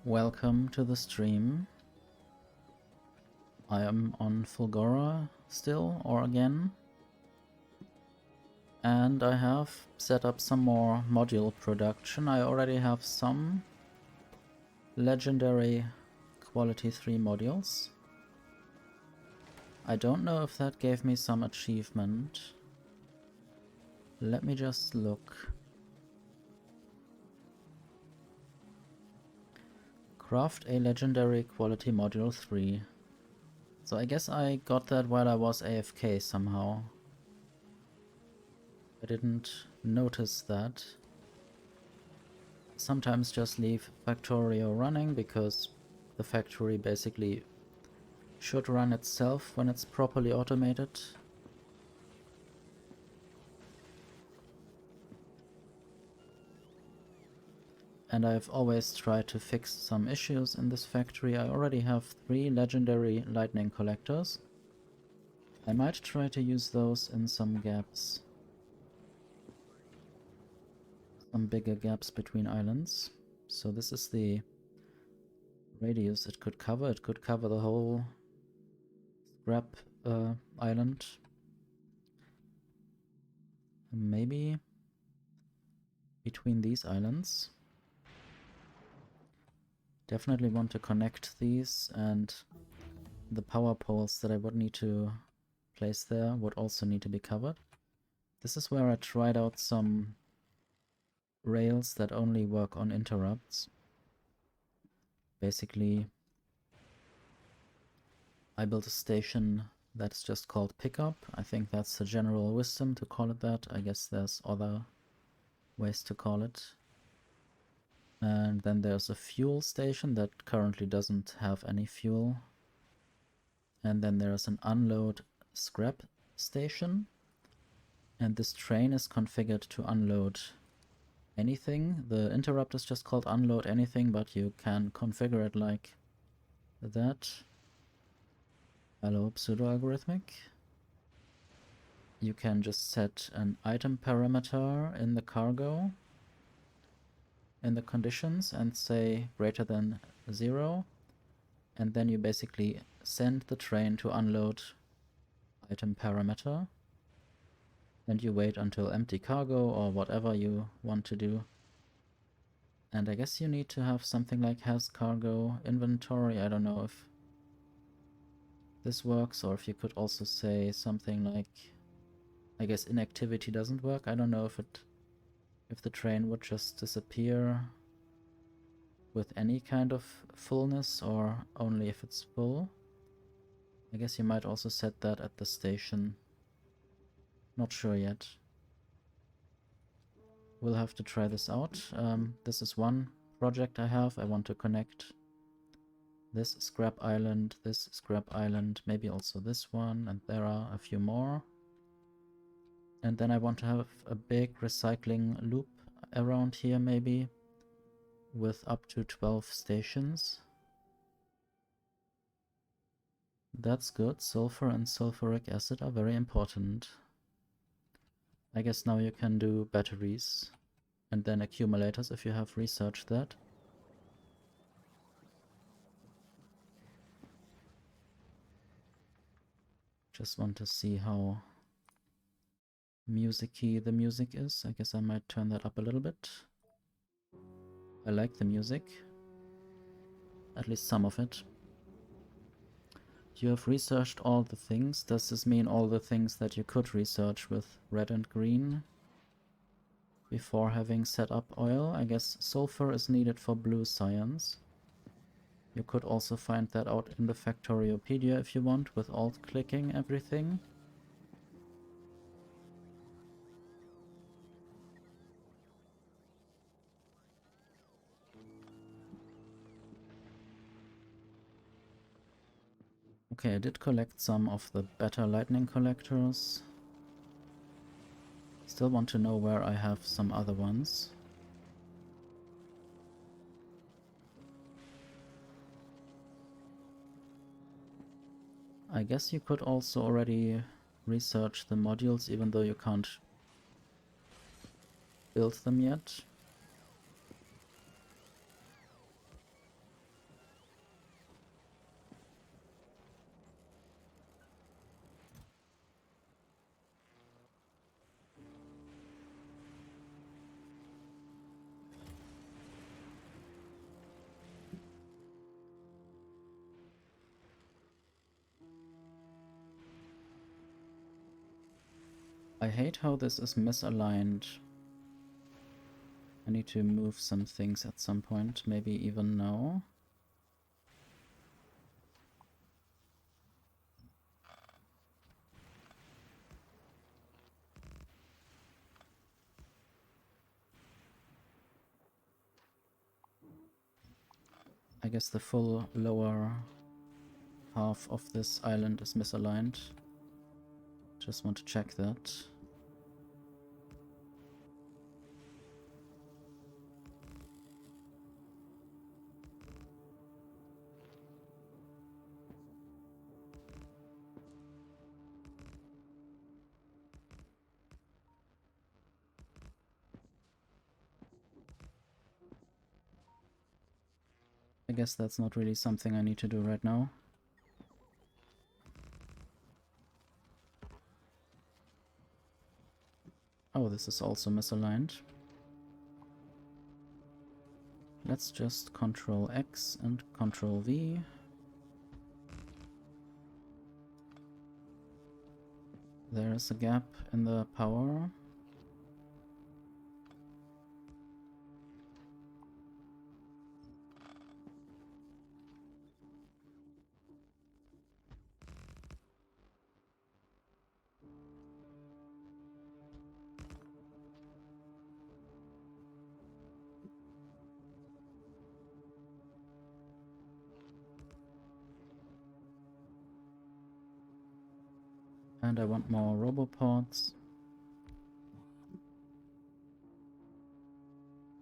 Welcome to the stream. I am on Fulgora still, or again. And I have set up some more module production. I already have some legendary quality 3 modules. I don't know if that gave me some achievement. Let me just look. Craft a legendary quality module 3. So I guess I got that while I was AFK somehow. I didn't notice that. Sometimes just leave Factorio running because the factory basically should run itself when it's properly automated. And I've always tried to fix some issues in this factory. I already have 3 legendary lightning collectors. I might try to use those in some gaps. Some bigger gaps between islands. So this is the radius it could cover. It could cover the whole scrap island. Maybe between these islands. Definitely want to connect these, and the power poles that I would need to place there would also need to be covered. This is where I tried out some rails that only work on interrupts. Basically, I built a station that's just called pickup. I think that's the general wisdom to call it that. I guess there's other ways to call it. And then there's a fuel station that currently doesn't have any fuel. And then there's an unload scrap station. And this train is configured to unload anything. The interrupt is just called unload anything, but you can configure it like that. Hello, pseudo-algorithmic. You can just set an item parameter in the cargo in the conditions and say greater than 0, and then you basically send the train to unload item parameter, and you wait until empty cargo or whatever you want to do. And I guess you need to have something like has cargo inventory. I don't know if this works, or if you could also say something like, I guess inactivity doesn't work. I don't know if the train would just disappear with any kind of fullness or only if it's full. I guess you might also set that at the station. Not sure yet. We'll have to try this out. This is one project I have. I want to connect this scrap island, maybe also this one, and there are a few more. And then I want to have a big recycling loop around here maybe, with up to 12 stations. That's good. Sulfur and sulfuric acid are very important. I guess now you can do batteries and then accumulators if you have researched that. Just want to see how music-y the music is. I guess I might turn that up a little bit. I like the music. At least some of it. You have researched all the things. Does this mean all the things that you could research with red and green before having set up oil? I guess sulfur is needed for blue science. You could also find that out in the Factoriopedia if you want, with alt-clicking everything. Okay, I did collect some of the better lightning collectors. Still want to know where I have some other ones. I guess you could also already research the modules even though you can't build them yet. I hate how this is misaligned. I need to move some things at some point, maybe even now. I guess the full lower half of this island is misaligned. Just want to check that. I guess that's not really something I need to do right now. Oh, this is also misaligned. Let's just Control X and Control V. There is a gap in the power. And I want more roboports.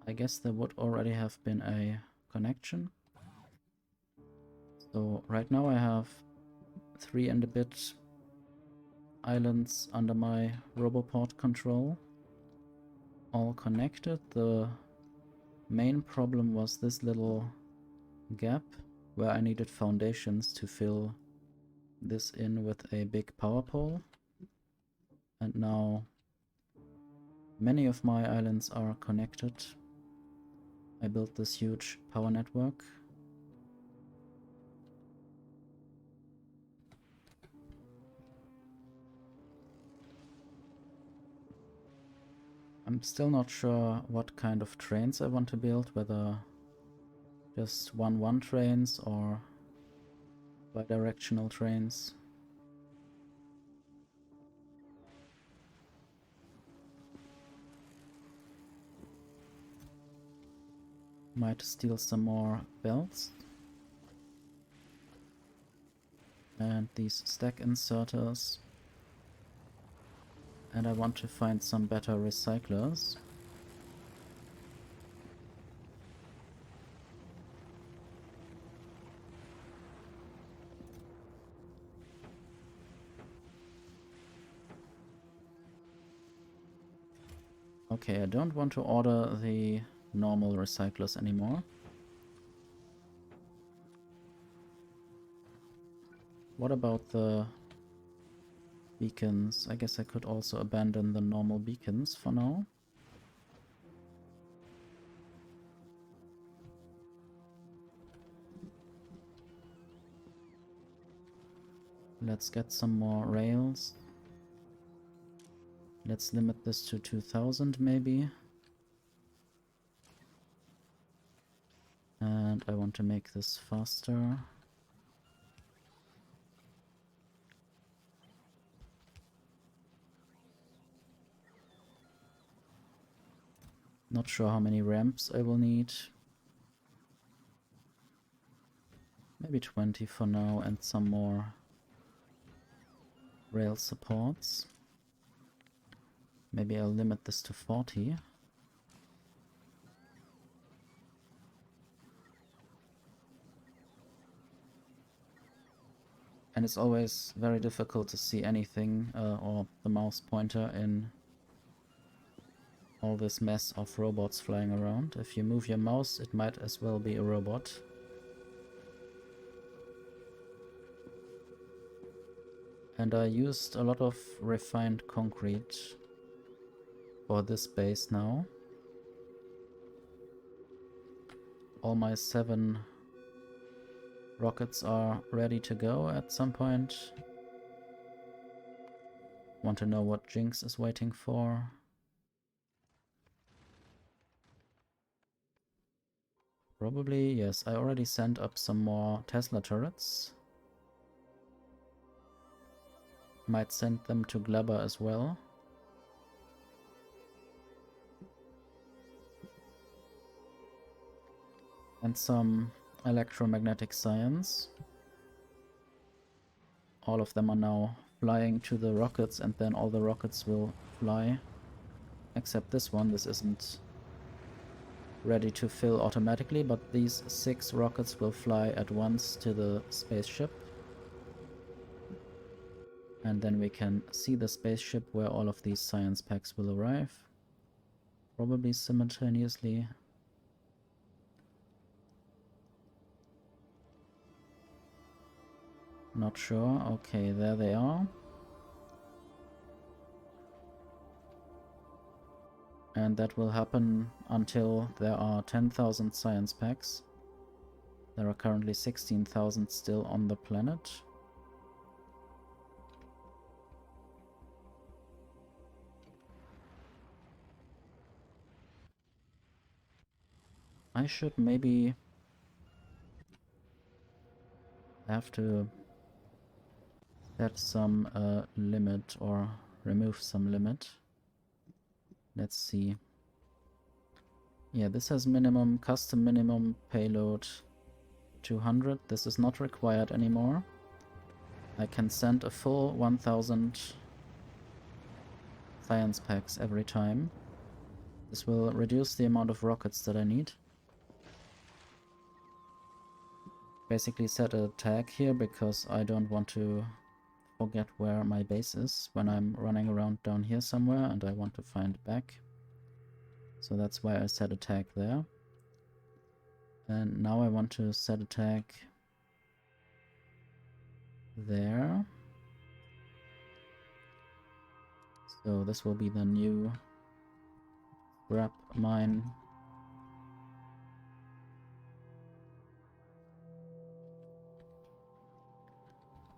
I guess there would already have been a connection. So right now I have 3 and a bit islands under my roboport control. All connected. The main problem was this little gap where I needed foundations to fill this in with a big power pole. And now many of my islands are connected. I built this huge power network. I'm still not sure what kind of trains I want to build, whether just 1-1 trains or bidirectional trains. Might steal some more belts. And these stack inserters. And I want to find some better recyclers. Okay, I don't want to order the normal recyclers anymore. What about the beacons? I guess I could also abandon the normal beacons for now. Let's get some more rails. Let's limit this to 2000 maybe. And I want to make this faster. Not sure how many ramps I will need. Maybe 20 for now and some more rail supports. Maybe I'll limit this to 40. And it's always very difficult to see anything or the mouse pointer in all this mess of robots flying around. If you move your mouse, it might as well be a robot. And I used a lot of refined concrete for this base now. All my 7 rockets are ready to go at some point. Want to know what Jinx is waiting for. Probably, yes. I already sent up some more Tesla turrets. Might send them to Glabber as well. And some electromagnetic science. All of them are now flying to the rockets, and then all the rockets will fly. Except this one. This isn't ready to fill automatically, but these 6 rockets will fly at once to the spaceship. And then we can see the spaceship where all of these science packs will arrive. Probably simultaneously. Not sure. Okay, there they are. And that will happen until there are 10,000 science packs. There are currently 16,000 still on the planet. I should maybe have to set some limit or remove some limit. Let's see. Yeah, this has minimum, custom minimum payload 200. This is not required anymore. I can send a full 1000 science packs every time. This will reduce the amount of rockets that I need. Basically set a tag here because I don't want to forget where my base is when I'm running around down here somewhere and I want to find back. So that's why I set a tag there. And now I want to set a tag there. So this will be the new scrap mine.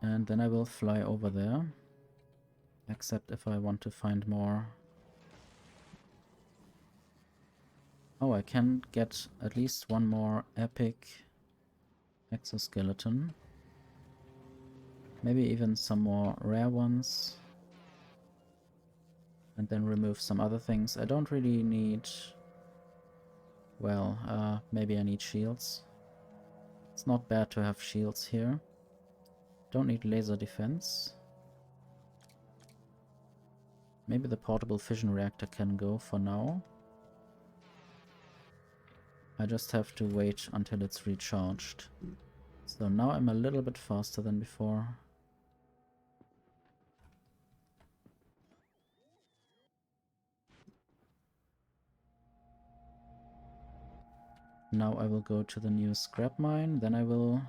And then I will fly over there. Except if I want to find more. Oh, I can get at least one more epic exoskeleton. Maybe even some more rare ones. And then remove some other things. I don't really need... Well, maybe I need shields. It's not bad to have shields here. Don't need laser defense. Maybe the portable fission reactor can go for now. I just have to wait until it's recharged. So now I'm a little bit faster than before. Now I will go to the new scrap mine, then I will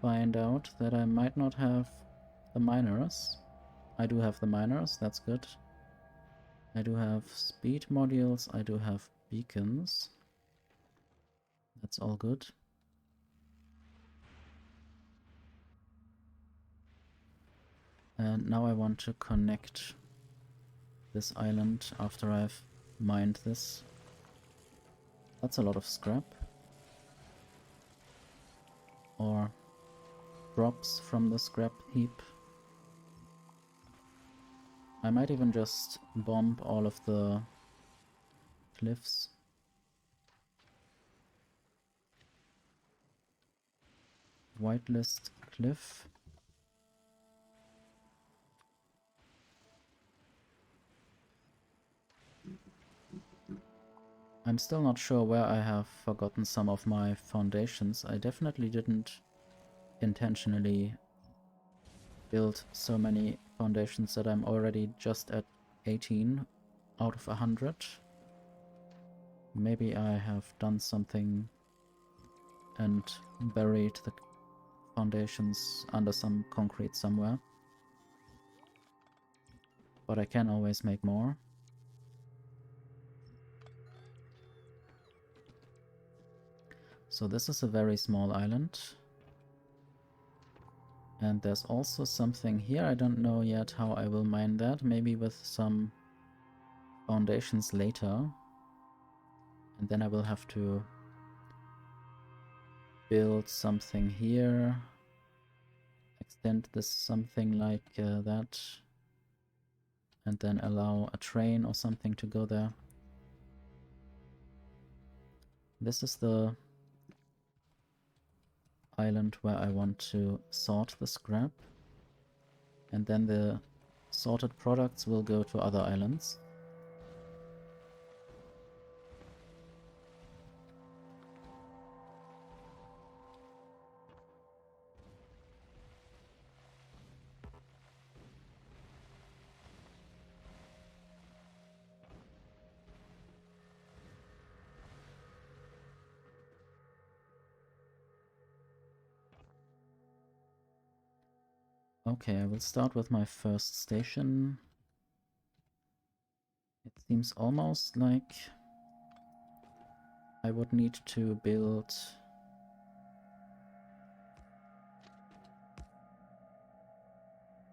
find out that I might not have the miners. I do have the miners, that's good. I do have speed modules, I do have beacons. That's all good. And now I want to connect this island after I've mined this. That's a lot of scrap. Or drops from the scrap heap. I might even just bomb all of the cliffs. Whitelist cliff. I'm still not sure where I have forgotten some of my foundations. I definitely didn't intentionally build so many foundations that I'm already just at 18 out of 100. Maybe I have done something and buried the foundations under some concrete somewhere. But I can always make more. So this is a very small island. And there's also something here. I don't know yet how I will mine that. Maybe with some foundations later. And then I will have to build something here. Extend this something like that. And then allow a train or something to go there. This is the island where I want to sort the scrap. And then the sorted products will go to other islands. Okay, I will start with my first station. It seems almost like I would need to build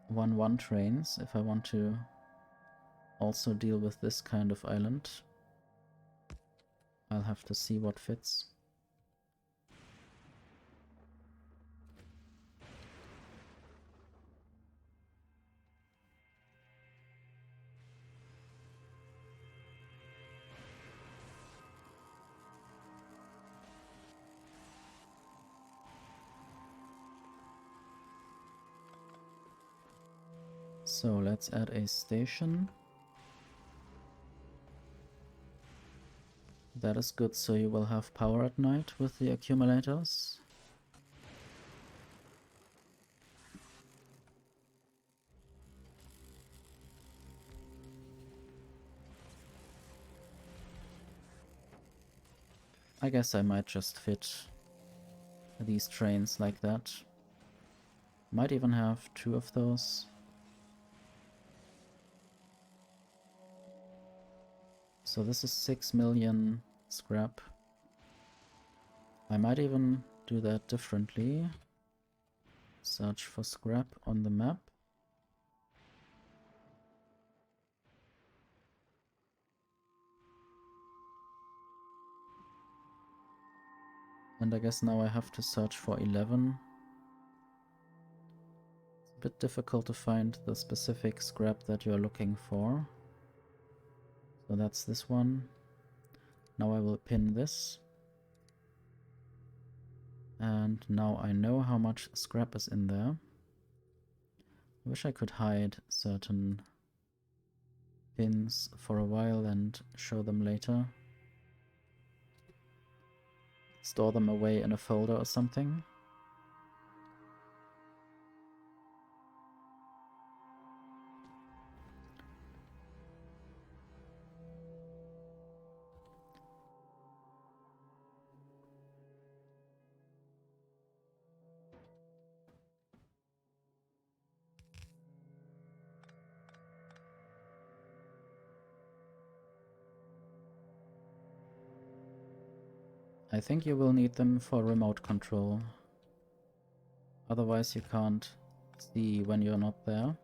one trains if I want to also deal with this kind of island. I'll have to see what fits. So let's add a station. That is good, so you will have power at night with the accumulators. I guess I might just fit these trains like that. Might even have 2 of those. So this is 6 million scrap. I might even do that differently. Search for scrap on the map. And I guess now I have to search for 11. It's a bit difficult to find the specific scrap that you're looking for. So that's this one. Now I will pin this. And now I know how much scrap is in there. I wish I could hide certain pins for a while and show them later. Store them away in a folder or something. I think you will need them for remote control. Otherwise you can't see when you're not there.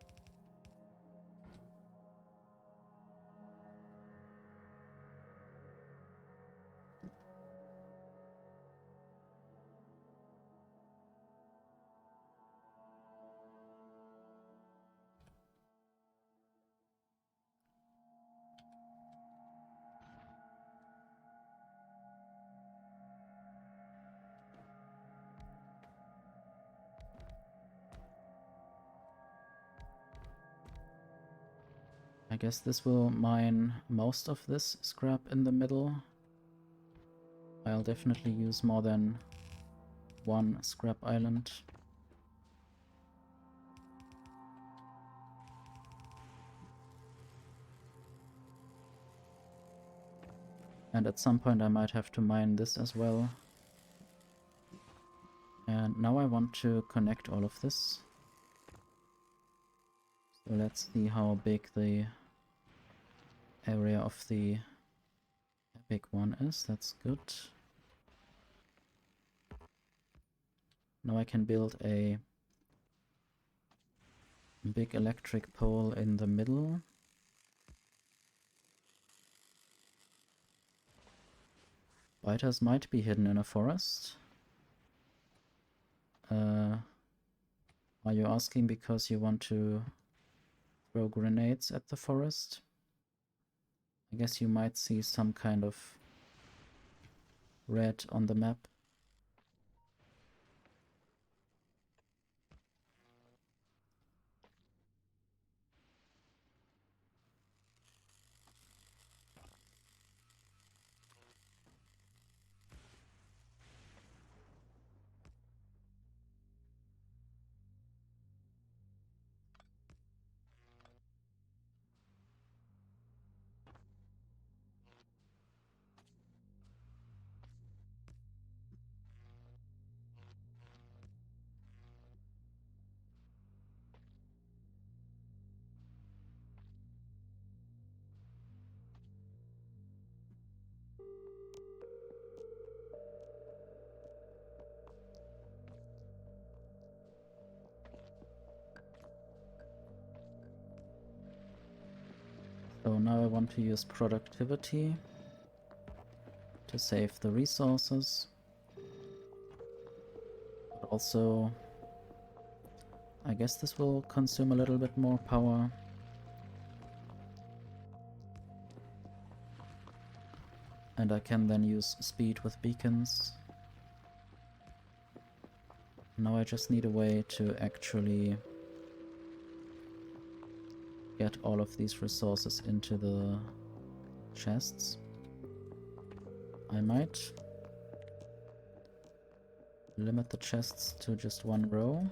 I guess this will mine most of this scrap in the middle. I'll definitely use more than one scrap island. And at some point I might have to mine this as well. And now I want to connect all of this. So let's see how big the area of the big one is. That's good. Now I can build a big electric pole in the middle. Biters might be hidden in a forest. Are you asking because you want to throw grenades at the forest? I guess you might see some kind of red on the map. So now I want to use productivity to save the resources. But also, I guess this will consume a little bit more power. And I can then use speed with beacons. Now I just need a way to actually get all of these resources into the chests. I might limit the chests to just one row.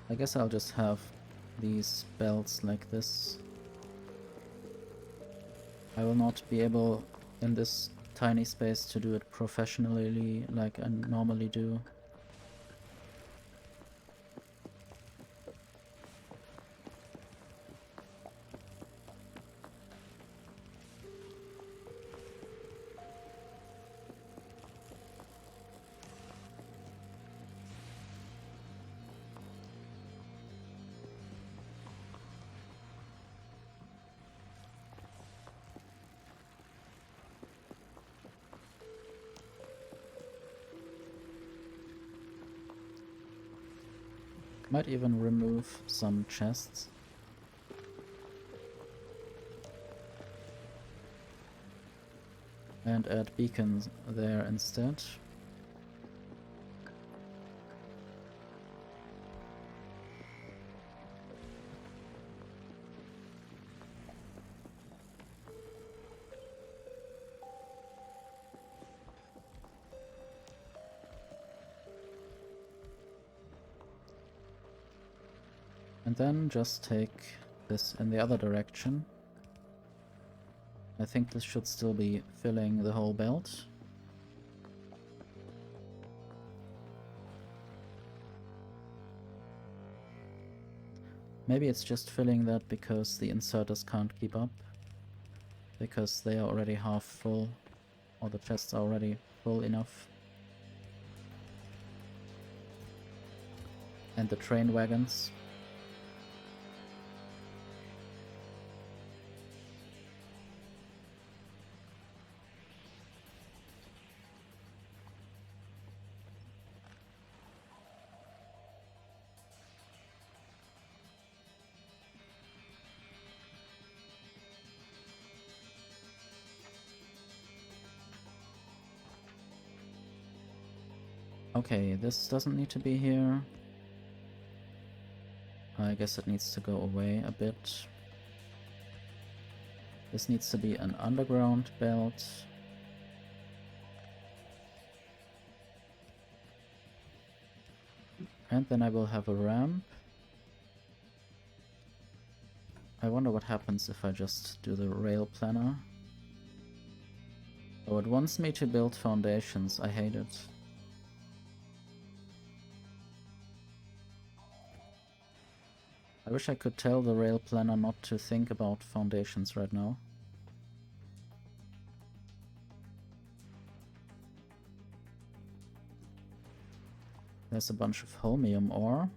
I guess I'll just have these belts like this. I will not be able in this tiny space to do it professionally like I normally do. Might even remove some chests. And add beacons there instead. And then just take this in the other direction. I think this should still be filling the whole belt. Maybe it's just filling that because the inserters can't keep up. Because they are already half full, or the chests are already full enough. And the train wagons. Okay, this doesn't need to be here. I guess it needs to go away a bit. This needs to be an underground belt. And then I will have a ramp. I wonder what happens if I just do the rail planner. Oh, it wants me to build foundations. I hate it. I wish I could tell the rail planner not to think about foundations right now. There's a bunch of holmium ore.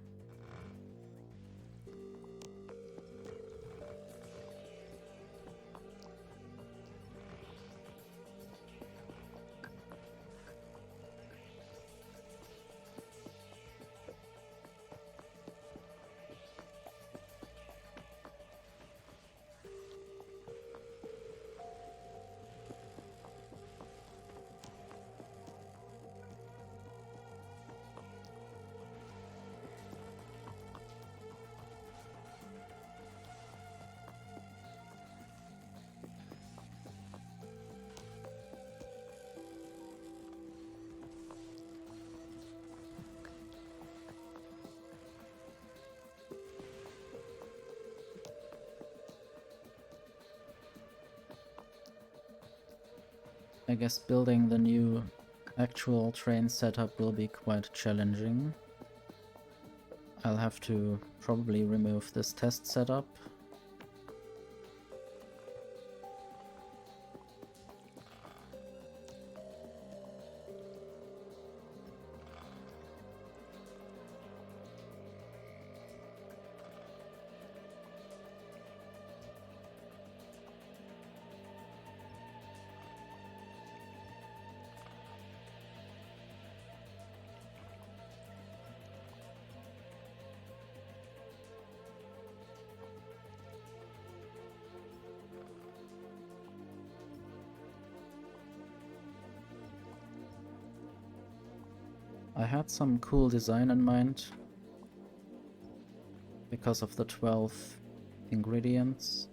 I guess building the new actual train setup will be quite challenging. I'll have to probably remove this test setup. I had some cool design in mind because of the 12 ingredients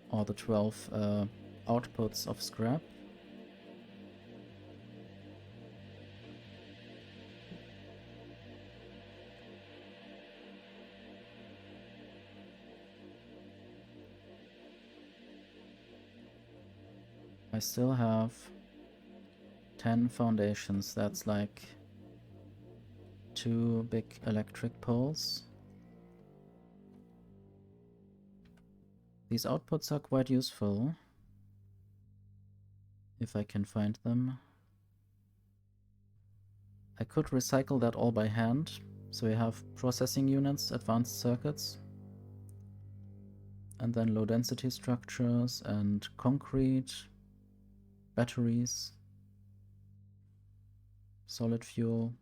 or the 12 outputs of scrap. I still have 10 foundations. That's like 2 big electric poles. These outputs are quite useful if I can find them. I could recycle that all by hand, so we have processing units, advanced circuits, and then low density structures and concrete, batteries, solid fuel.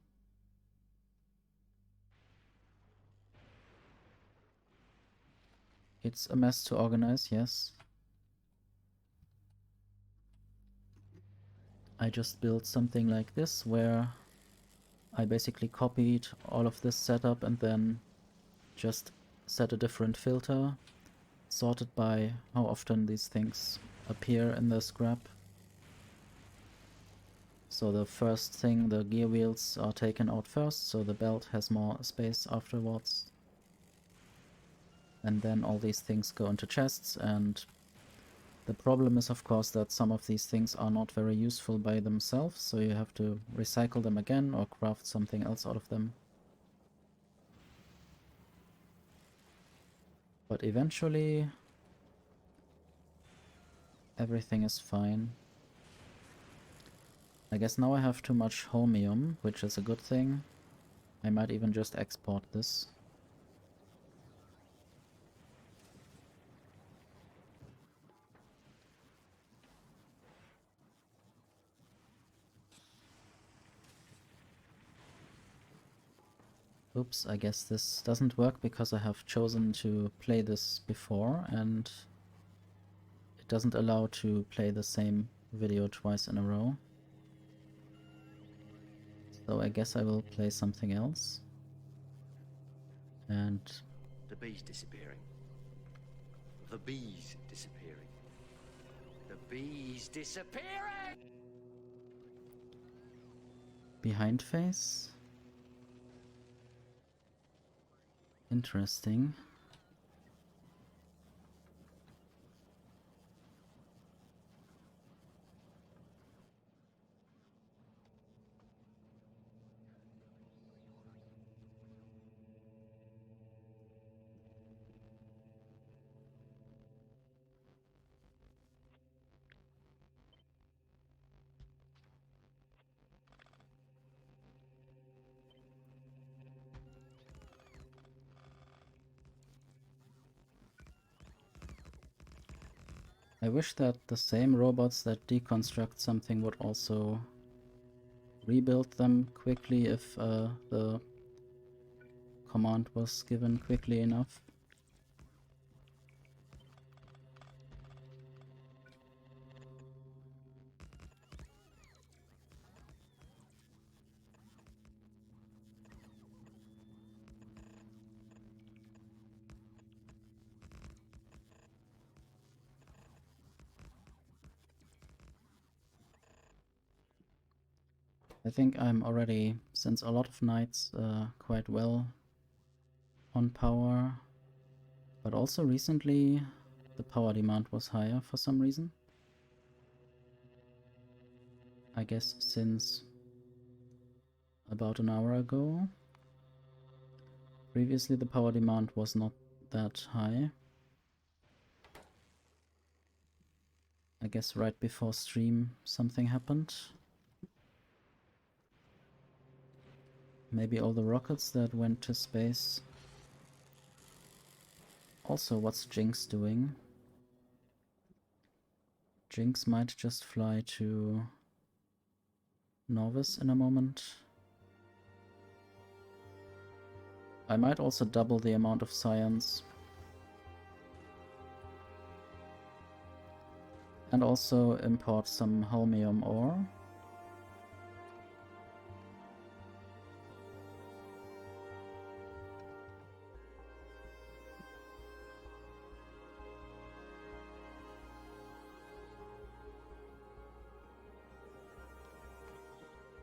It's a mess to organize, yes. I just built something like this where I basically copied all of this setup and then just set a different filter, sorted by how often these things appear in the scrap. So the first thing, the gear wheels are taken out first, so the belt has more space afterwards. And then all these things go into chests, and the problem is of course that some of these things are not very useful by themselves, so you have to recycle them again or craft something else out of them. But eventually everything is fine. I guess now I have too much holmium, which is a good thing. I might even just export this. Oops, I guess this doesn't work because I have chosen to play this before and it doesn't allow to play the same video twice in a row. So I guess I will play something else. And the bee's disappearing. The bee's disappearing. The bee's disappearing! behind face. Interesting. I wish that the same robots that deconstruct something would also rebuild them quickly if the command was given quickly enough. I think I'm already, since a lot of nights, quite well on power, but also recently the power demand was higher for some reason. I guess since about an hour ago. Previously the power demand was not that high. I guess right before stream something happened. Maybe all the rockets that went to space. Also, what's Jinx doing? Jinx might just fly to Novice in a moment. I might also double the amount of science. And also import some holmium ore.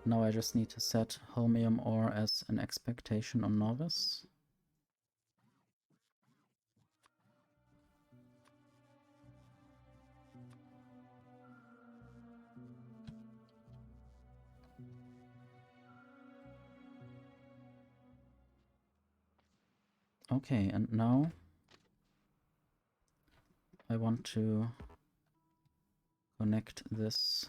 Now I just need to set holmium ore as an expectation on Novice. Okay, and now I want to connect this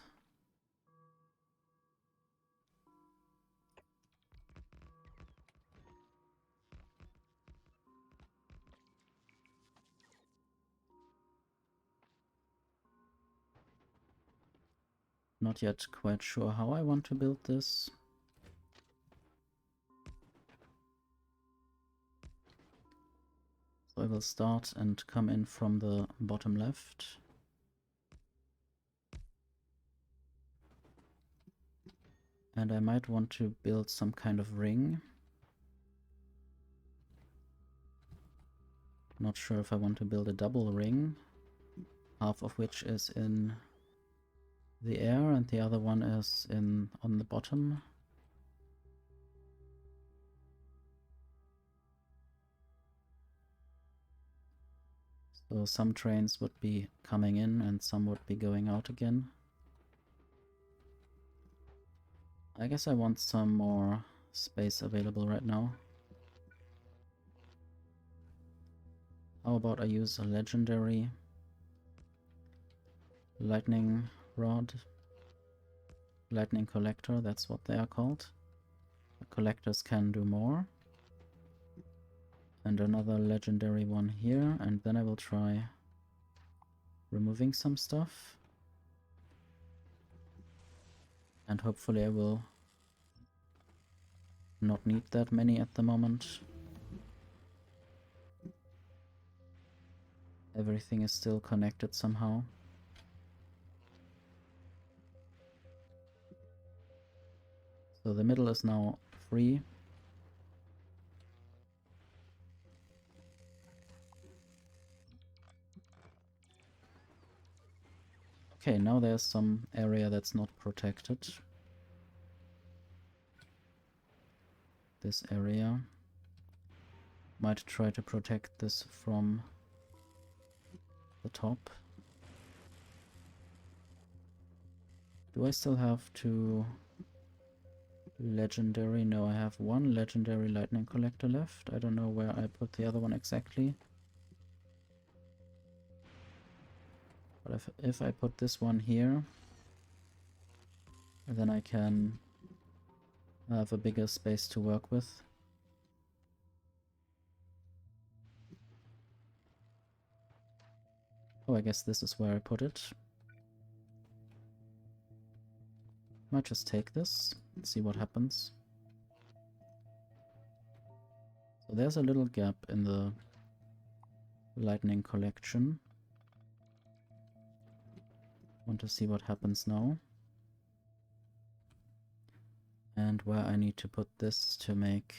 not yet quite sure how I want to build this. So I will start and come in from the bottom left. And I might want to build some kind of ring. Not sure if I want to build a double ring, half of which is in the air and the other one is on the bottom. So some trains would be coming in and some would be going out again. I guess I want some more space available right now. How about I use a legendary lightning rod? Lightning collector, that's what they are called. The collectors can do more. And another legendary one here, and then I will try removing some stuff. And hopefully I will not need that many at the moment. Everything is still connected somehow. So the middle is now free. Okay, now there's some area that's not protected. this area. Might try to protect this from the top. Do I still have two legendary? No, I have one legendary lightning collector left. I don't know where I put the other one exactly. But if I put this one here, then I can have a bigger space to work with. Oh, I guess this is where I put it. Might just take this and see what happens. So there's a little gap in the lightning collection. Want to see what happens now. And where I need to put this to make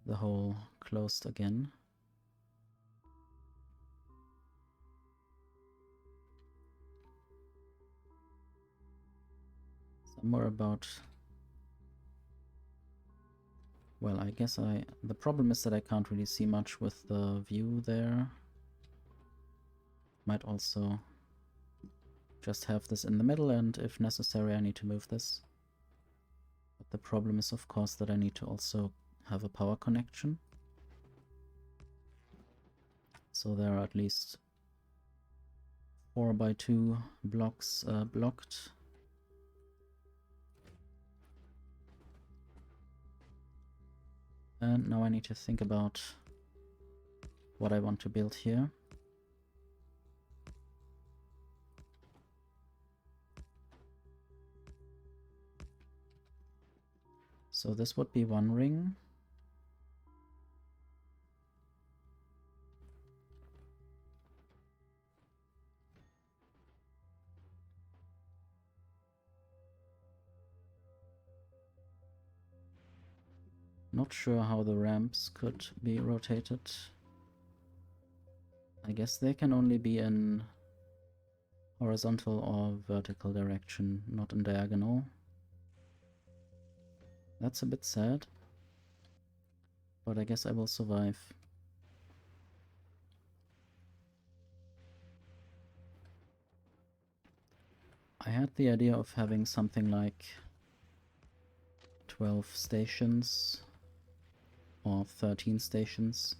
the hole closed again. Somewhere about... Well, I guess the problem is that I can't really see much with the view there. Might also just have this in the middle, and if necessary I need to move this. But the problem is, of course, that I need to also have a power connection. So there are at least 4x2 blocks blocked. And now I need to think about what I want to build here. So this would be one ring. Not sure how the ramps could be rotated. I guess they can only be in horizontal or vertical direction, not in diagonal. That's a bit sad, but I guess I will survive. I had the idea of having something like 12 stations or 13 stations,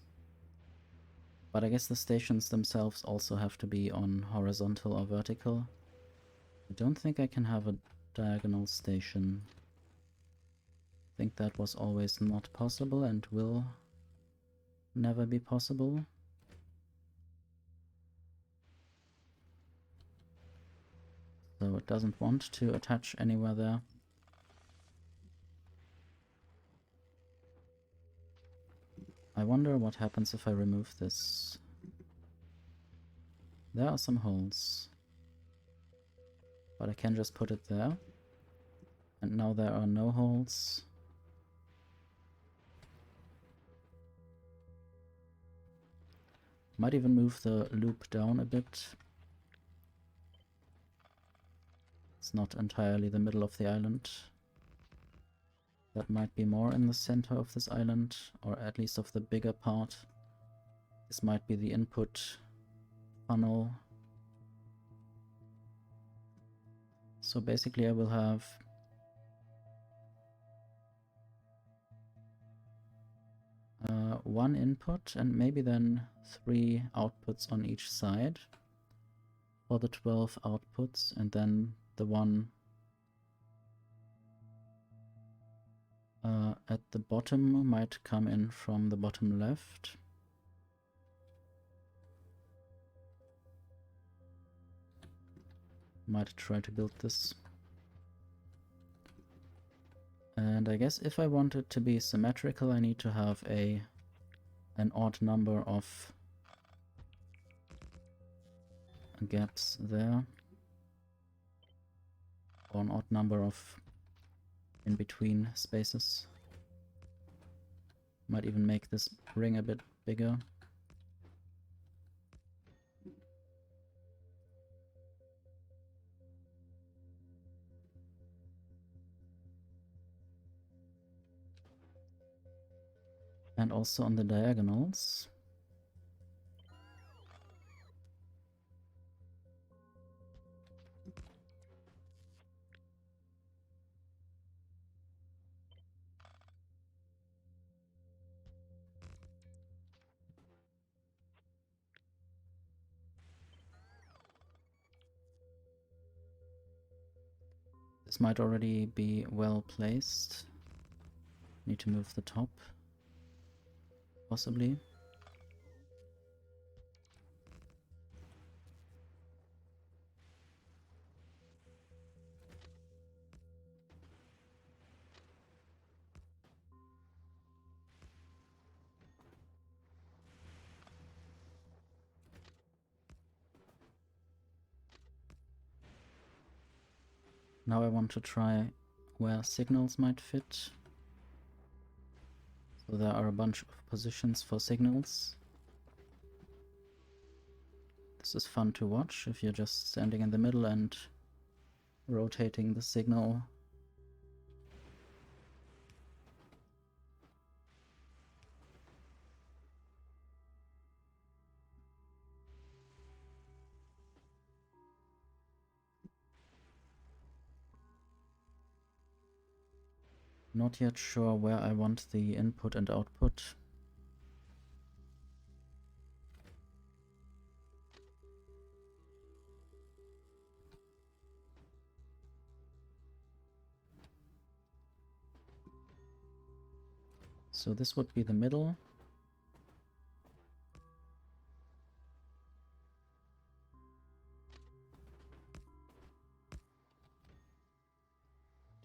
but I guess the stations themselves also have to be on horizontal or vertical. I don't think I can have a diagonal station. I think that was always not possible and will never be possible. So it doesn't want to attach anywhere there. I wonder what happens if I remove this. There are some holes, but I can just put it there. And now there are no holes. Might even move the loop down a bit. It's not entirely the middle of the island. That might be more in the center of this island, or at least of the bigger part. This might be the input funnel. So basically I will have one input and maybe then 3 outputs on each side for the 12 outputs, and then the one at the bottom might come in from the bottom left. Might try to build this. And I guess if I want it to be symmetrical, I need to have an odd number of gaps there, or an odd number of in-between spaces. Might even make this ring a bit bigger. And also on the diagonals. This might already be well placed. Need to move the top, possibly. Now I want to try where signals might fit. So there are a bunch of positions for signals. This is fun to watch if you're just standing in the middle and rotating the signal. Not yet sure where I want the input and output. So this would be the middle.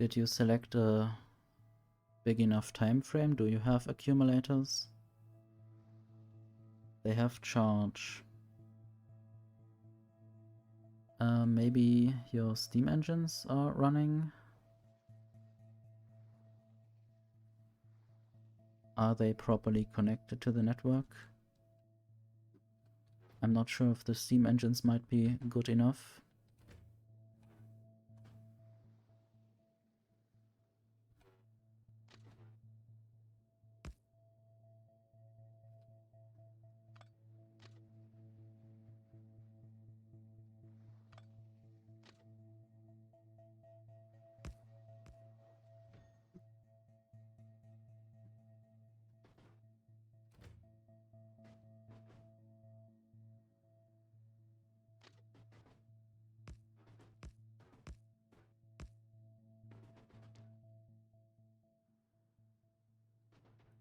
Did you select a big enough time frame? Do you have accumulators? They have charge. Maybe your steam engines are running? Are they properly connected to the network? I'm not sure if the steam engines might be good enough.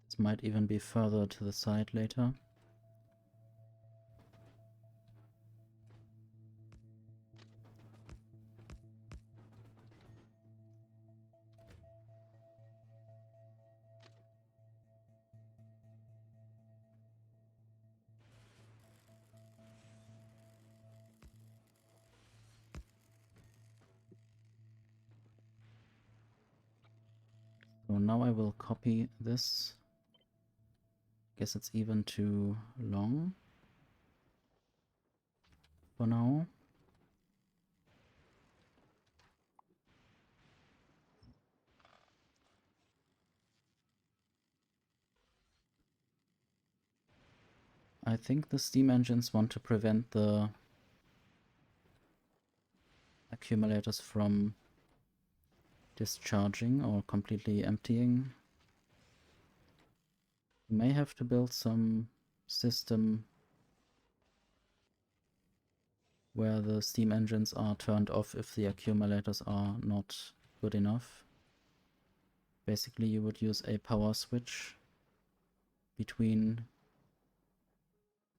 This might even be further to the side later. So now I will copy this. Guess it's even too long for now. I think the steam engines want to prevent the accumulators from discharging or completely emptying. You may have to build some system where the steam engines are turned off if the accumulators are not good enough. Basically, you would use a power switch between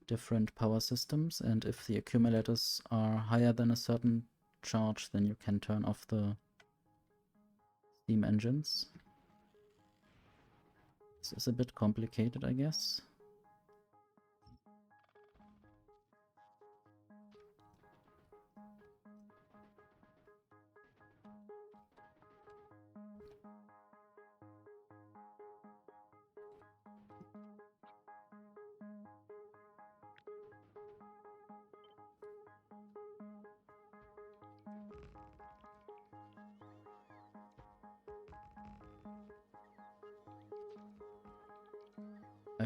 different power systems, and if the accumulators are higher than a certain charge, then you can turn off the steam engines. This is a bit complicated, I guess.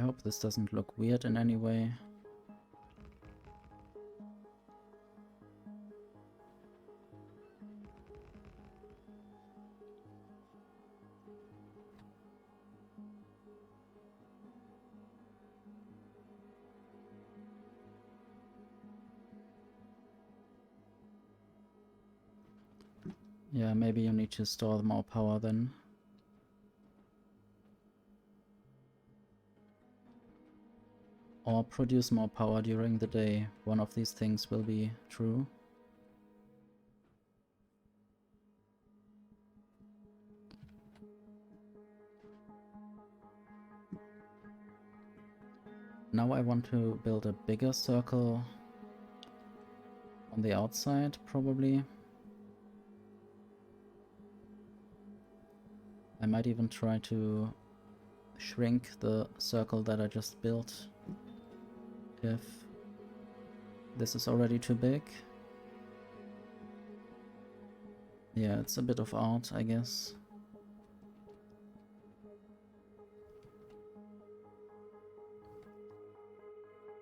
hope this doesn't look weird in any way. Yeah, maybe you need to store more power then. Or produce more power during the day. One of these things will be true. Now I want to build a bigger circle on the outside, probably. I might even try to shrink the circle that I just built if this is already too big. Yeah, it's a bit of art, I guess.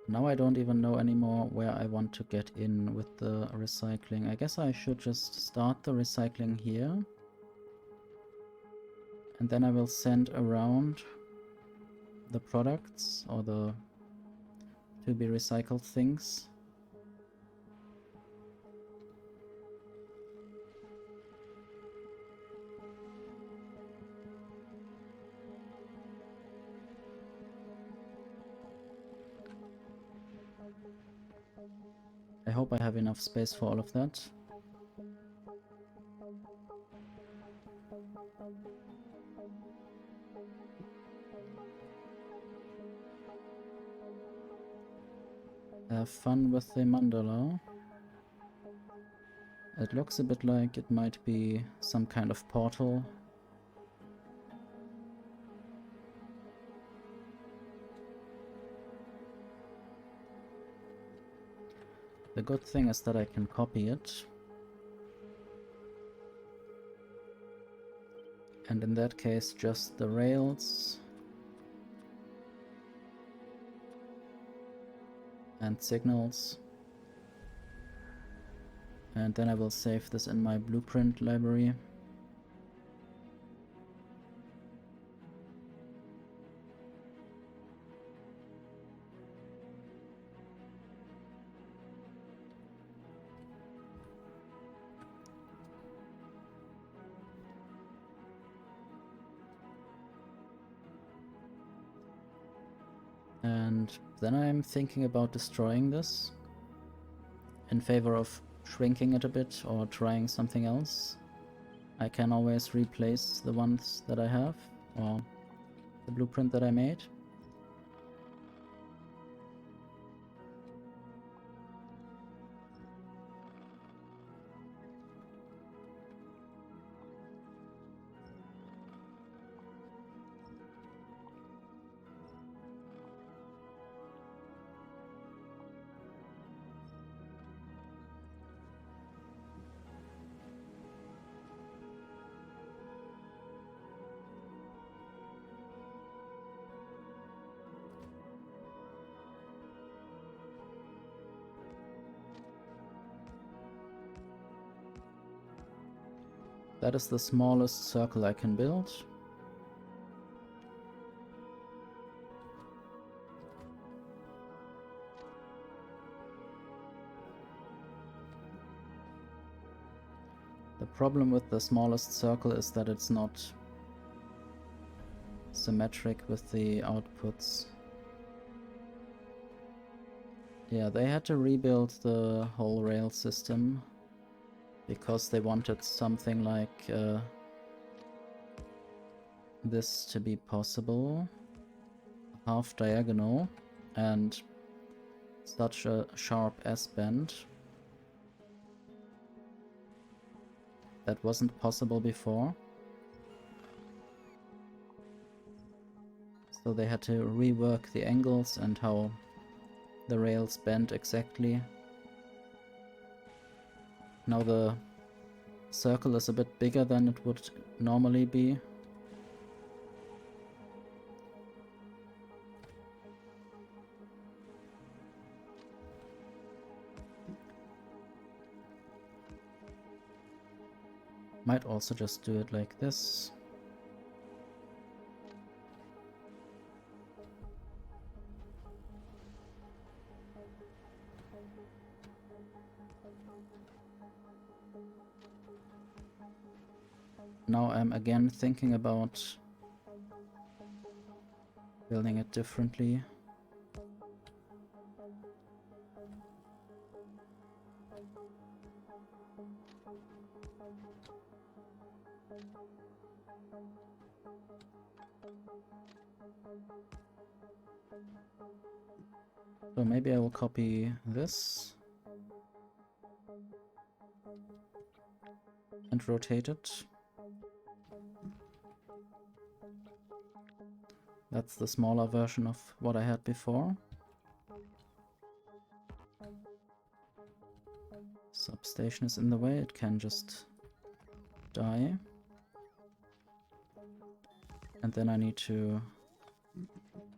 Now I don't even know anymore where I want to get in with the recycling. I guess I should just start the recycling here. And then I will send around the products or the to be recycled things. I hope I have enough space for all of that. Have fun with the mandala. It looks a bit like it might be some kind of portal. The good thing is that I can copy it. And in that case, just the rails and signals. And then I will save this in my blueprint library. And then I'm thinking about destroying this in favor of shrinking it a bit or trying something else. I can always replace the ones that I have or the blueprint that I made. That is the smallest circle I can build. The problem with the smallest circle is that it's not symmetric with the outputs. Yeah, they had to rebuild the whole rail system because they wanted something like this to be possible. Half diagonal and such a sharp S-bend. That wasn't possible before. So they had to rework the angles and how the rails bend exactly. Now the circle is a bit bigger than it would normally be. Might also just do it like this. Now I'm again thinking about building it differently. So maybe I will copy this and rotate it. That's the smaller version of what I had before. Substation is in the way, it can just die. And then I need to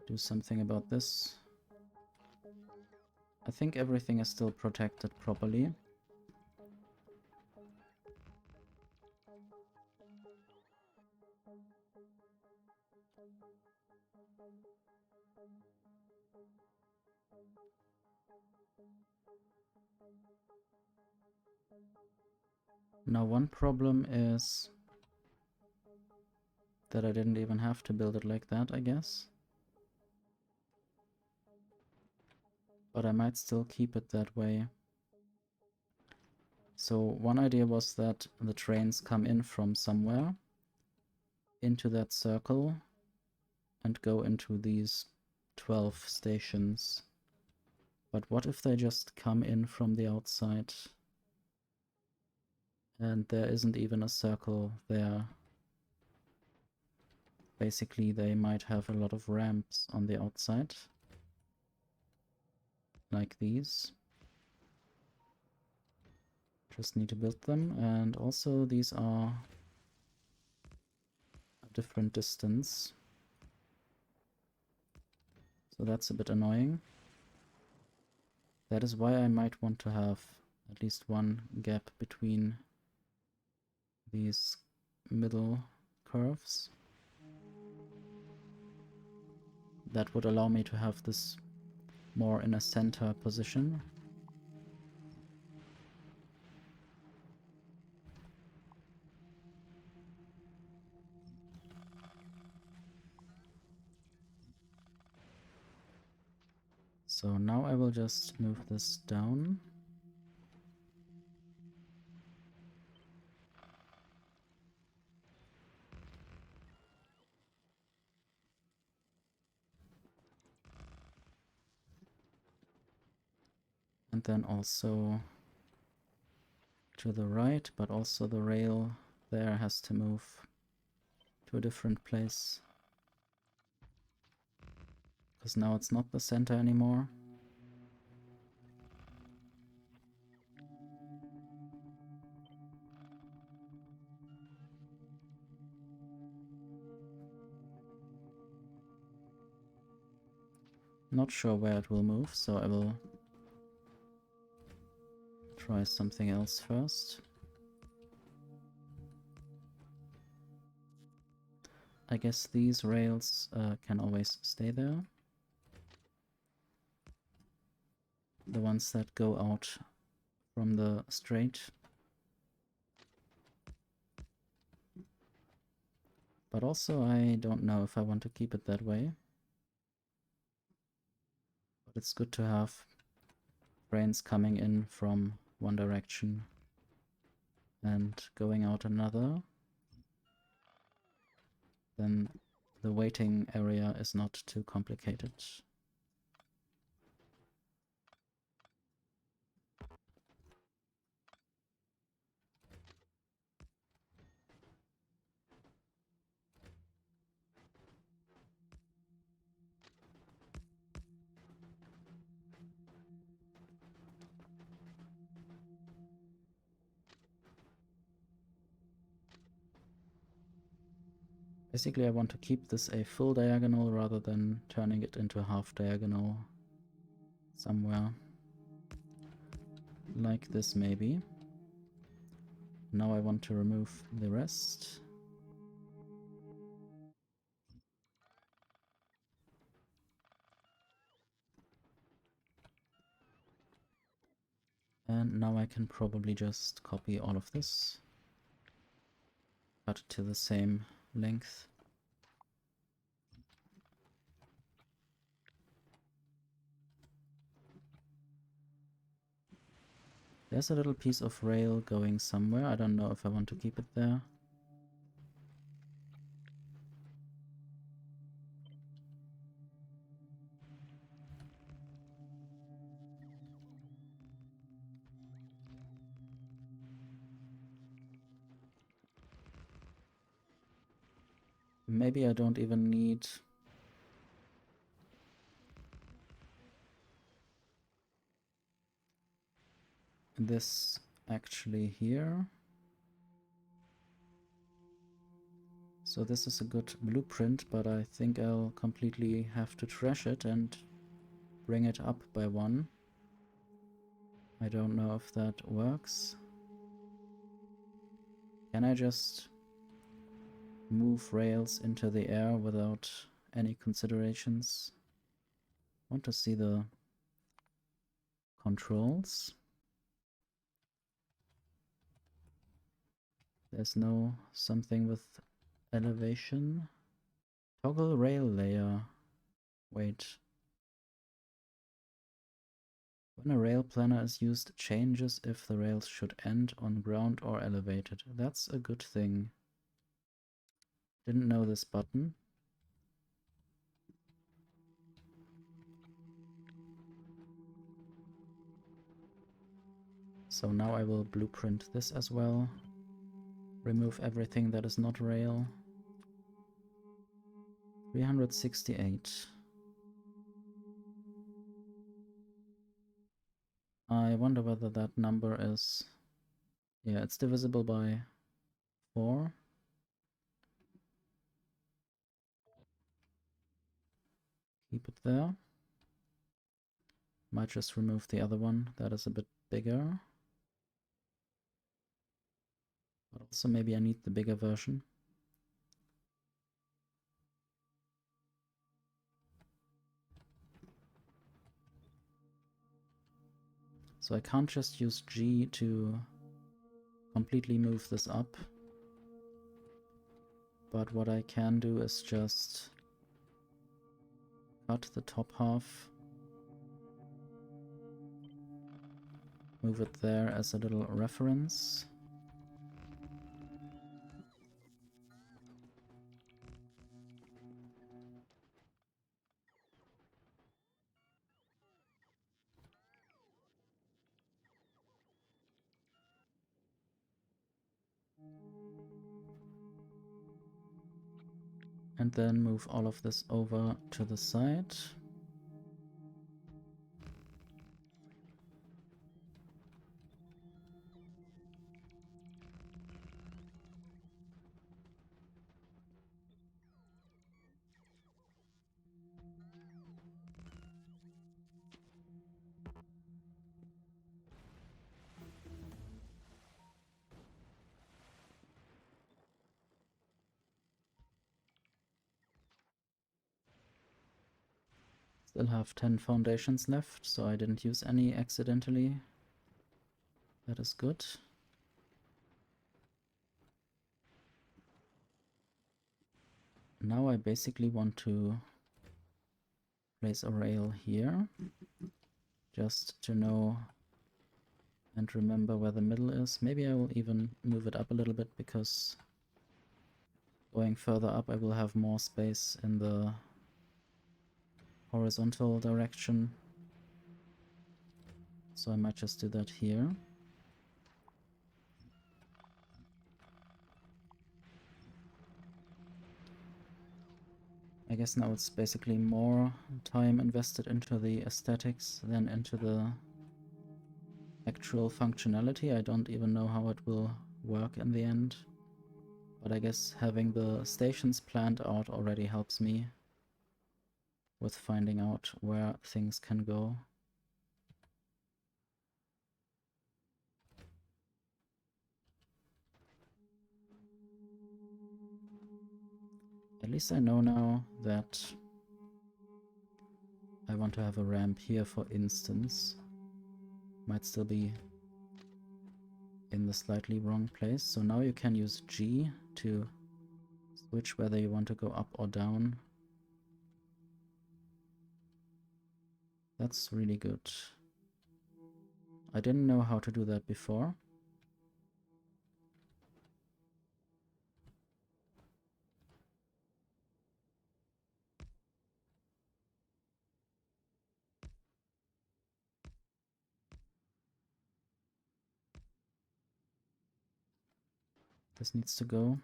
do something about this. I think everything is still protected properly. Now one problem is that I didn't even have to build it like that, I guess. But I might still keep it that way. So one idea was that the trains come in from somewhere into that circle and go into these 12 stations. But what if they just come in from the outside and there isn't even a circle there? Basically, they might have a lot of ramps on the outside, like these. Just need to build them, and also these are a different distance. So that's a bit annoying. That is why I might want to have at least one gap between these middle curves. That would allow me to have this more in a center position. So now I will just move this down. And then also to the right, but also the rail there has to move to a different place. Because now it's not the center anymore. Not sure where it will move, so I will try something else first. I guess these rails can always stay there. The ones that go out from the straight. But also I don't know if I want to keep it that way. But it's good to have trains coming in from one direction and going out another. Then the waiting area is not too complicated. Basically I want to keep this a full diagonal rather than turning it into a half diagonal somewhere. Like this maybe. Now I want to remove the rest. And now I can probably just copy all of this. Cut it to the same length. There's a little piece of rail going somewhere. I don't know if I want to keep it there. Maybe I don't even need this actually here. So this is a good blueprint, but I think I'll completely have to trash it and bring it up by 1. I don't know if that works. Can I just move rails into the air without any considerations? I want to see the controls. There's no something with elevation. Toggle rail layer. Wait. When a rail planner is used, it changes if the rails should end on ground or elevated. That's a good thing. Didn't know this button. So now I will blueprint this as well. Remove everything that is not rail. 368. I wonder whether that number is... Yeah, it's divisible by 4. Keep it there. Might just remove the other one. That is a bit bigger. But also maybe I need the bigger version. So I can't just use G to completely move this up. But what I can do is just cut the top half. Move it there as a little reference. And then move all of this over to the side. Still have 10 foundations left, so I didn't use any accidentally. That is good. Now I basically want to place a rail here, just to know and remember where the middle is. Maybe I will even move it up a little bit, because going further up I will have more space in the horizontal direction. So I might just do that here. I guess now it's basically more time invested into the aesthetics than into the actual functionality. I don't even know how it will work in the end. But I guess having the stations planned out already helps me with finding out where things can go. At least I know now that I want to have a ramp here, for instance. Might still be in the slightly wrong place. So now you can use G to switch whether you want to go up or down. That's really good. I didn't know how to do that before. This needs to go.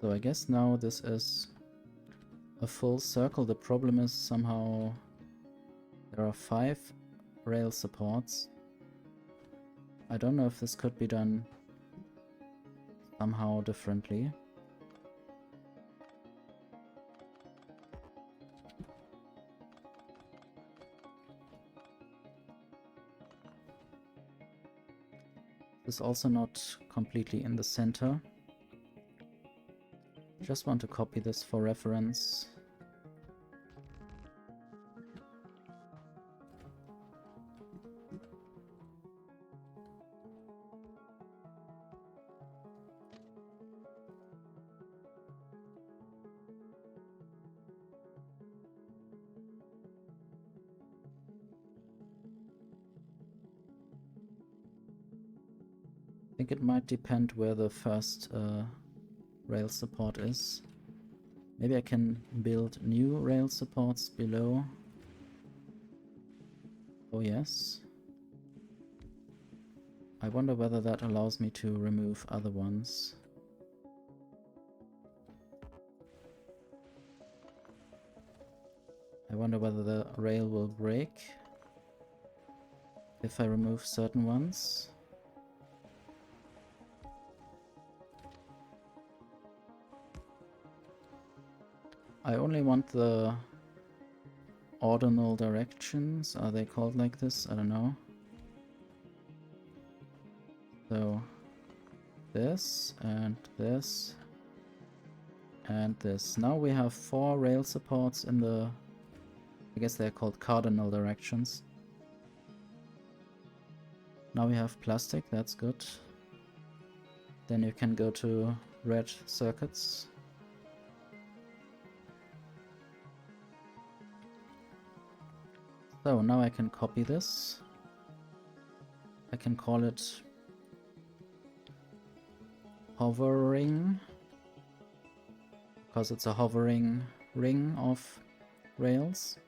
So I guess now this is a full circle. The problem is somehow there are 5 rail supports. I don't know if this could be done somehow differently. This is also not completely in the center. Just want to copy this for reference. I think it might depend where the first rail support is. Maybe I can build new rail supports below. Oh yes. I wonder whether that allows me to remove other ones. I wonder whether the rail will break if I remove certain ones. I only want the ordinal directions. Are they called like this? I don't know. So this and this and this. Now we have 4 rail supports in the, I guess they're called cardinal directions. Now we have plastic, that's good. Then you can go to red circuits. So now I can copy this. I can call it hovering, because it's a hovering ring of rails.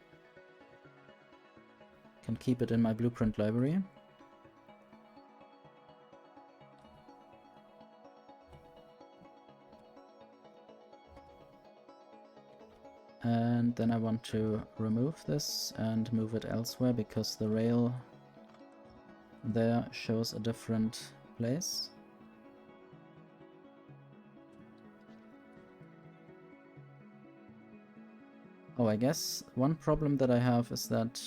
Can keep it in my blueprint library. And then I want to remove this and move it elsewhere because the rail there shows a different place. Oh, I guess one problem that I have is that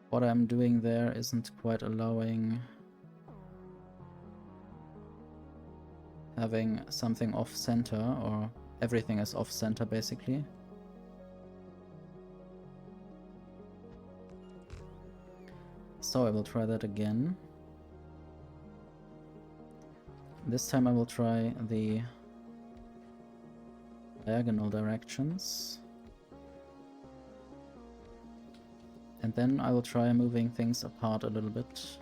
what I'm doing there isn't quite allowing having something off-center, or everything is off-center basically. So I will try that again. This time I will try the diagonal directions. And then I will try moving things apart a little bit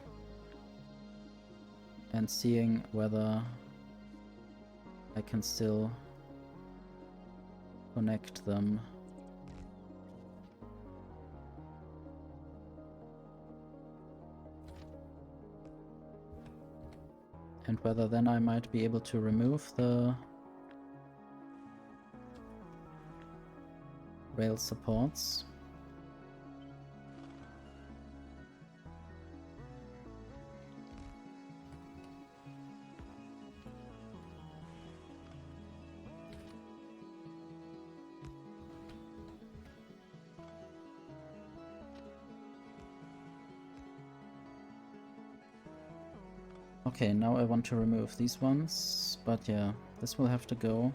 and seeing whether I can still connect them. And whether then I might be able to remove the rail supports. Okay, now I want to remove these ones, but yeah, this will have to go.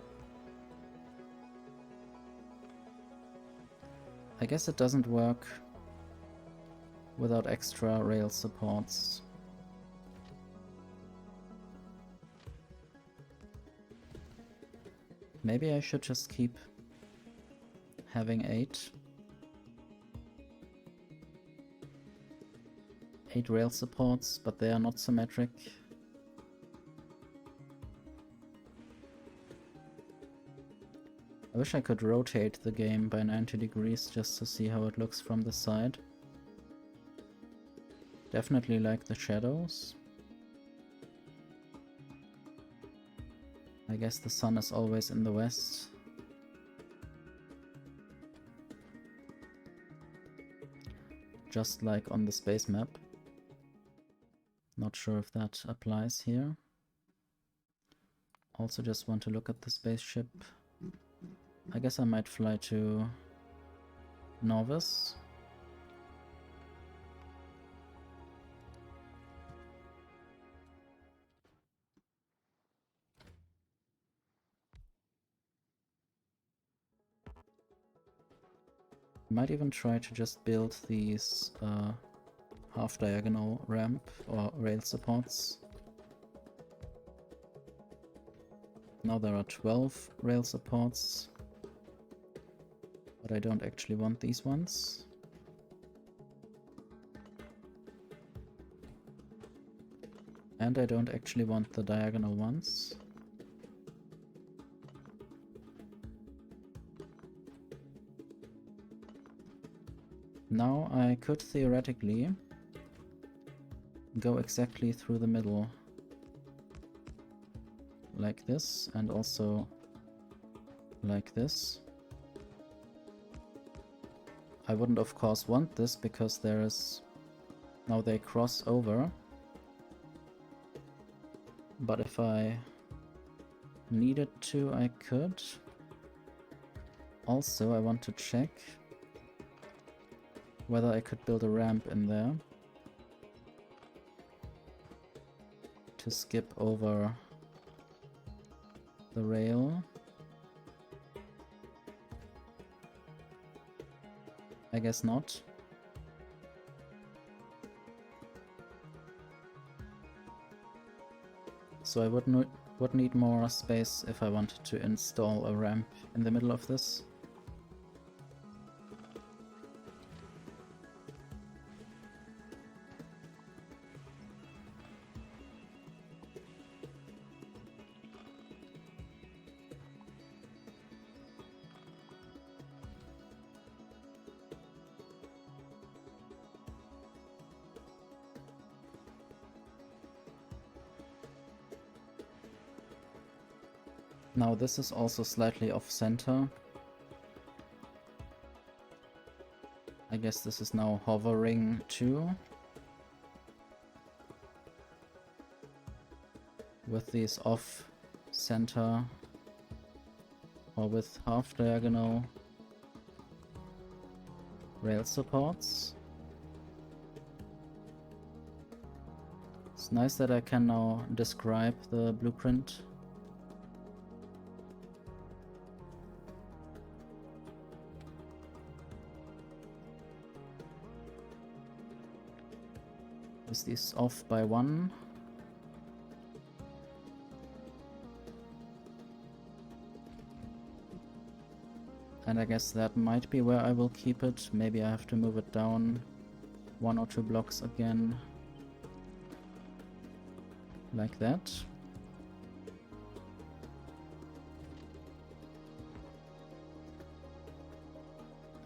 I guess it doesn't work without extra rail supports. Maybe I should just keep having 8 rail supports, but they are not symmetric. I wish I could rotate the game by 90 degrees just to see how it looks from the side. Definitely like the shadows. I guess the sun is always in the west. Just like on the space map. Not sure if that applies here. Also just want to look at the spaceship. I guess I might fly to Novice. Might even try to just build these half-diagonal ramp or rail supports. Now there are 12 rail supports, but I don't actually want these ones. And I don't actually want the diagonal ones. Now I could theoretically go exactly through the middle like this, and also like this. I wouldn't of course want this because there is... now they cross over. But if I needed to, I could. Also, I want to check whether I could build a ramp in there to skip over the rail. I guess not. So I would need more space if I wanted to install a ramp in the middle of this. Now this is also slightly off center. I guess this is now hovering too. With these off center or with half diagonal rail supports. It's nice that I can now describe the blueprint. Is this off by 1? And I guess that might be where I will keep it. Maybe I have to move it down 1 or 2 blocks again. Like that.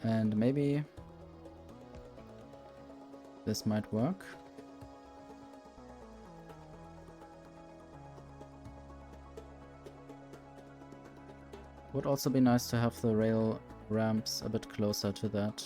And maybe this might work. Would also be nice to have the rail ramps a bit closer to that.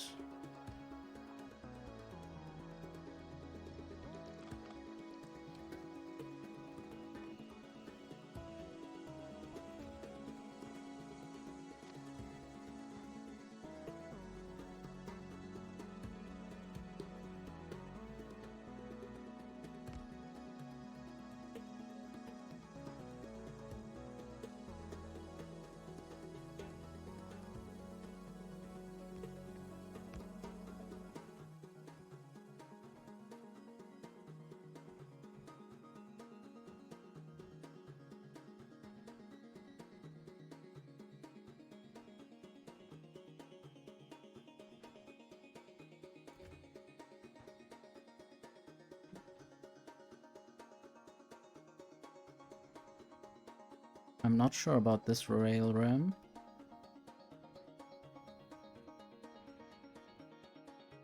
I'm not sure about this rail ramp.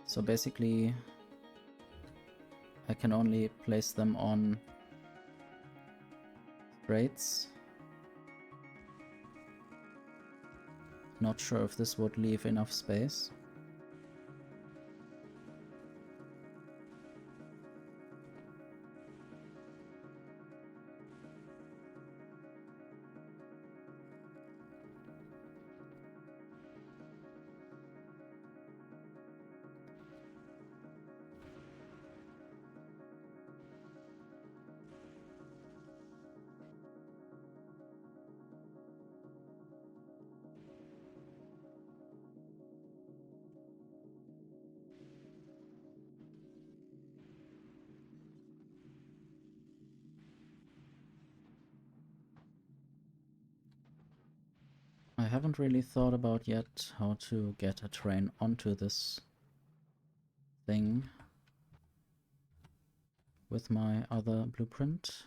So basically, I can only place them on straights. Not sure if this would leave enough space. I haven't really thought about yet how to get a train onto this thing with my other blueprint.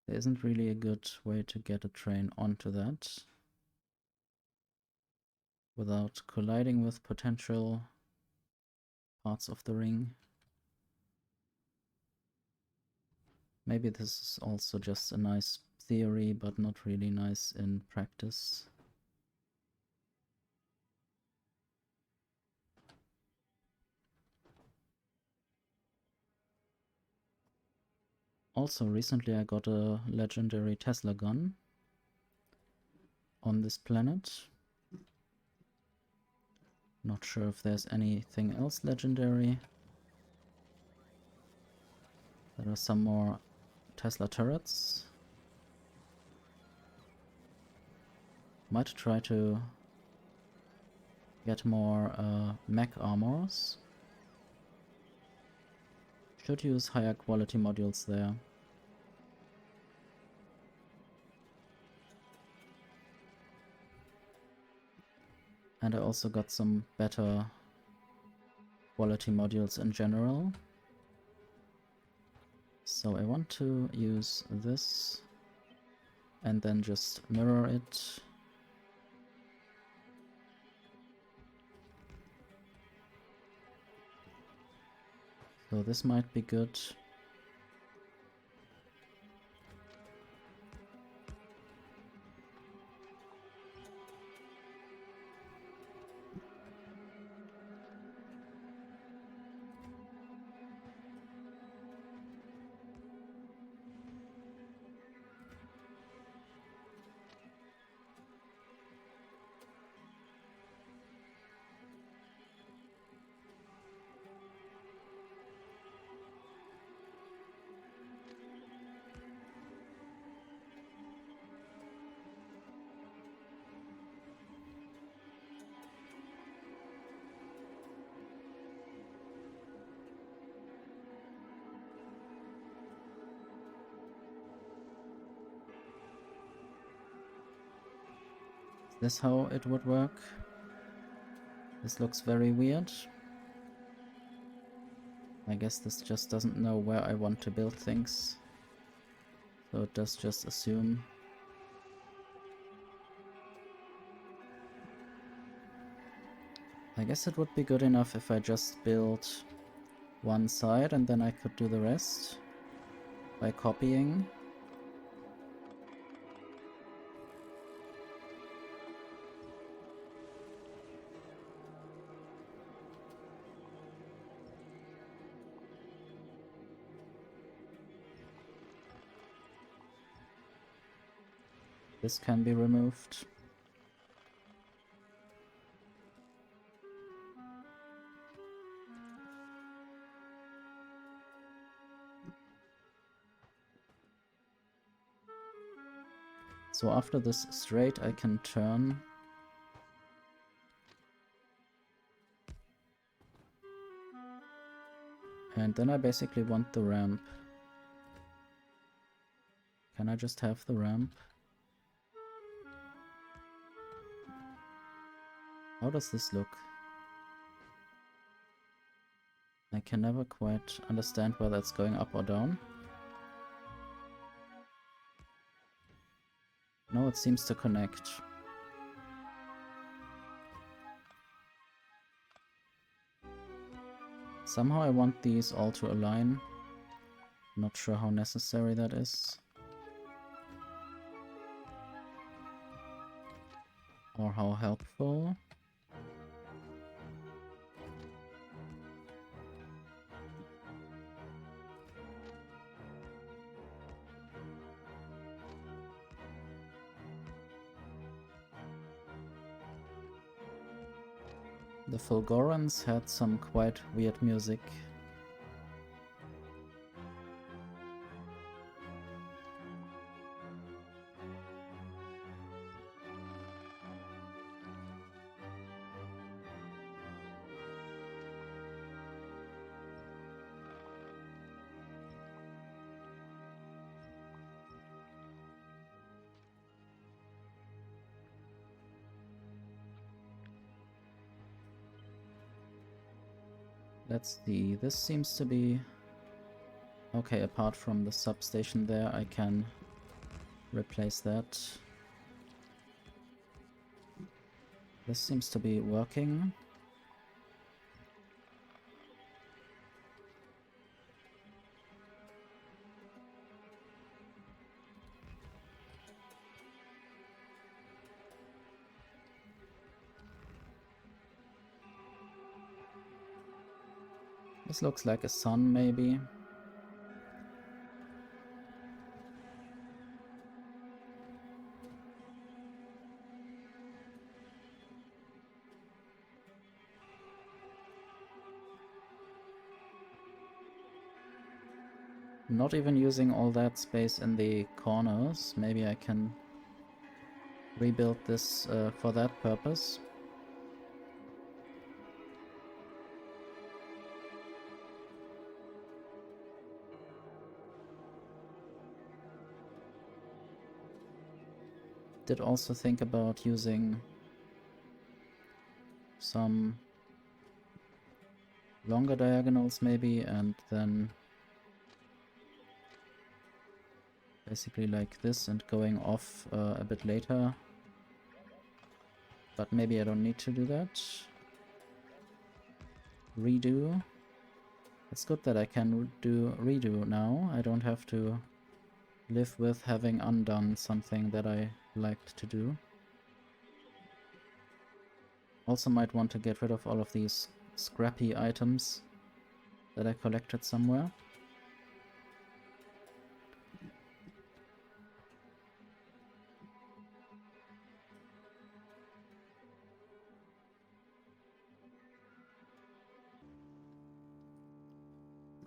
There isn't really a good way to get a train onto that without colliding with potential parts of the ring. Maybe this is also just a nice theory, but not really nice in practice. Also, recently I got a legendary Tesla gun on this planet. Not sure if there's anything else legendary. There are some more Tesla turrets. Might try to get more mech armors. Should use higher quality modules there. And I also got some better quality modules in general. So I want to use this and then just mirror it. So this might be good. Is this how it would work? This looks very weird. I guess this just doesn't know where I want to build things. So it does just assume. I guess it would be good enough if I just built one side and then I could do the rest by copying. This can be removed. So after this straight I can turn. And then I basically want the ramp. Can I just have the ramp? How does this look? I can never quite understand whether it's going up or down. No, it seems to connect. Somehow I want these all to align. Not sure how necessary that is. Or how helpful. The Fulgorans had some quite weird music. Let's see, this seems to be... Okay, apart from the substation there, I can replace that. This seems to be working. This looks like a sun, maybe. Not even using all that space in the corners. Maybe I can rebuild this for that purpose. Did also think about using some longer diagonals maybe, and then basically like this and going off a bit later. But maybe I don't need to do that. Redo. It's good that I can do redo now. I don't have to live with having undone something that I liked to do. Also might want to get rid of all of these scrappy items that I collected somewhere.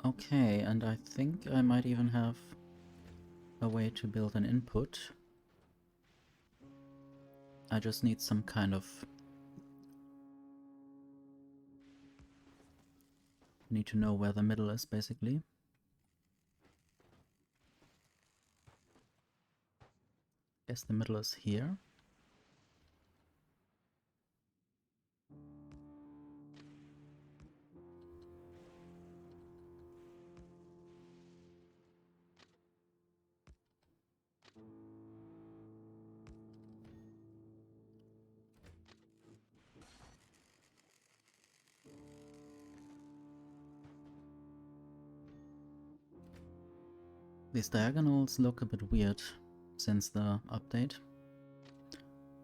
Okay, and I think I might even have a way to build an input. I just need some kind of... Need to know where the middle is, basically. Guess the middle is here. These diagonals look a bit weird since the update,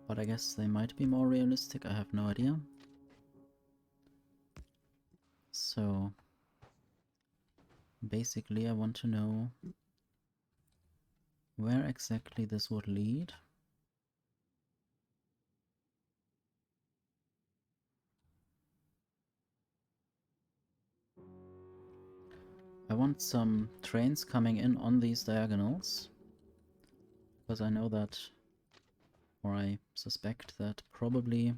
but I guess they might be more realistic, I have no idea. So basically I want to know where exactly this would lead. I want some trains coming in on these diagonals, because I know that, or I suspect that probably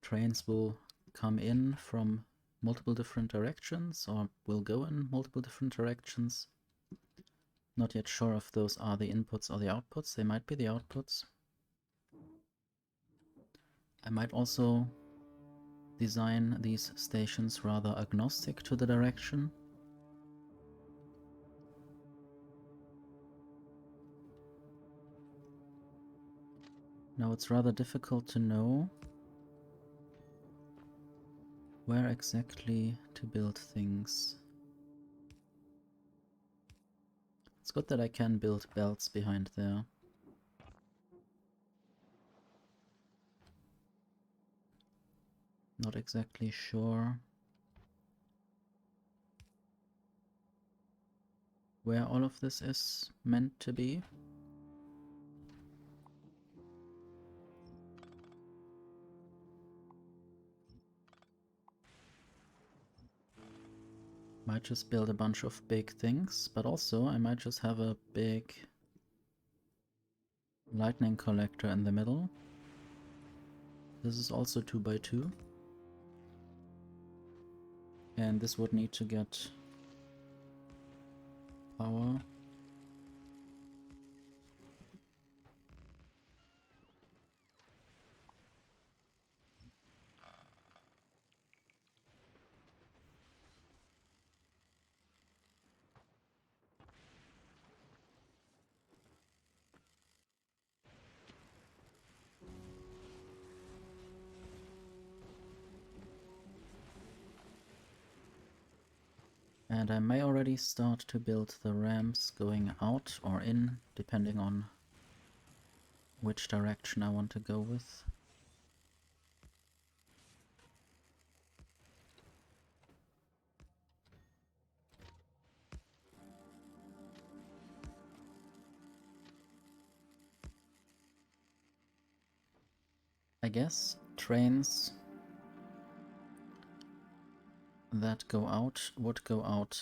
trains will come in from multiple different directions, or will go in multiple different directions. Not yet sure if those are the inputs or the outputs. They might be the outputs. I might also design these stations rather agnostic to the direction. Now it's rather difficult to know where exactly to build things. It's good that I can build belts behind there. Not exactly sure where all of this is meant to be. Might just build a bunch of big things, but also I might just have a big lightning collector in the middle. This is also 2x2. And this would need to get power. And I may already start to build the ramps going out or in, depending on which direction I want to go with. I guess trains that go out would go out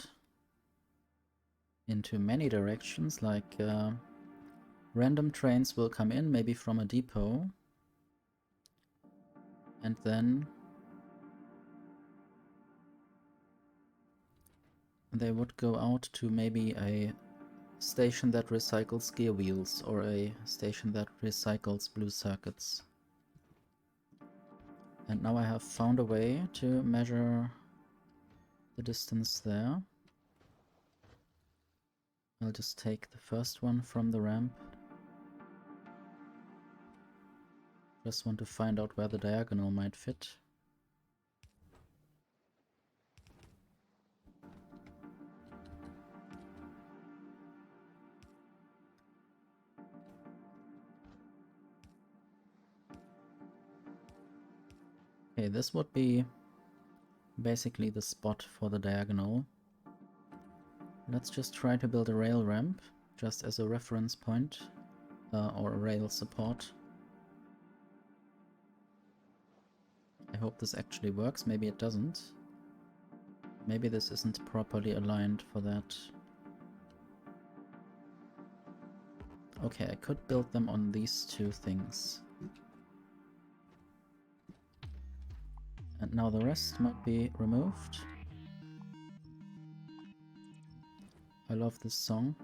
into many directions, like random trains will come in, maybe from a depot, and then they would go out to maybe a station that recycles gear wheels or a station that recycles blue circuits. And now I have found a way to measure the distance there. I'll just take the first one from the ramp. Just want to find out where the diagonal might fit. Okay, this would be basically the spot for the diagonal. Let's just try to build a rail ramp, just as a reference point, or a rail support. I hope this actually works, maybe it doesn't. Maybe this isn't properly aligned for that. Okay, I could build them on these two things. And now the rest might be removed. I love this song.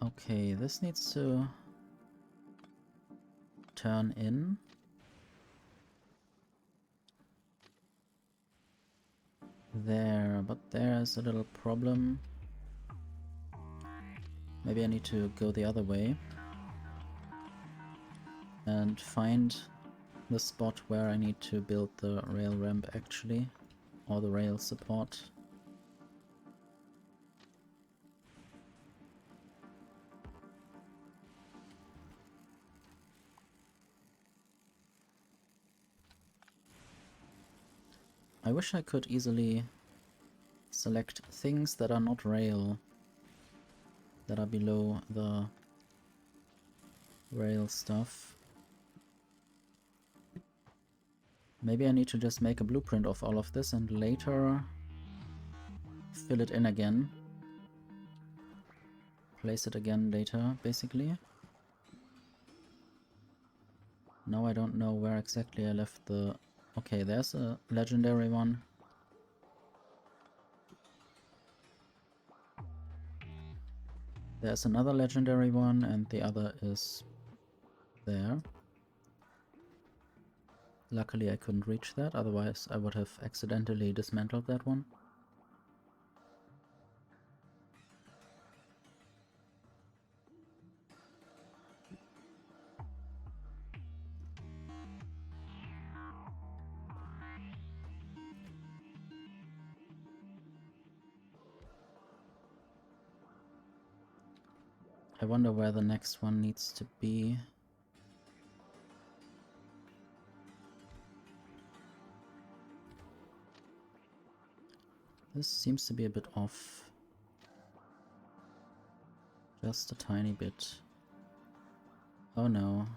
Okay, this needs to turn in. There, but there's a little problem. Maybe I need to go the other way and find the spot where I need to build the rail ramp actually, or the rail support. I wish I could easily select things that are not rail, that are below the rail stuff. Maybe I need to just make a blueprint of all of this and later fill it in again. Place it again later, basically. Now I don't know where exactly I left the... Okay, there's a legendary one. There's another legendary one, and the other is there. Luckily I couldn't reach that, otherwise I would have accidentally dismantled that one. I wonder where the next one needs to be. This seems to be a bit off. Just a tiny bit. Oh no.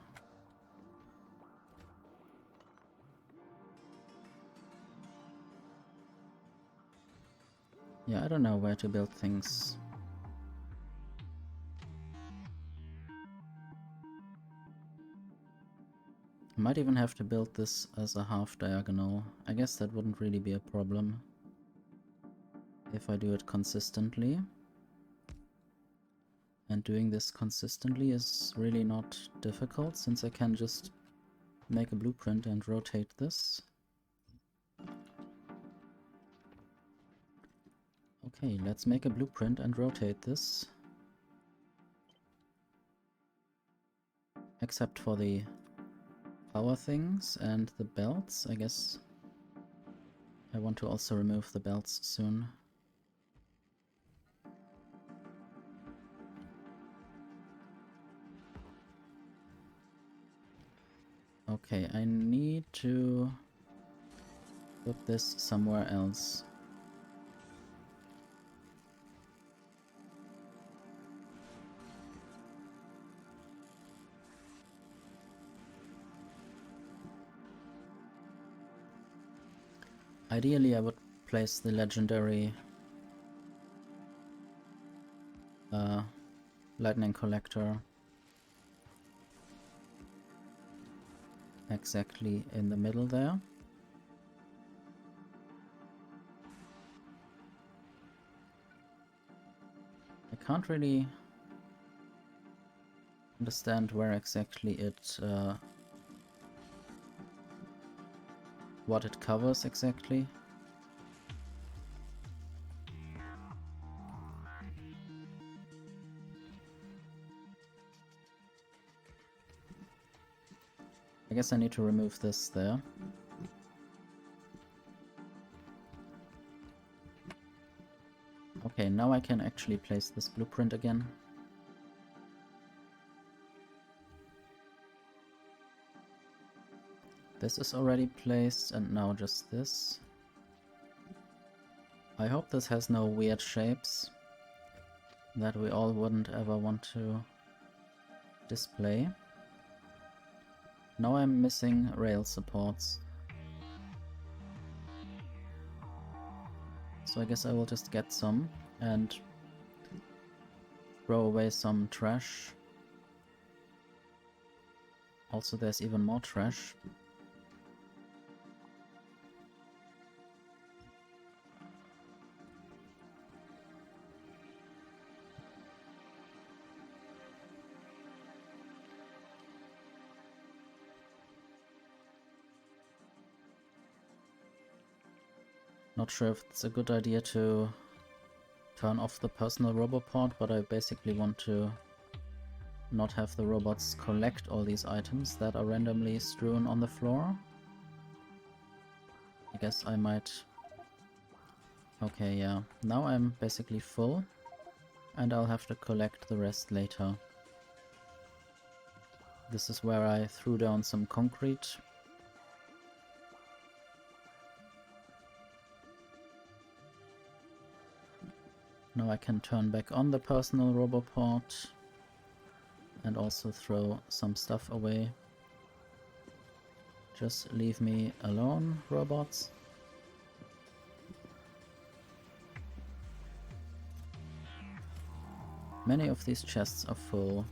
Yeah, I don't know where to build things. I might even have to build this as a half diagonal. I guess that wouldn't really be a problem if I do it consistently. And doing this consistently is really not difficult, since I can just make a blueprint and rotate this. Okay, let's make a blueprint and rotate this. Except for the power things and the belts, I guess I want to also remove the belts soon. Okay, I need to put this somewhere else. Ideally, I would place the legendary lightning collector exactly in the middle there. I can't really understand where exactly it what it covers exactly. I guess I need to remove this there. Okay, now I can actually place this blueprint again. This is already placed, and now just this. I hope this has no weird shapes that we all wouldn't ever want to display. Now I'm missing rail supports. So I guess I will just get some and throw away some trash. Also, there's even more trash. Not sure if it's a good idea to turn off the personal roboport, but I basically want to not have the robots collect all these items that are randomly strewn on the floor. I guess I might... Okay, yeah. Now I'm basically full, and I'll have to collect the rest later. This is where I threw down some concrete. Now I can turn back on the personal roboport and also throw some stuff away. Just leave me alone, robots. Many of these chests are full.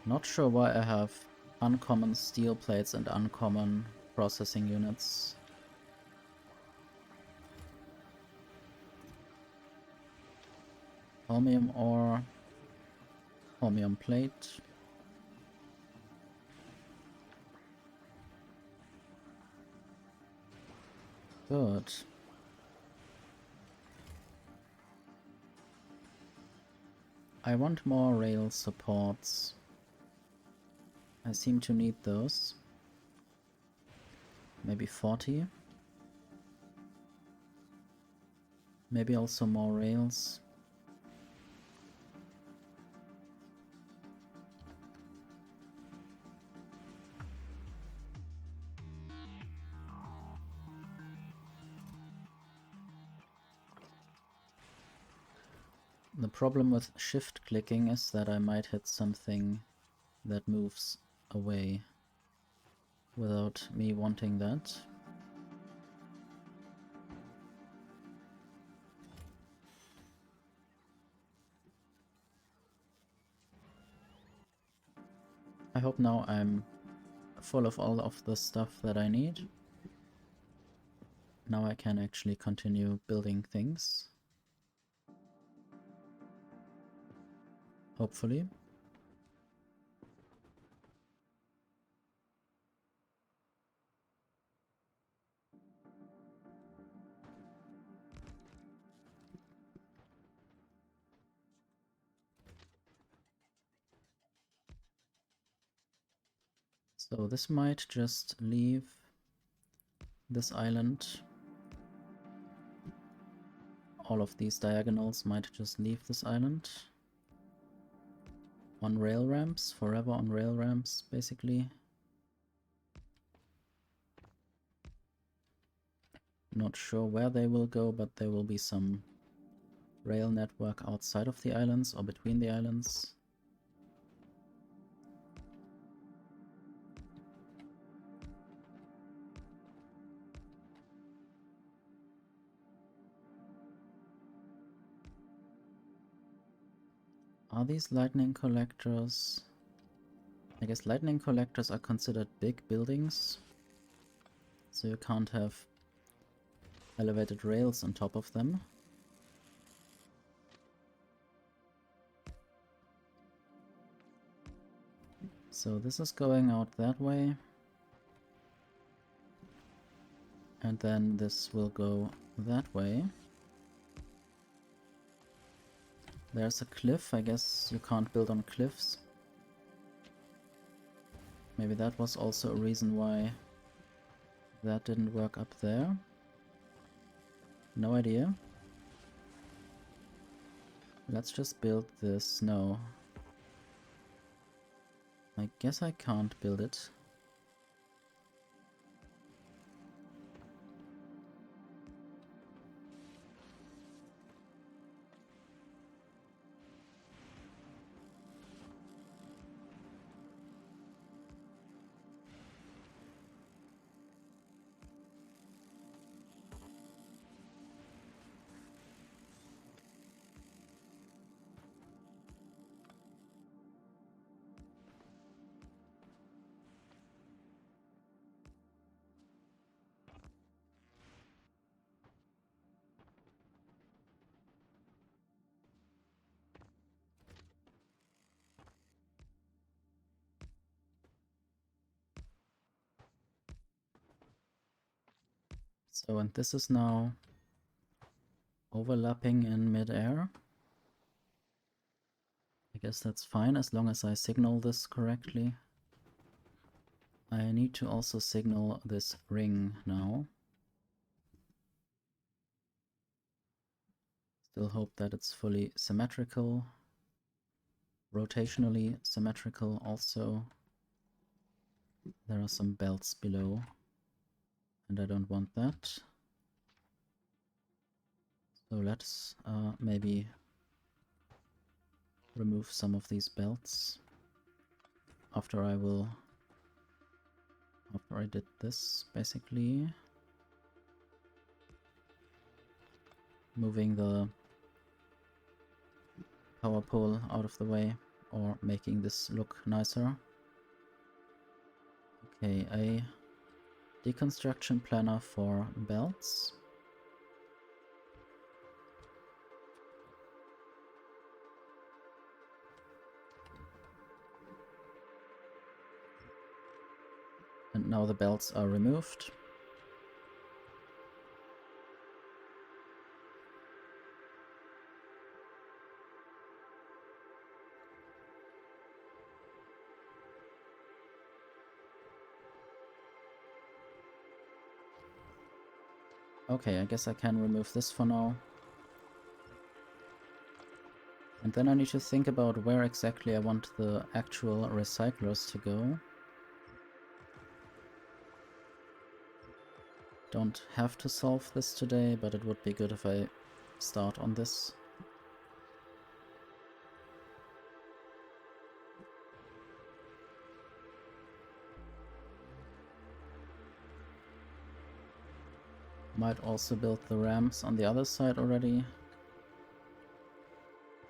Not sure why I have uncommon steel plates and uncommon processing units. Holmium ore, holmium plate. Good. I want more rail supports. I seem to need those. Maybe 40. Maybe also more rails. The problem with shift clicking is that I might hit something that moves away without me wanting that. I hope now I'm full of all of the stuff that I need. Now I can actually continue building things. Hopefully. So this might just leave this island. All of these diagonals might just leave this island. On rail ramps, forever on rail ramps, basically. Not sure where they will go, but there will be some rail network outside of the islands or between the islands. Are these lightning collectors? I guess lightning collectors are considered big buildings, so you can't have elevated rails on top of them. So this is going out that way. And then this will go that way. There's a cliff, I guess you can't build on cliffs. Maybe that was also a reason why that didn't work up there. No idea. Let's just build this. No. I guess I can't build it. So, and this is now overlapping in mid-air. I guess that's fine as long as I signal this correctly. I need to also signal this ring now. Still hope that it's fully symmetrical. Rotationally symmetrical also. There are some belts below, and I don't want that. So let's maybe remove some of these belts after I did this, basically. Moving the power pole out of the way, or making this look nicer. Okay, I deconstruction planner for belts. And now the belts are removed. Okay, I guess I can remove this for now. And then I need to think about where exactly I want the actual recyclers to go. Don't have to solve this today, but it would be good if I start on this. Might also build the ramps on the other side already,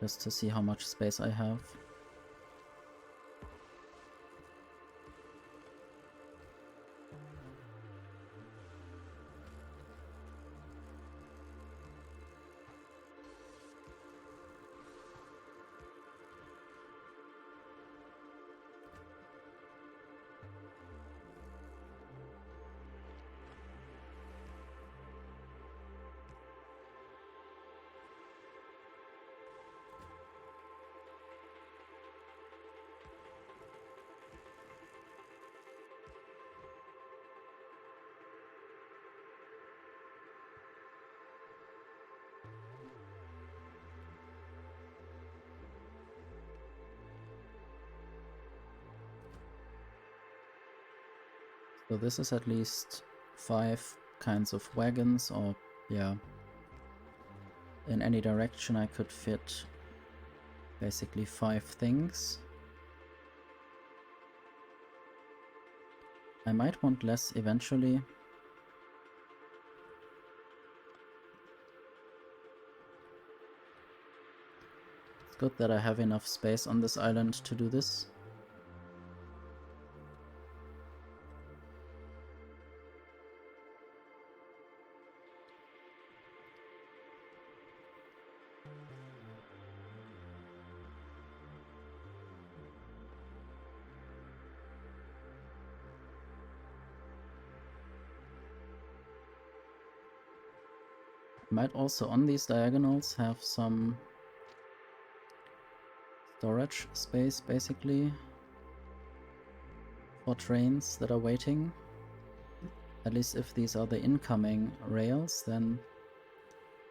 just to see how much space I have. So this is at least 5 kinds of wagons, or yeah, in any direction I could fit basically 5 things. I might want less eventually. It's good that I have enough space on this island to do this. Might also on these diagonals have some storage space basically for trains that are waiting. At least if these are the incoming rails, then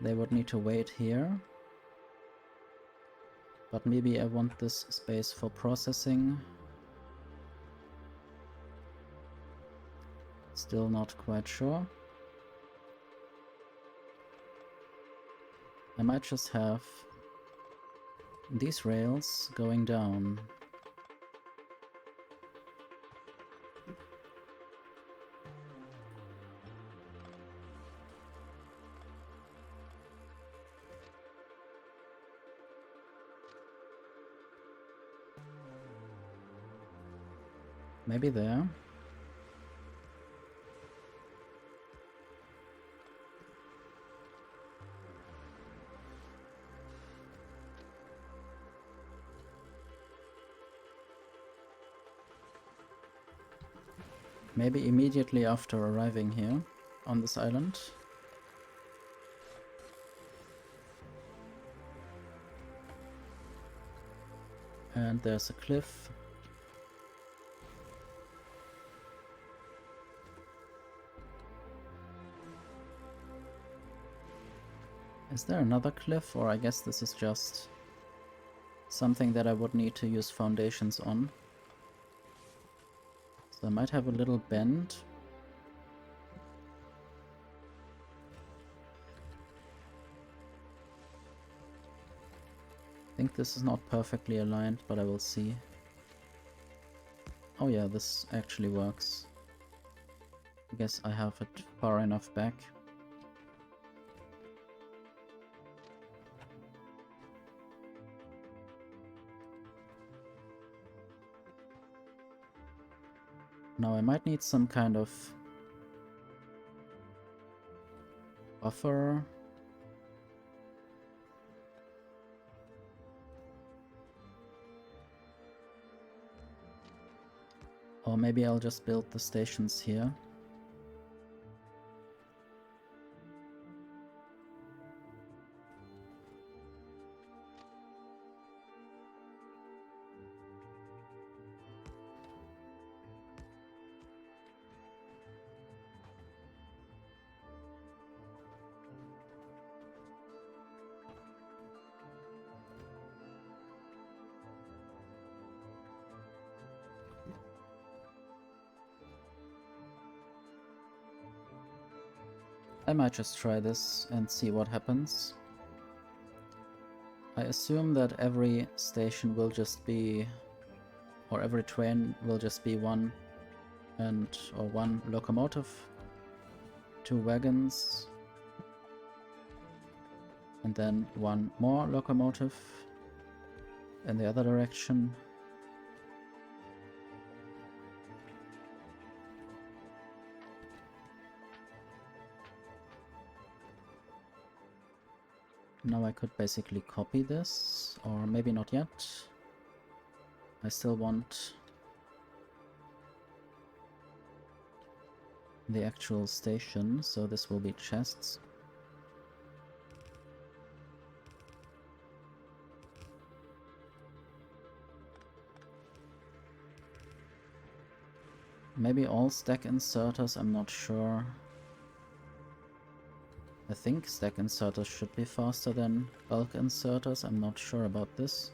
they would need to wait here. But maybe I want this space for processing. Still not quite sure. I might just have these rails going down. Maybe there. Maybe immediately after arriving here on this island. And there's a cliff. Is there another cliff, or I guess this is just something that I would need to use foundations on. So I might have a little bend. I think this is not perfectly aligned, but I will see. Oh yeah, this actually works. I guess I have it far enough back. Now I might need some kind of buffer. Or maybe I'll just build the stations here. I might just try this and see what happens. I assume that every station will just be, or every train will just be one locomotive, 2 wagons, and then 1 more locomotive in the other direction. Now I could basically copy this, or maybe not yet. I still want the actual station, so this will be chests. Maybe all stack inserters, I'm not sure. I think stack inserters should be faster than bulk inserters, I'm not sure about this.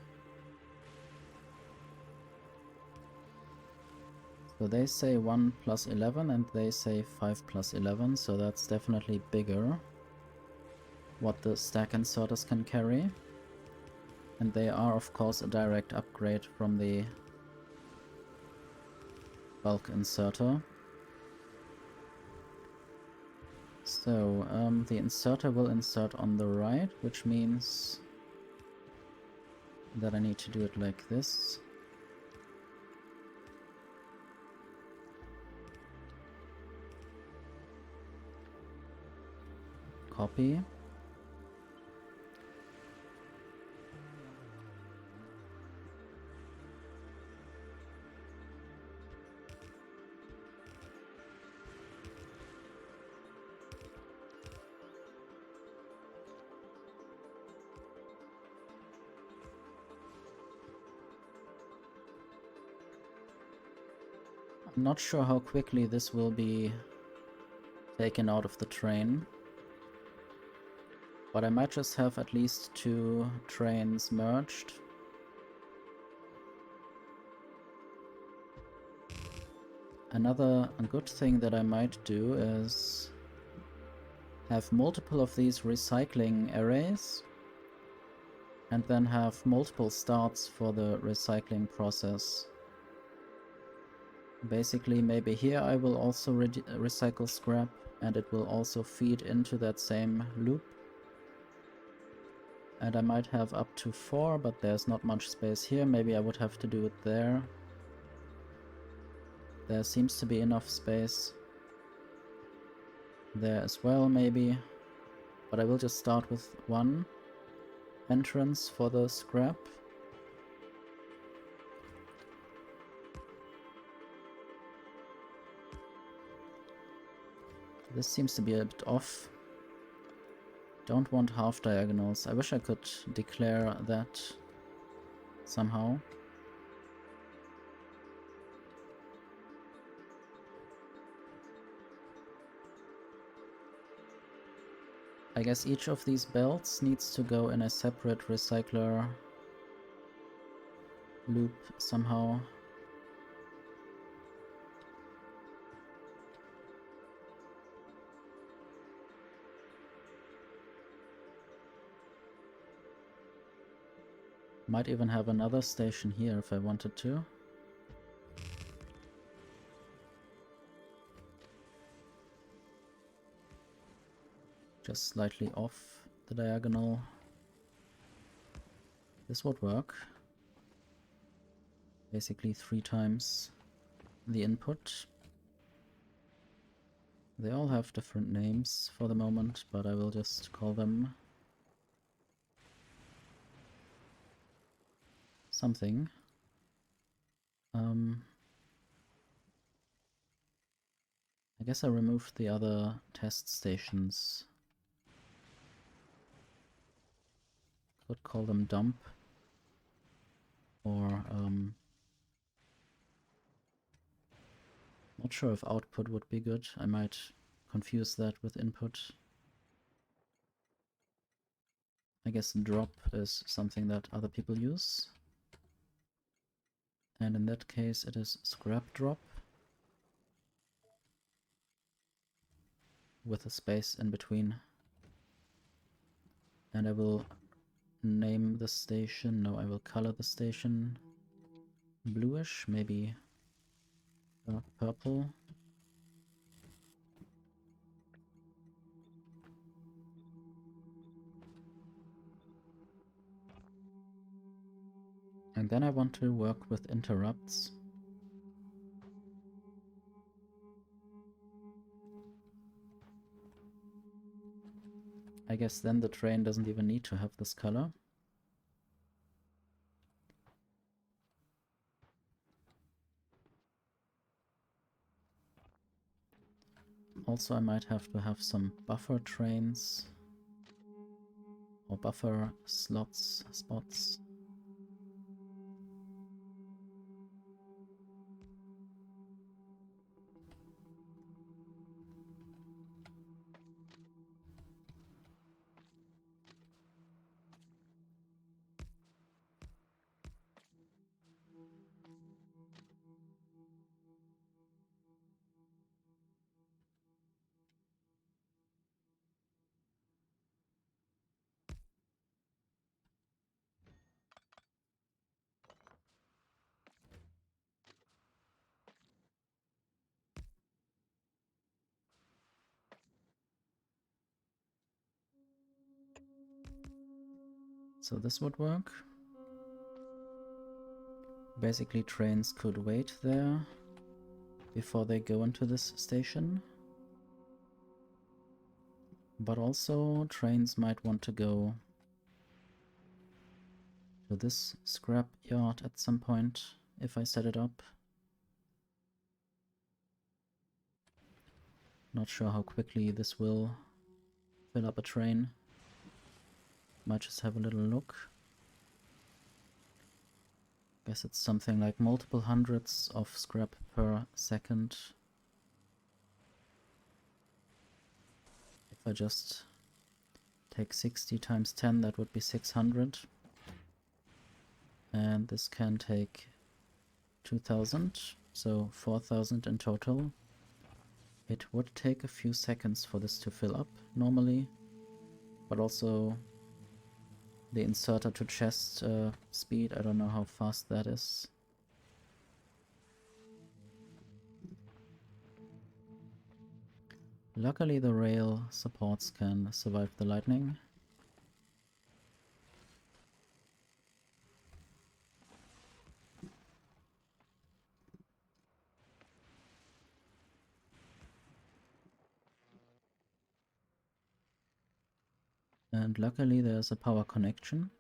So they say 1 plus 11 and they say 5 plus 11, so that's definitely bigger what the stack inserters can carry. And they are of course a direct upgrade from the bulk inserter. So the inserter will insert on the right, which means that I need to do it like this. Copy. I'm not sure how quickly this will be taken out of the train, but I might just have at least 2 trains merged. Another good thing that I might do is have multiple of these recycling arrays and then have multiple starts for the recycling process. Basically, maybe here I will also recycle scrap and it will also feed into that same loop. And I might have up to 4, but there's not much space here. Maybe I would have to do it there. There seems to be enough space there as well, maybe. But I will just start with 1 entrance for the scrap. This seems to be a bit off. Don't want half diagonals. I wish I could declare that somehow. I guess each of these belts needs to go in a separate recycler loop somehow. Might even have another station here if I wanted to. Just slightly off the diagonal. This would work. Basically 3 times the input. They all have different names for the moment, but I will just call them something. I guess I removed the other test stations. Could call them dump, or not sure if output would be good. I might confuse that with input. I guess drop is something that other people use. And in that case it is scrap drop with a space in between. And I will name the station, no, I will color the station bluish, maybe dark purple. And then I want to work with interrupts. I guess then the train doesn't even need to have this color. Also, I might have to have some buffer trains or buffer spots. So this would work. Basically, trains could wait there before they go into this station. But also, trains might want to go to this scrap yard at some point if I set it up. Not sure how quickly this will fill up a train. Might just have a little look. Guess it's something like multiple hundreds of scrap per second. If I just take 60 times 10, that would be 600. And this can take 2000, so 4000 in total. It would take a few seconds for this to fill up normally, but also the inserter to chest speed, I don't know how fast that is. Luckily the rail supports can survive the lightning. And luckily there's a power connection,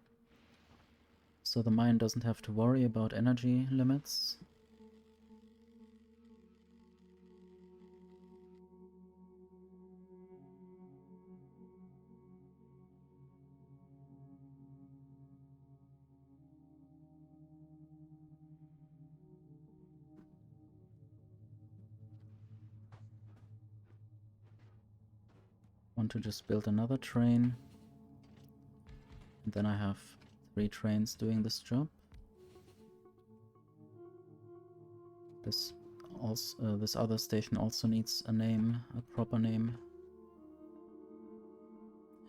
so the mine doesn't have to worry about energy limits. Want to just build another train, and then I have 3 trains doing this job. This other station also needs a name, a proper name.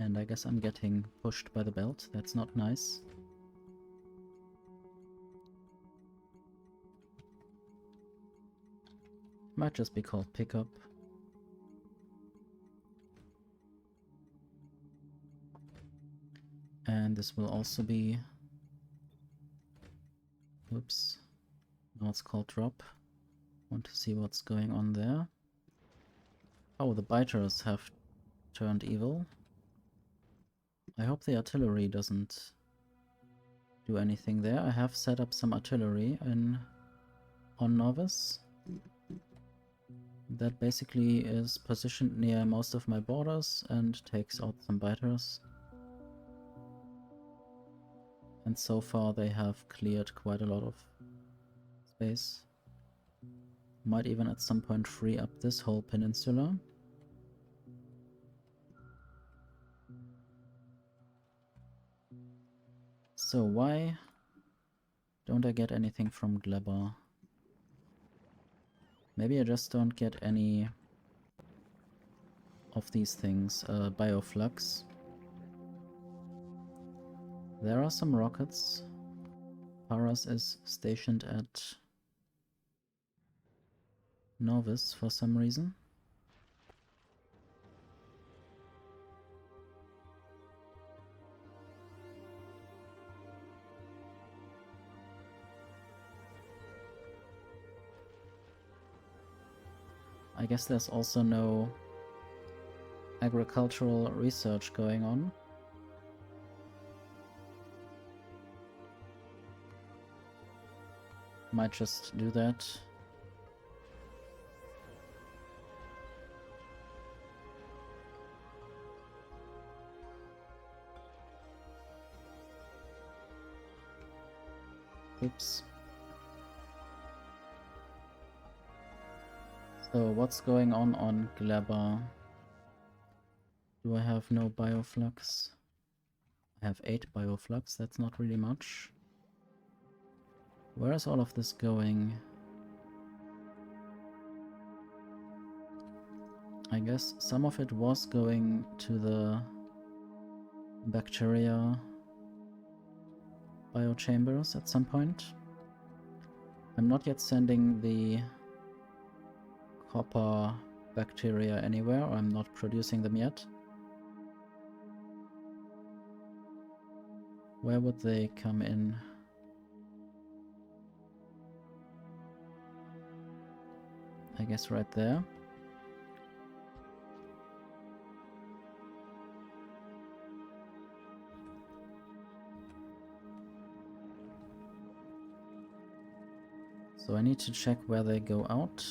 And I guess I'm getting pushed by the belt, that's not nice. Might just be called pickup. And this will also be... Oops. Now it's called drop. Want to see what's going on there. Oh, the biters have turned evil. I hope the artillery doesn't do anything there. I have set up some artillery on Novice. That basically is positioned near most of my borders and takes out some biters. And so far they have cleared quite a lot of space. Might even at some point free up this whole peninsula. So why don't I get anything from Gleber? Maybe I just don't get any of these things. Bioflux. There are some rockets. Paras is stationed at Novice for some reason. I guess there's also no agricultural research going on. Might just do that. Oops. So what's going on Gleber? Do I have no bioflux? I have 8 bioflux, that's not really much. Where is all of this going? I guess some of it was going to the bacteria biochambers at some point. I'm not yet sending the copper bacteria anywhere, or I'm not producing them yet. Where would they come in? I guess right there. So I need to check where they go out.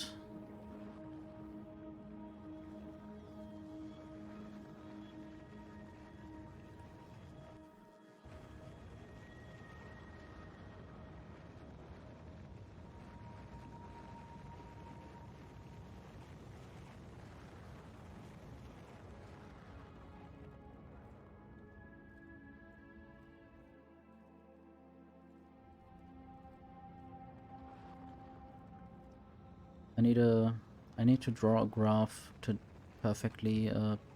I need to draw a graph to perfectly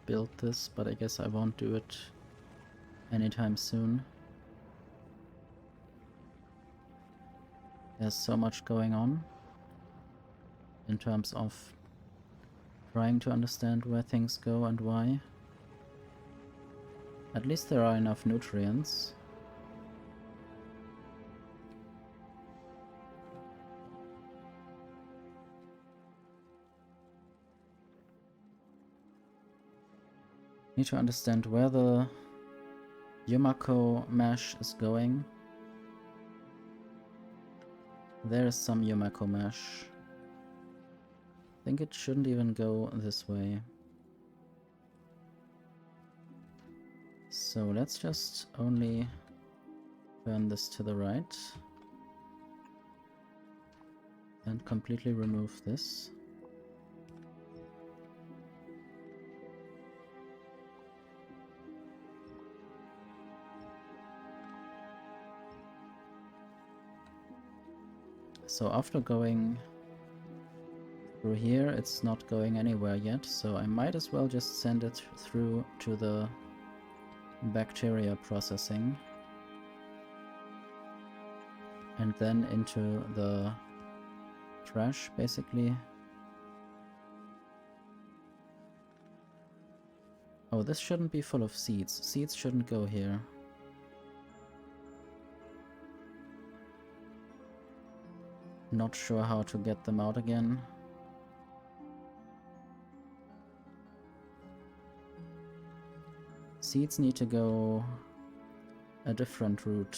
build this, but I guess I won't do it anytime soon. There's so much going on in terms of trying to understand where things go and why. At least there are enough nutrients. Need to understand where the Yumako mesh is going. There is some Yumako mesh. I think it shouldn't even go this way. So let's just only turn this to the right and completely remove this. So after going through here, it's not going anywhere yet, so I might as well just send it through to the bacteria processing and then into the trash, basically. Oh, this shouldn't be full of seeds. Seeds shouldn't go here. Not sure how to get them out again. seeds need to go a different route.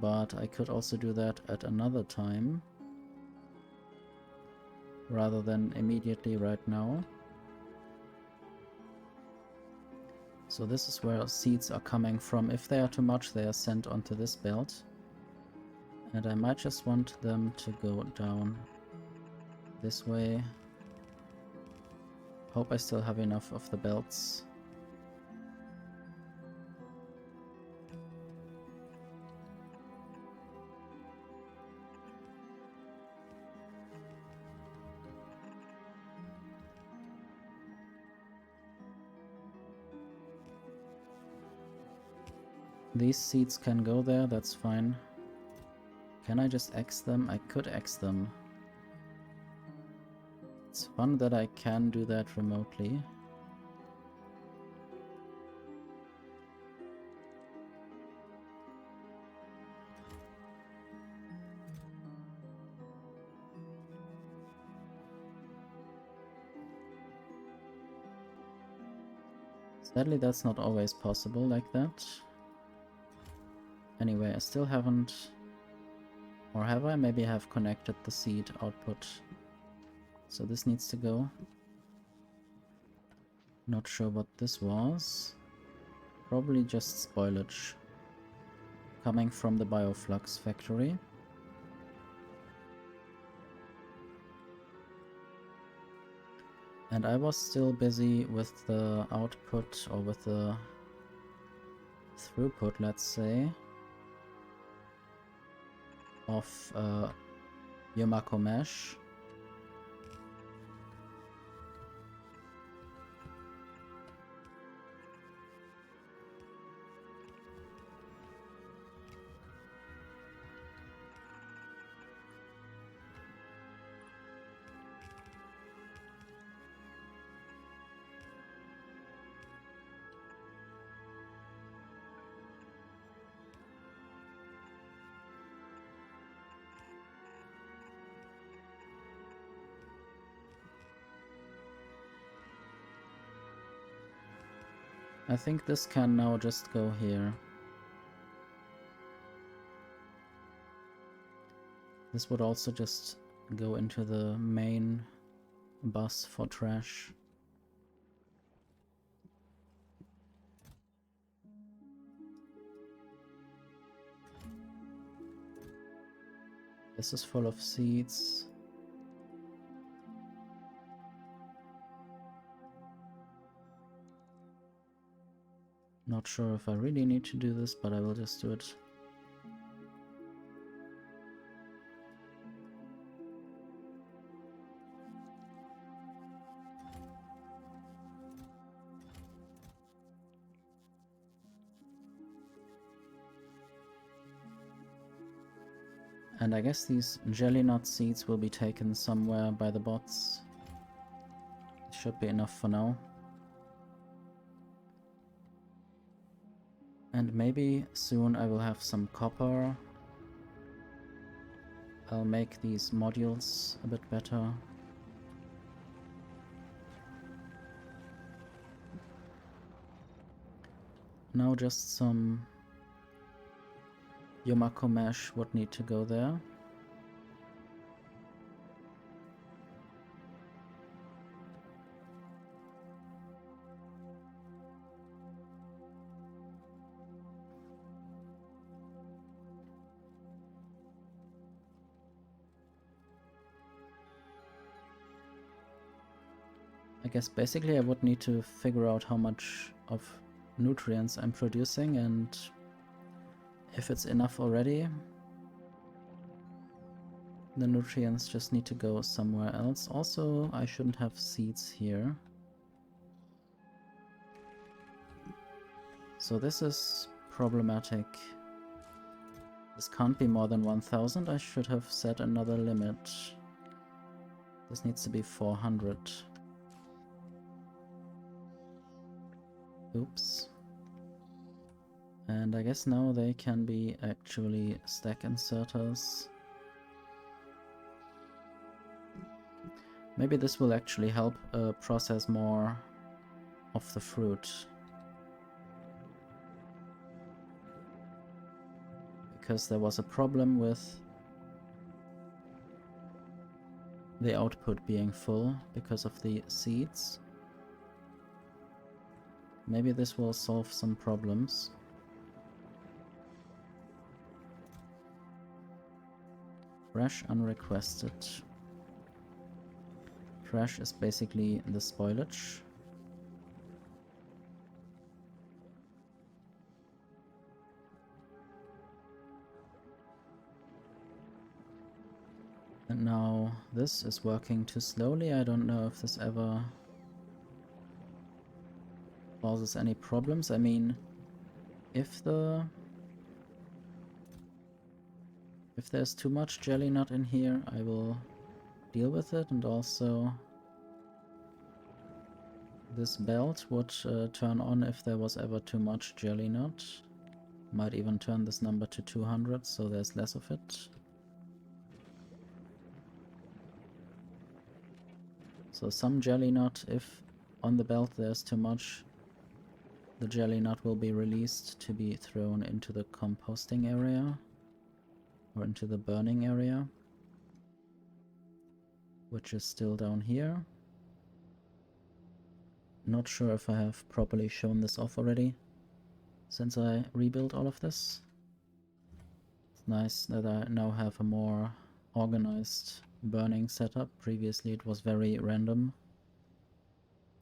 But I could also do that at another time, rather than immediately right now. So this is where seeds are coming from. If they are too much, they are sent onto this belt. And I might just want them to go down this way. Hope I still have enough of the belts. These seeds can go there, that's fine. Can I just X them? I could X them. It's fun that I can do that remotely. Sadly, that's not always possible like that. Anyway, I still haven't... Or have I? Maybe I have connected the seed output. So this needs to go. Not sure what this was. Probably just spoilage. Coming from the Bioflux factory. And I was still busy with the output, or with the throughput, let's say, of Yomako Mesh. I think this can now just go here. This would also just go into the main bus for trash. This is full of seeds. Not sure if I really need to do this, but I will just do it. And I guess these jelly nut seeds will be taken somewhere by the bots. It should be enough for now. And maybe soon I will have some copper. I'll make these modules a bit better. Now just some Yomako mesh would need to go there. I guess basically I would need to figure out how much of nutrients I'm producing and if it's enough already. The nutrients just need to go somewhere else. Also, I shouldn't have seeds here. So this is problematic. This can't be more than 1000. I should have set another limit. This needs to be 400. Oops. And I guess now they can be actually stack inserters. Maybe this will actually help process more of the fruit. Because there was a problem with the output being full because of the seeds. Maybe this will solve some problems. Trash unrequested. Trash is basically the spoilage. And now this is working too slowly. I don't know if this ever causes any problems. I mean, if there's too much jelly nut in here, I will deal with it, and also this belt would turn on if there was ever too much jelly nut. Might even turn this number to 200, so there's less of it. So some jelly nut, if on the belt there's too much, the jelly nut will be released to be thrown into the composting area or into the burning area, which is still down here. Not sure if I have properly shown this off already since I rebuilt all of this. It's nice that I now have a more organized burning setup. Previously it was very random,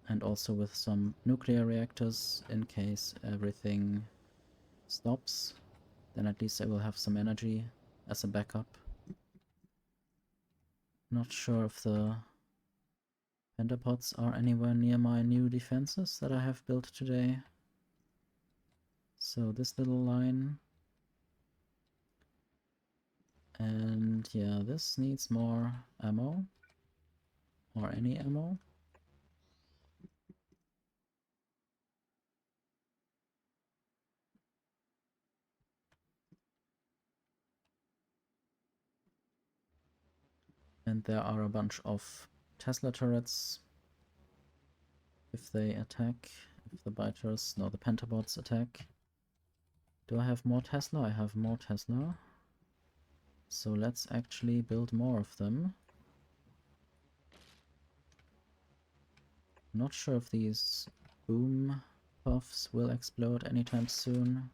and also with some nuclear reactors in case everything stops, then at least I will have some energy as a backup. Not sure if the pentapods are anywhere near my new defenses that I have built today. So this little line, and yeah, this needs more ammo, or any ammo. And there are a bunch of Tesla turrets. If they attack, if the biters, no, the pentapods attack. Do I have more Tesla? I have more Tesla. So let's actually build more of them. Not sure if these boom puffs will explode anytime soon.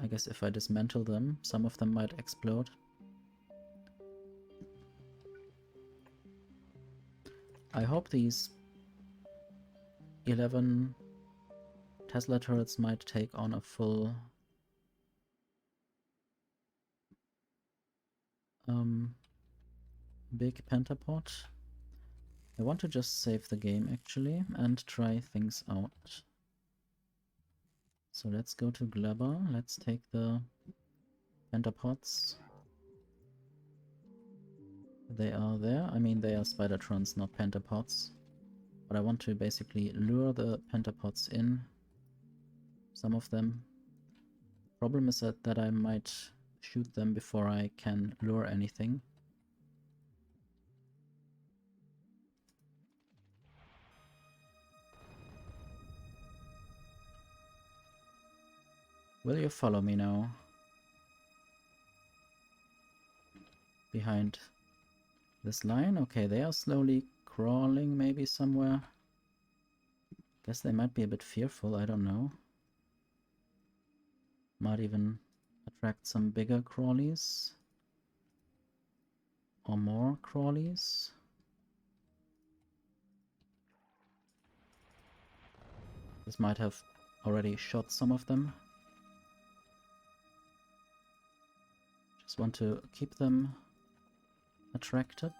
I guess if I dismantle them, some of them might explode. I hope these 11 Tesla turrets might take on a full big pentapod. I want to just save the game actually and try things out. So let's go to Glabber, let's take the pentapods. They are there. I mean, they are Spidertrons, not pentapods. But I want to basically lure the pentapods in. Some of them. Problem is that I might shoot them before I can lure anything. Will you follow me now? Behind this line? Okay, they are slowly crawling maybe somewhere. Guess they might be a bit fearful, I don't know. Might even attract some bigger crawlies. Or more crawlies. This might have already shot some of them. Just want to keep them attracted.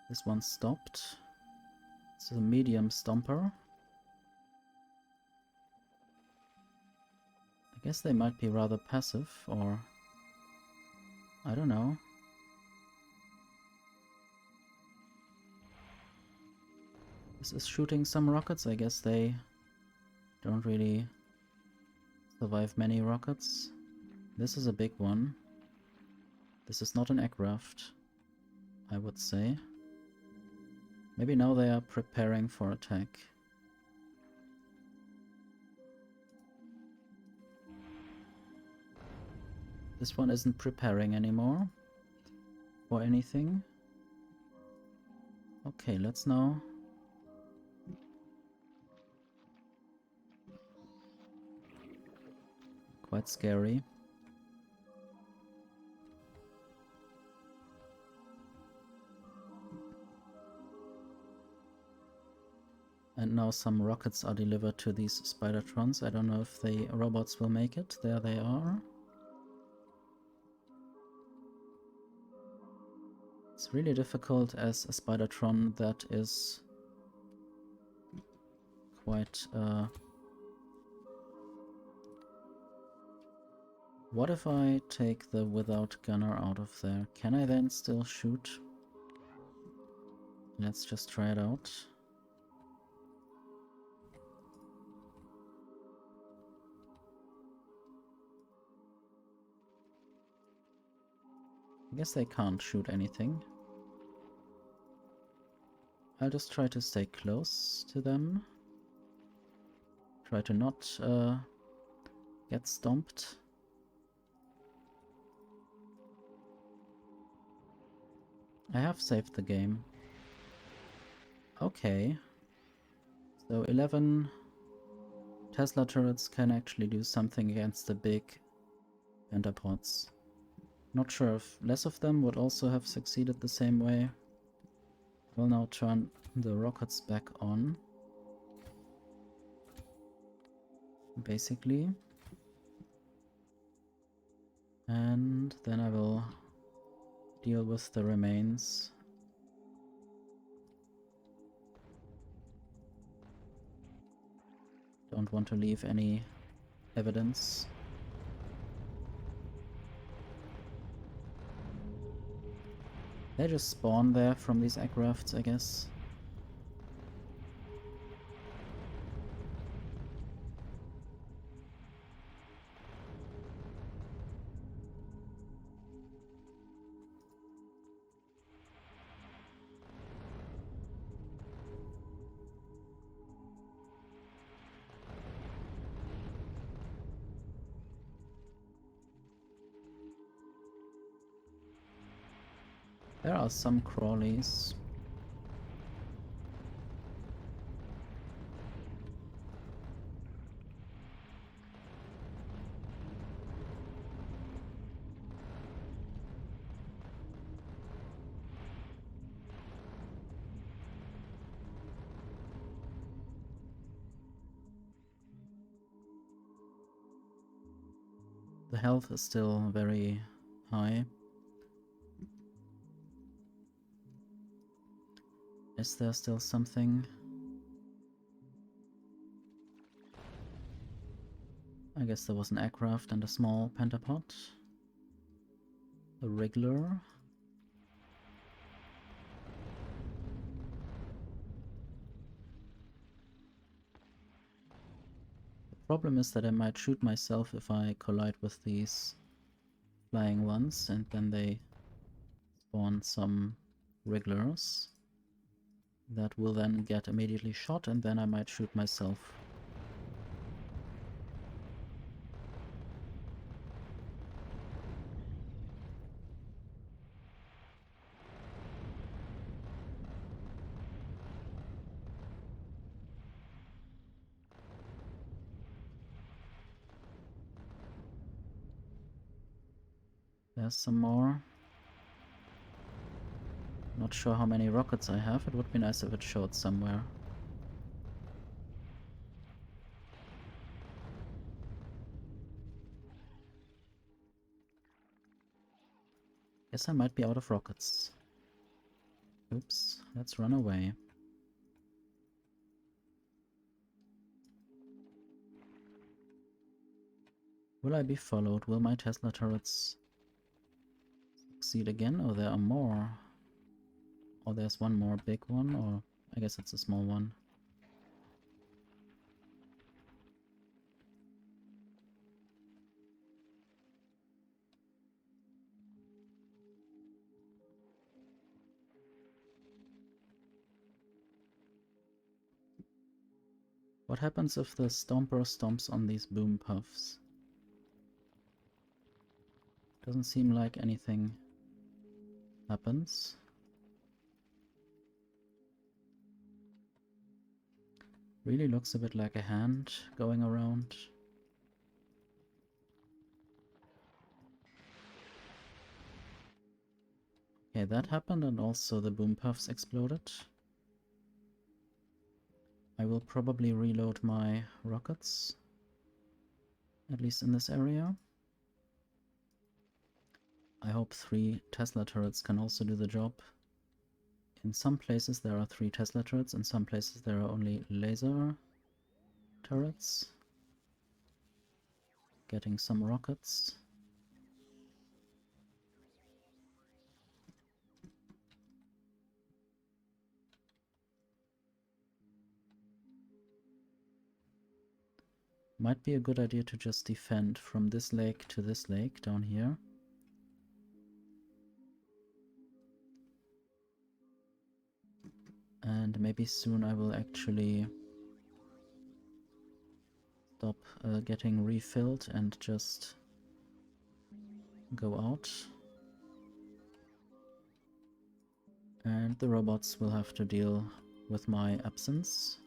This one stopped. It's a medium stomper. I guess they might be rather passive, or I don't know. This is shooting some rockets. I guess they don't really survive many rockets. This is a big one. This is not an aircraft. I would say. Maybe now they are preparing for attack. This one isn't preparing anymore for anything. Okay, let's now... Quite scary. And now some rockets are delivered to these Spidertrons. I don't know if the robots will make it. There they are. It's really difficult as a Spidertron that is quite... What if I take the without gunner out of there? Can I then still shoot? Let's just try it out. I guess they can't shoot anything. I'll just try to stay close to them. Try to not get stomped. I have saved the game. Okay. So 11 Tesla turrets can actually do something against the big pentapods. Not sure if less of them would also have succeeded the same way. We'll now turn the rockets back on. Basically. And then I will deal with the remains. Don't want to leave any evidence. They just spawn there from these aircrafts, I guess. There are some crawlies. The health is still very high. Is there still something? I guess there was an aircraft and a small pentapod. A Wriggler. The problem is that I might shoot myself if I collide with these flying ones, and then they spawn some Wrigglers that will then get immediately shot, and then I might shoot myself. There's some more. Not sure how many rockets I have. It would be nice if it showed somewhere. Guess I might be out of rockets. Oops, let's run away. Will I be followed? Will my Tesla turrets succeed again? Oh, there are more. Or there's one more big one, or I guess it's a small one. What happens if the Stomper stomps on these boom puffs? Doesn't seem like anything happens. Really looks a bit like a hand going around. Okay, that happened, and also the boom puffs exploded. I will probably reload my rockets, at least in this area. I hope 3 Tesla turrets can also do the job. In some places there are 3 Tesla turrets, in some places there are only laser turrets. Getting some rockets. Might be a good idea to just defend from this lake to this lake down here. And maybe soon I will actually stop getting refilled and just go out. And the robots will have to deal with my absence.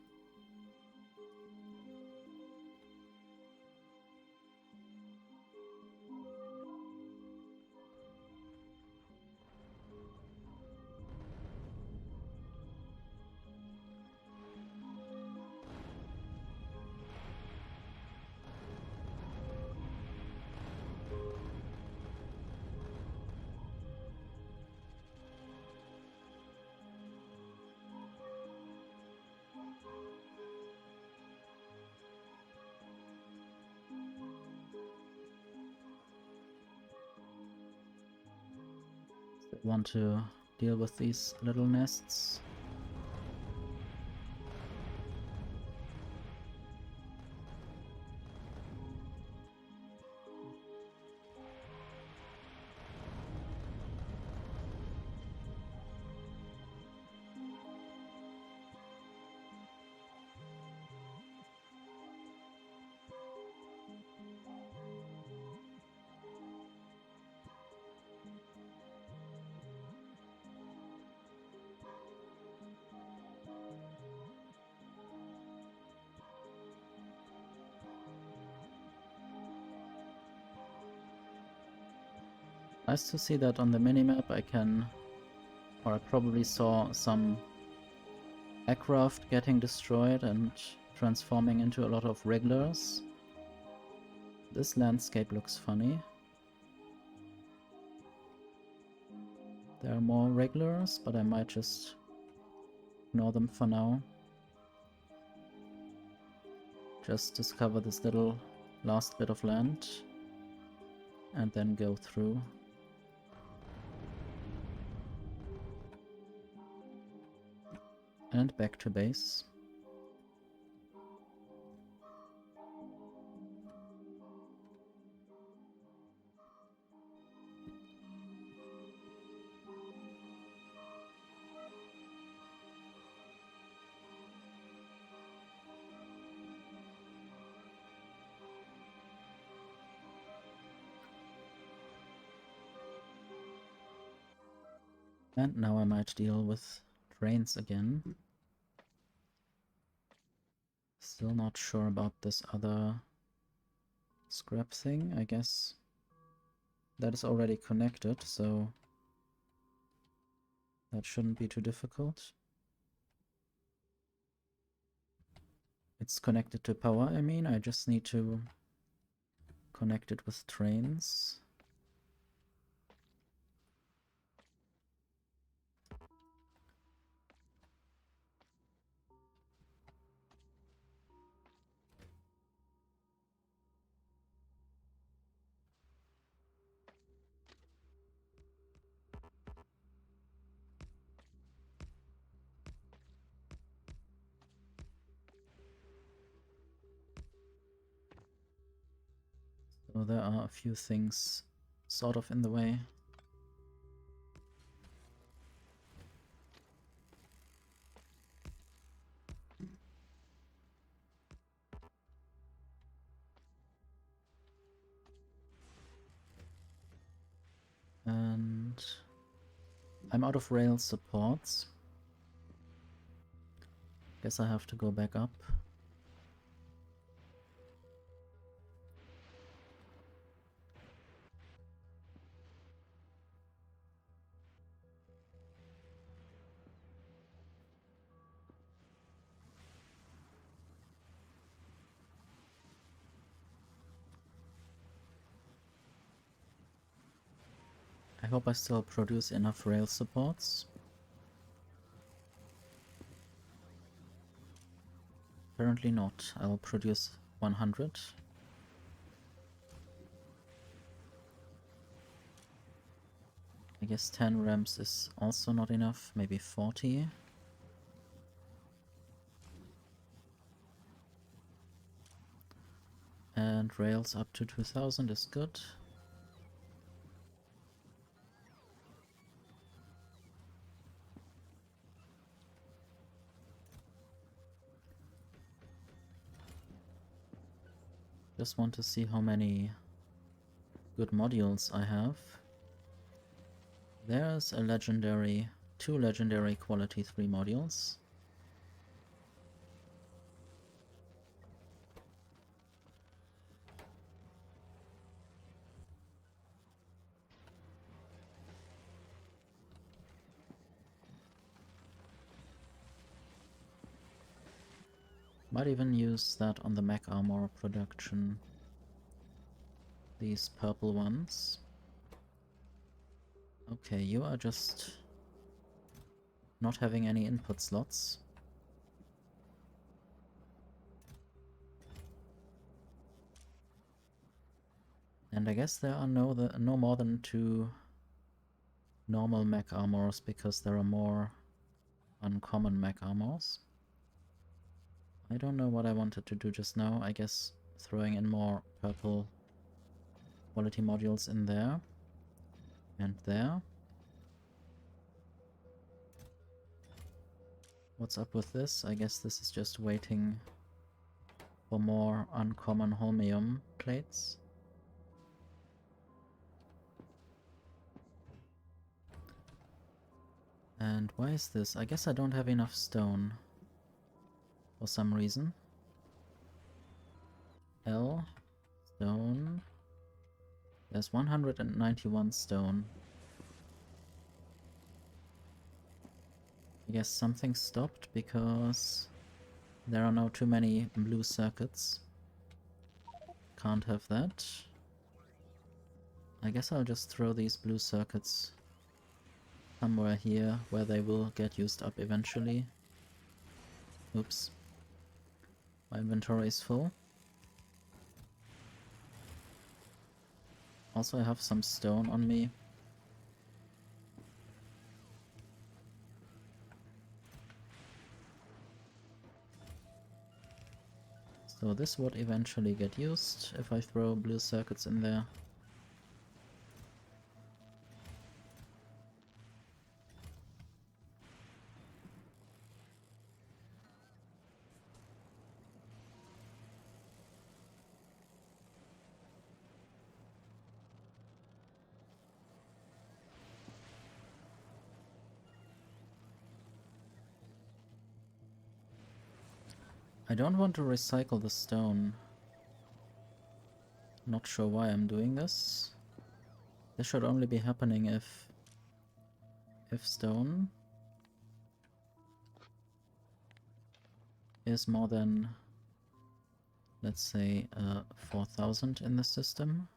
Want to deal with these little nests. Nice to see that on the minimap I can, or I probably saw some aircraft getting destroyed and transforming into a lot of regulars. This landscape looks funny. There are more regulars, but I might just ignore them for now. Just discover this little last bit of land and then go through. And back to base. And now I might deal with trains again. Still not sure about this other scrap thing. I guess that is already connected, so that shouldn't be too difficult. It's connected to power, I mean. I just need to connect it with trains. So there are a few things sort of in the way. I'm out of rail supports. Guess I have to go back up. I hope I still produce enough rail supports. Apparently not. I'll produce 100. I guess 10 ramps is also not enough, maybe 40. And rails up to 2000 is good. Just want to see how many good modules I have. There's a legendary, 2 legendary quality 3 modules. Might even use that on the mech armor production. These purple ones. Okay, you are just not having any input slots. And I guess there are no more than 2 normal mech armors because there are more uncommon mech armors. I don't know what I wanted to do just now. I guess throwing in more purple quality modules in there and there. What's up with this? I guess this is just waiting for more uncommon holmium plates. And why is this? I guess I don't have enough stone for some reason. L, stone. There's 191 stone. I guess something stopped because there are now too many blue circuits. Can't have that. I guess I'll just throw these blue circuits somewhere here where they will get used up eventually. Oops. My inventory is full. Also, I have some stone on me. So this would eventually get used if I throw blue circuits in there. I don't want to recycle the stone. Not sure why I'm doing this. This should only be happening if stone is more than, let's say, 4000 in the system.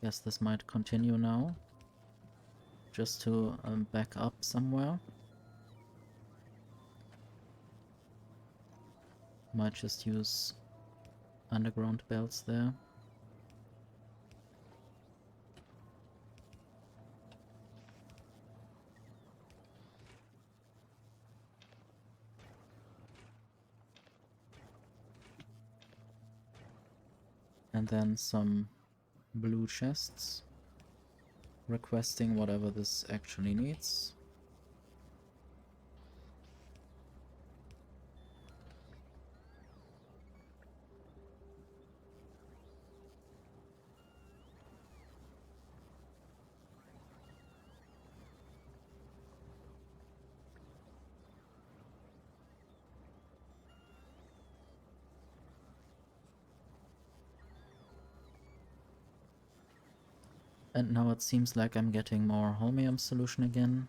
Guess this might continue now, just to back up somewhere. Might just use underground belts there. And then some blue chests, requesting whatever this actually needs. And now it seems like I'm getting more holmium solution again.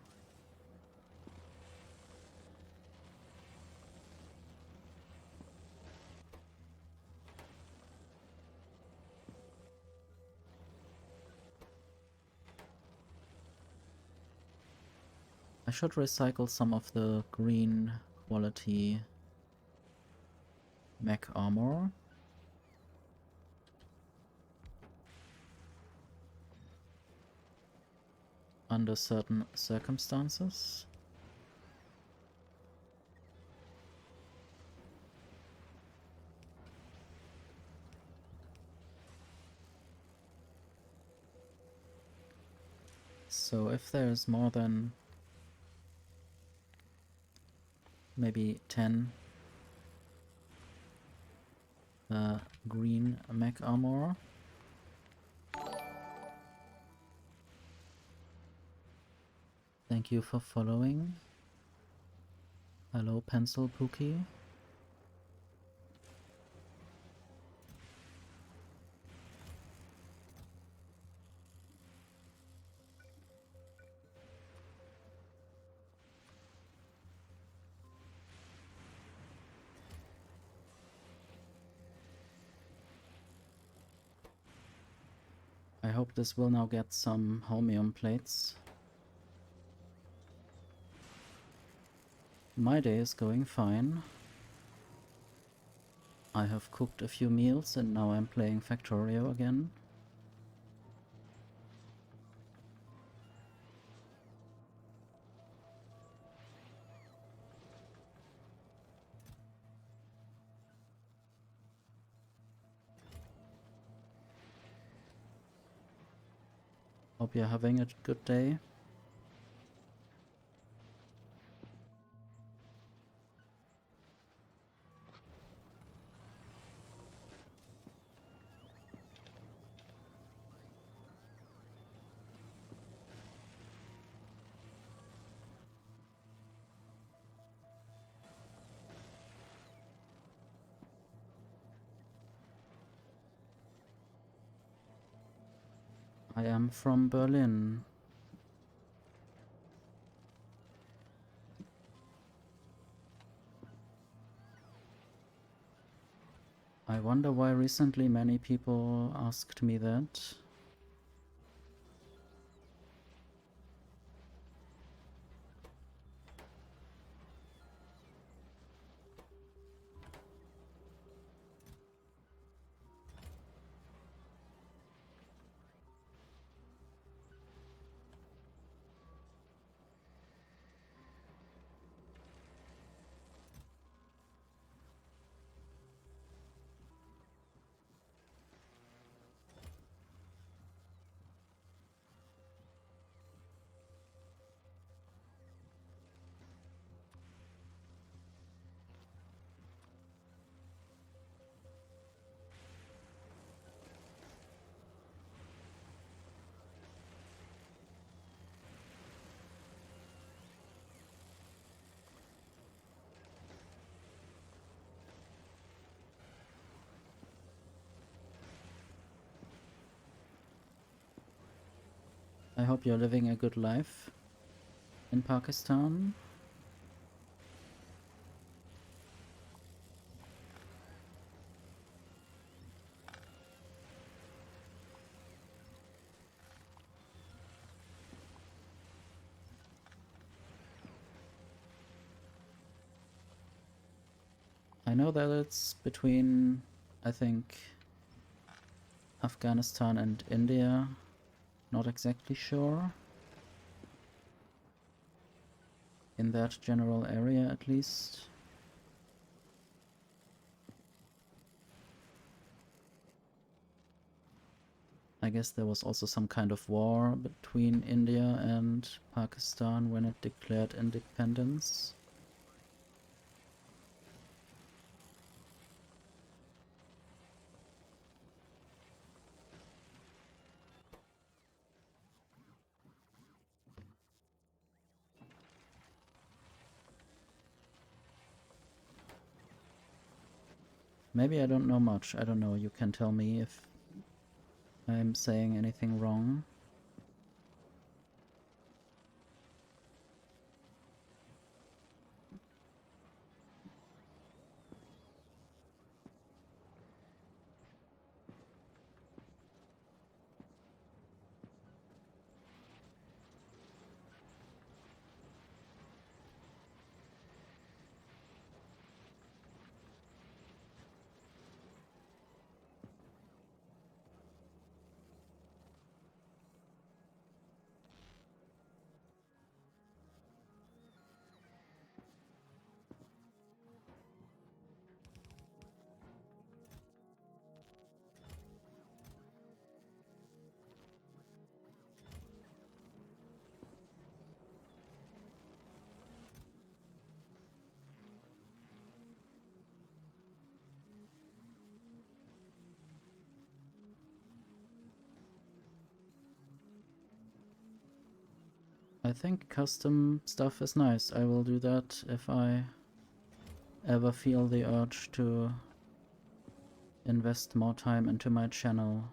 I should recycle some of the green quality mech armor. Under certain circumstances. So if there's more than maybe 10 green mech armor, thank you for following. Hello, Pencil Pookie. I hope this will now get some holmium plates. My day is going fine. I have cooked a few meals and now I'm playing Factorio again. Hope you're having a good day. I am from Berlin. I wonder why recently many people asked me that. I hope you're living a good life in Pakistan. I know that it's between, I think, Afghanistan and India. Not exactly sure. In that general area, at least. I guess there was also some kind of war between India and Pakistan when it declared independence. Maybe I don't know much. I don't know. You can tell me if I'm saying anything wrong. I think custom stuff is nice. I will do that if I ever feel the urge to invest more time into my channel.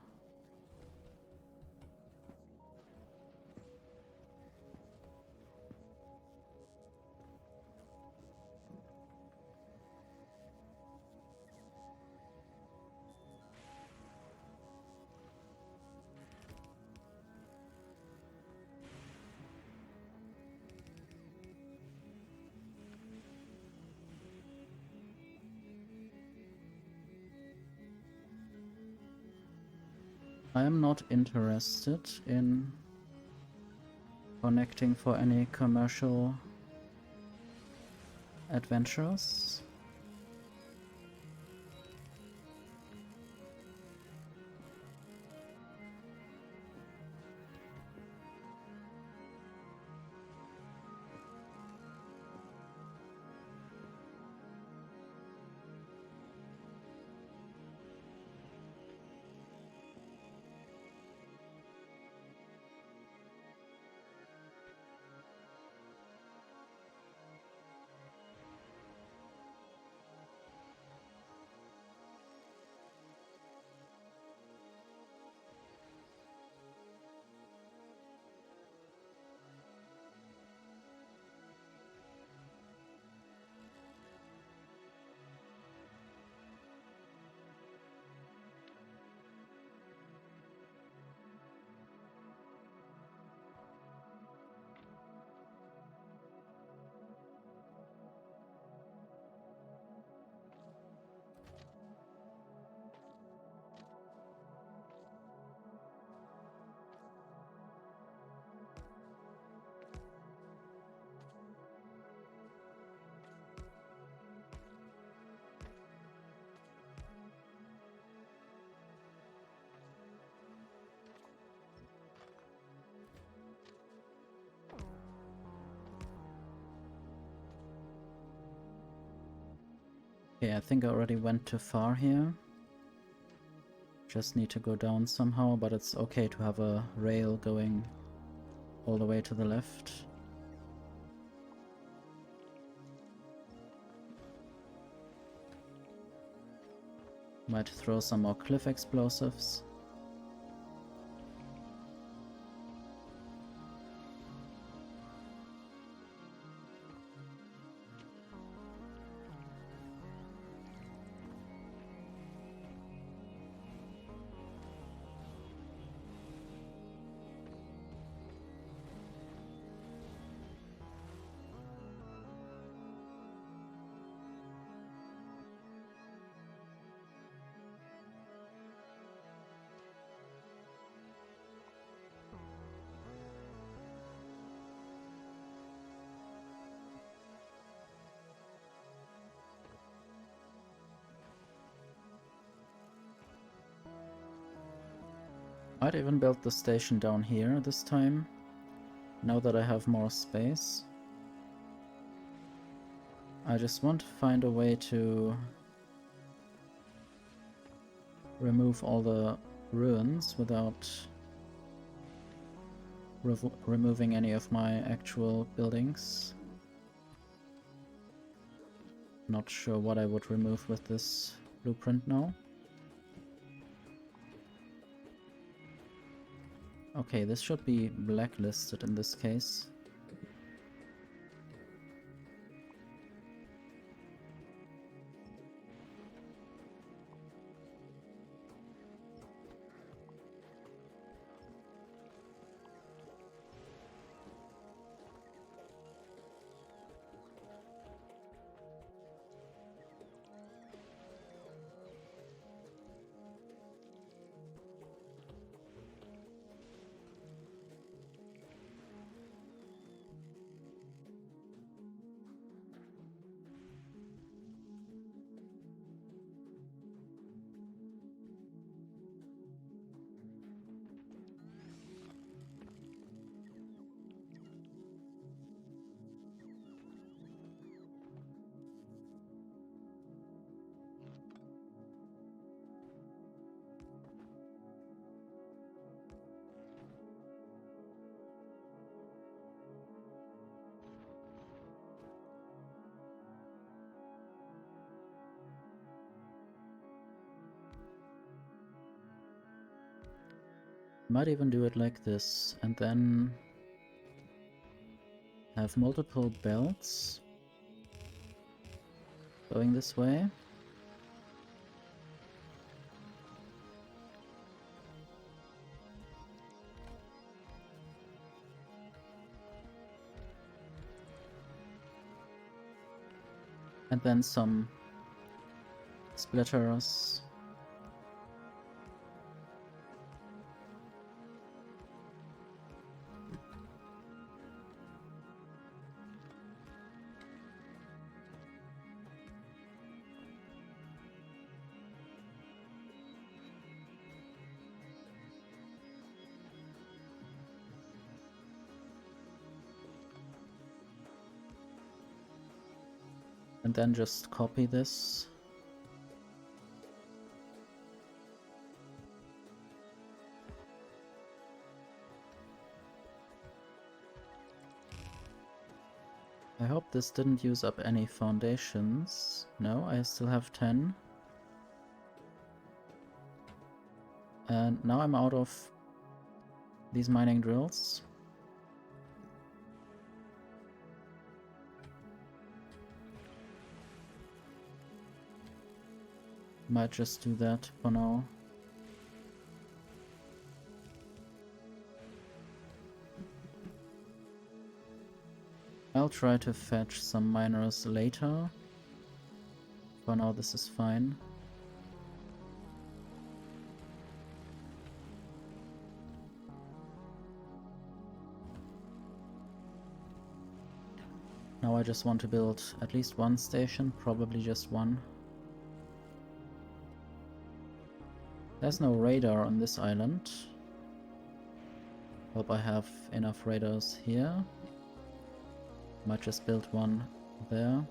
I am not interested in connecting for any commercial adventures. Okay, I think I already went too far here. Just need to go down somehow, but it's okay to have a rail going all the way to the left. Might throw some more cliff explosives. Might even build the station down here this time, now that I have more space. I just want to find a way to remove all the ruins without removing any of my actual buildings. Not sure what I would remove with this blueprint now. Okay, this should be blacklisted in this case. Might even do it like this, and then have multiple belts going this way. And then some splitters. And then just copy this. I hope this didn't use up any foundations. No, I still have 10. And now I'm out of these mining drills. Might just do that for now. I'll try to fetch some miners later. For now this is fine. Now I just want to build at least one station, probably just one. There's no radar on this island. Hope I have enough radars here. Might just build one there.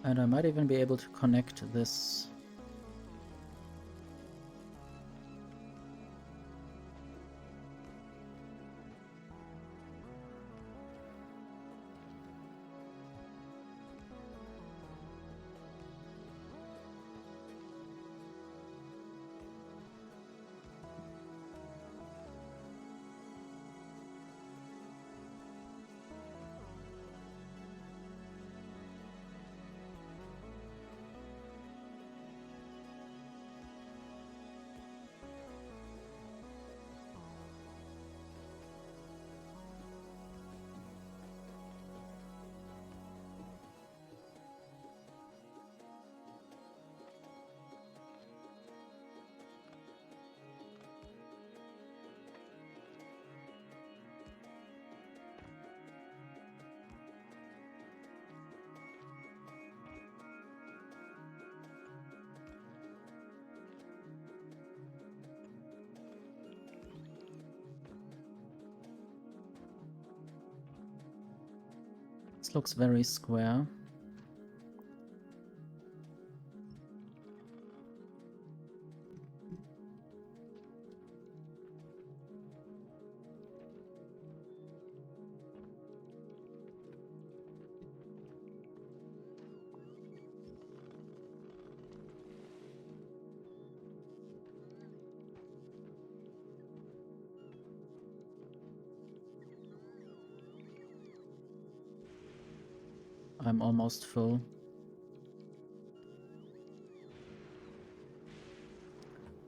And I might even be able to connect this. This looks very square. I'm almost full.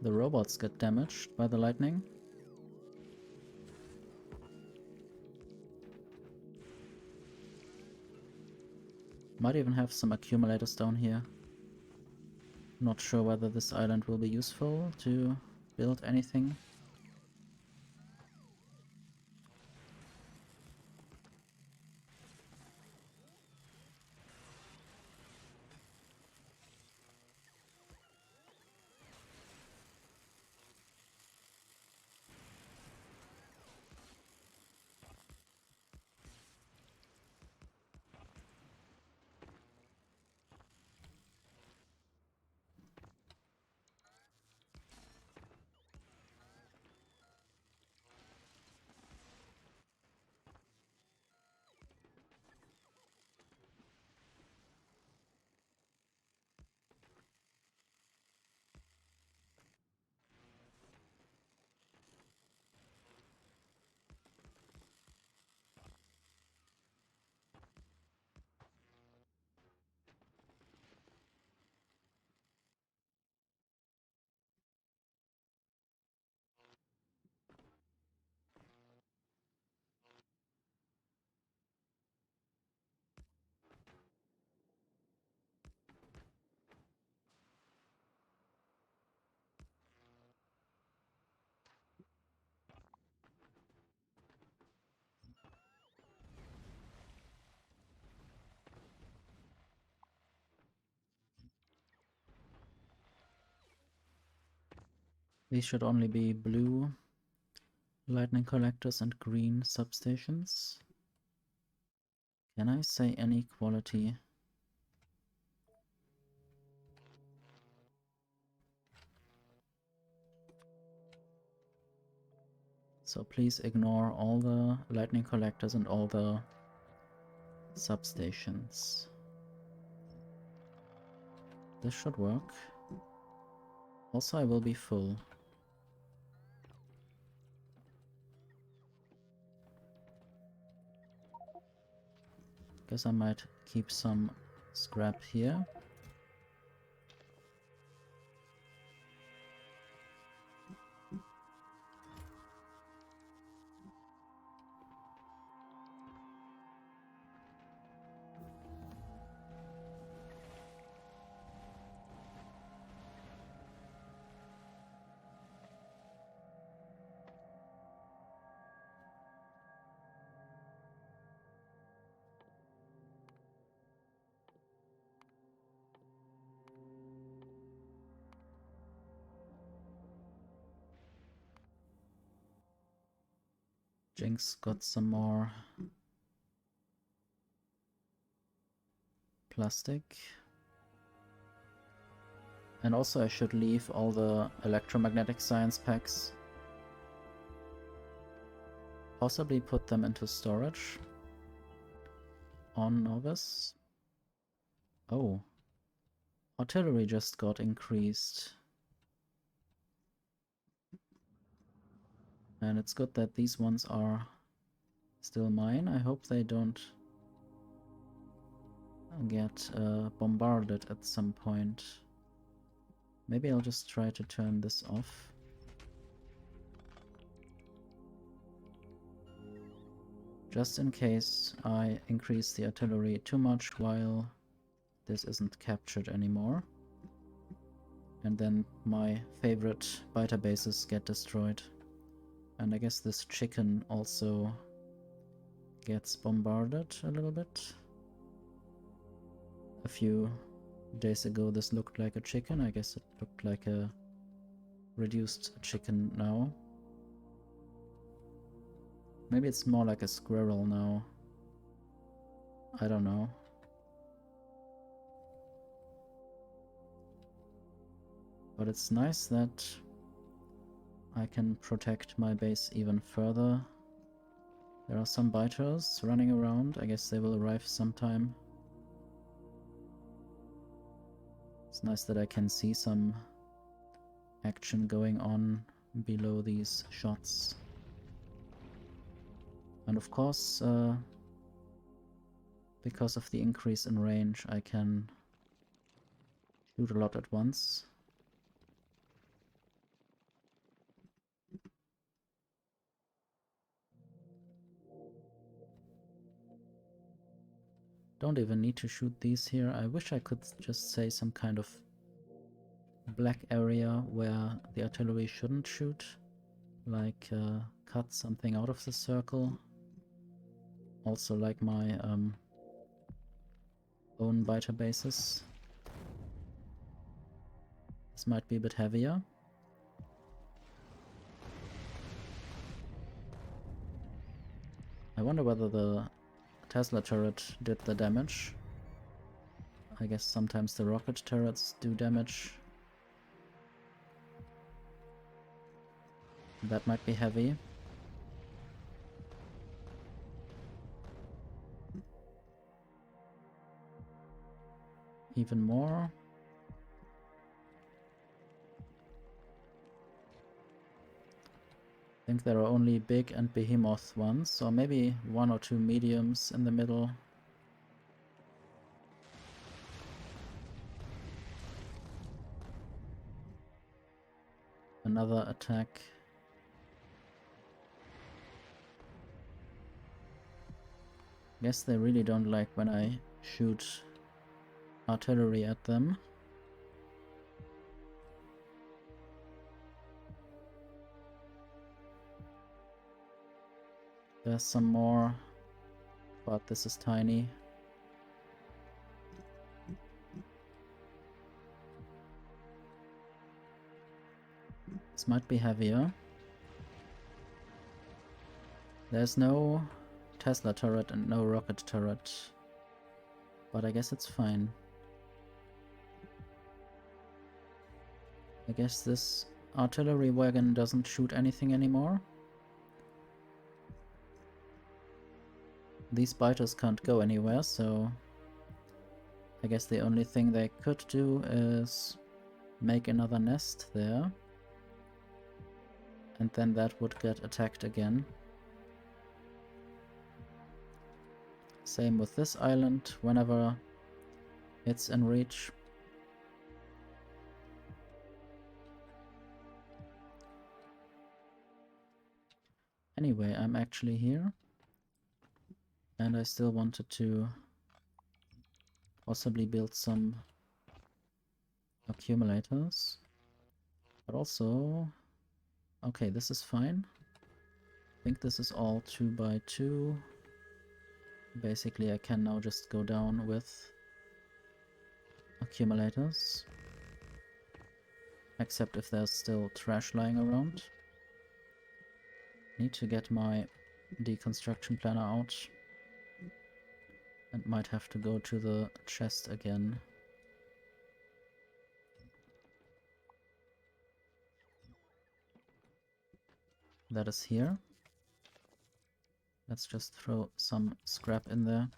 The robots get damaged by the lightning. Might even have some accumulators down here. Not sure whether this island will be useful to build anything. These should only be blue lightning collectors and green substations. Can I say any quality? So please ignore all the lightning collectors and all the substations. This should work. Also, I will be full. Guess I might keep some scrap here. Jinx got some more plastic. And also I should leave all the electromagnetic science packs. Possibly put them into storage on Novice. Oh. Artillery just got increased. And it's good that these ones are still mine. I hope they don't get bombarded at some point. Maybe I'll just try to turn this off. Just in case I increase the artillery too much while this isn't captured anymore. And then my favorite biter bases get destroyed. And I guess this chicken also gets bombarded a little bit. A few days ago this looked like a chicken. I guess it looked like a reduced chicken now. Maybe it's more like a squirrel now. I don't know. But it's nice that I can protect my base even further. There are some biters running around. I guess they will arrive sometime. It's nice that I can see some action going on below these shots. And of course, because of the increase in range, I can shoot a lot at once. Don't even need to shoot these here. I wish I could just say some kind of black area where the artillery shouldn't shoot. Like cut something out of the circle. Also like my own biter bases. This might be a bit heavier. I wonder whether the Tesla turret did the damage. I guess sometimes the rocket turrets do damage. That might be heavy. Even more. I think there are only big and behemoth ones, or maybe one or two mediums in the middle. Another attack. Guess they really don't like when I shoot artillery at them. There's some more, but this is tiny. This might be heavier. There's no Tesla turret and no rocket turret, but I guess it's fine. I guess this artillery wagon doesn't shoot anything anymore. These biters can't go anywhere, so I guess the only thing they could do is make another nest there. And then that would get attacked again. Same with this island, whenever it's in reach. Anyway, I'm actually here. And I still wanted to possibly build some accumulators. But also... okay, this is fine. I think this is all 2x2. Basically, I can now just go down with accumulators. Except if there's still trash lying around. Need to get my deconstruction planner out. And might have to go to the chest again. That is here. Let's just throw some scrap in there.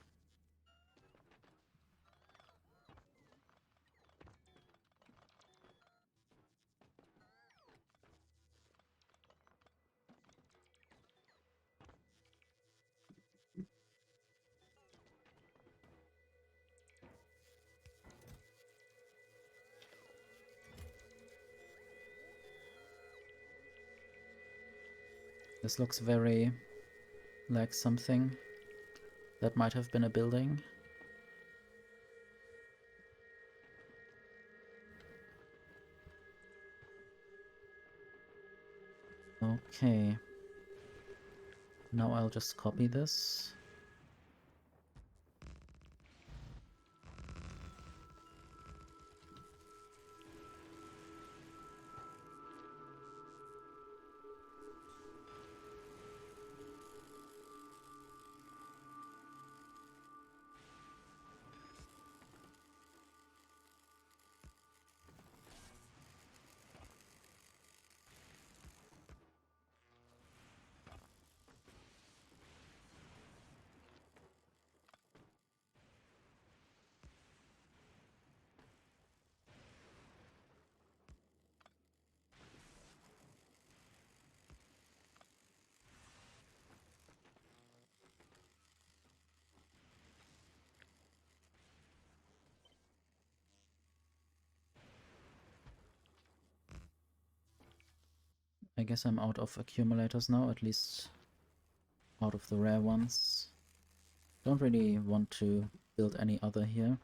This looks very like something that might have been a building. Okay. Now I'll just copy this. I guess I'm out of accumulators now, at least out of the rare ones. Don't really want to build any other here.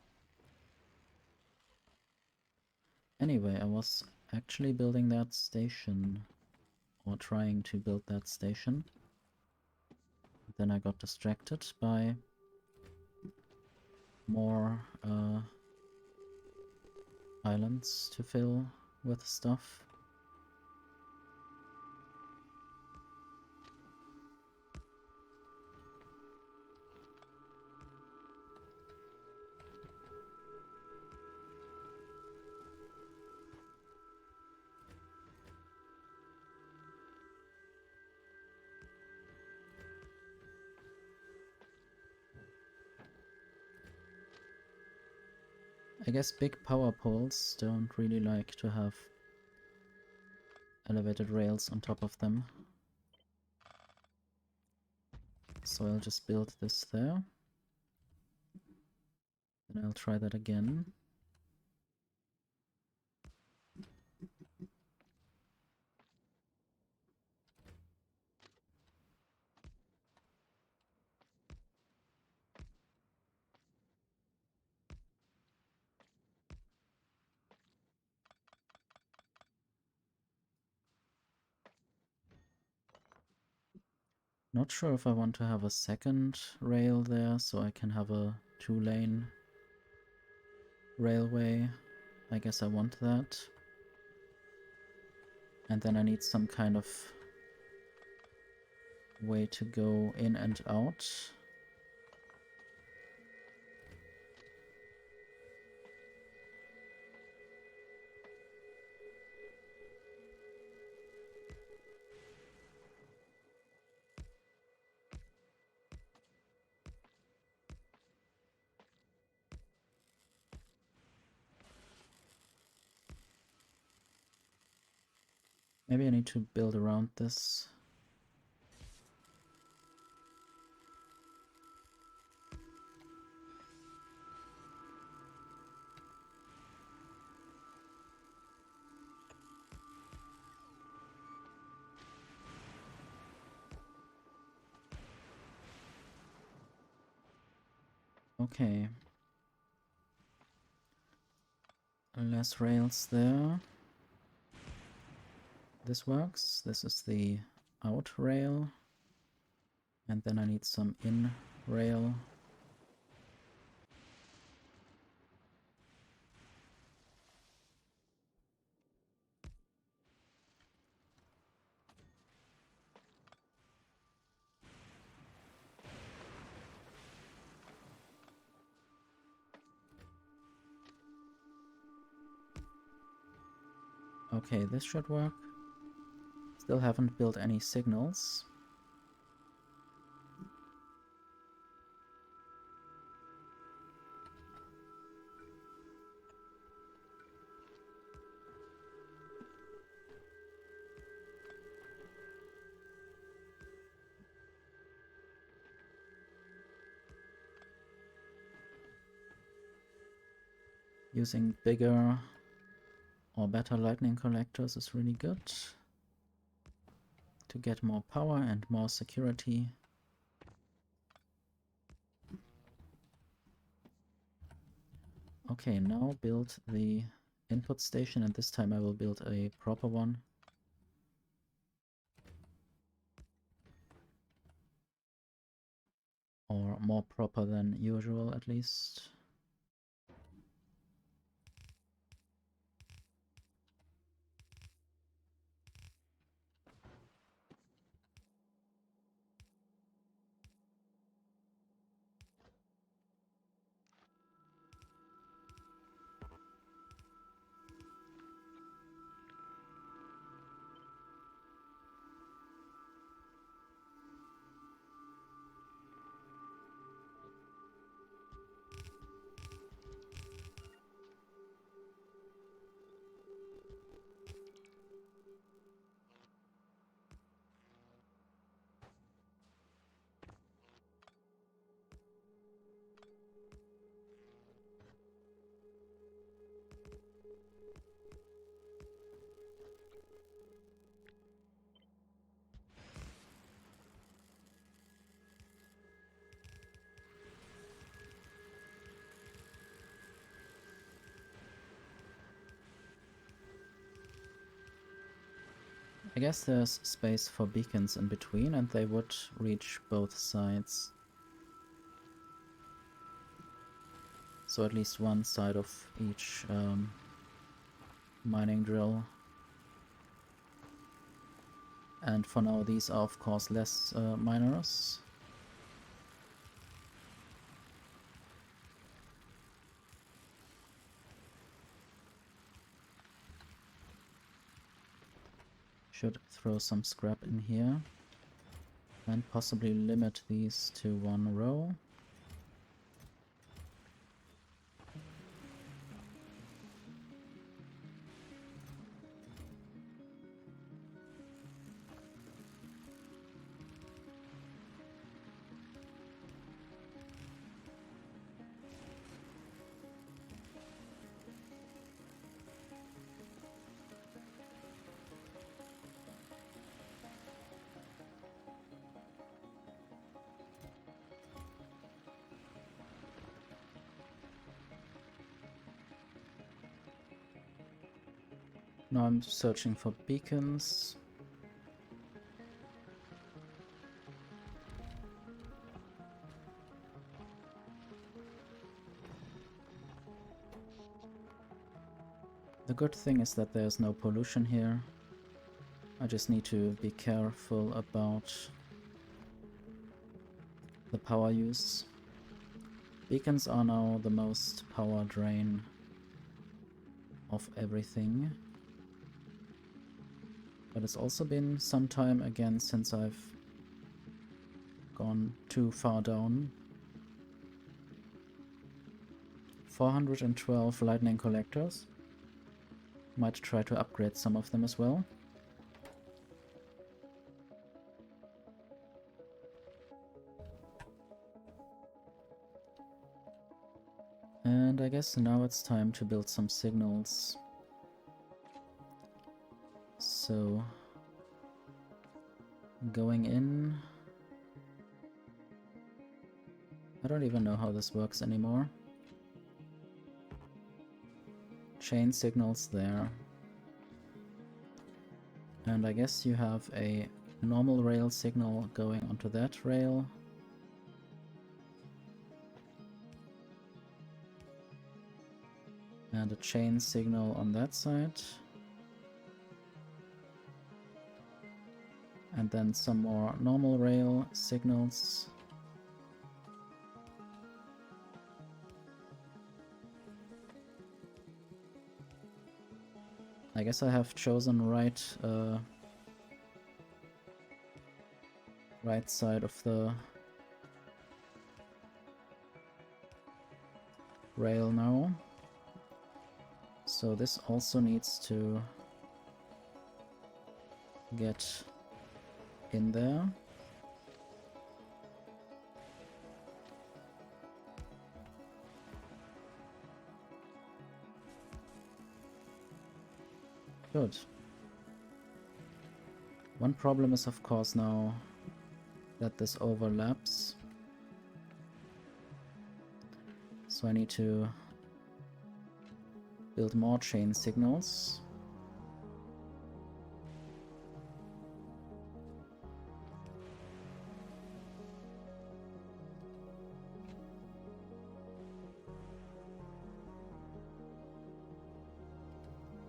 Anyway, I was actually building that station, or trying to build that station. Then I got distracted by more islands to fill with stuff. I guess big power poles don't really like to have elevated rails on top of them. So I'll just build this there. Then I'll try that again. Not sure if I want to have a second rail there, so I can have a 2-lane railway. I guess I want that. And then I need some kind of way to go in and out. Maybe I need to build around this. Okay. Less rails there. This works. This is the out rail. And then I need some in rail. Okay, this should work. Still haven't built any signals. Using bigger or better lightning collectors is really good to get more power and more security. Okay, now build the input station, and this time I will build a proper one. Or more proper than usual, at least. I guess there's space for beacons in between, and they would reach both sides. So at least one side of each mining drill. And for now these are of course less miners. Should throw some scrap in here. And possibly limit these to one row. Now I'm searching for beacons. The good thing is that there's no pollution here. I just need to be careful about the power use. Beacons are now the most power drain of everything. But it's also been some time again since I've gone too far down. 412 lightning collectors. Might try to upgrade some of them as well. And I guess now it's time to build some signals. So, going in... I don't even know how this works anymore. Chain signals there. And I guess you have a normal rail signal going onto that rail. And a chain signal on that side. And then some more normal rail signals. I guess I have chosen right side of the rail now. So this also needs to get in there. Good. One problem is of course now that this overlaps. So I need to build more chain signals.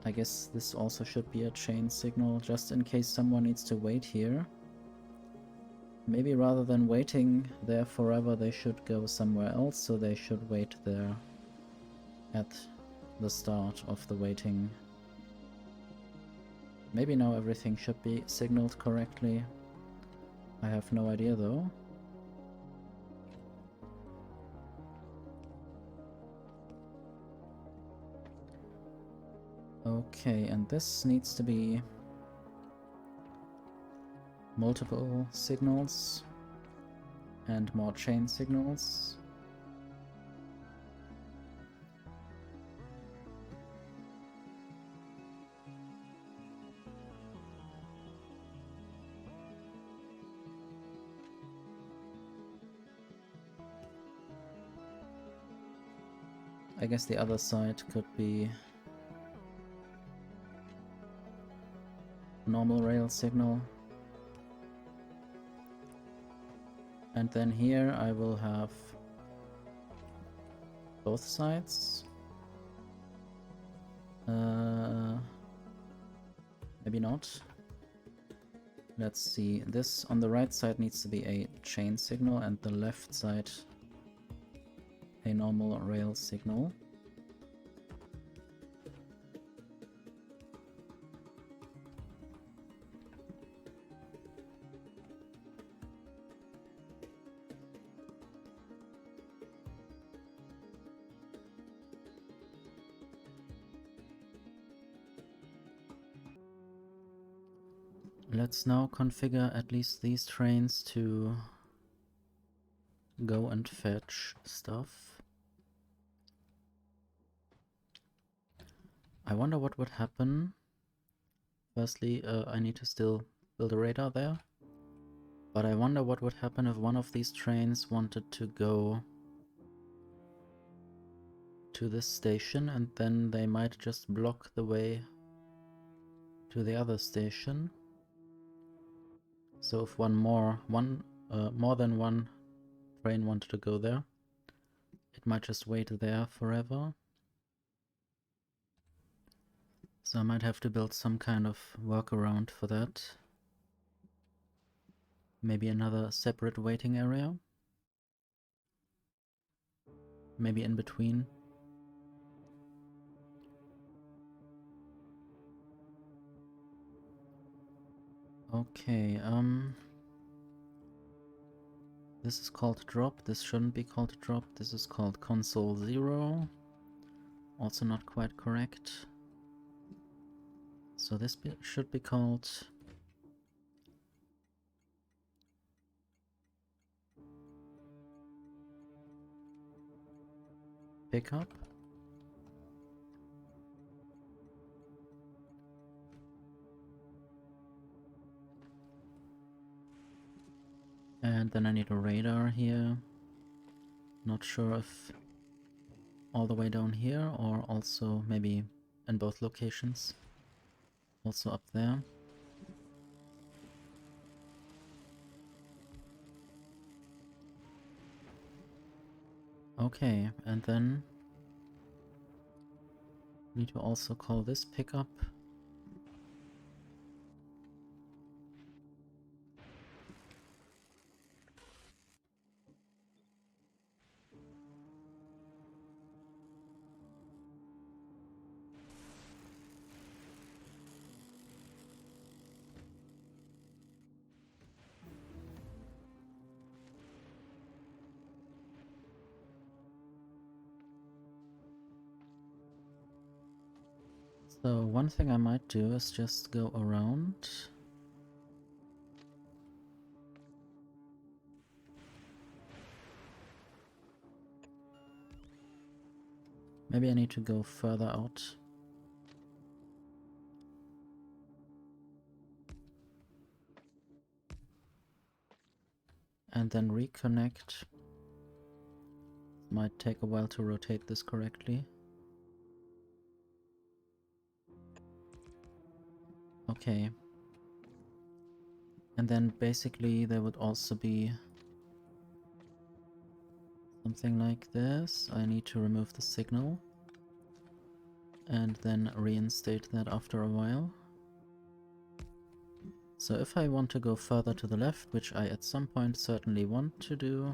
I guess this also should be a chain signal, just in case someone needs to wait here. Maybe rather than waiting there forever, they should go somewhere else, so they should wait there at the start of the waiting. Maybe now everything should be signaled correctly. I have no idea though. Okay, and this needs to be multiple signals and more chain signals. I guess the other side could be normal rail signal. And then here I will have both sides. Maybe not. Let's see. This on the right side needs to be a chain signal and the left side a normal rail signal. Let's now configure at least these trains to go and fetch stuff. I wonder what would happen. Firstly, I need to still build a radar there. But I wonder what would happen if one of these trains wanted to go to this station, and then they might just block the way to the other station. So if more than one train wanted to go there, it might just wait there forever. So I might have to build some kind of workaround for that. Maybe another separate waiting area. Maybe in between. Okay, this is called drop. This shouldn't be called drop. This is called console 0. Also not quite correct. So this should be called pickup. And then I need a radar here. Not sure if all the way down here or also maybe in both locations. Also up there. Okay, and then need to also call this pickup. So one thing I might do is just go around. Maybe I need to go further out. And then reconnect. Might take a while to rotate this correctly. Okay. And then basically there would also be something like this. I need to remove the signal and then reinstate that after a while. So if I want to go further to the left, which I at some point certainly want to do,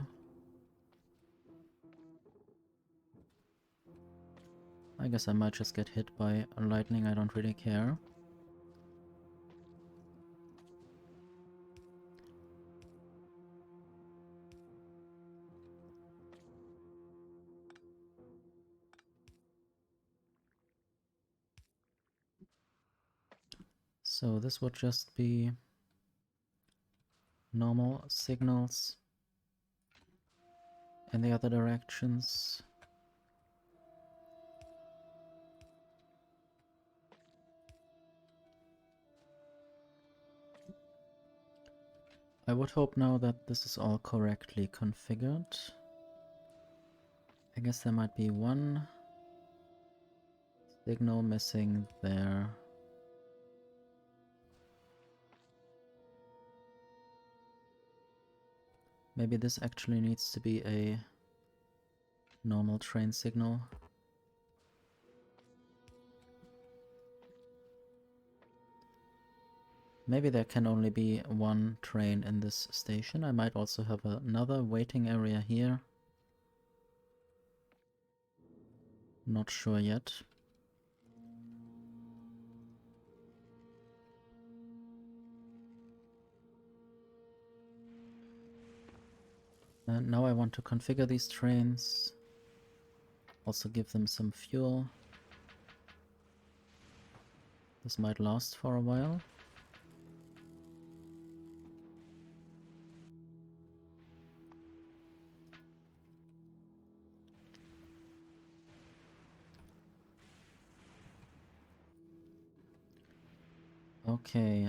I guess I might just get hit by lightning, I don't really care. So this would just be normal signals in the other directions. I would hope now that this is all correctly configured. I guess there might be one signal missing there. Maybe this actually needs to be a normal train signal. Maybe there can only be one train in this station. I might also have another waiting area here. Not sure yet. And now I want to configure these trains. Also give them some fuel. This might last for a while. Okay,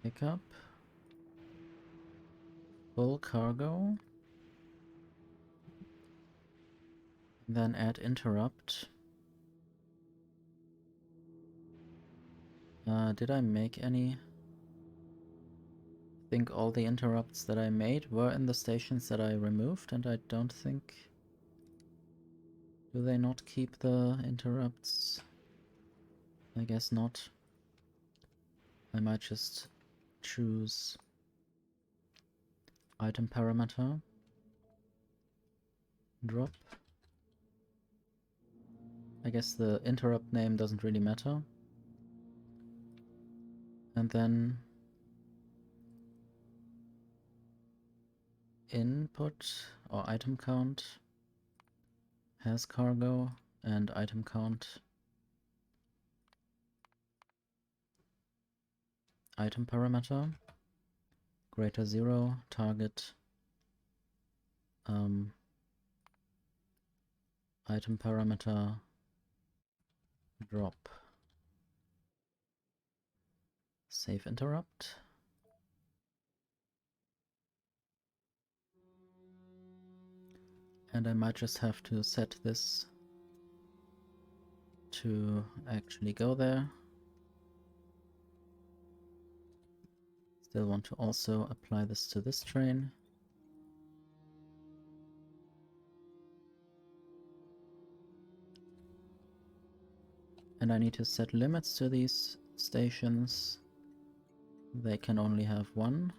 pick up. Full cargo. Then add interrupt. Did I make any? I think all the interrupts that I made were in the stations that I removed, and I don't think... Do they not keep the interrupts? I guess not. I might just choose item parameter, drop. I guess the interrupt name doesn't really matter. And then input or item count has cargo and item count item parameter greater 0 target item parameter drop. Save interrupt. And I might just have to set this to actually go there. Still want to also apply this to this train. And I need to set limits to these stations. They can only have one.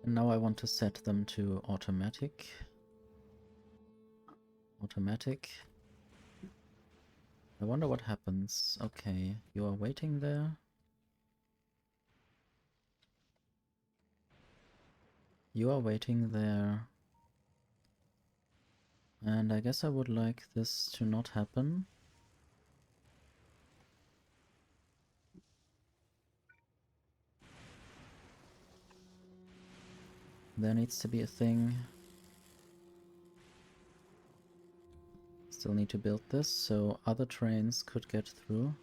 And now I want to set them to automatic. Automatic. I wonder what happens. Okay, you are waiting there. You are waiting there. And I guess I would like this to not happen. There needs to be a thing. Still need to build this so other trains could get through.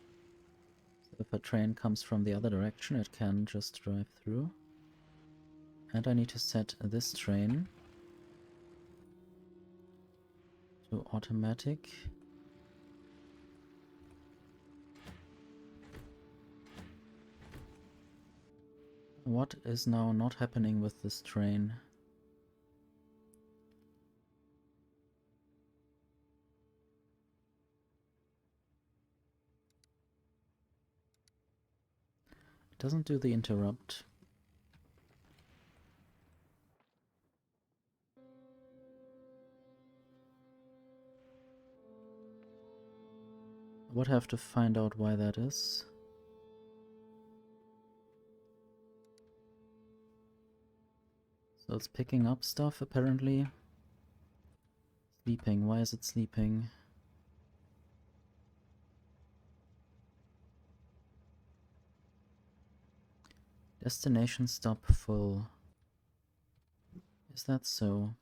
So if a train comes from the other direction, it can just drive through. And I need to set this train to automatic. What is now not happening with this train? It doesn't do the interrupt. I would have to find out why that is. So it's picking up stuff apparently. Sleeping, why is it sleeping? Destination stop full. Is that so?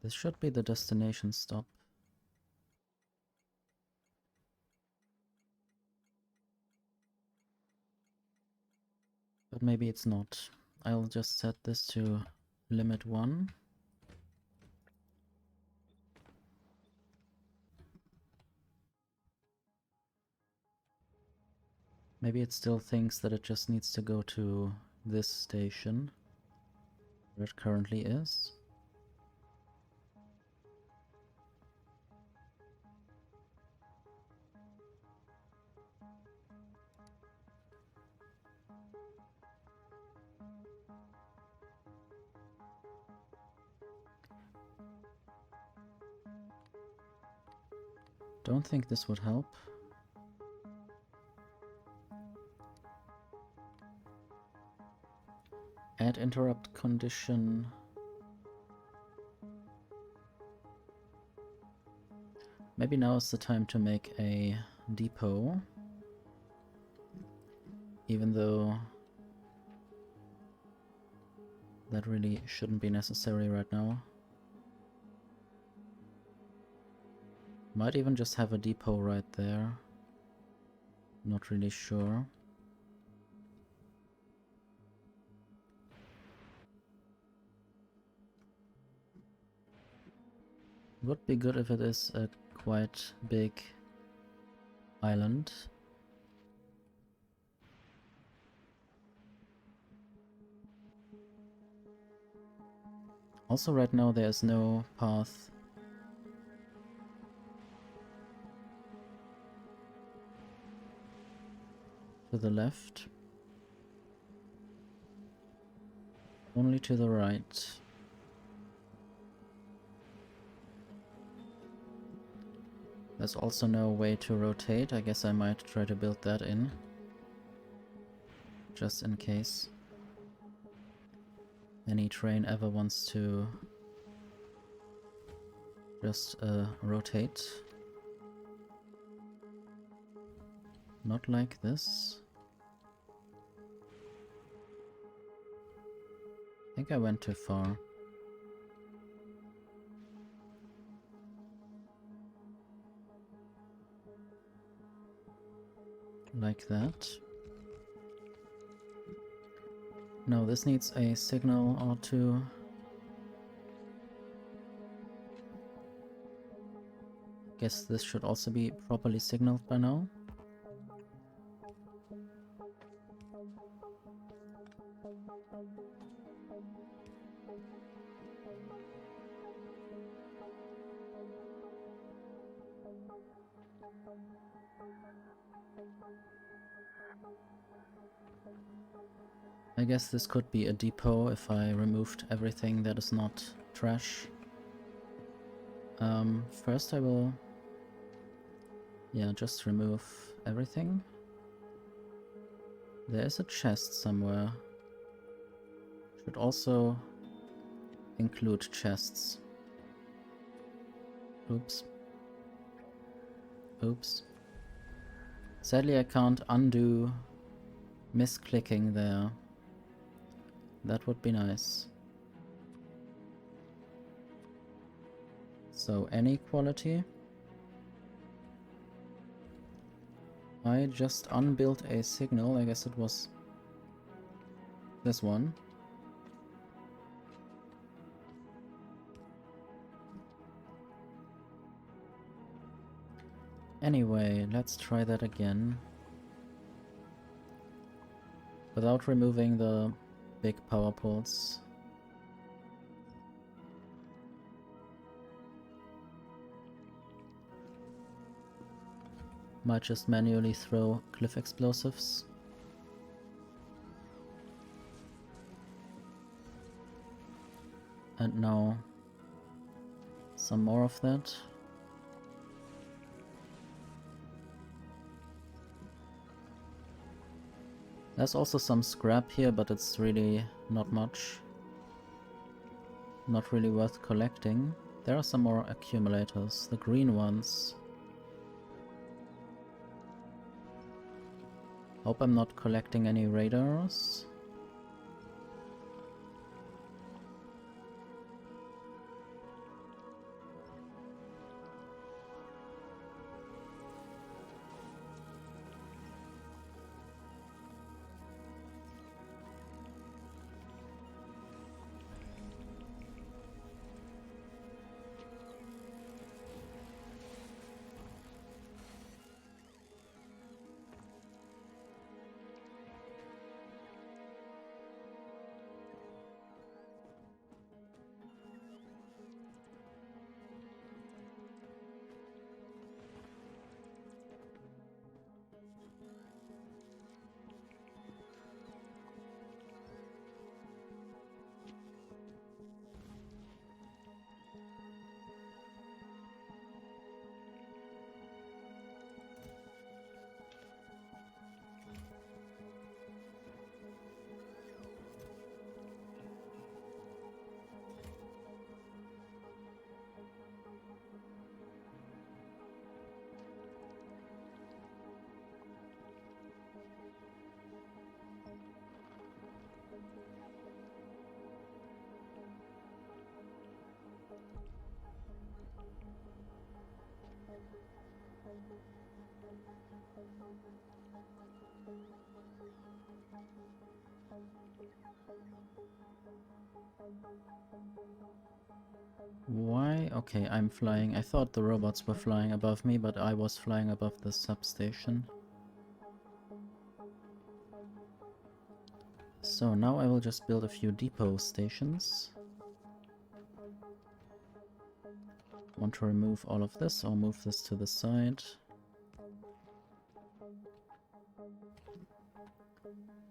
This should be the destination stop. But maybe it's not. I'll just set this to limit 1. Maybe it still thinks that it just needs to go to this station, where it currently is. Don't think this would help. Add interrupt condition. Maybe now is the time to make a depot. Even though that really shouldn't be necessary right now. Might even just have a depot right there. Not really sure. Would be good if it is a quite big island. Also right now there's no path to the left. Only to the right. There's also no way to rotate. I guess I might try to build that in. Just in case any train ever wants to just rotate. Not like this. I think I went too far. Like that. No, this needs a signal or two. Guess this should also be properly signaled by now. I guess this could be a depot if I removed everything that is not trash. First I will, just remove everything. There is a chest somewhere. Should also include chests. Oops. Oops. Sadly I can't undo misclicking there. That would be nice. So any quality. I just unbuilt a signal, I guess it was this one. Anyway, let's try that again. Without removing the big power poles. Might just manually throw cliff explosives. And now some more of that. There's also some scrap here, but it's really not much. Not really worth collecting. There are some more accumulators, the green ones. Hope I'm not collecting any radars. Why? Okay, I'm flying. I thought the robots were flying above me, but I was flying above the substation. So now I will just build a few depot stations. Want to remove all of this or move this to the side.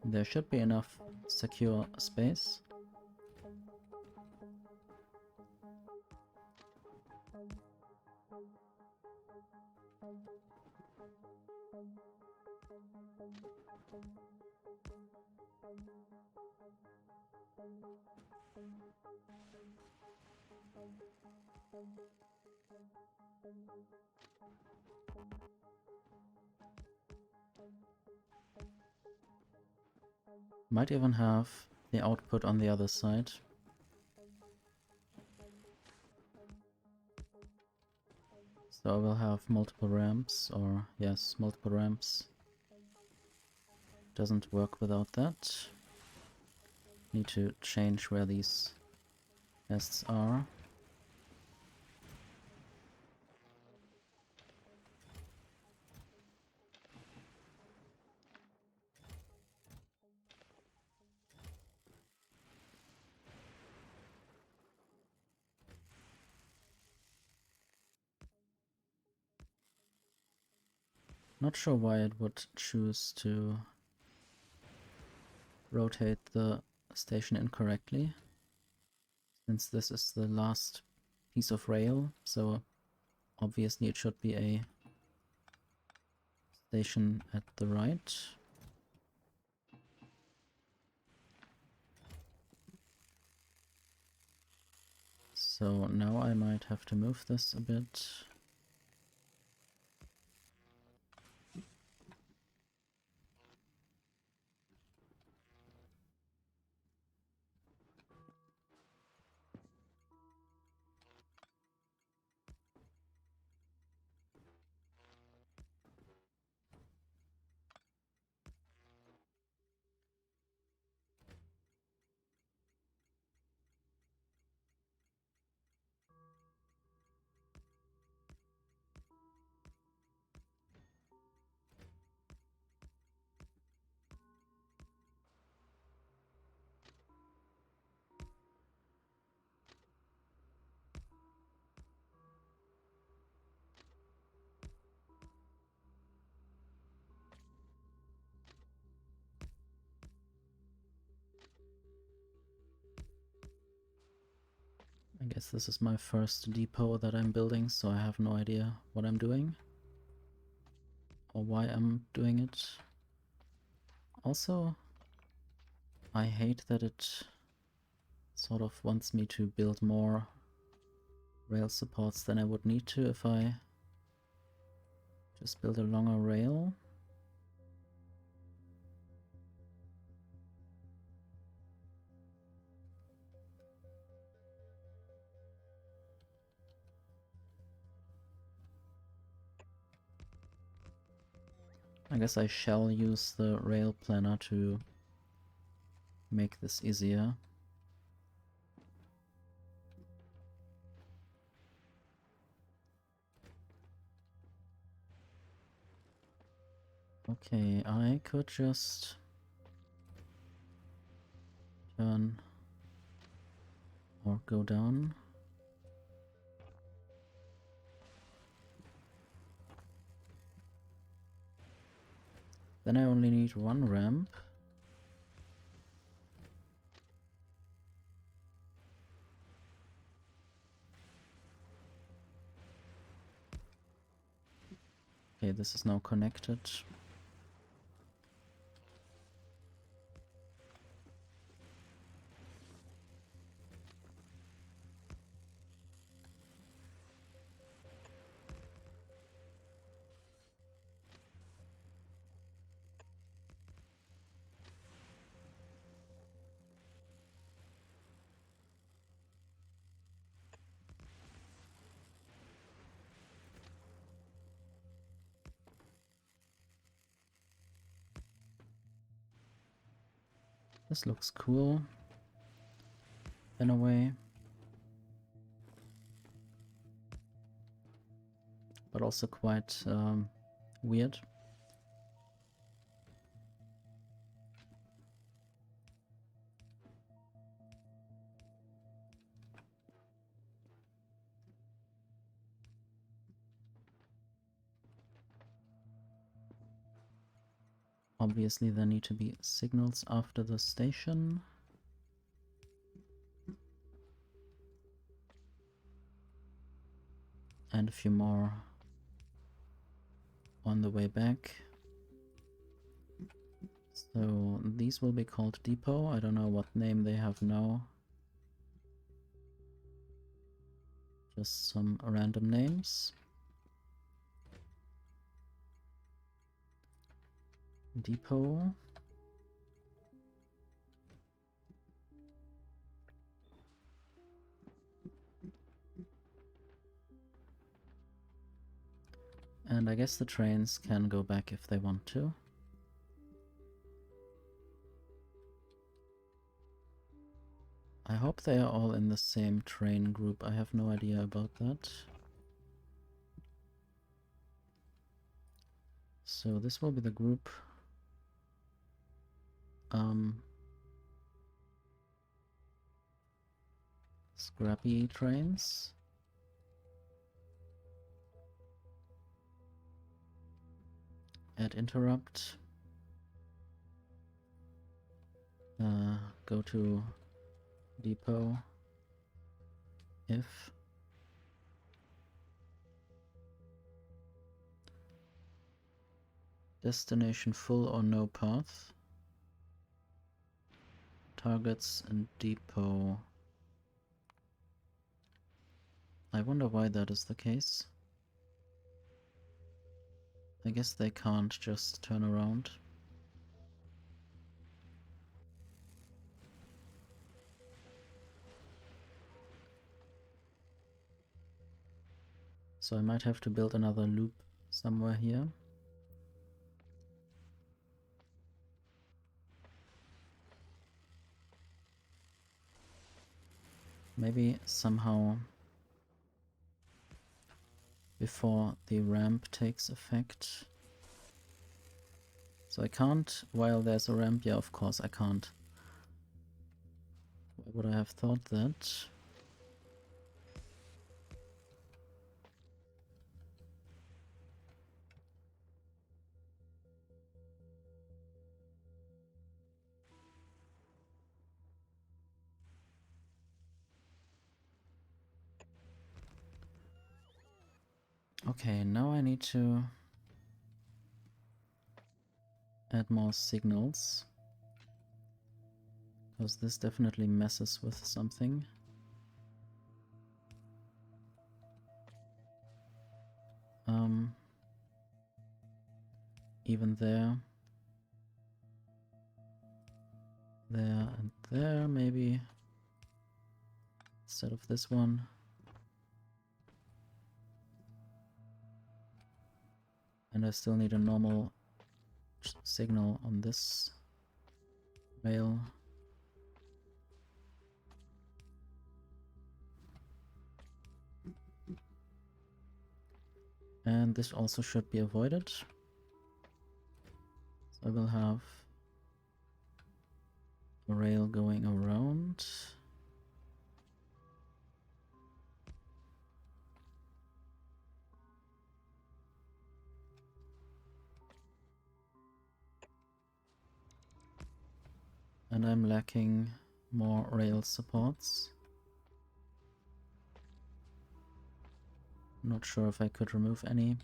There should be enough secure space. Might even have the output on the other side. So I will have multiple ramps, or yes, multiple ramps. Doesn't work without that. Need to change where these nests are. Not sure why it would choose to rotate the station incorrectly, since this is the last piece of rail, so obviously it should be a station at the right. So now I might have to move this a bit. I guess this is my first depot that I'm building, so I have no idea what I'm doing or why I'm doing it. Also, I hate that it sort of wants me to build more rail supports than I would need to if I just build a longer rail. I guess I shall use the rail planner to make this easier. Okay, I could just turn or go down. Then I only need one ramp. Okay, this is now connected. This looks cool in a way, but also quite weird. Obviously there need to be signals after the station. And a few more on the way back. So these will be called depot. I don't know what name they have now. Just some random names. Depot. And I guess the trains can go back if they want to. I hope they are all in the same train group. I have no idea about that. So this will be the group. Scrappy trains. Add interrupt. Go to depot if destination full or no path. Targets and depot. I wonder why that is the case. I guess they can't just turn around. So I might have to build another loop somewhere here. Maybe somehow before the ramp takes effect. So I can't, while there's a ramp, yeah, of course I can't. Why would I have thought that? Okay, now I need to add more signals, because this definitely messes with something. Even there, and there, maybe instead of this one. And I still need a normal signal on this rail. And this also should be avoided. So I will have a rail going around. And I'm lacking more rail supports. Not sure if I could remove any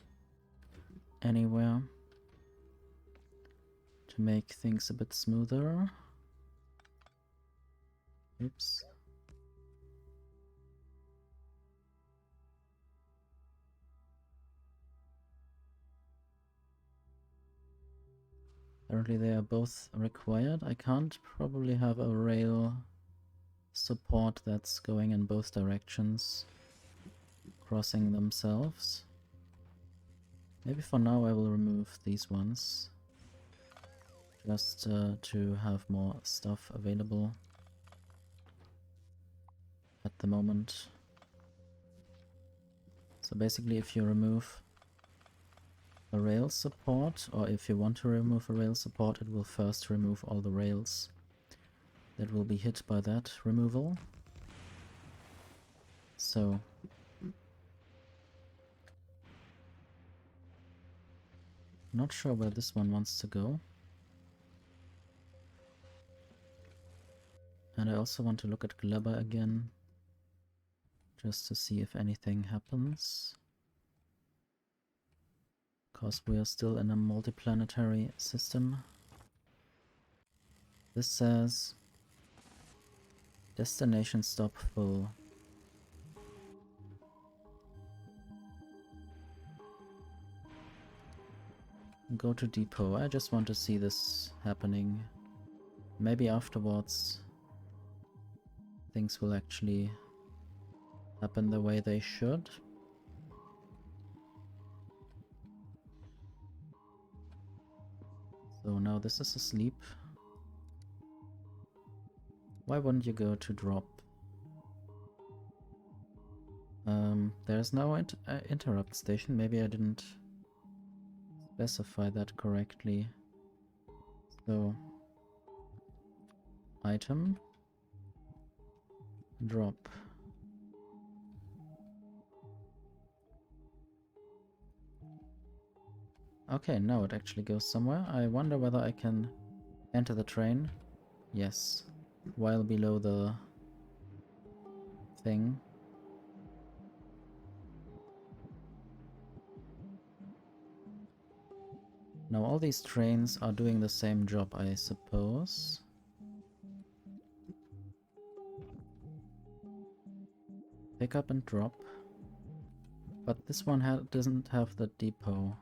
anywhere to make things a bit smoother. Oops. Apparently they are both required. I can't probably have a rail support that's going in both directions, crossing themselves. Maybe for now I will remove these ones. just to have more stuff available at the moment. So basically if you remove a rail support, or if you want to remove a rail support, it will first remove all the rails that will be hit by that removal. So not sure where this one wants to go. And I also want to look at Glebber again, just to see if anything happens. Because we are still in a multiplanetary system. This says destination stop full. Go to depot. I just want to see this happening. Maybe afterwards things will actually happen the way they should. So now this is asleep. Why wouldn't you go to drop? There's no interrupt station. Maybe I didn't specify that correctly. So item, drop. Okay, now it actually goes somewhere. I wonder whether I can enter the train. Yes, while below the thing. Now all these trains are doing the same job, I suppose. Pick up and drop. But this one doesn't have the depot.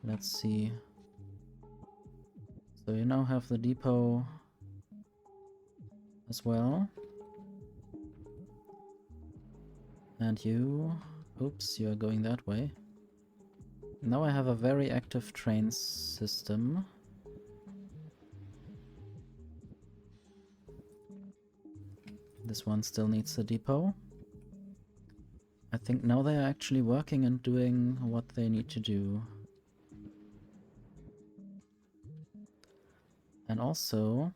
Let's see. So you now have the depot as well. And you... Oops, you are going that way. Now I have a very active train system. This one still needs the depot. I think now they are actually working and doing what they need to do. And also,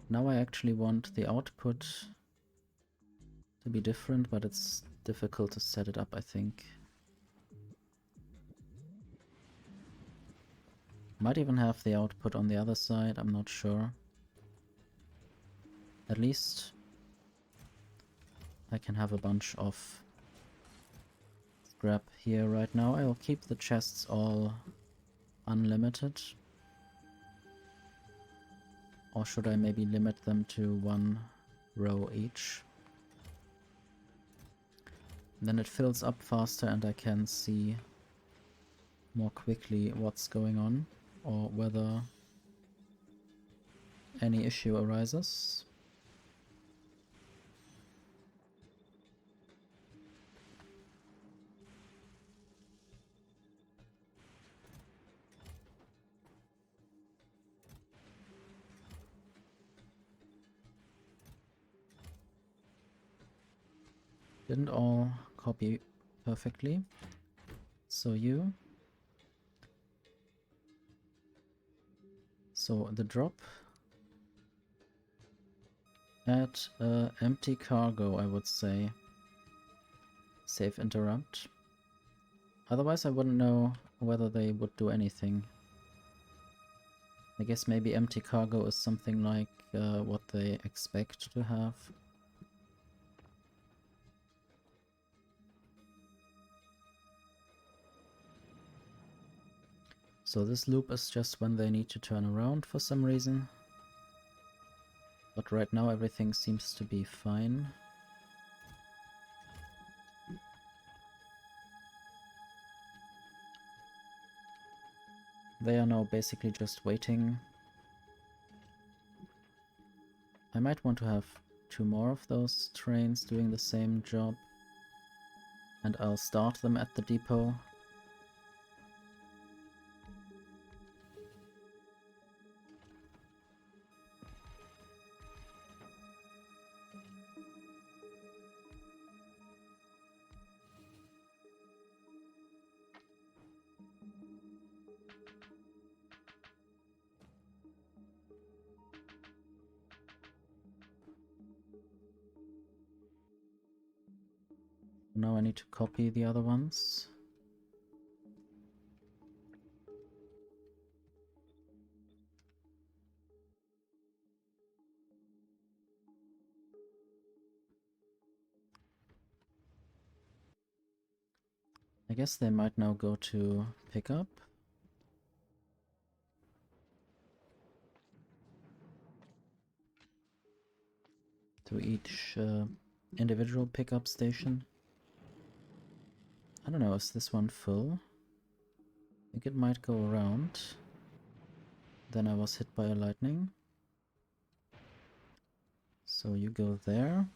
now I actually want the output to be different, but it's difficult to set it up, I think. Might even have the output on the other side, I'm not sure. At least I can have a bunch of scrap here right now. I'll keep the chests all unlimited. Or should I maybe limit them to 1 row each? Then it fills up faster and I can see more quickly what's going on or whether any issue arises. Didn't all copy perfectly. So you. So the drop at empty cargo, I would say. Save interrupt. Otherwise I wouldn't know whether they would do anything. I guess maybe empty cargo is something like what they expect to have. So this loop is just when they need to turn around for some reason. But right now everything seems to be fine. They are now basically just waiting. I might want to have 2 more of those trains doing the same job. And I'll start them at the depot. Now I need to copy the other ones. I guess they might now go to pickup. To each individual pickup station. I don't know, is this one full? I think it might go around. Then I was hit by a lightning. So you go there.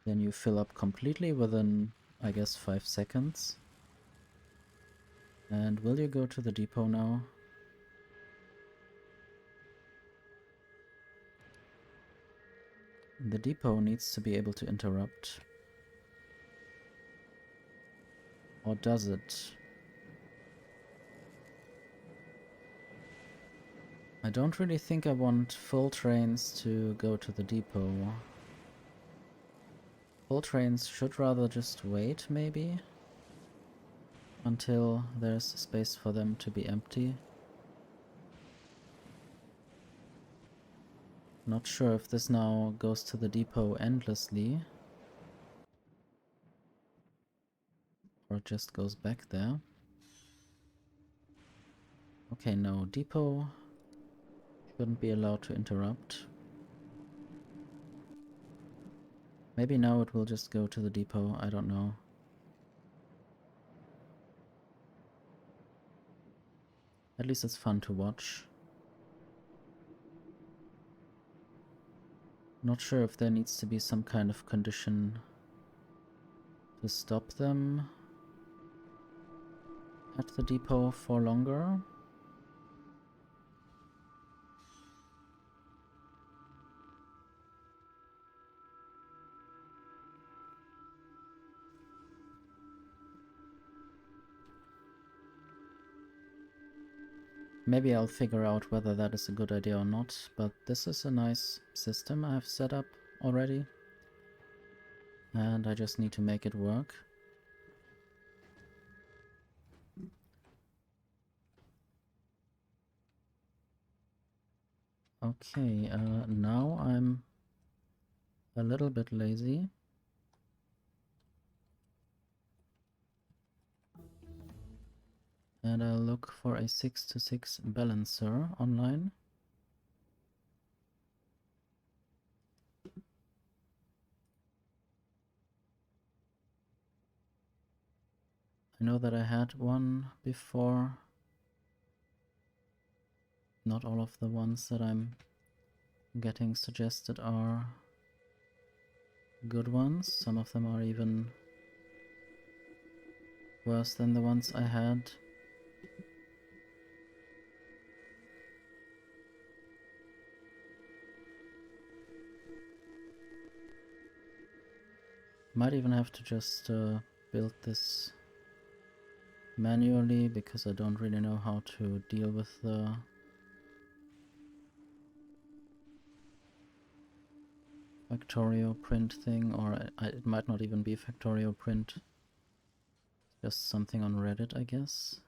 Then you fill up completely within, I guess, 5 seconds. And will you go to the depot now? The depot needs to be able to interrupt. Or does it? I don't really think I want full trains to go to the depot. Full trains should rather just wait, maybe, until there's space for them to be empty. Not sure if this now goes to the depot endlessly, or just goes back there. Okay, no, depot shouldn't be allowed to interrupt. Maybe now it will just go to the depot, I don't know. At least it's fun to watch. Not sure if there needs to be some kind of condition to stop them at the depot for longer. Maybe I'll figure out whether that is a good idea or not, but this is a nice system I've set up already. And I just need to make it work. Okay, now I'm a little bit lazy. And I'll look for a 6-to-6 balancer online. I know that I had one before. Not all of the ones that I'm getting suggested are good ones. Some of them are even worse than the ones I had. Might even have to just build this manually, because I don't really know how to deal with the Factorio print thing, or it might not even be Factorio print. Just something on Reddit, I guess.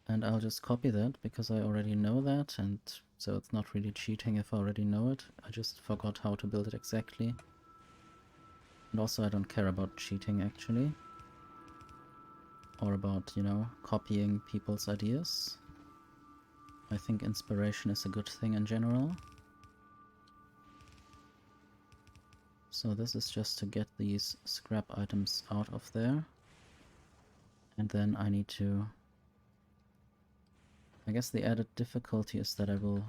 And I'll just copy that, because I already know that, and so it's not really cheating if I already know it. I just forgot how to build it exactly. And also I don't care about cheating, actually. Or about, you know, copying people's ideas. I think inspiration is a good thing in general. So this is just to get these scrap items out of there. And then I need to I guess the added difficulty is that I will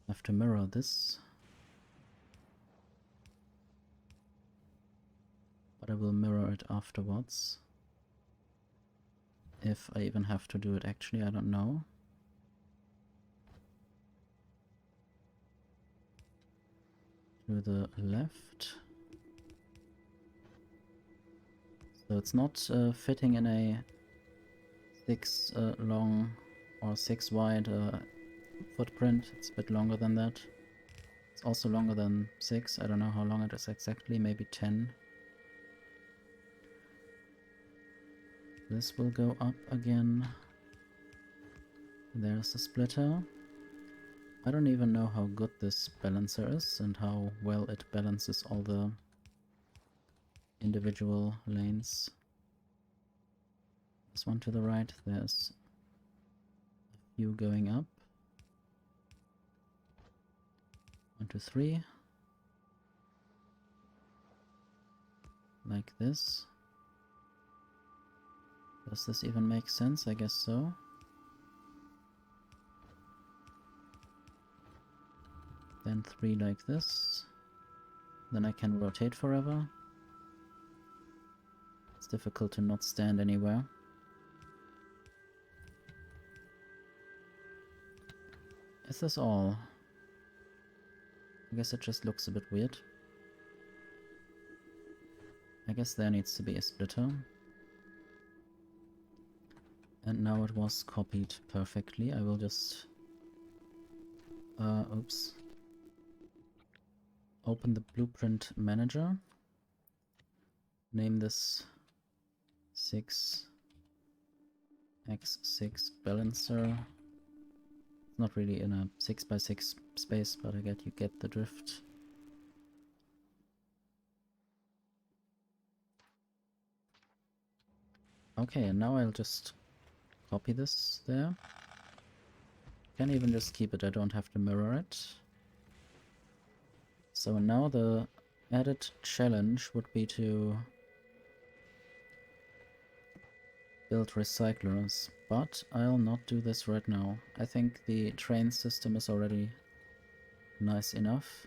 have to mirror this. But I will mirror it afterwards. If I even have to do it actually, I don't know. To the left. So it's not fitting in a 6 long or 6 wide footprint. It's a bit longer than that. It's also longer than 6. I don't know how long it is exactly, maybe 10. This will go up again. There's the splitter. I don't even know how good this balancer is and how well it balances all the individual lanes. This one to the right, there's a few going up. 1, 2, 3. Like this. Does this even make sense? I guess so. Then 3 like this. Then I can rotate forever. It's difficult to not stand anywhere. Is this all? I guess it just looks a bit weird. I guess there needs to be a splitter. And now it was copied perfectly. I will just... oops. Open the blueprint manager. Name this 6x6 balancer. It's not really in a 6x6 space, but you get the drift. Okay, and now I'll just copy this there. Can even just keep it, I don't have to mirror it. So now the added challenge would be to build recyclers, but I'll not do this right now. I think the train system is already nice enough.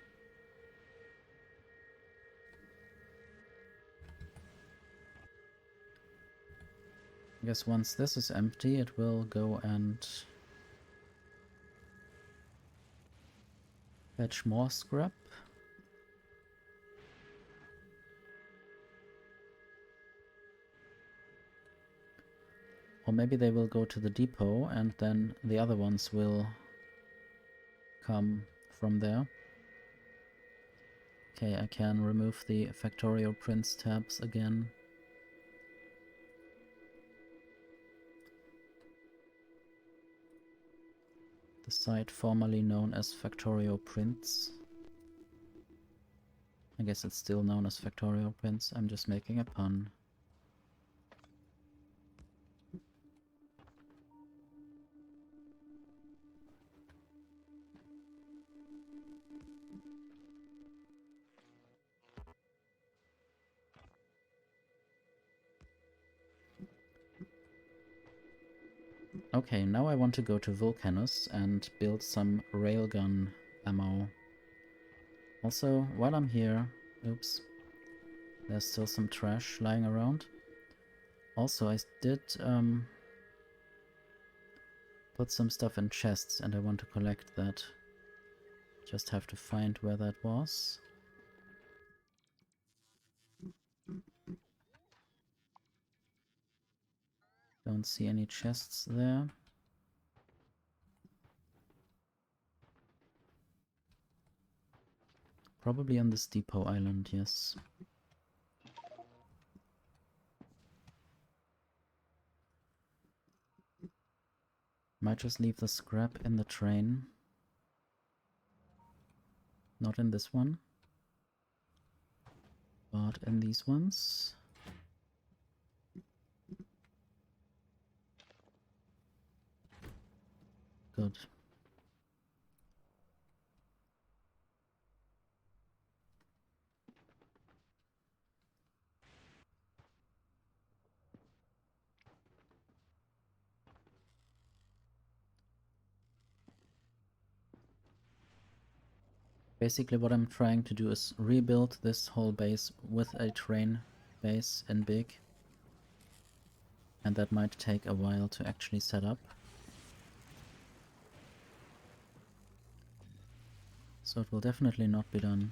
I guess once this is empty, it will go and fetch more scrap. Or maybe they will go to the depot and then the other ones will come from there. Okay, I can remove the Factorio prints tabs again. The site formerly known as Factorio Prints. I guess it's still known as Factorio Prints, I'm just making a pun. Okay, now I want to go to Vulcanus and build some railgun ammo. Also, while I'm here, oops, there's still some trash lying around. Also, I did put some stuff in chests and I want to collect that. Just have to find where that was. Don't see any chests there. Probably on this depot island, yes. Might just leave the scrap in the train. Not in this one. But in these ones. Good. Basically what I'm trying to do is rebuild this whole base with a train base in big. And that might take a while to actually set up. So it will definitely not be done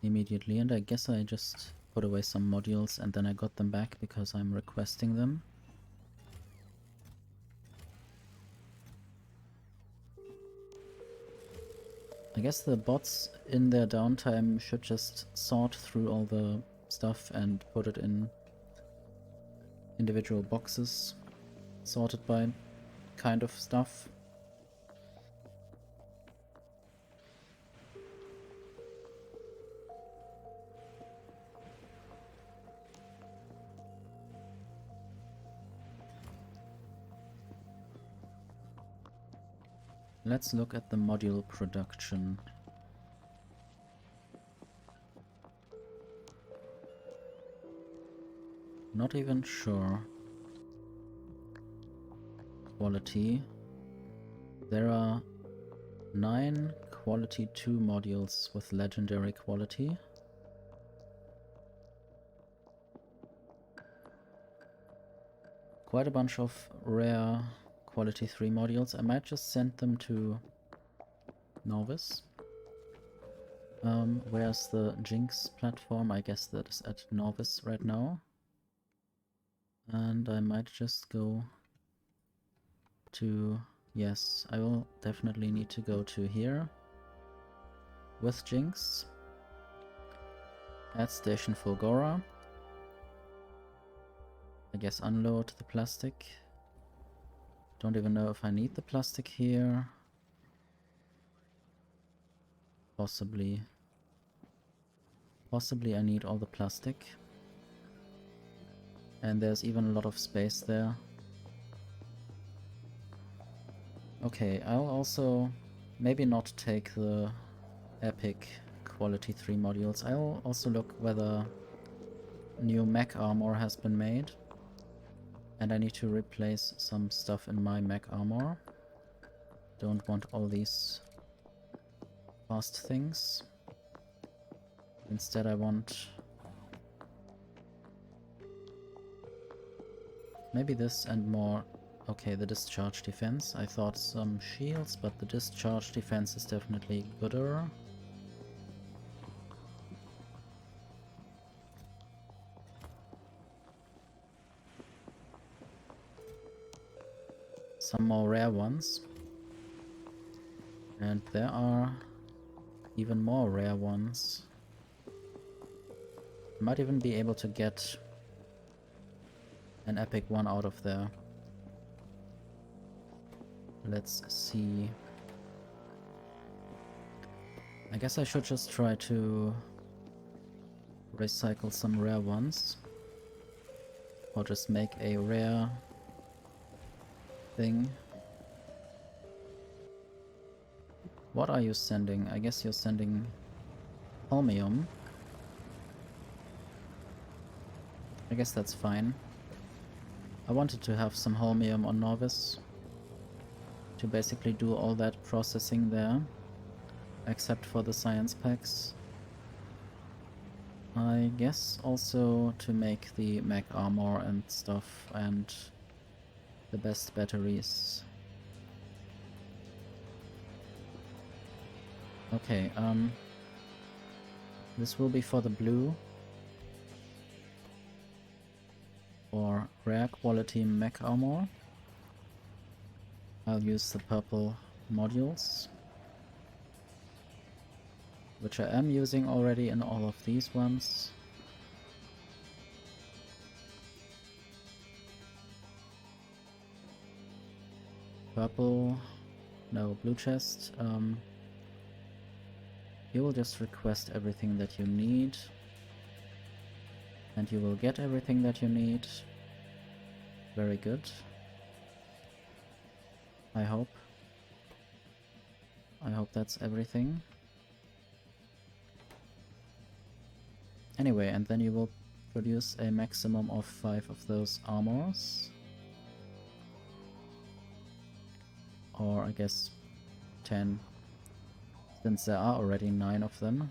immediately, and I guess I just put away some modules and then I got them back because I'm requesting them. I guess the bots in their downtime should just sort through all the stuff and put it in individual boxes, sorted by kind of stuff. Let's look at the module production. Not even sure. Quality. There are 9 quality 2 modules with legendary quality. Quite a bunch of rare quality 3 modules. I might just send them to Novice. Where's the Jinx platform? I guess that is at Novice right now. And I might just go to... Yes, I will definitely need to go to here with Jinx. Add station Fulgora. I guess unload the plastic. Don't even know if I need the plastic here. Possibly. Possibly I need all the plastic. And there's even a lot of space there. Okay, I'll also maybe not take the epic quality 3 modules. I'll also look whether new mech armor has been made. And I need to replace some stuff in my mech armor. Don't want all these fast things. Instead I want maybe this and more. Okay, the discharge defense. I thought some shields, but the discharge defense is definitely gooder. Some more rare ones. And there are even more rare ones. I might even be able to get an epic one out of there. Let's see. I guess I should just try to recycle some rare ones. Or just make a rare thing. What are you sending? I guess you're sending Holmium. I guess that's fine. I wanted to have some Holmium on Novice to basically do all that processing there, except for the science packs. I guess also to make the mech armor and stuff and the best batteries. Okay, this will be for the blue or rare quality mech armor. I'll use the purple modules, which I am using already in all of these ones. Purple, no, blue chest. You will just request everything that you need, and you will get everything that you need. Very good. I hope. I hope that's everything. Anyway, and then you will produce a maximum of 5 of those armors. Or I guess 10. since there are already 9 of them.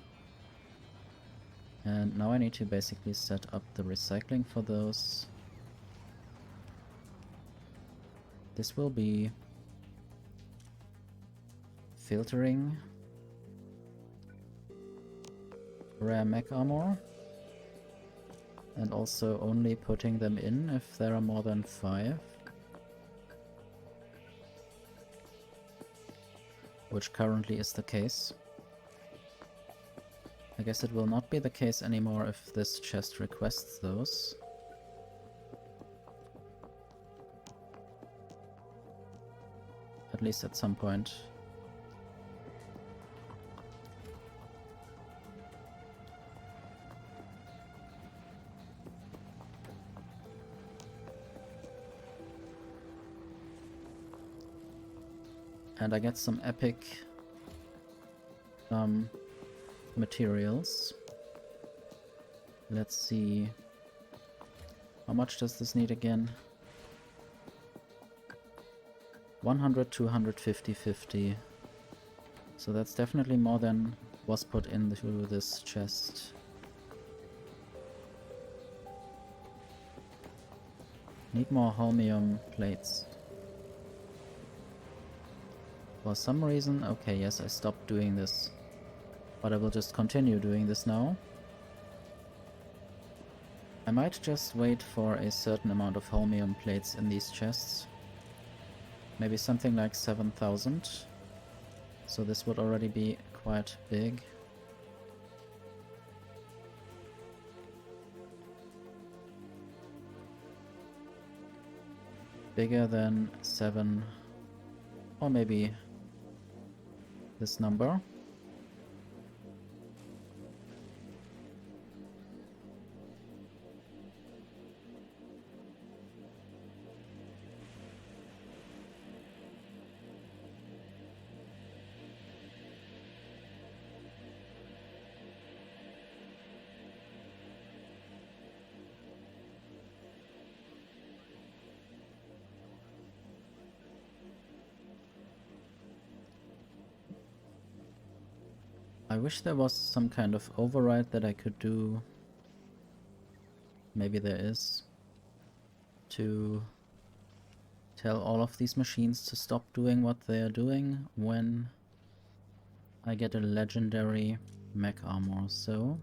And now I need to basically set up the recycling for those. This will be filtering rare mech armor, and also only putting them in if there are more than 5. Which currently is the case. I guess it will not be the case anymore if this chest requests those. At least at some point. And I get some epic materials. Let's see. How much does this need again? 100, 250, 50. So that's definitely more than was put into this chest. Need more holmium plates. For some reason, okay, yes, I stopped doing this. But I will just continue doing this now. I might just wait for a certain amount of holmium plates in these chests. Maybe something like 7,000. So this would already be quite big. Bigger than 7, or maybe this number. I wish there was some kind of override that I could do. Maybe there is. To tell all of these machines to stop doing what they are doing when I get a legendary mech armor. So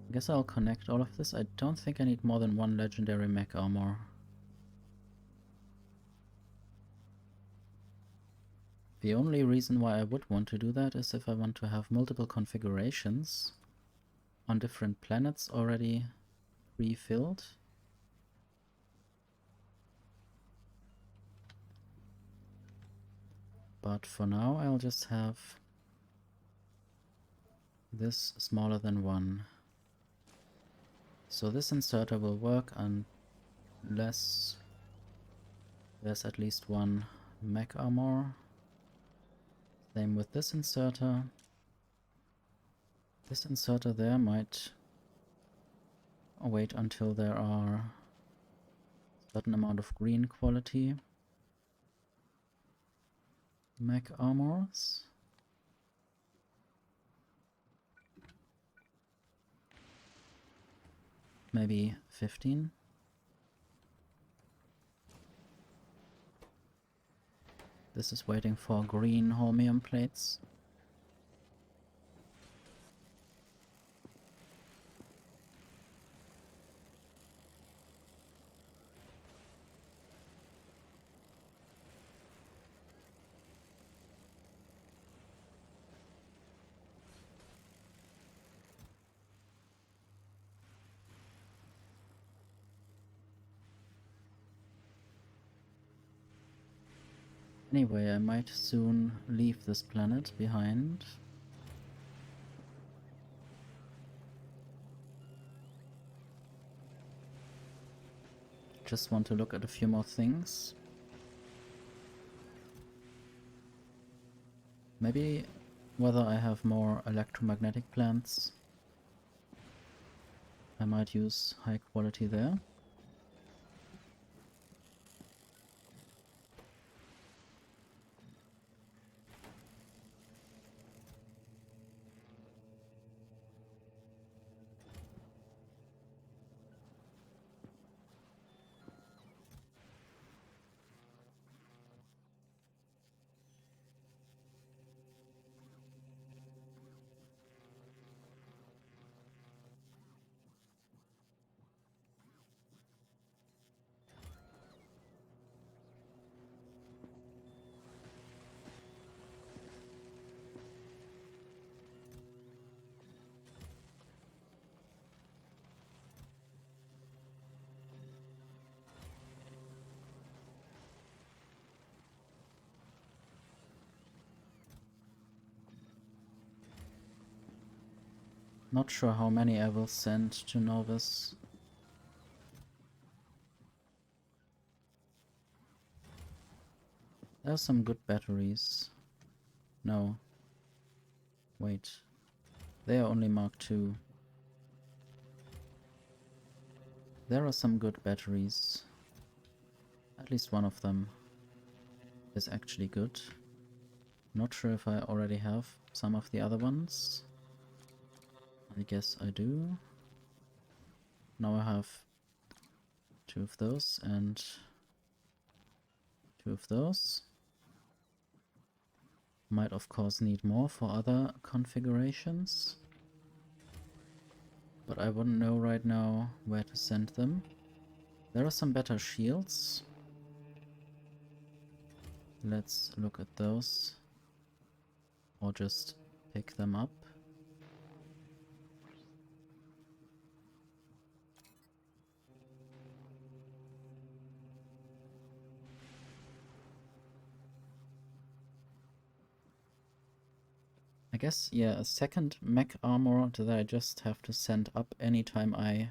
I guess I'll connect all of this. I don't think I need more than 1 legendary mech armor. The only reason why I would want to do that is if I want to have multiple configurations on different planets already pre-filled. But for now I'll just have this smaller than 1. So this inserter will work unless there's at least 1 mech armor. Same with this inserter. This inserter there might wait until there are a certain amount of green quality mech armors. Maybe 15. This is waiting for green holmium plates. Anyway, I might soon leave this planet behind. Just want to look at a few more things. Maybe whether I have more electromagnetic plants. I might use high quality there. Not sure how many I will send to Novus. There are some good batteries. No. Wait. They are only Mark II. There are some good batteries. At least one of them is actually good. Not sure if I already have some of the other ones. I guess I do. Now I have 2 of those and 2 of those. Might of course need more for other configurations. But I wouldn't know right now where to send them. There are some better shields. Let's look at those. Or just pick them up. I guess, yeah, a second mech armor that I just have to send up anytime I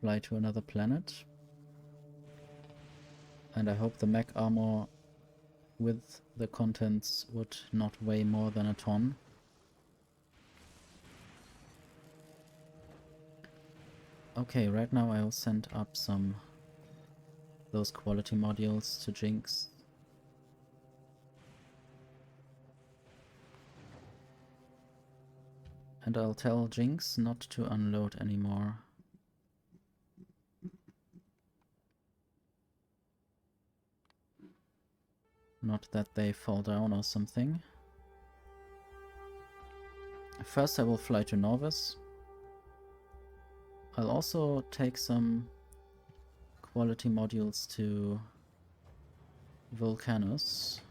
fly to another planet. And I hope the mech armor with the contents would not weigh more than a ton. Okay, right now I'll send up those quality modules to Jinx. And I'll tell Jinx not to unload anymore. Not that they fall down or something. First I will fly to Novus. I'll also take some quality modules to Vulcanus.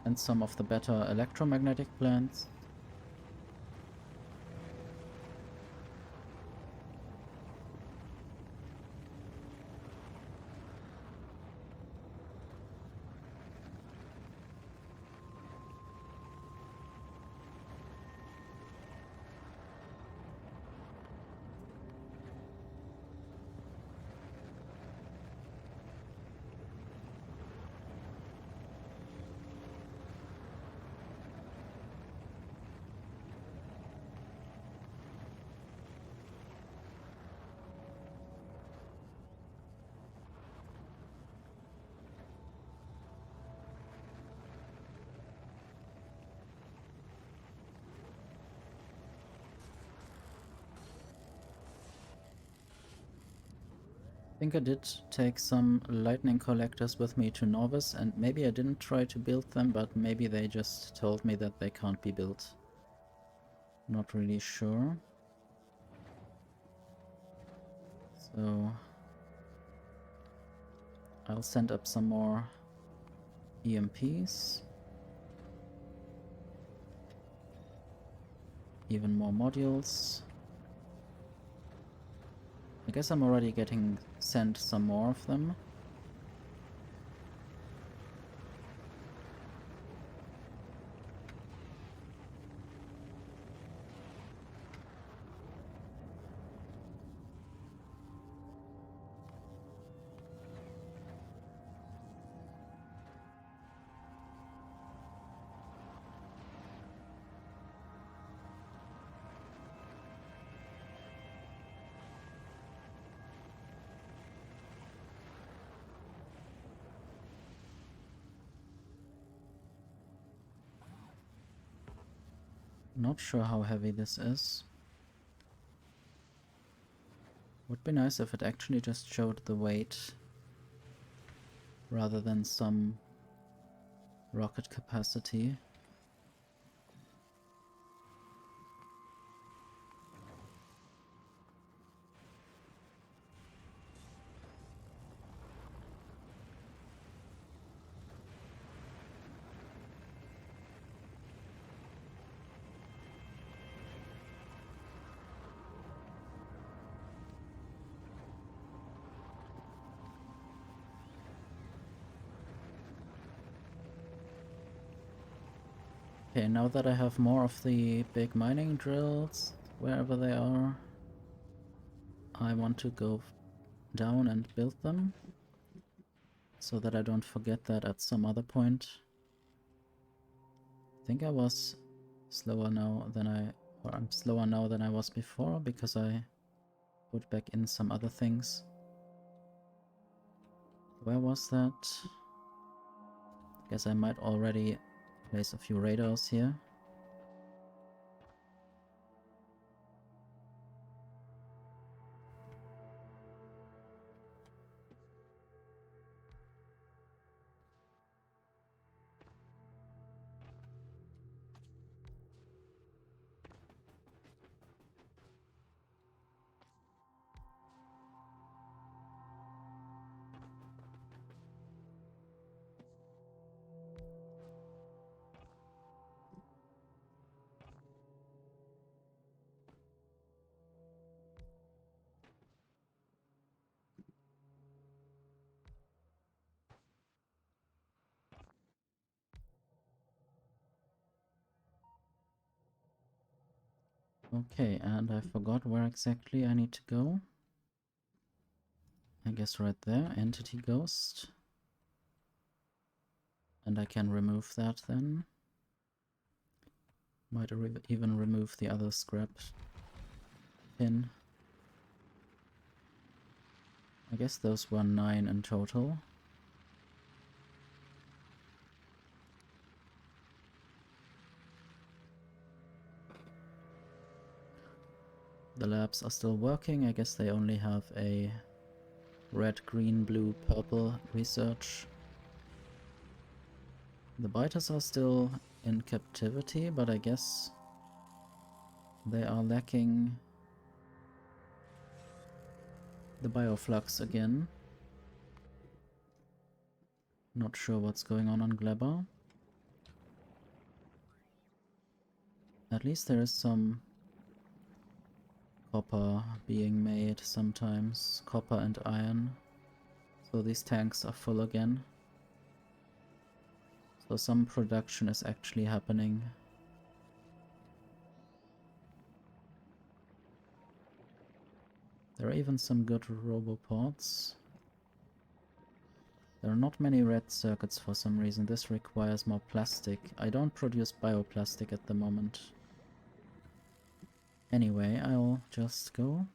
And some of the better electromagnetic plants. I think I did take some lightning collectors with me to Novus, and maybe I didn't try to build them, but maybe they just told me that they can't be built. Not really sure. So I'll send up some more EMPs. Even more modules. I guess I'm already getting sent some more of them. Not sure how heavy this is. Would be nice if it actually just showed the weight rather than some rocket capacity. Okay, now that I have more of the big mining drills, wherever they are, I want to go down and build them, so that I don't forget that at some other point. I think I was slower now than I'm slower now than I was before, because I put back in some other things. Where was that? Guess I might already place a few radars here. Okay, and I forgot where exactly I need to go. I guess right there, Entity Ghost. And I can remove that then. Might even remove the other scrap pin. I guess those were 9 in total. The labs are still working. I guess they only have a red, green, blue, purple research. The biters are still in captivity, but I guess they are lacking the bioflux again. Not sure what's going on Glebber. At least there is some copper being made sometimes. Copper and iron. So these tanks are full again. So some production is actually happening. There are even some good roboports. There are not many red circuits for some reason. This requires more plastic. I don't produce bioplastic at the moment. Anyway, I'll just go.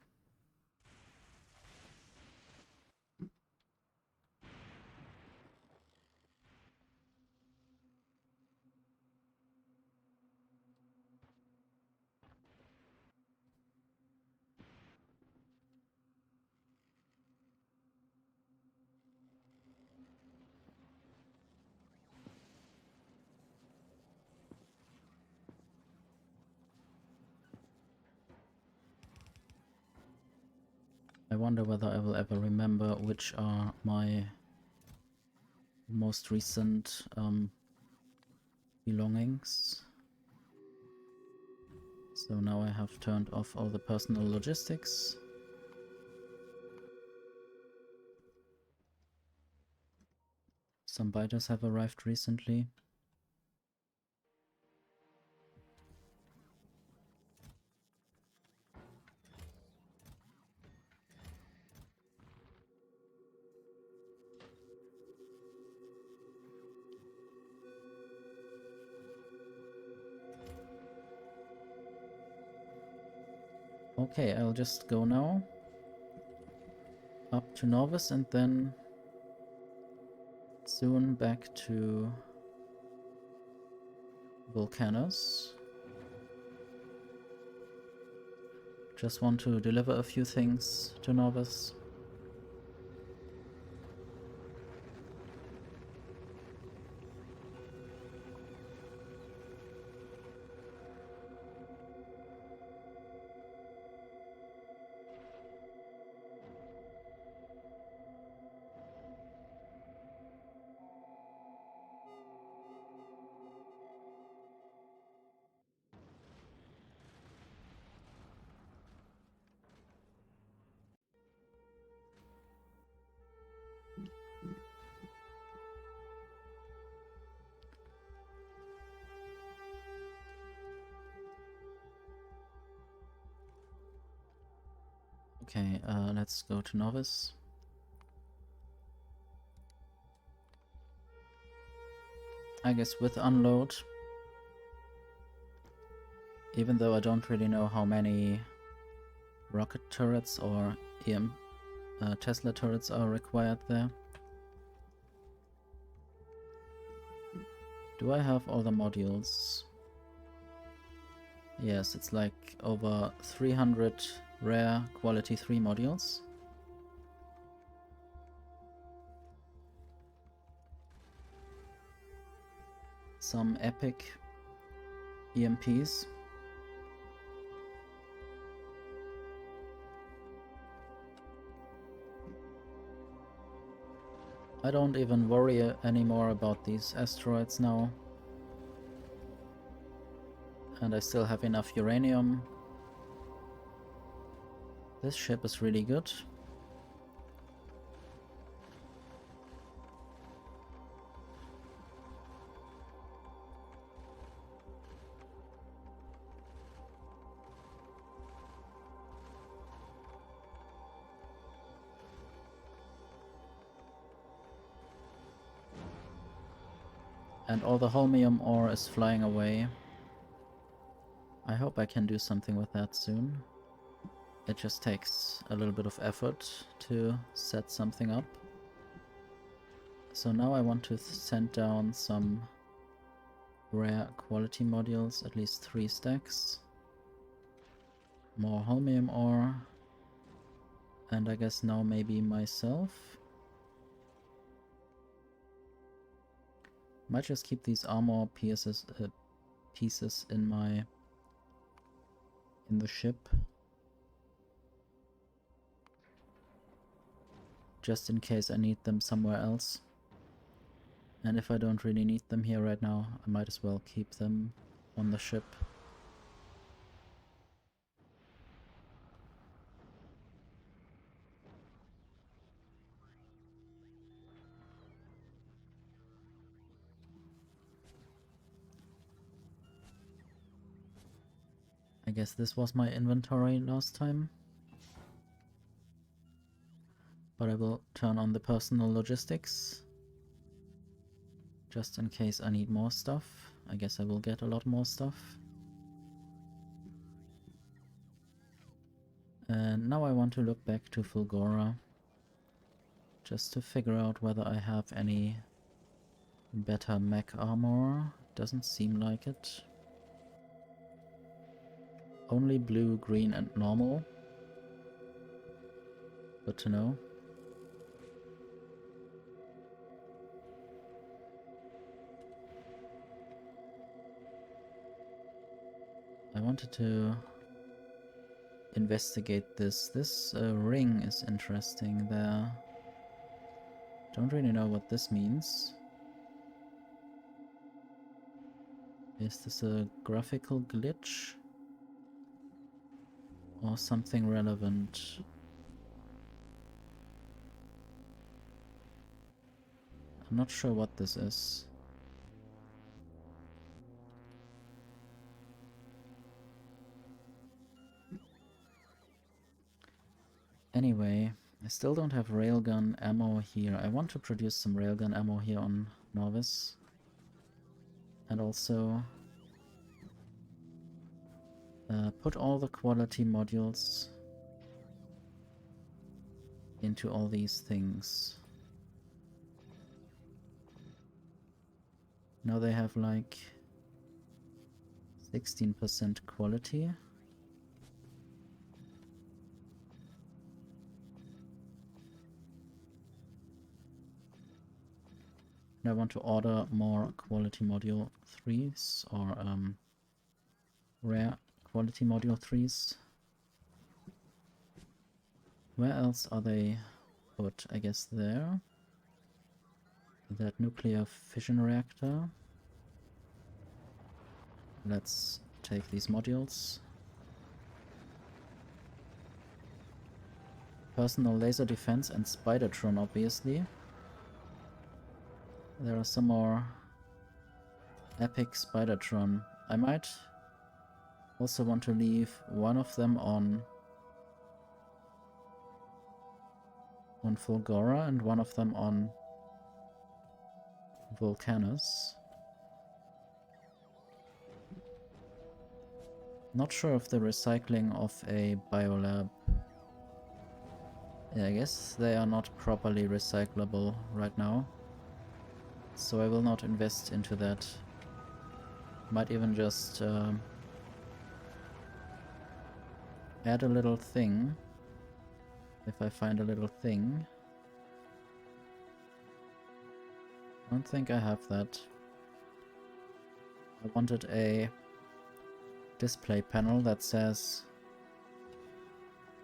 I wonder whether I will ever remember which are my most recent belongings. So now I have turned off all the personal logistics. Some biters have arrived recently. Okay, I'll just go now. Up to Novice and then soon back to Volcanus. Just want to deliver a few things to Novice. Okay, let's go to Novice. I guess with unload, even though I don't really know how many rocket turrets or Tesla turrets are required there. Do I have all the modules? Yes, it's like over 300 rare quality 3 modules. Some epic EMPs. I don't even worry anymore about these asteroids now. And I still have enough uranium. This ship is really good. And all the holmium ore is flying away. I hope I can do something with that soon. It just takes a little bit of effort to set something up. So now I want to send down some rare quality modules, at least 3 stacks. More holmium ore. And I guess now maybe myself. Might just keep these armor pieces in the ship, just in case I need them somewhere else. And if I don't really need them here right now, I might as well keep them on the ship. I guess this was my inventory last time. But I will turn on the personal logistics, just in case I need more stuff. I guess I will get a lot more stuff. And now I want to look back to Fulgora, just to figure out whether I have any better mech armor. Doesn't seem like it. Only blue, green and normal. Good to know. I wanted to investigate this. This ring is interesting there. Don't really know what this means. Is this a graphical glitch? Or something relevant? I'm not sure what this is. Anyway, I still don't have railgun ammo here. I want to produce some railgun ammo here on Novice. And also put all the quality modules into all these things. Now they have like 16% quality. And I want to order more quality module 3s or rare quality module 3s. Where else are they put? I guess there. That nuclear fission reactor. Let's take these modules. Personal laser defense and Spidertron, obviously. There are some more epic Spidertron. I might also want to leave one of them on on Fulgora and one of them on Vulcanus. Not sure if the recycling of a biolab... Yeah, I guess they are not properly recyclable right now. So I will not invest into that. Might even just add a little thing. If I find a little thing. I don't think I have that. I wanted a display panel that says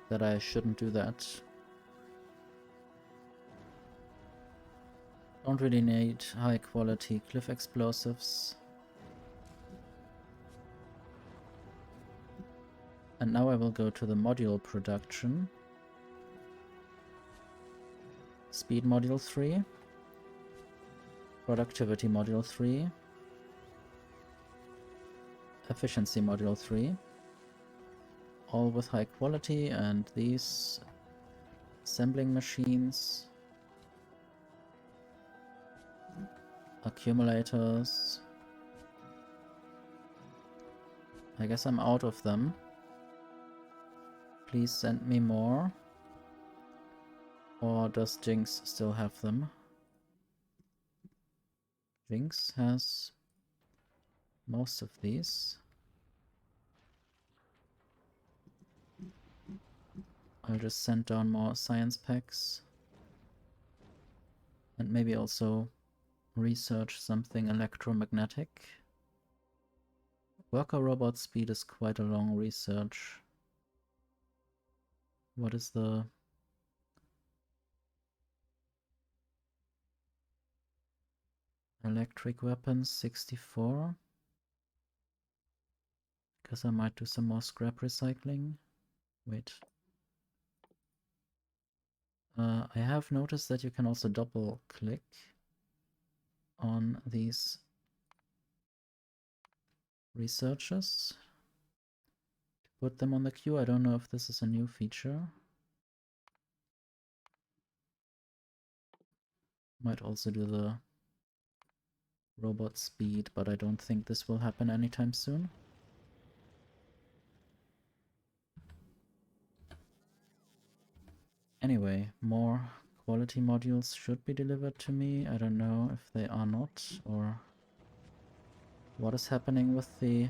that I shouldn't do that. Don't really need high quality cliff explosives. And now I will go to the module production. Speed module 3. Productivity module 3. Efficiency module 3. All with high quality, and these assembling machines. Accumulators. I guess I'm out of them. Please send me more. Or does Jinx still have them? Jinx has most of these. I'll just send down more science packs. And maybe also research something electromagnetic. Worker robot speed is quite a long research. What is the... Electric weapons 64? Because I might do some more scrap recycling. Wait. I have noticed that you can also double click on these researches to put them on the queue. I don't know if this is a new feature. Might also do the robot speed, but I don't think this will happen anytime soon. Anyway, more quality modules should be delivered to me. I don't know if they are not, or what is happening with the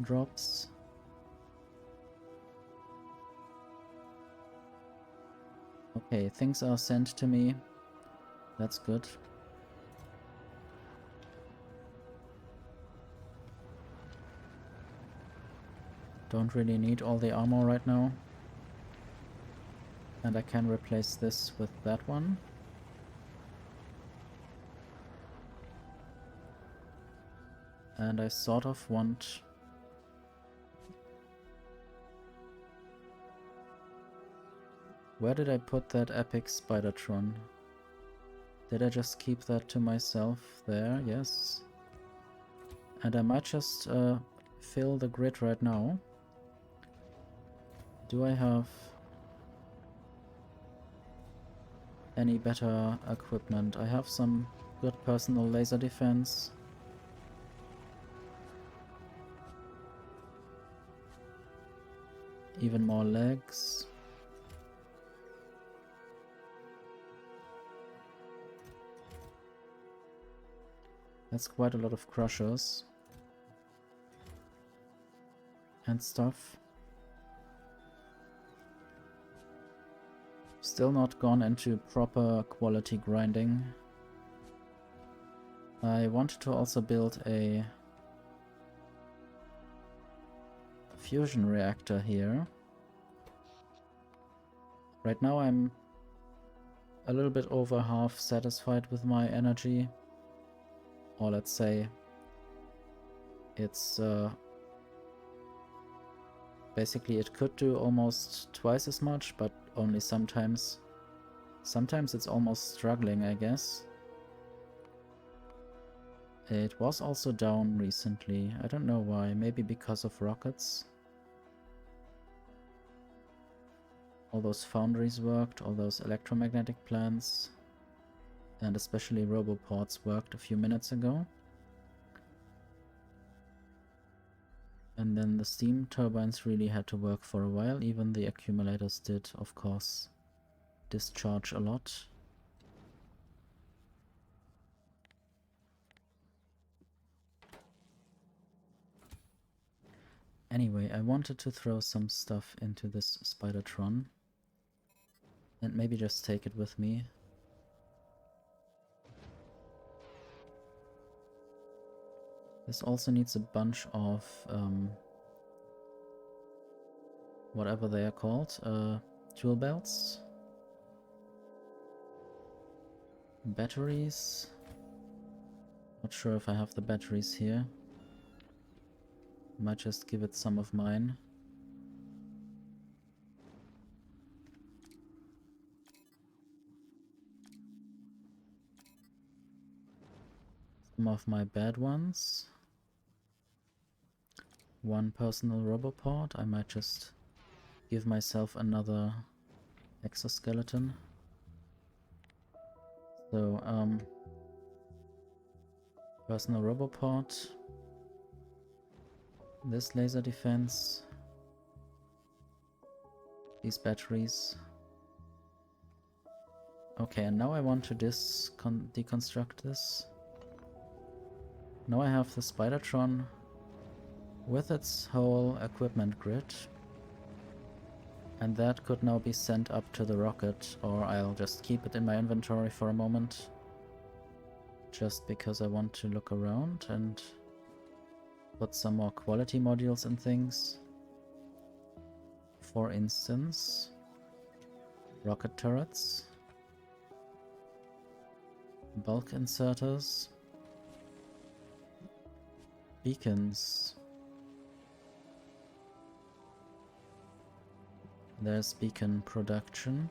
drops. Okay, things are sent to me. That's good. Don't really need all the armor right now. And I can replace this with that one. And I sort of want... Where did I put that epic Spidertron? Did I just keep that to myself there? Yes. And I might just fill the grid right now. Do I have any better equipment? I have some good personal laser defense. Even more legs. That's quite a lot of crushers. And stuff. Still not gone into proper quality grinding. I wanted to also build a fusion reactor here. Right now I'm a little bit over half satisfied with my energy. Or let's say it's basically it could do almost twice as much, but only sometimes. Sometimes it's almost struggling, I guess. It was also down recently. I don't know why. Maybe because of rockets. all those foundries worked, all those electromagnetic plants, and especially roboports worked a few minutes ago. And then the steam turbines really had to work for a while. Even the accumulators did, of course, discharge a lot. Anyway, I wanted to throw some stuff into this Spidertron and maybe just take it with me. This also needs a bunch of whatever they are called, tool belts, batteries. Not sure if I have the batteries here. Might just give it some of mine. Some of my bad ones. One personal roboport. I might just give myself another exoskeleton. So, personal roboport. This laser defense. These batteries. Okay, and now I want to deconstruct this. Now I have the Spidertron with its whole equipment grid. And that could now be sent up to the rocket, or I'll just keep it in my inventory for a moment. Just because I want to look around and put some more quality modules and things. For instance, rocket turrets, bulk inserters, beacons. There's beacon production,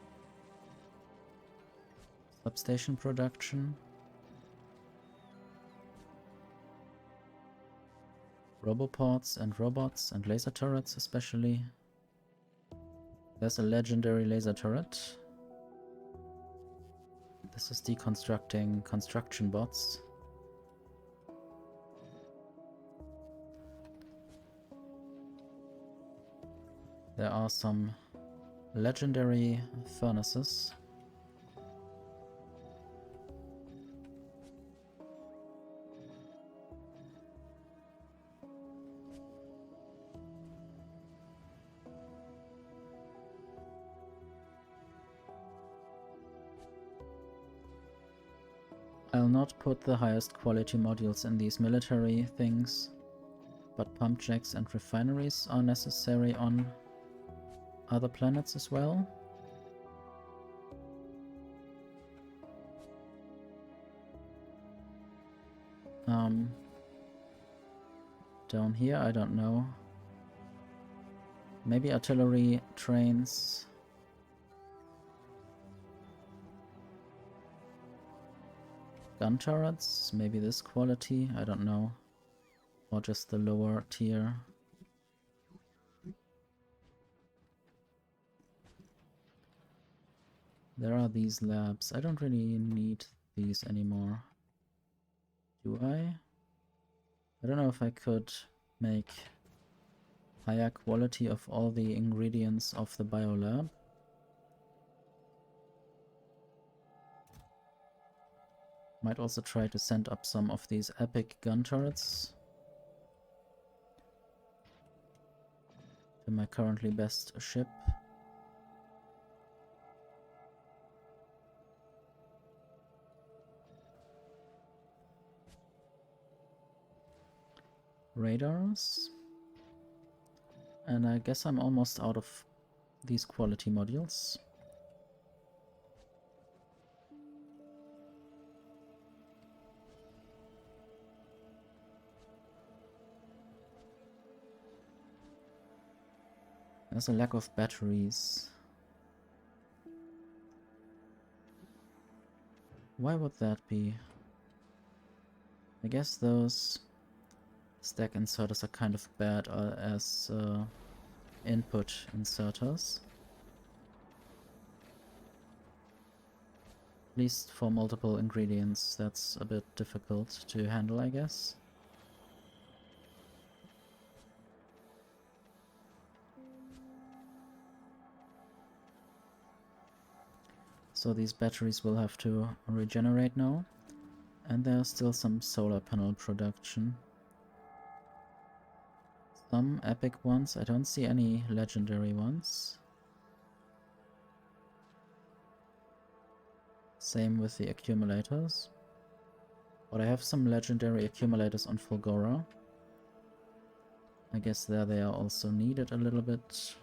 substation production, roboports and robots and laser turrets especially. There's a legendary laser turret. This is deconstructing construction bots. There are some legendary furnaces. I'll not put the highest quality modules in these military things, but pump jacks and refineries are necessary on other planets as well. Down here, I don't know. Maybe artillery trains. Gun turrets, maybe this quality, I don't know. Or just the lower tier. There are these labs. I don't really need these anymore. Do I? I don't know if I could make higher quality of all the ingredients of the biolab. Might also try to send up some of these epic gun turrets to my currently best ship. Radars. And I guess I'm almost out of these quality modules. There's a lack of batteries. Why would that be? I guess those stack inserters are kind of bad as input inserters. At least for multiple ingredients, that's a bit difficult to handle, I guess. So these batteries will have to regenerate now. And there's still some solar panel production. Some epic ones. I don't see any legendary ones. Same with the accumulators. But I have some legendary accumulators on Fulgora. I guess there they are also needed a little bit.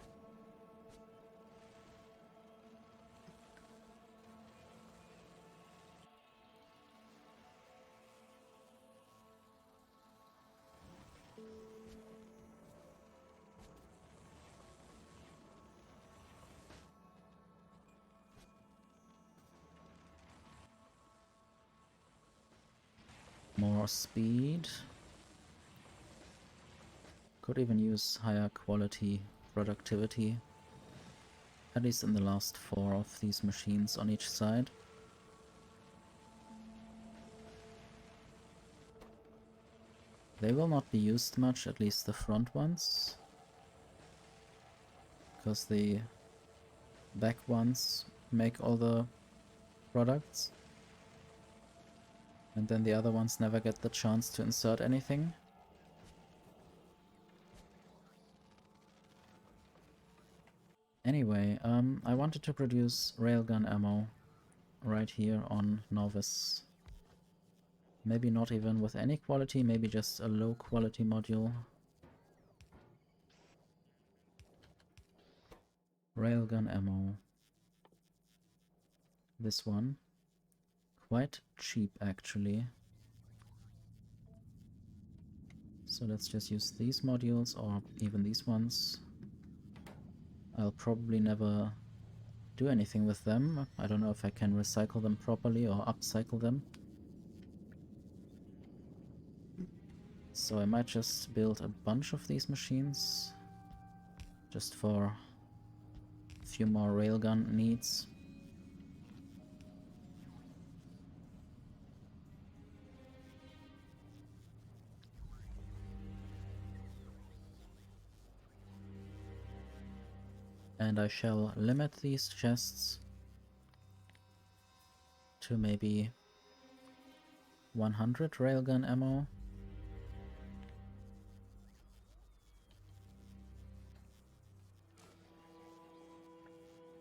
More speed. Could even use higher quality productivity. At least in the last 4 of these machines on each side. They will not be used much, at least the front ones. Because the back ones make all the products. And then the other ones never get the chance to insert anything. Anyway, I wanted to produce railgun ammo right here on Novice. Maybe not even with any quality, maybe just a low quality module. Railgun ammo. This one. Quite cheap actually. So let's just use these modules or even these ones. I'll probably never do anything with them. I don't know if I can recycle them properly or upcycle them. So I might just build a bunch of these machines. Just for a few more railgun needs. And I shall limit these chests to maybe 100 railgun ammo.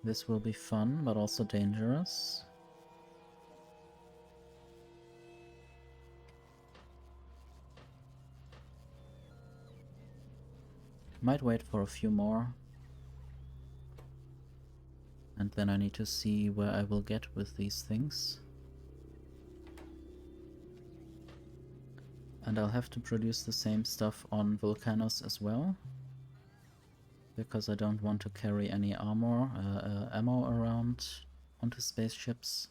This will be fun, but also dangerous. Might wait for a few more. And then I need to see where I will get with these things. And I'll have to produce the same stuff on Volcanos as well. Because I don't want to carry any ammo around onto spaceships.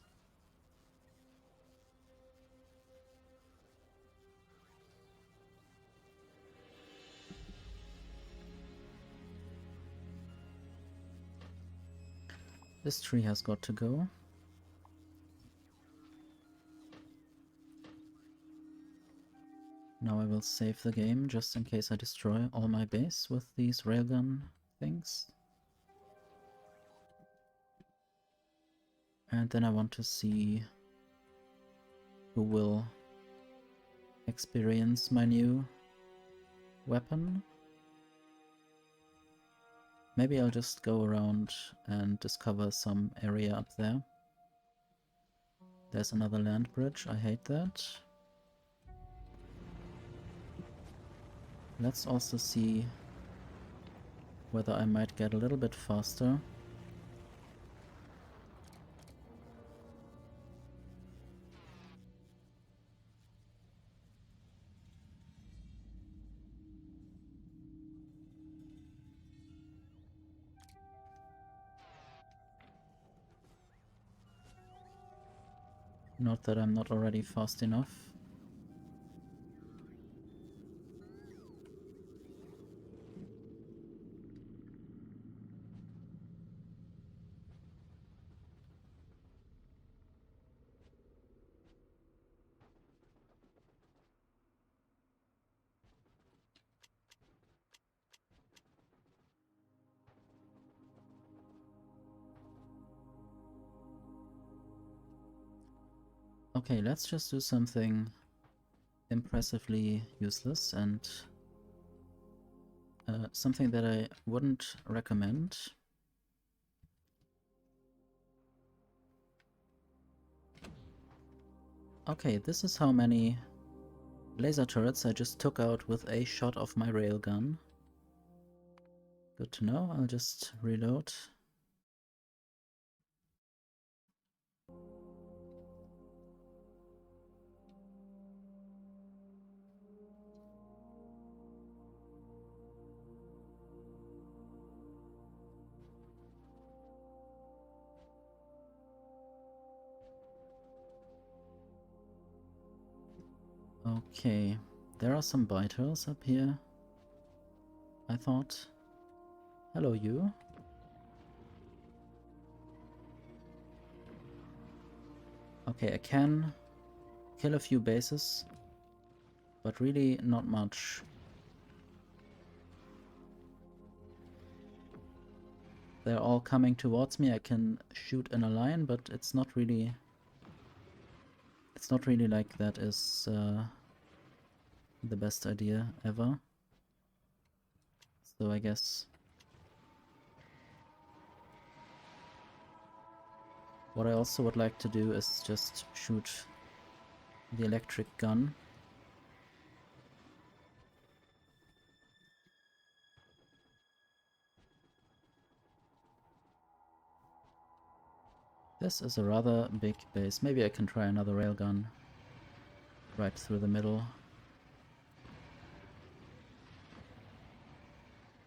This tree has got to go. Now I will save the game just in case I destroy all my base with these railgun things. And then I want to see who will experience my new weapon. Maybe I'll just go around and discover some area up there. There's another land bridge, I hate that. Let's also see whether I might get a little bit faster. Not that I'm not already fast enough. Okay, let's just do something impressively useless and something that I wouldn't recommend. Okay, this is how many laser turrets I just took out with a shot of my railgun. Good to know. I'll just reload. Okay, there are some biters up here, I thought. Hello, you. Okay, I can kill a few bases, but really not much. They're all coming towards me. I can shoot in a line, but it's not really like that is the best idea ever. So I guess what I also would like to do is just shoot the electric gun. This is a rather big base. Maybe I can try another railgun right through the middle.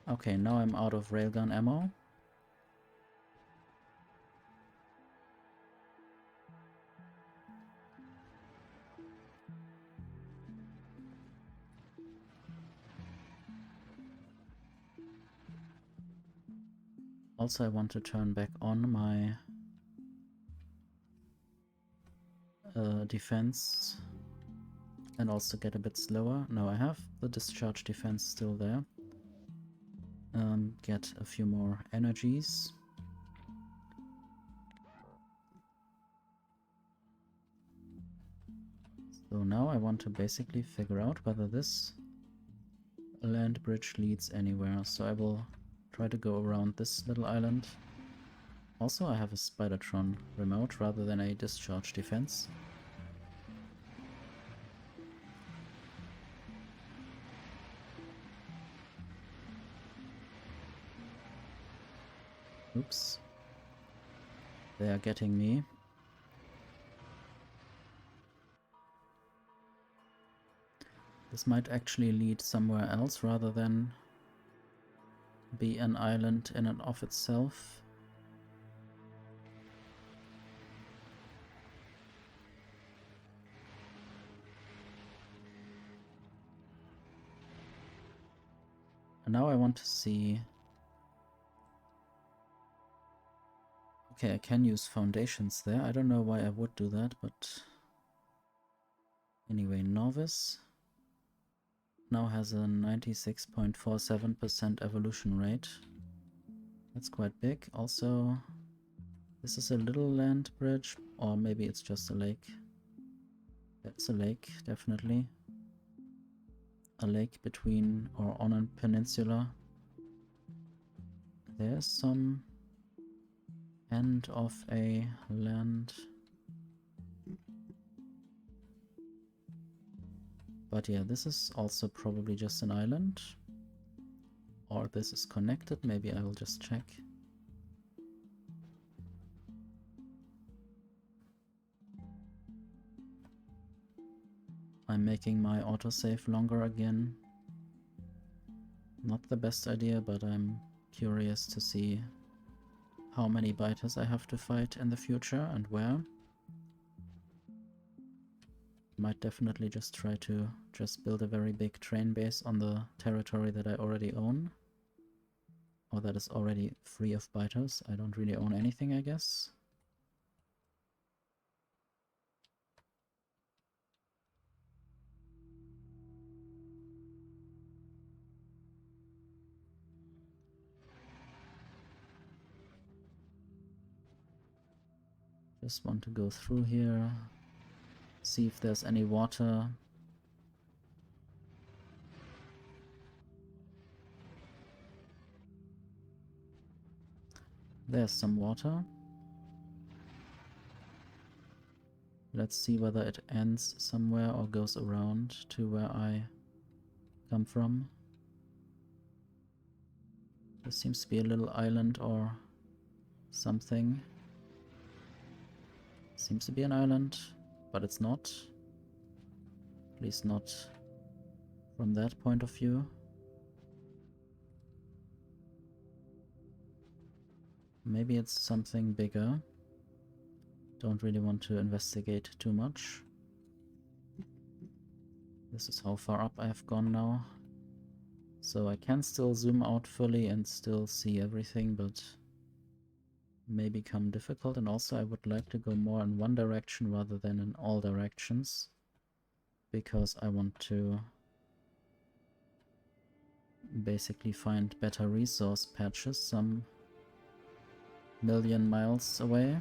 Okay, now I'm out of railgun ammo. Also, I want to turn back on my defense and also get a bit slower. No, I have the discharge defense still there. Get a few more energies. So now I want to basically figure out whether this land bridge leads anywhere. So I will try to go around this little island. Also, I have a Spidertron remote rather than a discharge defense. Oops. They are getting me. This might actually lead somewhere else rather than be an island in and of itself. And now I want to see... Okay, I can use foundations there. I don't know why I would do that, but... Anyway, Novice now has a 96.47% evolution rate. That's quite big. Also, this is a little land bridge, or maybe it's just a lake. That's a lake, definitely. A lake between or on a peninsula. There's some end of a land. But yeah, this is also probably just an island. Or this is connected, maybe I will just check. I'm making my autosave longer again. Not the best idea, but I'm curious to see how many biters I have to fight in the future and where. Might definitely just try to just build a very big train base on the territory that I already own. Or that is already free of biters. I don't really own anything, I guess. Just want to go through here. see if there's any water. There's some water. Let's see whether it ends somewhere or goes around to where I come from. There seems to be a little island or something. Seems to be an island, but it's not. At least not from that point of view. Maybe it's something bigger. Don't really want to investigate too much. This is how far up I have gone now. So I can still zoom out fully and still see everything, but may become difficult. And also I would like to go more in one direction rather than in all directions, because I want to basically find better resource patches some million miles away.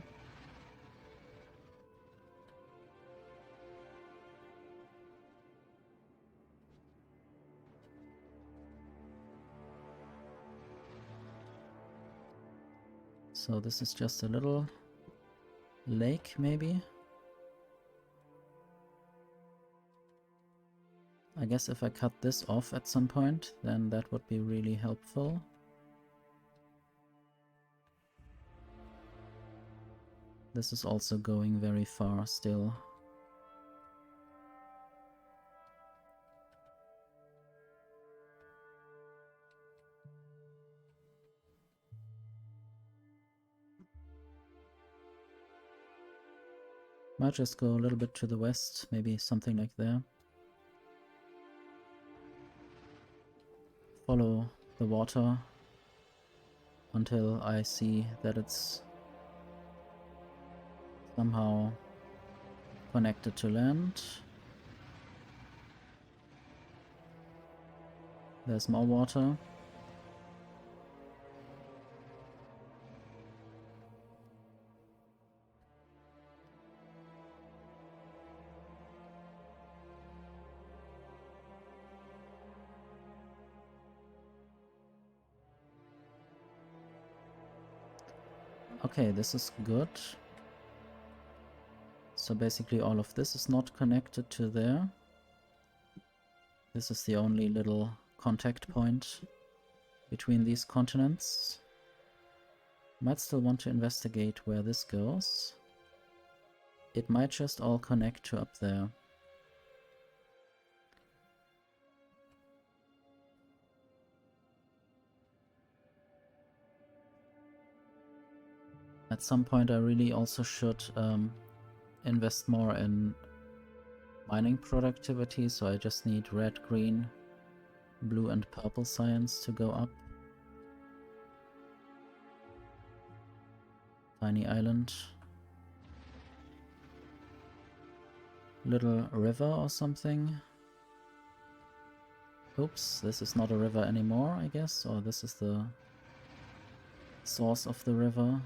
So this is just a little lake, maybe? I guess if I cut this off at some point, then that would be really helpful. This is also going very far still. Might just go a little bit to the west, maybe something like there. Follow the water until I see that it's somehow connected to land. There's more water. Okay, this is good. So basically all of this is not connected to there. This is the only little contact point between these continents. Might still want to investigate where this goes. It might just all connect to up there. At some point I really also should invest more in mining productivity, so I just need red, green, blue and purple science to go up. Tiny island. Little river or something. Oops, this is not a river anymore, I guess, or this is the source of the river.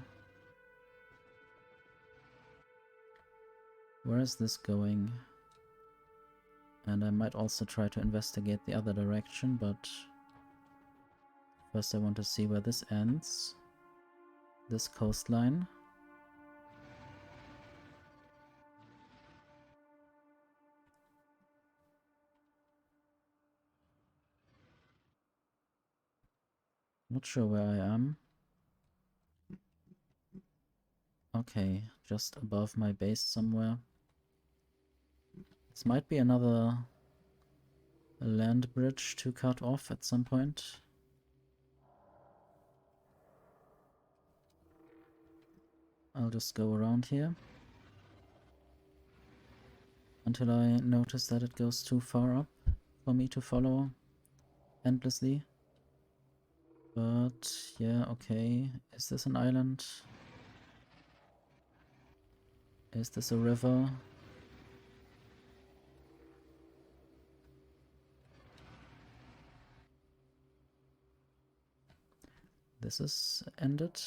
Where is this going? And I might also try to investigate the other direction, but first I want to see where this ends. This coastline. Not sure where I am. Okay, just above my base somewhere. This might be another land bridge to cut off at some point. I'll just go around here until I notice that it goes too far up for me to follow endlessly. But yeah, okay. Is this an island? Is this a river? This is ended.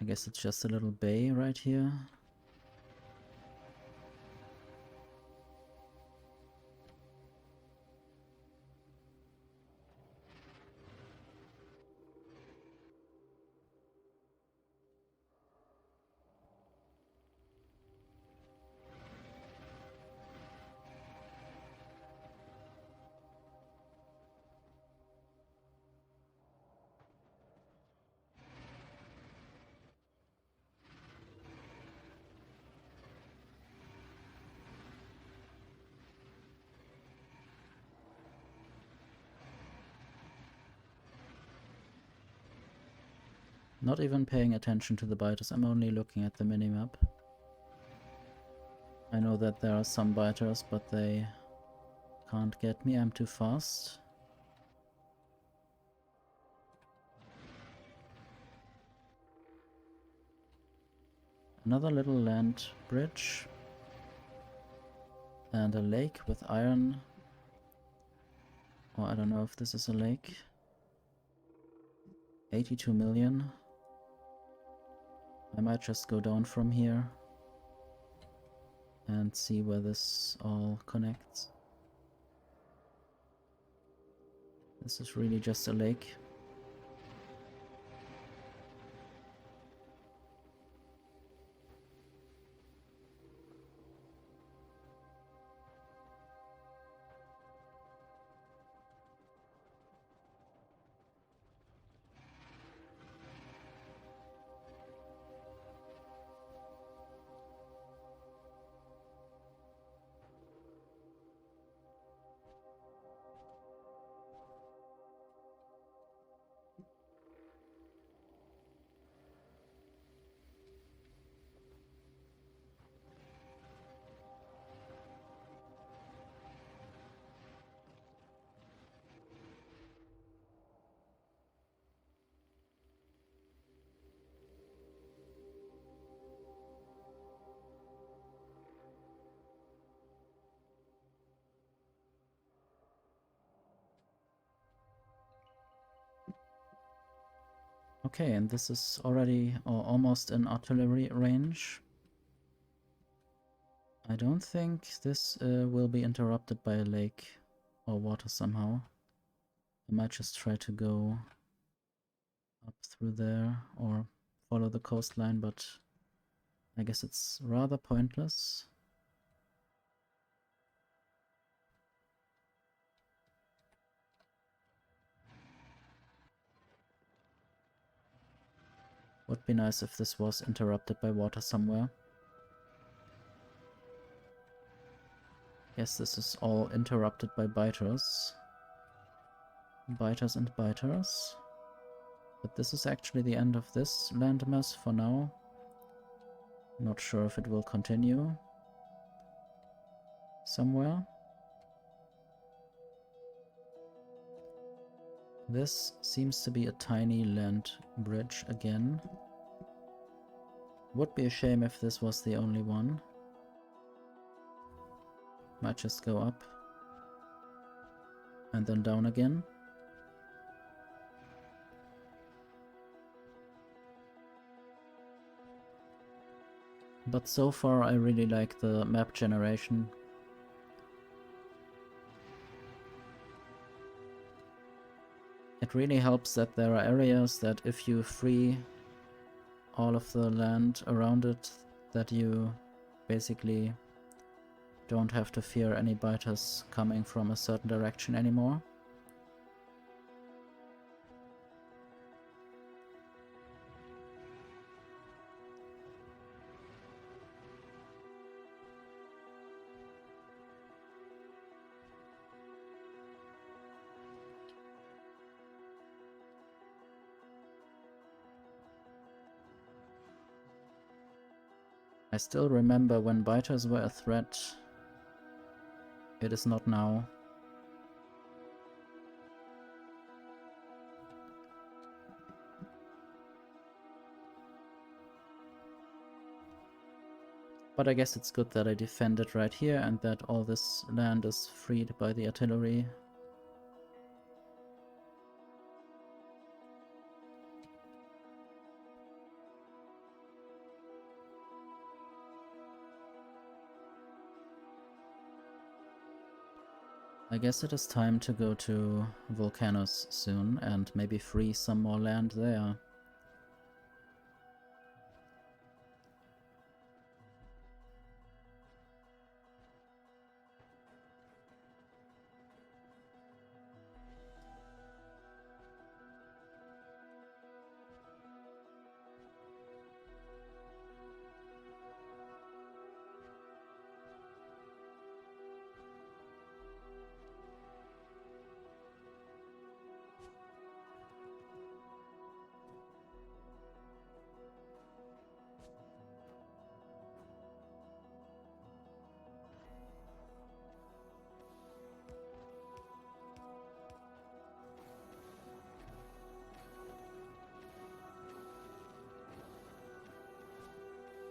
I guess it's just a little bay right here. Not even paying attention to the biters, I'm only looking at the minimap. I know that there are some biters, but they can't get me, I'm too fast. Another little land bridge. And a lake with iron. Or I don't know if this is a lake. 82 million. I might just go down from here and see where this all connects. This is really just a lake. Okay, and this is already or almost in artillery range. I don't think this will be interrupted by a lake or water somehow. I might just try to go up through there or follow the coastline, but I guess it's rather pointless. Would be nice if this was interrupted by water somewhere. Yes, this is all interrupted by biters. Biters and biters. But this is actually the end of this landmass for now. Not sure if it will continue somewhere. This seems to be a tiny land bridge again. Would be a shame if this was the only one. Might just go up and then down again. But so far I really like the map generation. It really helps that there are areas that if you free all of the land around it, that you basically don't have to fear any biters coming from a certain direction anymore. I still remember when biters were a threat. It is not now. But I guess it's good that I defended right here and that all this land is freed by the artillery. I guess it is time to go to Volcanoes soon and maybe free some more land there.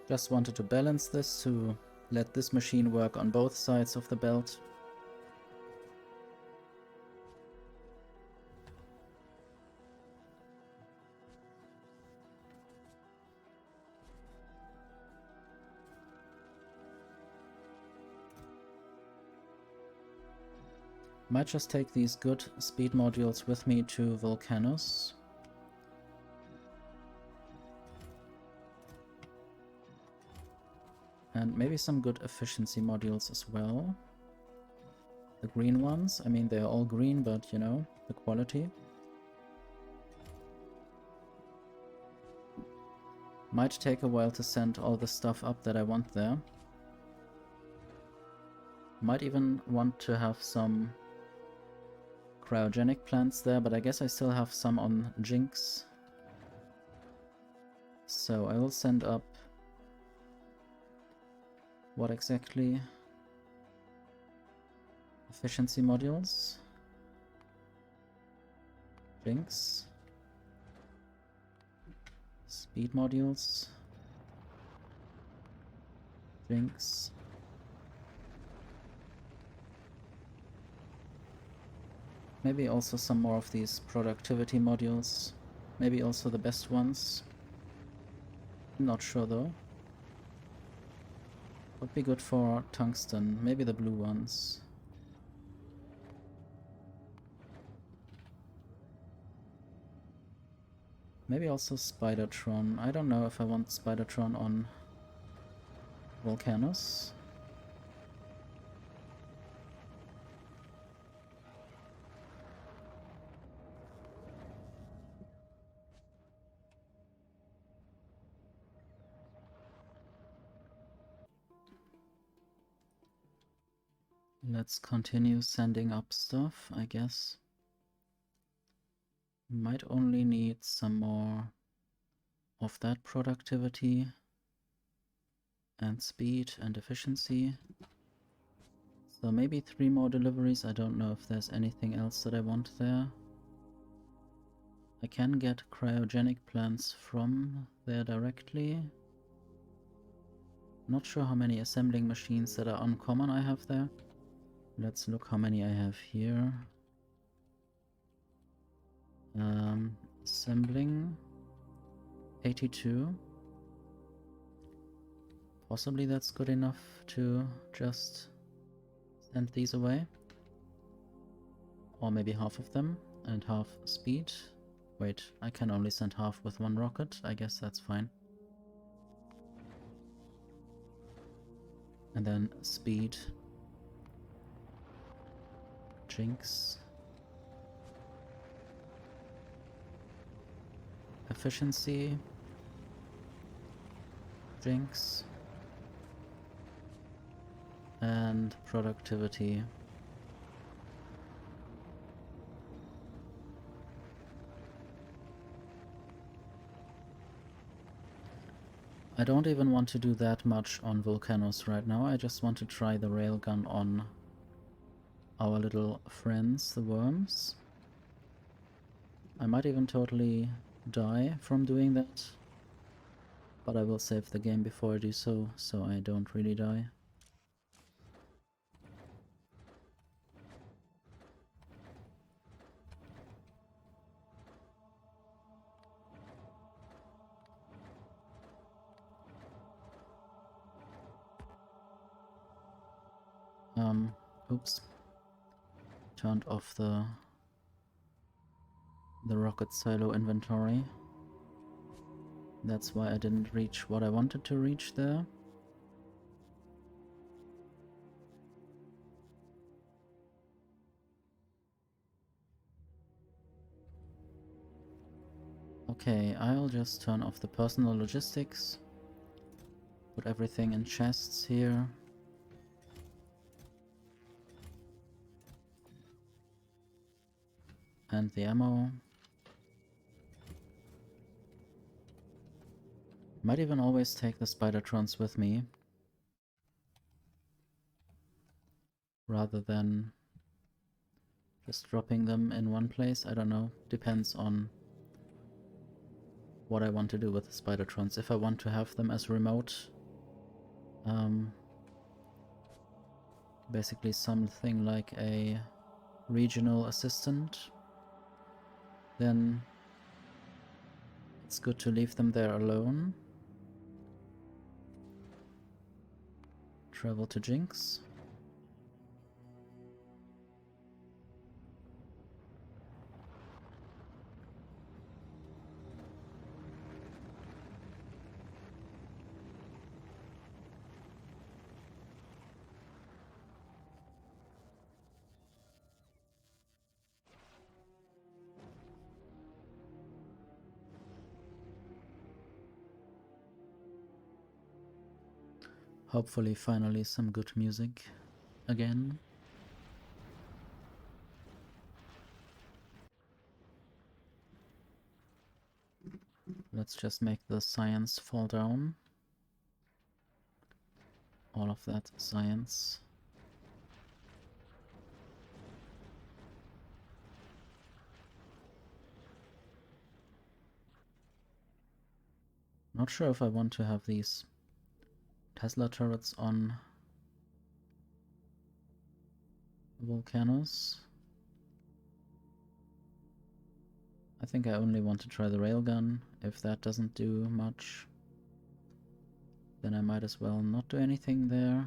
Just wanted to balance this to let this machine work on both sides of the belt. Might just take these good speed modules with me to Volcanoes. And maybe some good efficiency modules as well. The green ones, I mean they're all green, but you know, the quality. Might take a while to send all the stuff up that I want there. Might even want to have some cryogenic plants there, but I guess I still have some on Jinx. So I will send up... what exactly? Efficiency modules. Jinx. Speed modules. Jinx. Maybe also some more of these productivity modules. Maybe also the best ones. Not sure though. Would be good for tungsten. Maybe the blue ones. Maybe also Spidertron. I don't know if I want Spidertron on Volcanoes. Let's continue sending up stuff, I guess. Might only need some more of that productivity and speed and efficiency. So maybe 3 more deliveries. I don't know if there's anything else that I want there. I can get cryogenic plants from there directly. Not sure how many assembling machines that are uncommon I have there. Let's look how many I have here. Assembling 82. Possibly that's good enough to just send these away. Or maybe half of them and half speed. Wait, I can only send half with 1 rocket. I guess that's fine. And then speed. Jinx. Efficiency. Jinx. And productivity. I don't even want to do that much on Volcanoes right now. I just want to try the railgun on our little friends, the worms. I might even totally die from doing that, but I will save the game before I do so, so I don't really die. Oops. turned off the rocket silo inventory. That's why I didn't reach what I wanted to reach there. Okay, I'll just turn off the personal logistics. Put everything in chests here. And the ammo. Might even always take the Spidertrons with me, rather than just dropping them in one place. I don't know, depends on what I want to do with the Spidertrons. If I want to have them as remote, basically something like a regional assistant, then it's good to leave them there alone. Travel to Jinx. Hopefully finally some good music again. Let's just make the science fall down. All of that science. Not sure if I want to have these Tesla turrets on Volcanoes. I think I only want to try the railgun. If that doesn't do much, then I might as well not do anything there.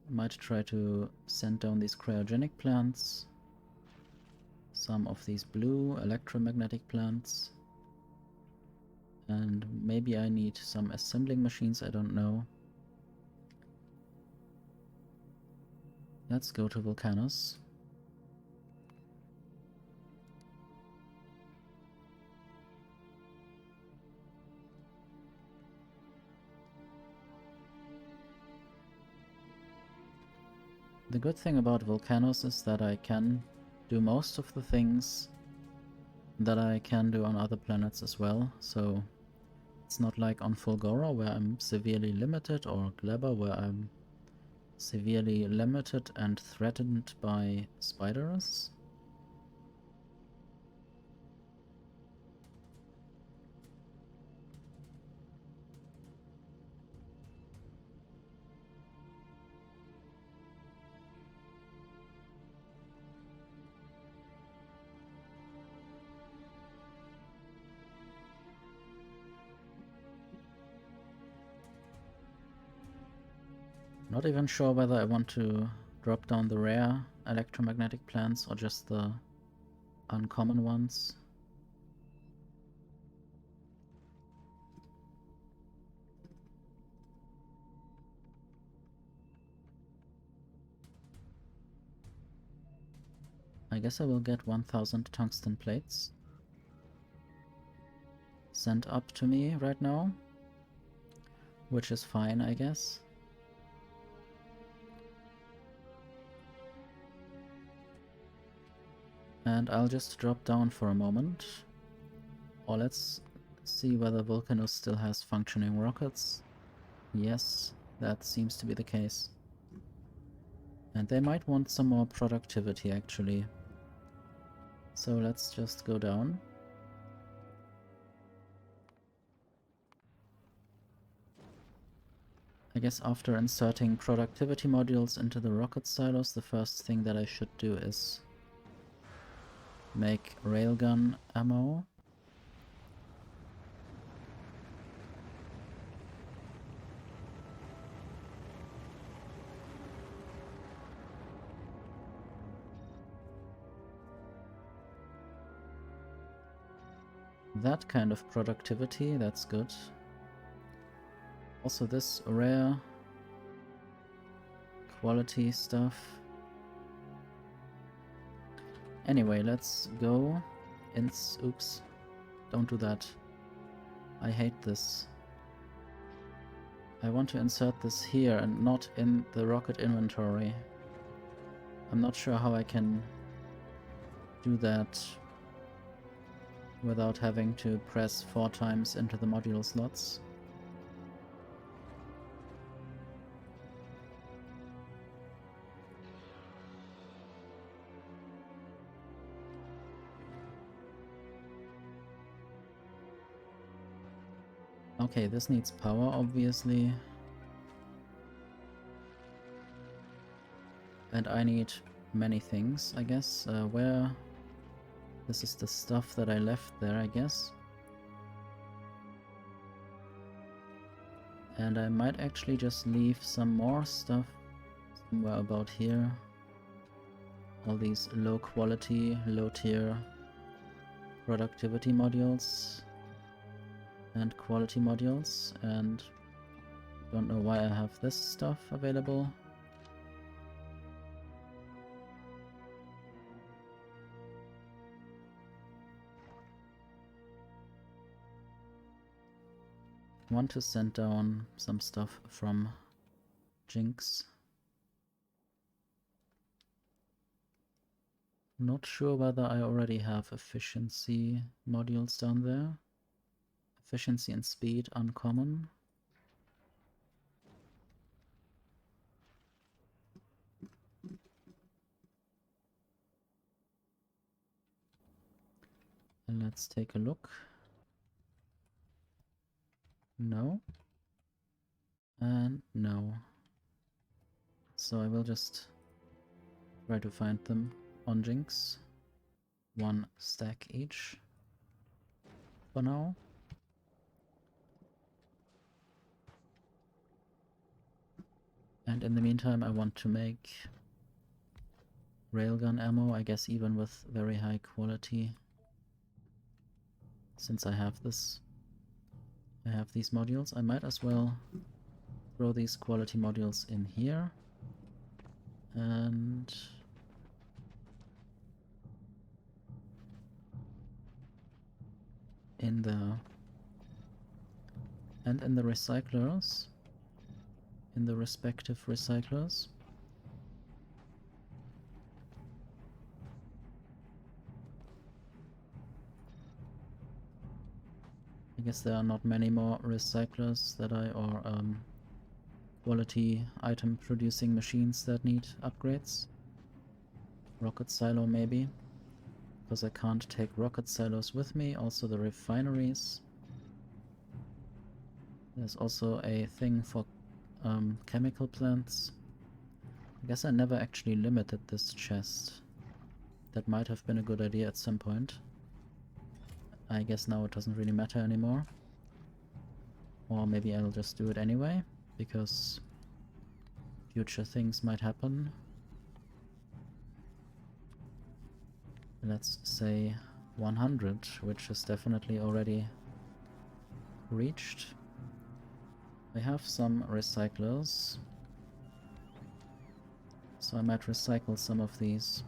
I might try to send down these cryogenic plants. Some of these blue electromagnetic plants. And maybe I need some assembling machines, I don't know. Let's go to Volcanoes. The good thing about Volcanoes is that I can do most of the things that I can do on other planets as well, so it's not like on Fulgora where I'm severely limited, or Glebber where I'm severely limited and threatened by spiders. Not even sure whether I want to drop down the rare electromagnetic plants or just the uncommon ones. I guess I will get 1000 tungsten plates sent up to me right now, which is fine, I guess. And I'll just drop down for a moment. Or let's see whether Volcanus still has functioning rockets. Yes, that seems to be the case. And they might want some more productivity, actually. So let's just go down. I guess after inserting productivity modules into the rocket silos, the first thing that I should do is make railgun ammo. that kind of productivity, that's good. Also this rare quality stuff. Anyway, let's go. Oops. Don't do that. I hate this. I want to insert this here and not in the rocket inventory. I'm not sure how I can do that without having to press 4 times into the module slots. Okay, this needs power, obviously. And I need many things, I guess. Where... This is the stuff that I left there, I guess. And I might actually just leave some more stuff somewhere about here. All these low quality, low tier productivity modules and quality modules, and don't know why I have this stuff available. I want to send down some stuff from Jinx. Not sure whether I already have efficiency modules down there. Efficiency and speed uncommon. And let's take a look. No. And no. So I will just try to find them on Jinx. 1 stack each for now. And in the meantime I want to make railgun ammo, I guess even with very high quality. Since I have this, I have these modules, I might as well throw these quality modules in here. And in the recyclers, in the respective recyclers. I guess there are not many more recyclers that or quality item producing machines that need upgrades. Rocket silo maybe, because I can't take rocket silos with me. Also the refineries. There's also a thing for chemical plants. I guess I never actually limited this chest. That might have been a good idea at some point. I guess now it doesn't really matter anymore. Or maybe I'll just do it anyway, because future things might happen. Let's say 100, which is definitely already reached. I have some recyclers, so I might recycle some of these.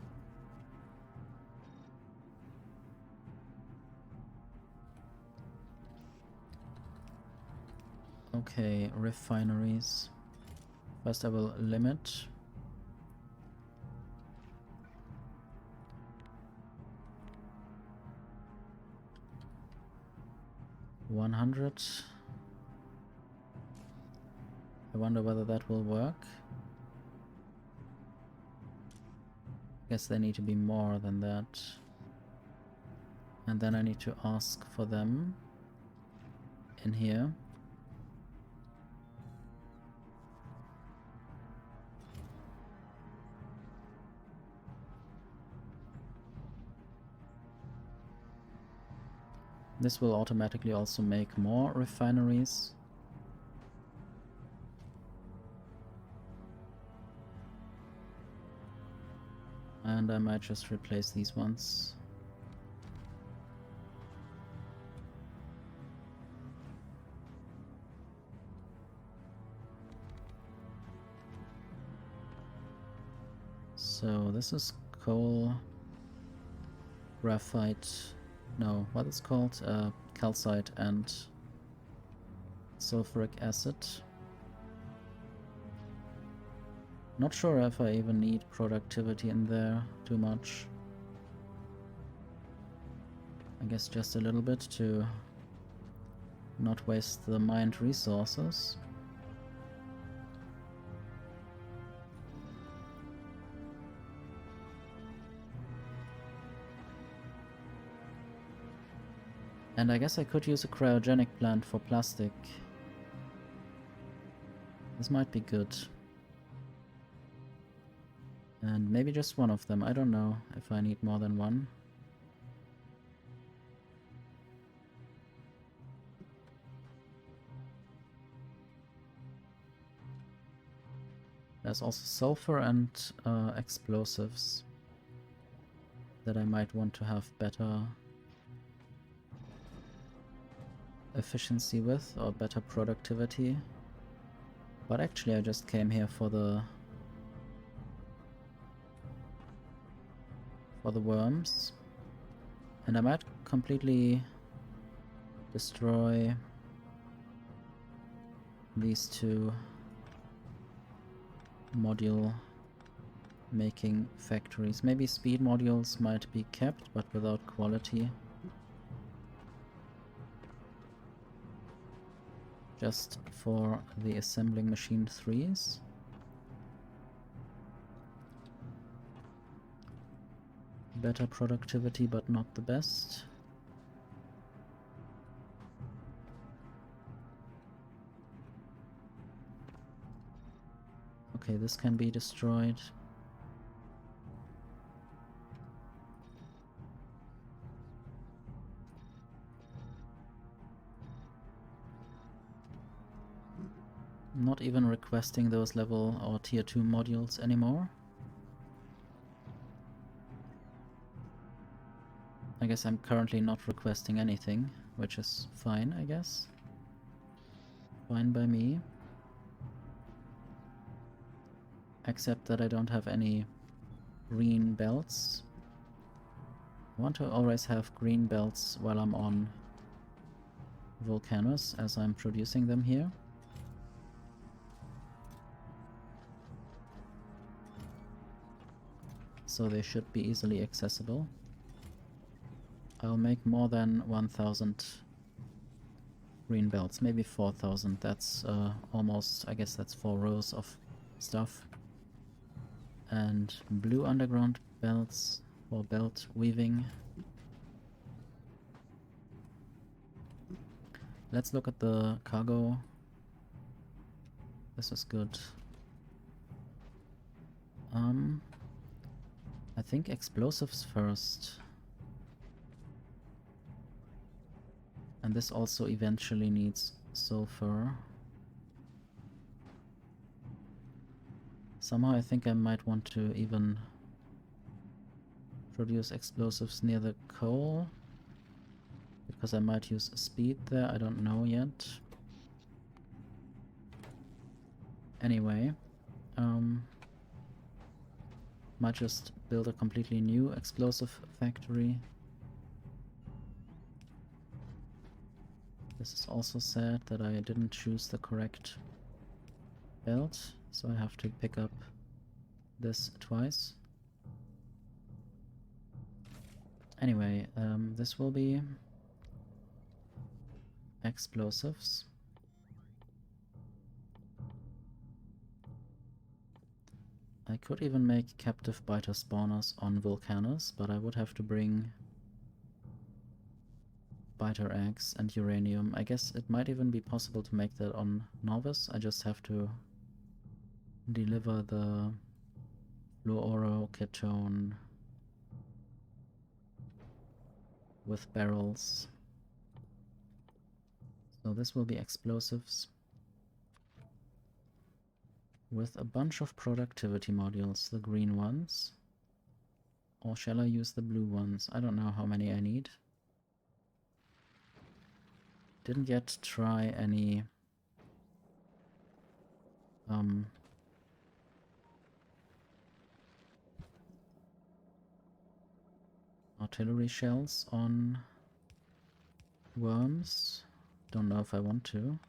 Okay, refineries. First I will limit. $100. I wonder whether that will work. Guess they need to be more than that. And then I need to ask for them in here. This will automatically also make more refineries. And I might just replace these ones. So this is coal, graphite, no, what is called? Calcite and sulfuric acid. Not sure if I even need productivity in there too much. I guess just a little bit to not waste the mined resources. And I guess I could use a cryogenic plant for plastic. This might be good. And maybe just one of them. I don't know if I need more than one. There's also sulfur and explosives that I might want to have better efficiency with, or better productivity. But actually I just came here for the worms, and I might completely destroy these two module making factories. Maybe speed modules might be kept, but without quality. Just for the assembling machine 3s. Better productivity, but not the best. Okay, this can be destroyed. Not even requesting those level or tier 2 modules anymore. I guess I'm currently not requesting anything, which is fine, I guess. Fine by me. Except that I don't have any green belts. I want to always have green belts while I'm on Volcanus, as I'm producing them here. So they should be easily accessible. I'll make more than 1,000 green belts, maybe 4,000. That's almost, I guess that's 4 rows of stuff. And blue underground belts for belt weaving. Let's look at the cargo. This is good. I think explosives first. And this also eventually needs sulfur. Somehow I think I might want to even produce explosives near the coal, because I might use speed there, I don't know yet. Anyway, might just build a completely new explosive factory. This is also sad that I didn't choose the correct belt, so I have to pick up this twice. Anyway, this will be explosives. I could even make captive biter spawners on Volcanus, but I would have to bring biter eggs and uranium. I guess it might even be possible to make that on Novice. I just have to deliver the fluoroketone with barrels. So this will be explosives with a bunch of productivity modules, the green ones. Or shall I use the blue ones? I don't know how many I need. Didn't yet try any artillery shells on worms. Don't know if I want to.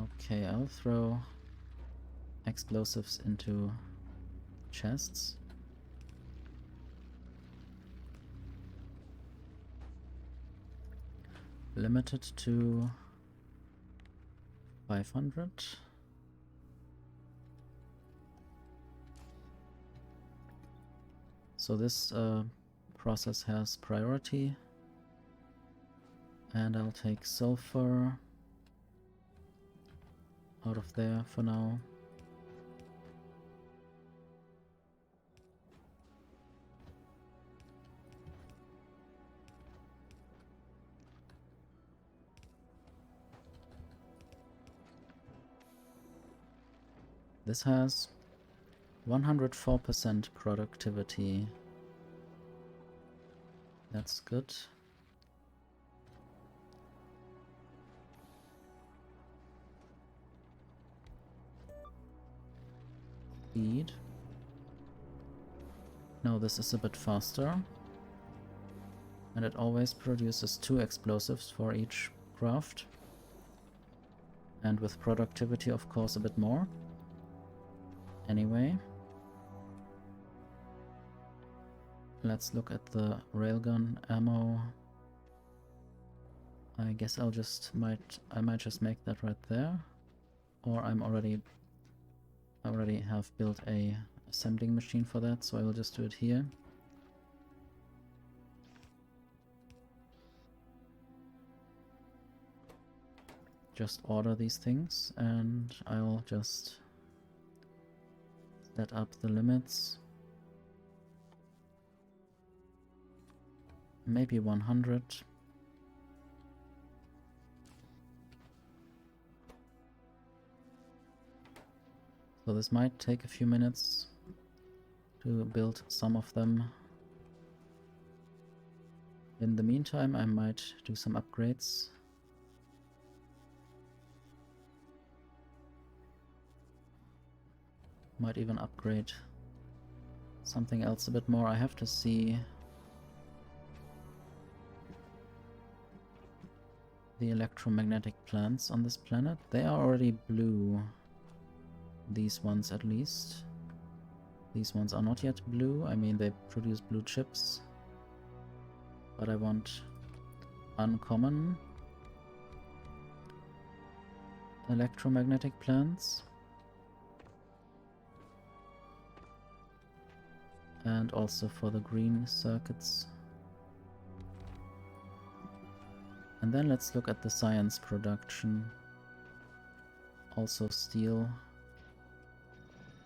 Okay, I'll throw explosives into chests. Limited to 500. So this process has priority. And I'll take sulfur out of there for now. This has 104% productivity. That's good. Speed. No, this is a bit faster. And it always produces 2 explosives for each craft. And with productivity, of course, a bit more. Anyway. Let's look at the railgun ammo. I guess I might just make that right there. Or I already have built a assembling machine for that, so I will just do it here. Just order these things and I'll just set up the limits. Maybe 100. So this might take a few minutes to build some of them. In the meantime, I might do some upgrades. Might even upgrade something else a bit more. I have to see the electromagnetic plants on this planet. They are already blue. These ones at least. These ones are not yet blue. I mean, they produce blue chips. But I want uncommon electromagnetic plants. And also for the green circuits. And then let's look at the science production. Also steel.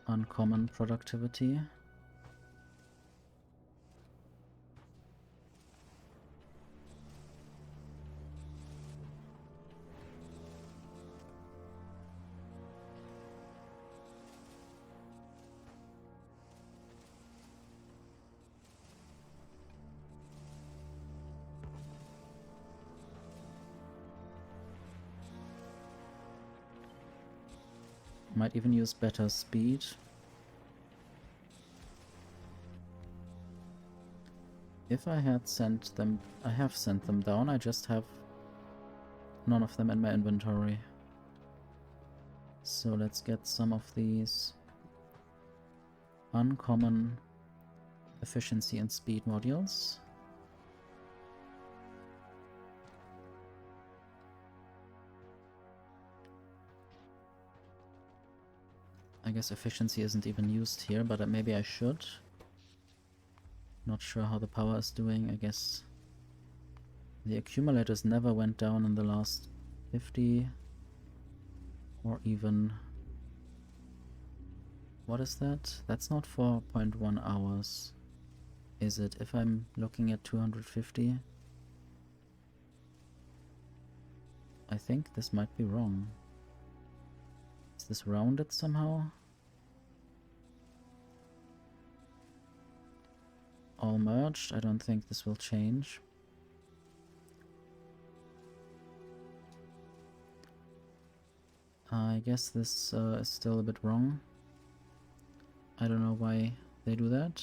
Uncommon productivity. Might even use better speed. If I had sent them, I have sent them down, I just have none of them in my inventory. So let's get some of these uncommon efficiency and speed modules. I guess efficiency isn't even used here, but maybe I should. Not sure how the power is doing. I guess the accumulators never went down in the last 50 or even... What is that? That's not 4.1 hours, is it? If I'm looking at 250? I think this might be wrong. Is this rounded somehow? All merged? I don't think this will change. I guess this is still a bit wrong. I don't know why they do that.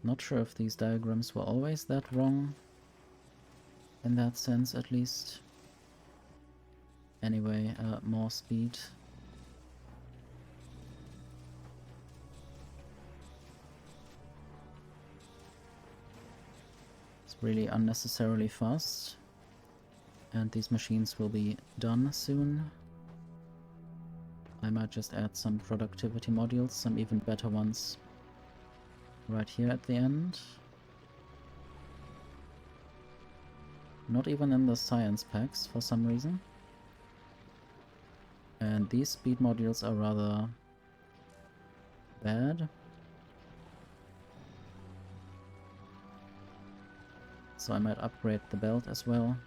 Not sure if these diagrams were always that wrong. In that sense, at least. Anyway, more speed. It's really unnecessarily fast. And these machines will be done soon. I might just add some productivity modules, some even better ones, right here at the end. Not even in the science packs for some reason. And these speed modules are rather bad. So I might upgrade the belt as well.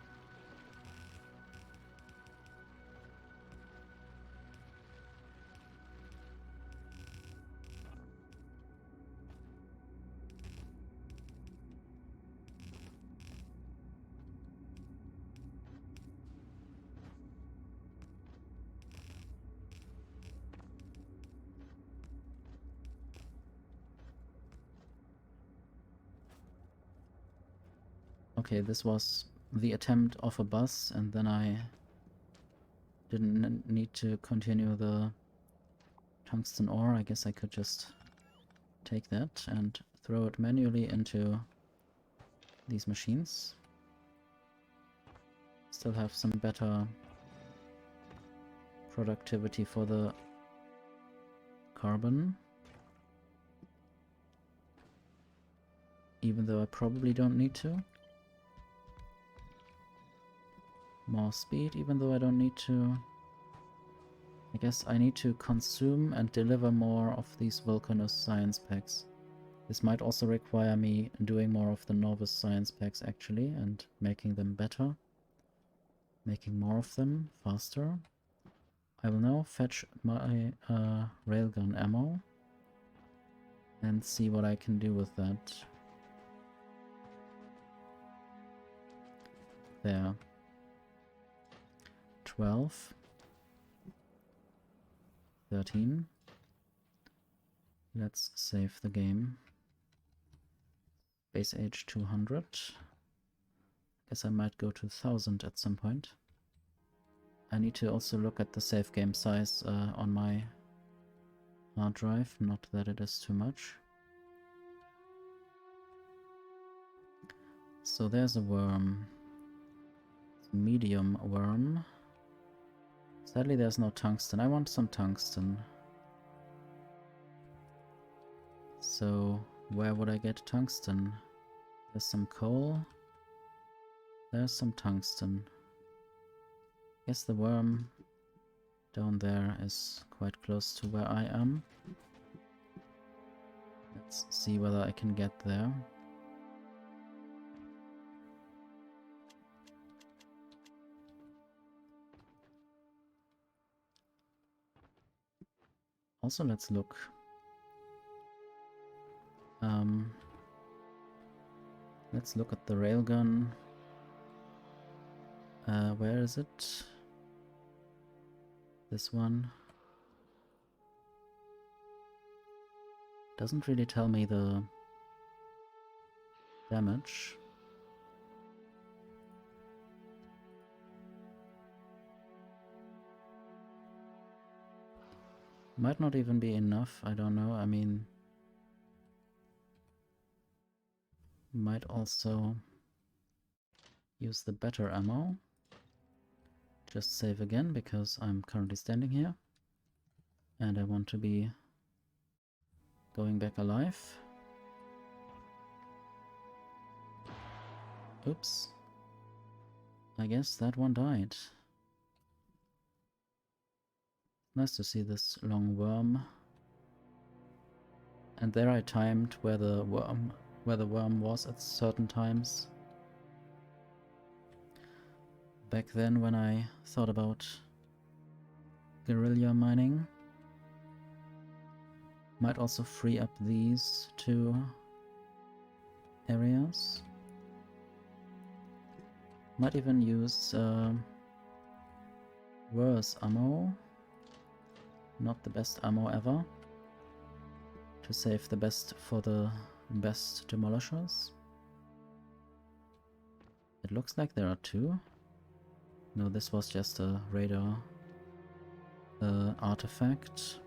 Okay, this was the attempt of a bus, and then I didn't need to continue the tungsten ore. I guess I could just take that and throw it manually into these machines. Still have some better productivity for the carbon. Even though I probably don't need to. More speed, even though I don't need to. I guess I need to consume and deliver more of these Vulcanus science packs. This might also require me doing more of the novice science packs actually, and making them better. Making more of them faster. I will now fetch my railgun ammo and see what I can do with that. There. 12. 13. Let's save the game. Base age 200. Guess I might go to 1000 at some point. I need to also look at the save game size on my hard drive, not that it is too much. So there's a worm. It's a medium worm. Sadly there's no tungsten. I want some tungsten. So where would I get tungsten? There's some coal. There's some tungsten. Guess the worm down there is quite close to where I am. Let's see whether I can get there. Also, let's look. Let's look at the railgun. Where is it? This one. Doesn't really tell me the damage. Might not even be enough, I don't know. I mean, might also use the better ammo. Just save again because I'm currently standing here and I want to be going back alive. Oops. I guess that one died. Nice to see this long worm. And there I timed where the worm was at certain times. Back then when I thought about guerrilla mining. Might also free up these two areas. Might even use worse ammo. Not the best ammo ever. To save the best for the best demolishers. It looks like there are two. No, this was just a radar artifact.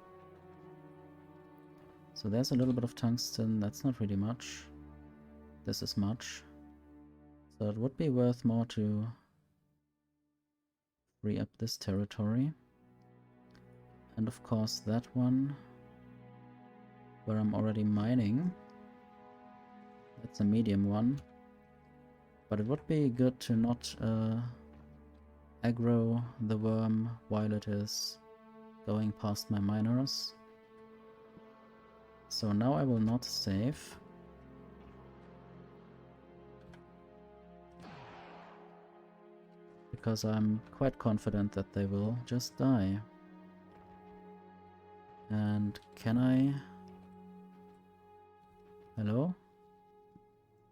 So there's a little bit of tungsten. That's not really much. This is much. So it would be worth more to free up this territory. And of course that one, where I'm already mining. That's a medium one. But it would be good to not aggro the worm while it is going past my miners. So now I will not save. Because I'm quite confident that they will just die. And can I... Hello?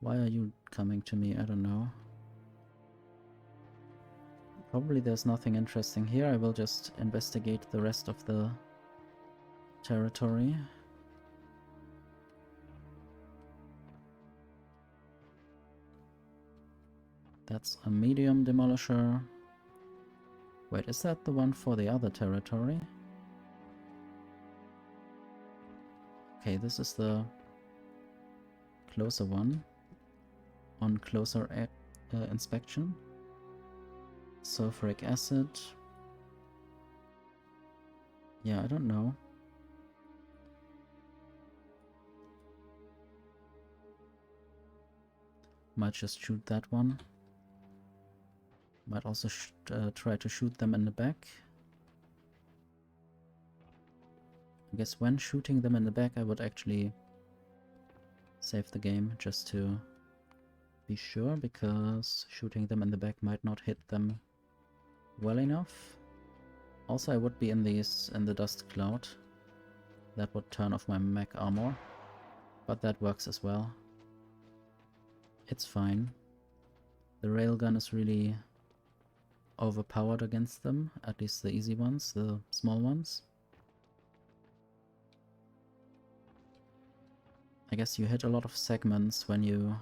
Why are you coming to me? I don't know. Probably there's nothing interesting here. I will just investigate the rest of the territory. That's a medium demolisher. Wait, is that the one for the other territory? Okay, this is the closer one. On closer inspection. Sulfuric acid. Yeah, I don't know. Might just shoot that one. Might also try to shoot them in the back. I guess when shooting them in the back I would actually save the game just to be sure, because shooting them in the back might not hit them well enough. Also I would be in the dust cloud. That would turn off my mech armor. But that works as well. It's fine. The railgun is really overpowered against them, at least the easy ones, the small ones. I guess you hit a lot of segments when you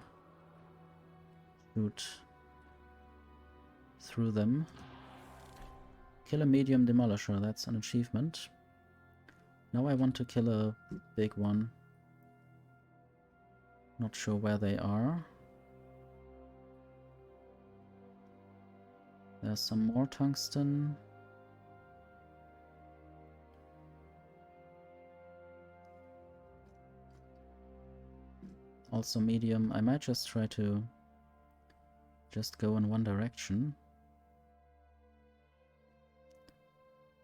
shoot through them. Kill a medium demolisher, that's an achievement. Now I want to kill a big one. Not sure where they are. There's some more tungsten. Also medium. I might just try to just go in one direction.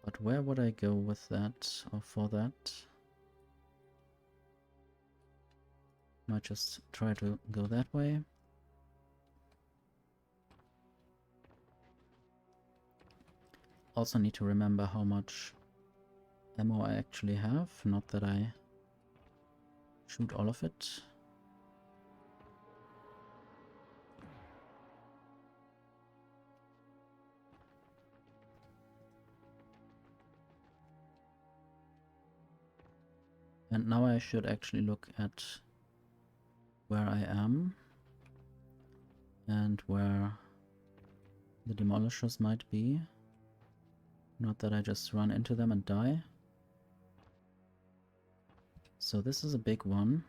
But where would I go with that or for that? Might just try to go that way. Also need to remember how much ammo I actually have, not that I shoot all of it. And now I should actually look at where I am and where the demolishers might be. Not that I just run into them and die. So this is a big one.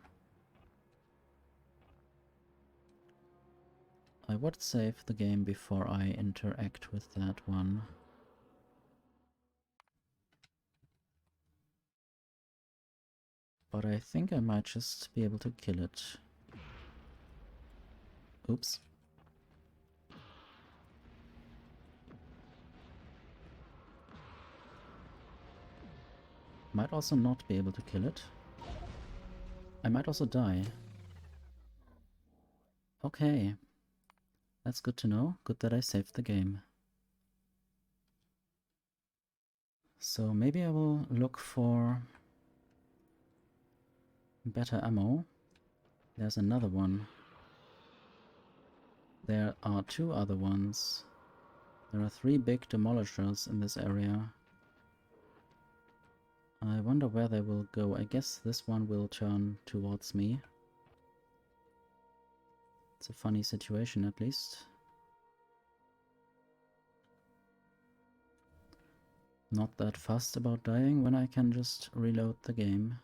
I would save the game before I interact with that one. But I think I might just be able to kill it. Oops. Might also not be able to kill it. I might also die. Okay. That's good to know. Good that I saved the game. So maybe I will look for better ammo. There's another one. There are 2 other ones. There are 3 big demolishers in this area. I wonder where they will go. I guess this one will turn towards me. It's a funny situation, at least. Not that fussed about dying when I can just reload the game.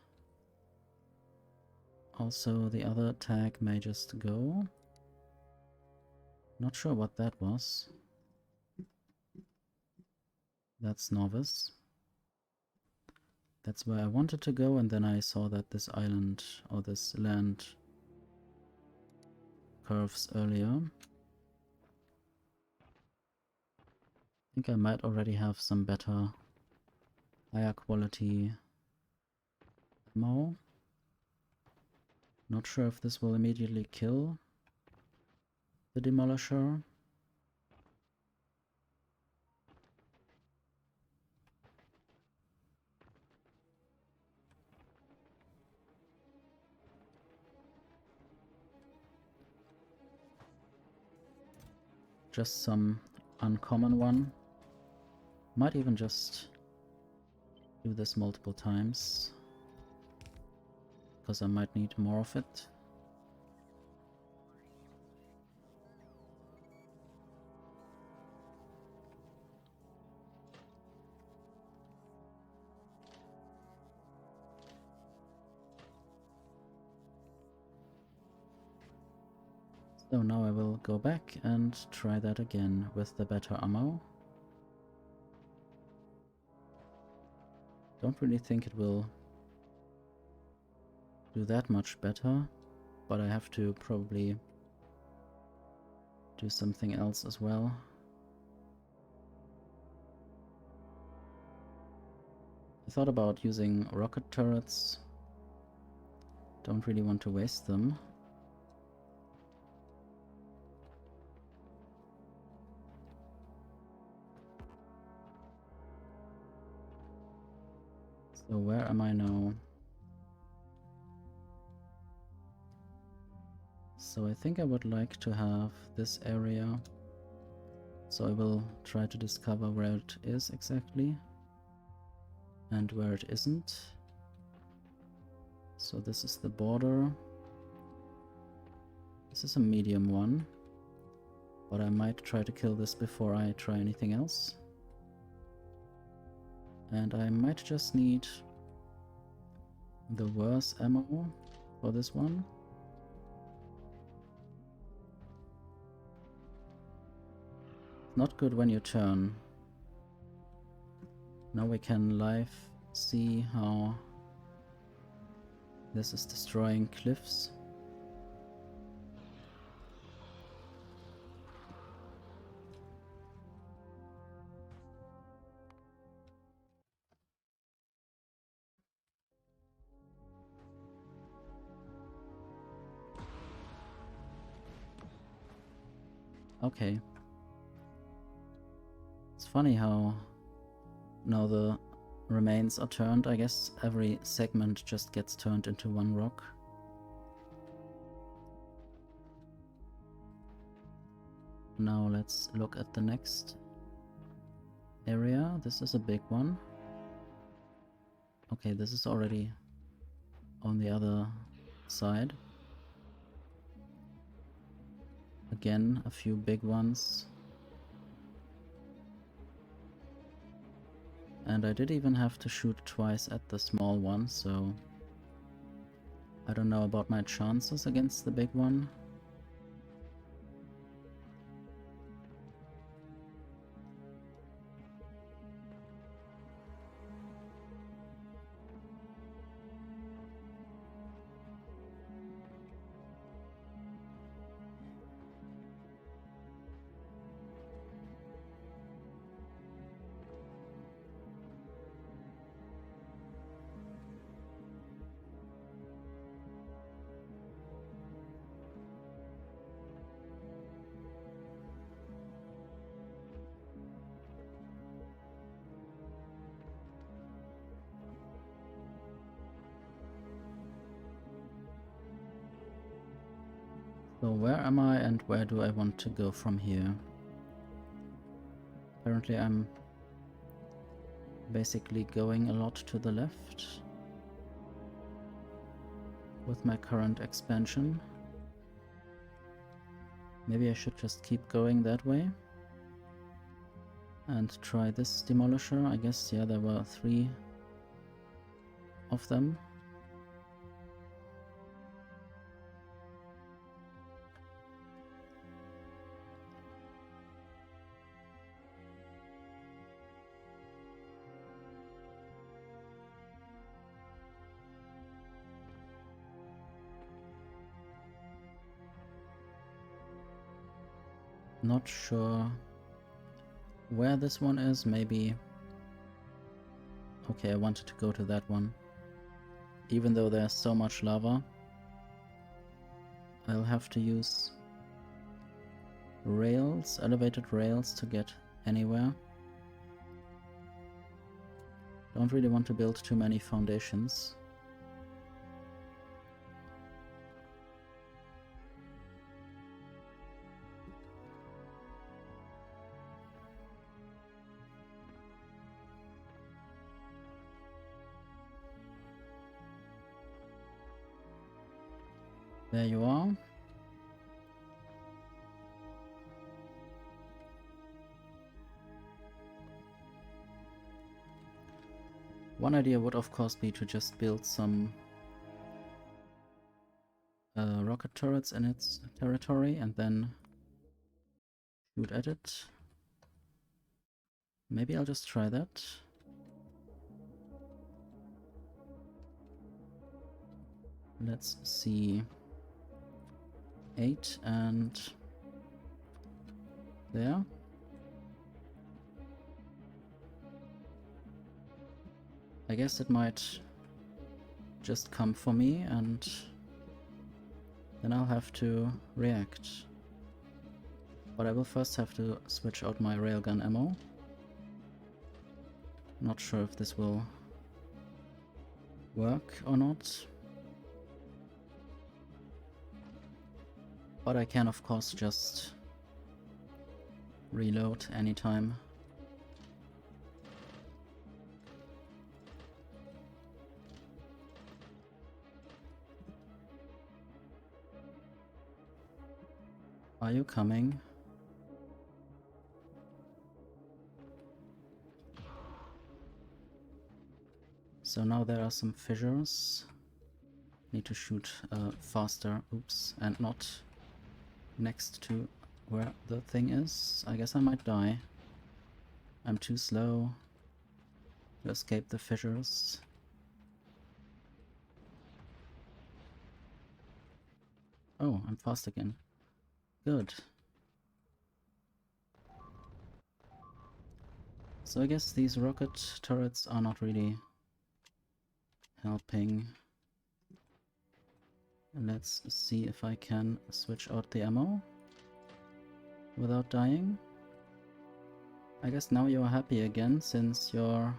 Also, the other tag may just go. Not sure what that was. That's Novice. That's where I wanted to go, and then I saw that this island, or this land, curves earlier. I think I might already have some better, higher quality ammo. Not sure if this will immediately kill the demolisher. Just some uncommon one. Might even just do this multiple times, because I might need more of it. So now I will go back and try that again with the better ammo. Don't really think it will do that much better, but I have to probably do something else as well. I thought about using rocket turrets. Don't really want to waste them. So where am I now? So I think I would like to have this area. So I will try to discover where it is exactly and where it isn't. So this is the border. This is a medium one, but I might try to kill this before I try anything else. And I might just need the worse ammo for this one. Not good when you turn. Now we can live see how this is destroying cliffs. Okay. It's funny how now the remains are turned. I guess every segment just gets turned into one rock. Now let's look at the next area. This is a big one. Okay, this is already on the other side. Again, a few big ones. And I did even have to shoot twice at the small one, so I don't know about my chances against the big one. So where am I and where do I want to go from here? Apparently I'm basically going a lot to the left with my current expansion. Maybe I should just keep going that way and try this demolisher. I guess, yeah, there were 3 of them. Not sure where this one is. Maybe... Okay, I wanted to go to that one. Even though there's so much lava, I'll have to use rails, elevated rails, to get anywhere. Don't really want to build too many foundations. There you are. One idea would of course be to just build some rocket turrets in its territory and then shoot at it. Maybe I'll just try that. Let's see. 8 and there. I guess it might just come for me and then I'll have to react. But I will first have to switch out my railgun ammo. Not sure if this will work or not. But I can of course just reload anytime. Are you coming? So now there are some fissures. Need to shoot faster, oops, and not next to where the thing is. I guess I might die. I'm too slow to escape the fissures. Oh, I'm fast again. Good. So I guess these rocket turrets are not really helping. Let's see if I can switch out the ammo without dying. I guess now you're happy again, since your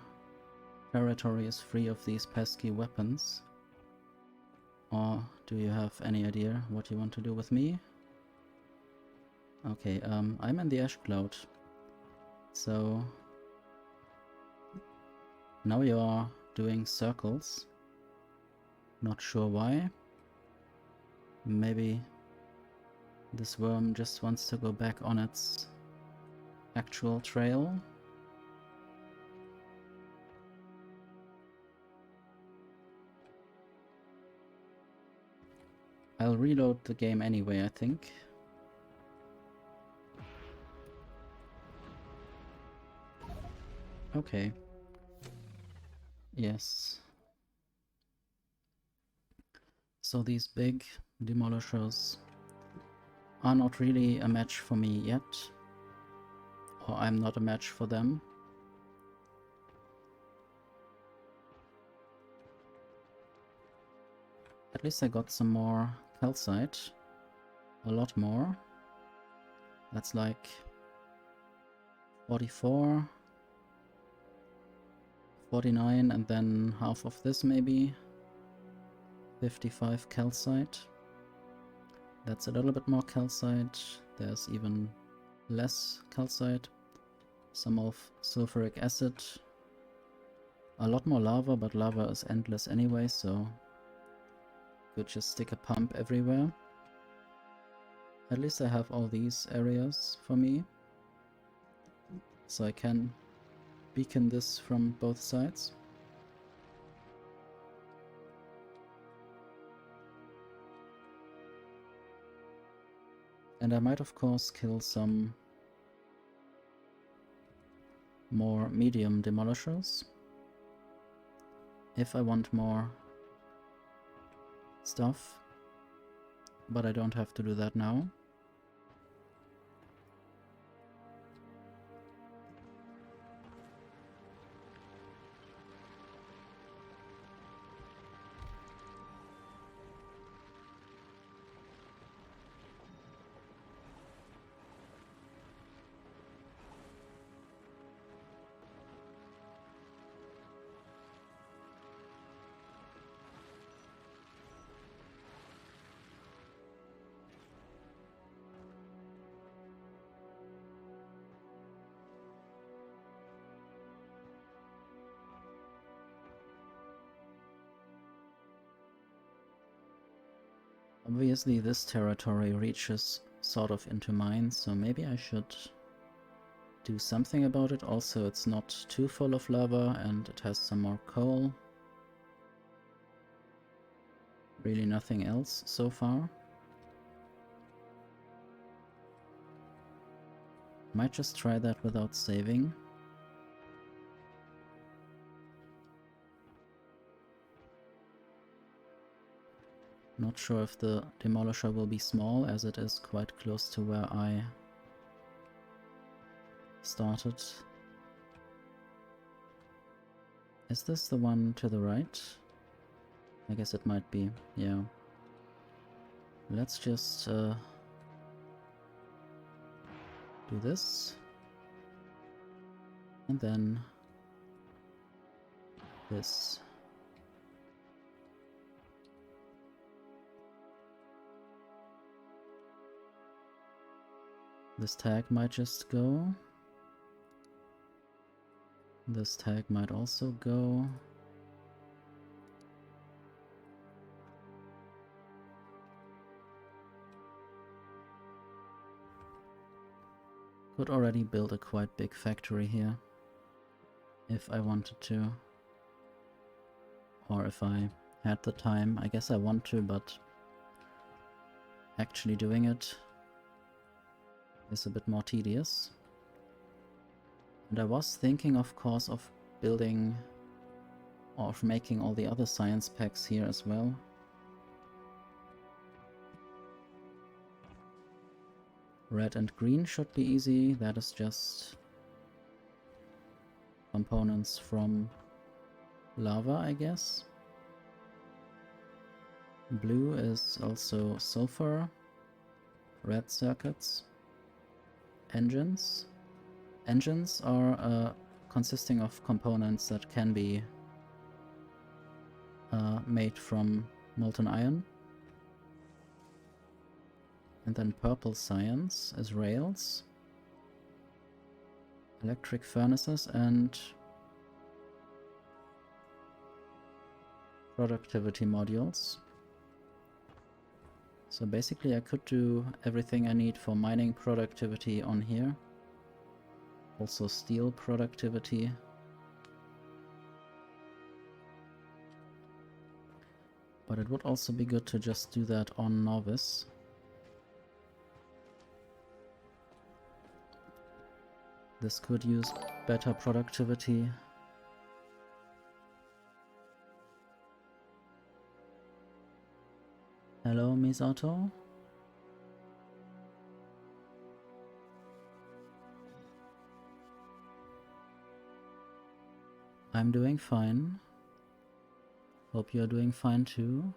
territory is free of these pesky weapons. Or do you have any idea what you want to do with me? Okay, I'm in the ash cloud. So now you're doing circles. Not sure why. Maybe this worm just wants to go back on its actual trail. I'll reload the game anyway, I think. Okay. Yes. So these big demolishers are not really a match for me yet. Or I'm not a match for them. At least I got some more calcite. A lot more. That's like 44, 49, and then half of this maybe. 55 calcite. That's a little bit more calcite. There's even less calcite. Some of sulfuric acid. A lot more lava, but lava is endless anyway, so could just stick a pump everywhere. At least I have all these areas for me, so I can beacon this from both sides. And I might of course kill some more medium demolishers if I want more stuff, but I don't have to do that now. Obviously this territory reaches sort of into mine, so maybe I should do something about it. Also, it's not too full of lava and it has some more coal. Really nothing else so far. Might just try that without saving. Not sure if the demolisher will be small, as it is quite close to where I started. Is this the one to the right? I guess it might be, yeah. Let's just do this. And then this. This tag might just go. This tag might also go. Could already build a quite big factory here, if I wanted to. Or if I had the time. I guess I want to, but actually doing it is a bit more tedious. And I was thinking, of course, of building or of making all the other science packs here as well. Red and green should be easy. That is just components from lava, I guess. Blue is also sulfur. Red circuits. Engines. Engines are consisting of components that can be made from molten iron. And then purple science is rails, electric furnaces, and productivity modules. So basically I could do everything I need for mining productivity on here. Also steel productivity. But it would also be good to just do that on Novice. This could use better productivity. Hello, Misato. I'm doing fine. Hope you're doing fine too.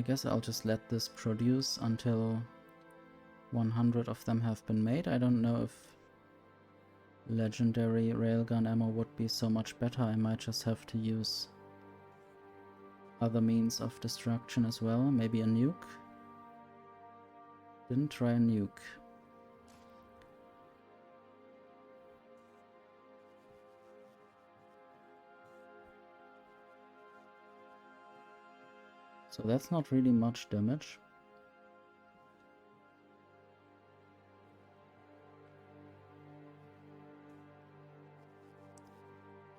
I guess I'll just let this produce until 100 of them have been made. I don't know if legendary railgun ammo would be so much better. I might just have to use other means of destruction as well. Maybe a nuke. Didn't try a nuke. So that's not really much damage.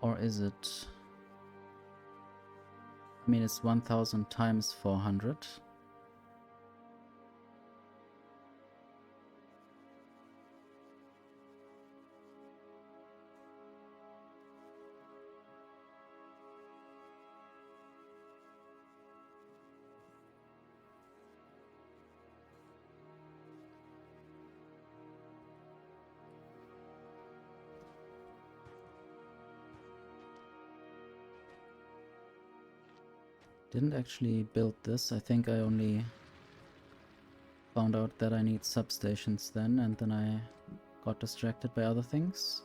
Or is it? I mean, it's 1000 times 400. Didn't actually build this. I think I only found out that I need substations then, and then I got distracted by other things.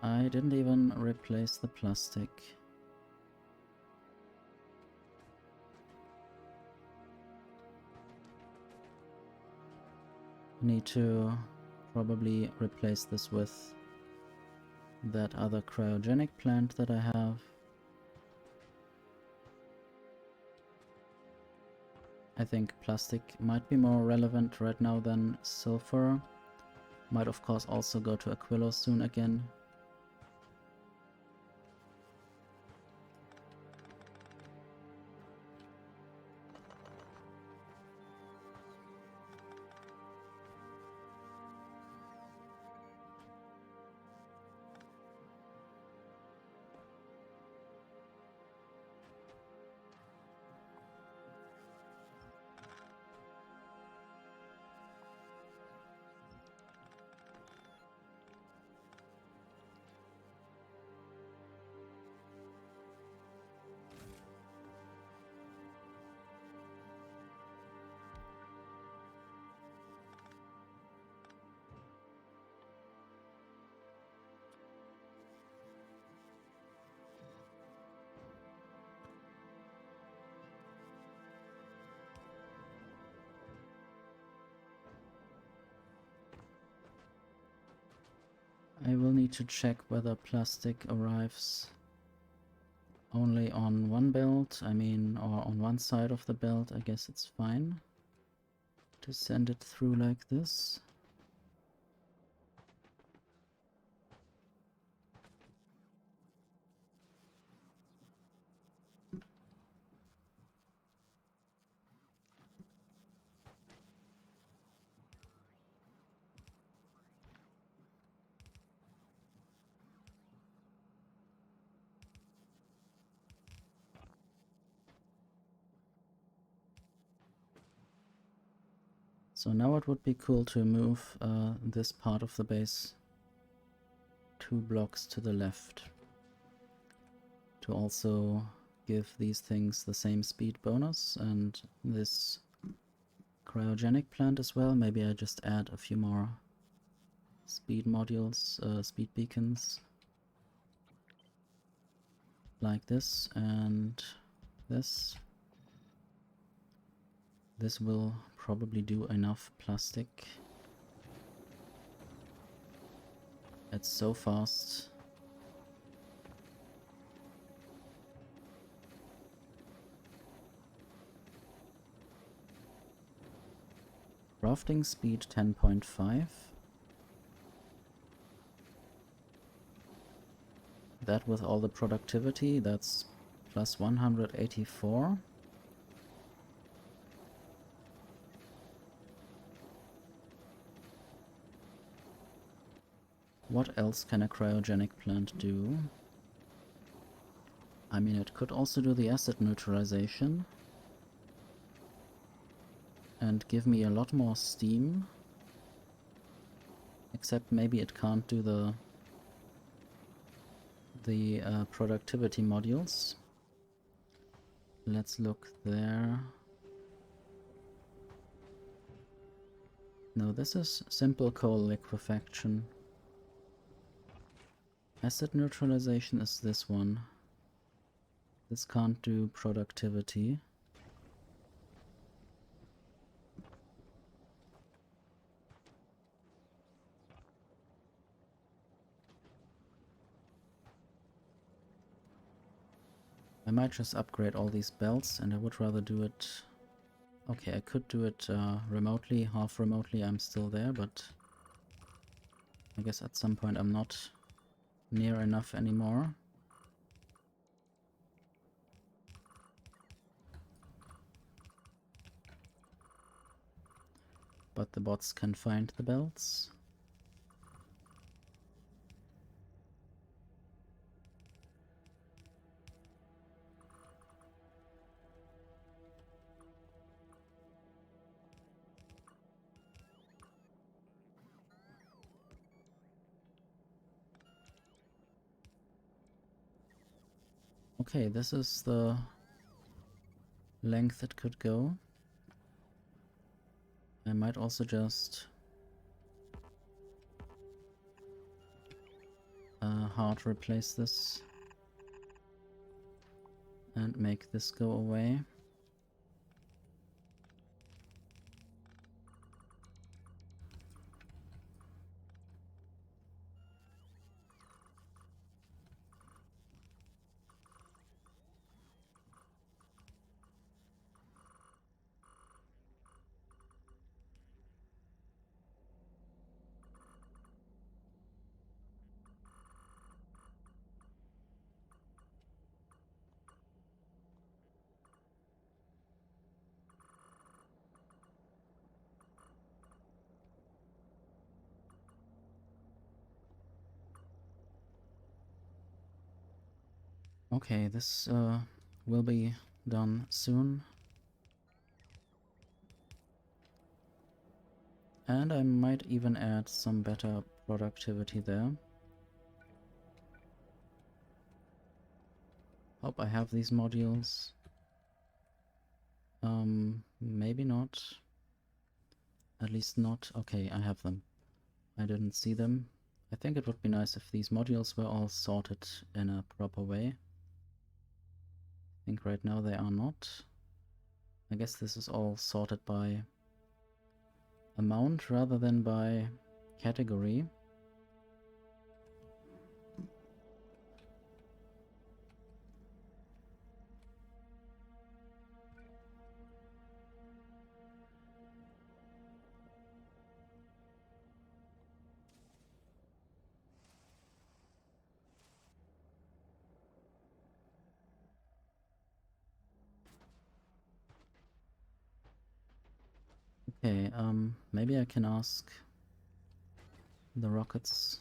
I didn't even replace the plastic. Need to probably replace this with that other cryogenic plant that I have. I think plastic might be more relevant right now than sulfur. Might of course also go to Aquilo soon again. I will need to check whether plastic arrives only on one build, or on one side of the build. I guess it's fine to send it through like this. So now it would be cool to move this part of the base 2 blocks to the left to also give these things the same speed bonus, and this cryogenic plant as well. Maybe I just add a few more speed modules, speed beacons like this, and this. This will probably do enough plastic. It's so fast. Crafting speed 10.5. That with all the productivity, that's plus 184. What else can a cryogenic plant do? I mean, it could also do the acid neutralization and give me a lot more steam. Except maybe it can't do the productivity modules. Let's look there. No, this is simple coal liquefaction. Acid neutralization is this one. This can't do productivity. I might just upgrade all these belts, and I would rather do it... Okay, I could do it remotely, half remotely. I'm still there, but I guess at some point I'm not near enough anymore. But the bots can find the belts. Okay, this is the length it could go. I might also just hard replace this and make this go away. Okay, this will be done soon. And I might even add some better productivity there. Hope I have these modules. Maybe not. At least not. Okay, I have them. I didn't see them. I think it would be nice if these modules were all sorted in a proper way. I think right now they are not. I guess this is all sorted by amount rather than by category. Okay, maybe I can ask the rockets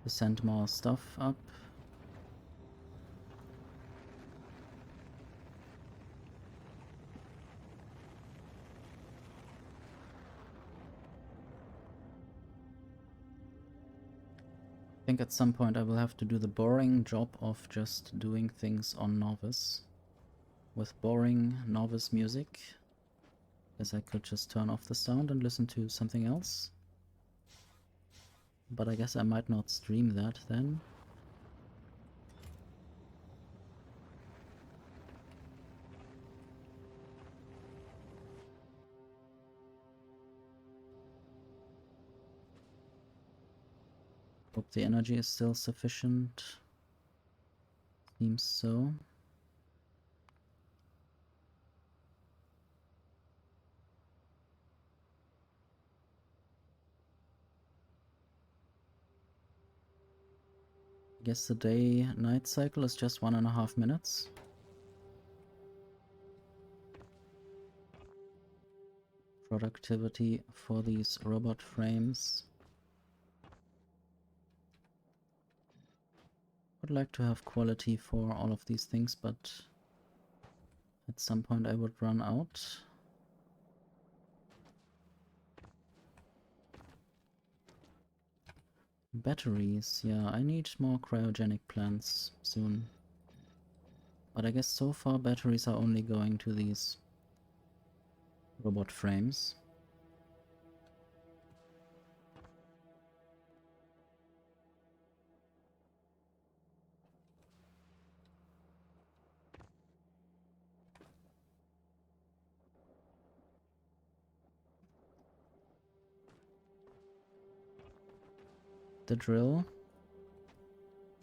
to send more stuff up. I think at some point I will have to do the boring job of just doing things on Novice. With boring Novice music. As I could just turn off the sound and listen to something else. But I guess I might not stream that then. Hope the energy is still sufficient. Seems so. I guess the day-night cycle is just 1.5 minutes. Productivity for these robot frames. Would like to have quality for all of these things, but at some point I would run out. Batteries, yeah, I need more cryogenic plants soon. But I guess so far batteries are only going to these robot frames. The drill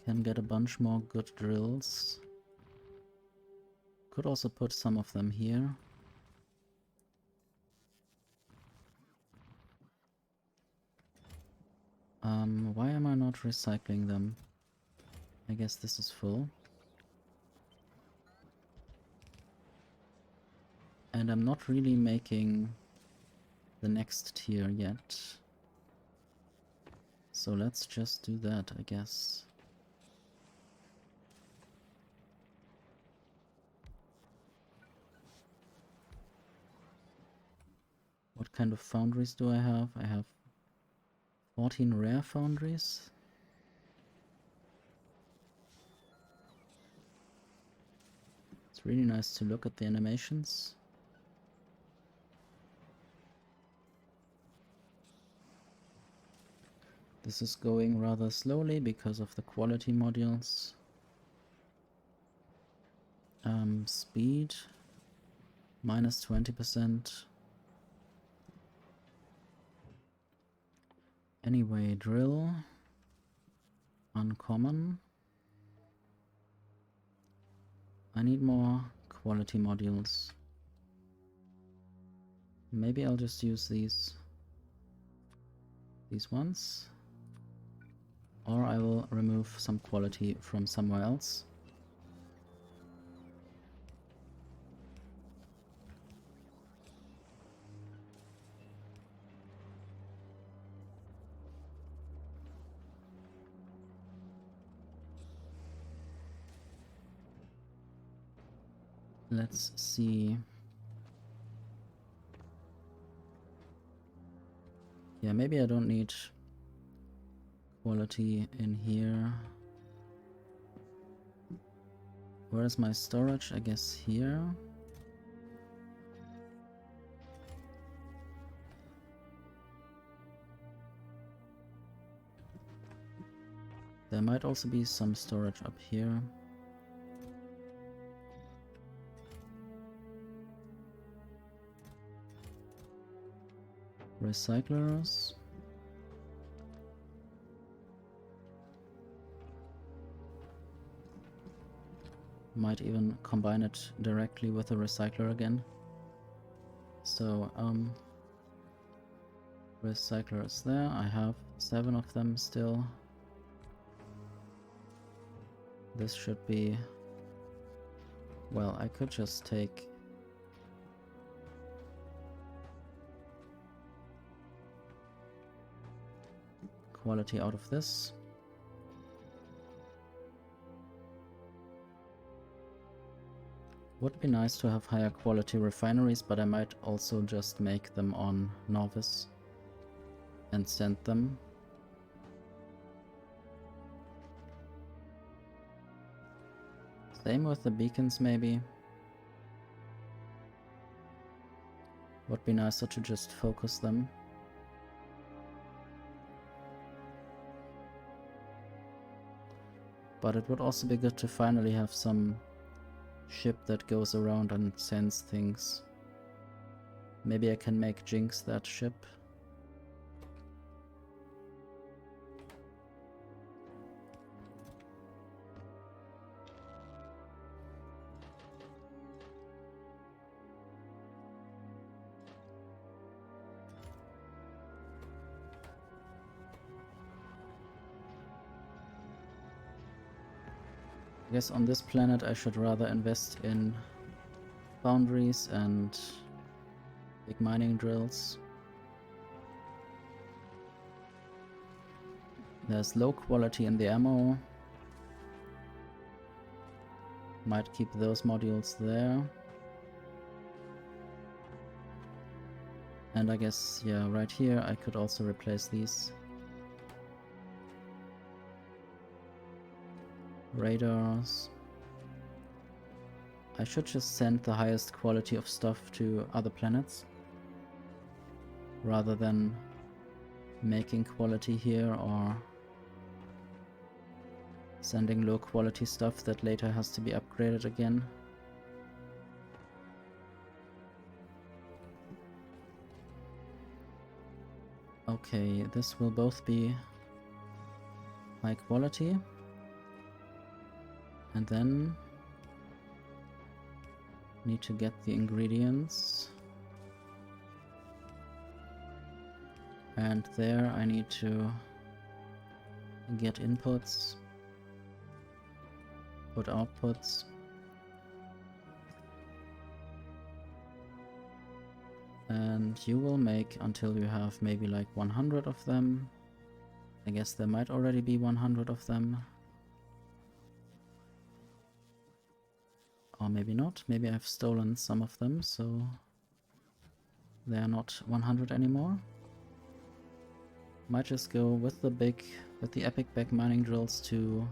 can get a bunch more good drills. Could also put some of them here. Why am I not recycling them? I guess this is full. And I'm not really making the next tier yet. So let's just do that, I guess. What kind of foundries do I have? I have 14 rare foundries. It's really nice to look at the animations. This is going rather slowly because of the quality modules. Speed minus 20%. Anyway, drill uncommon. I need more quality modules. Maybe I'll just use these ones. Or I will remove some quality from somewhere else. Let's see. Yeah, maybe I don't need quality in here. Where is my storage? I guess here. There might also be some storage up here. Recyclers. Might even combine it directly with a recycler again. So, recyclers there. I have 7 of them still. This should be... Well, I could just take... quality out of this. Would be nice to have higher quality refineries, but I might also just make them on Novice and send them. Same with the beacons, maybe. Would be nicer to just focus them. But it would also be good to finally have some ship that goes around and sends things. Maybe I can make Jinx that ship. I guess on this planet I should rather invest in foundries and big mining drills. There's low quality in the ammo. Might keep those modules there. And I guess, yeah, right here I could also replace these. radars. I should just send the highest quality of stuff to other planets rather than making quality here or sending low quality stuff that later has to be upgraded again. Okay, this will both be high quality. And then need to get the ingredients. And there I need to get inputs, put outputs. And you will make until you have maybe like 100 of them. I guess there might already be 100 of them. Or maybe not. Maybe I've stolen some of them, so they are not 100 anymore. Might just go with the epic back mining drills to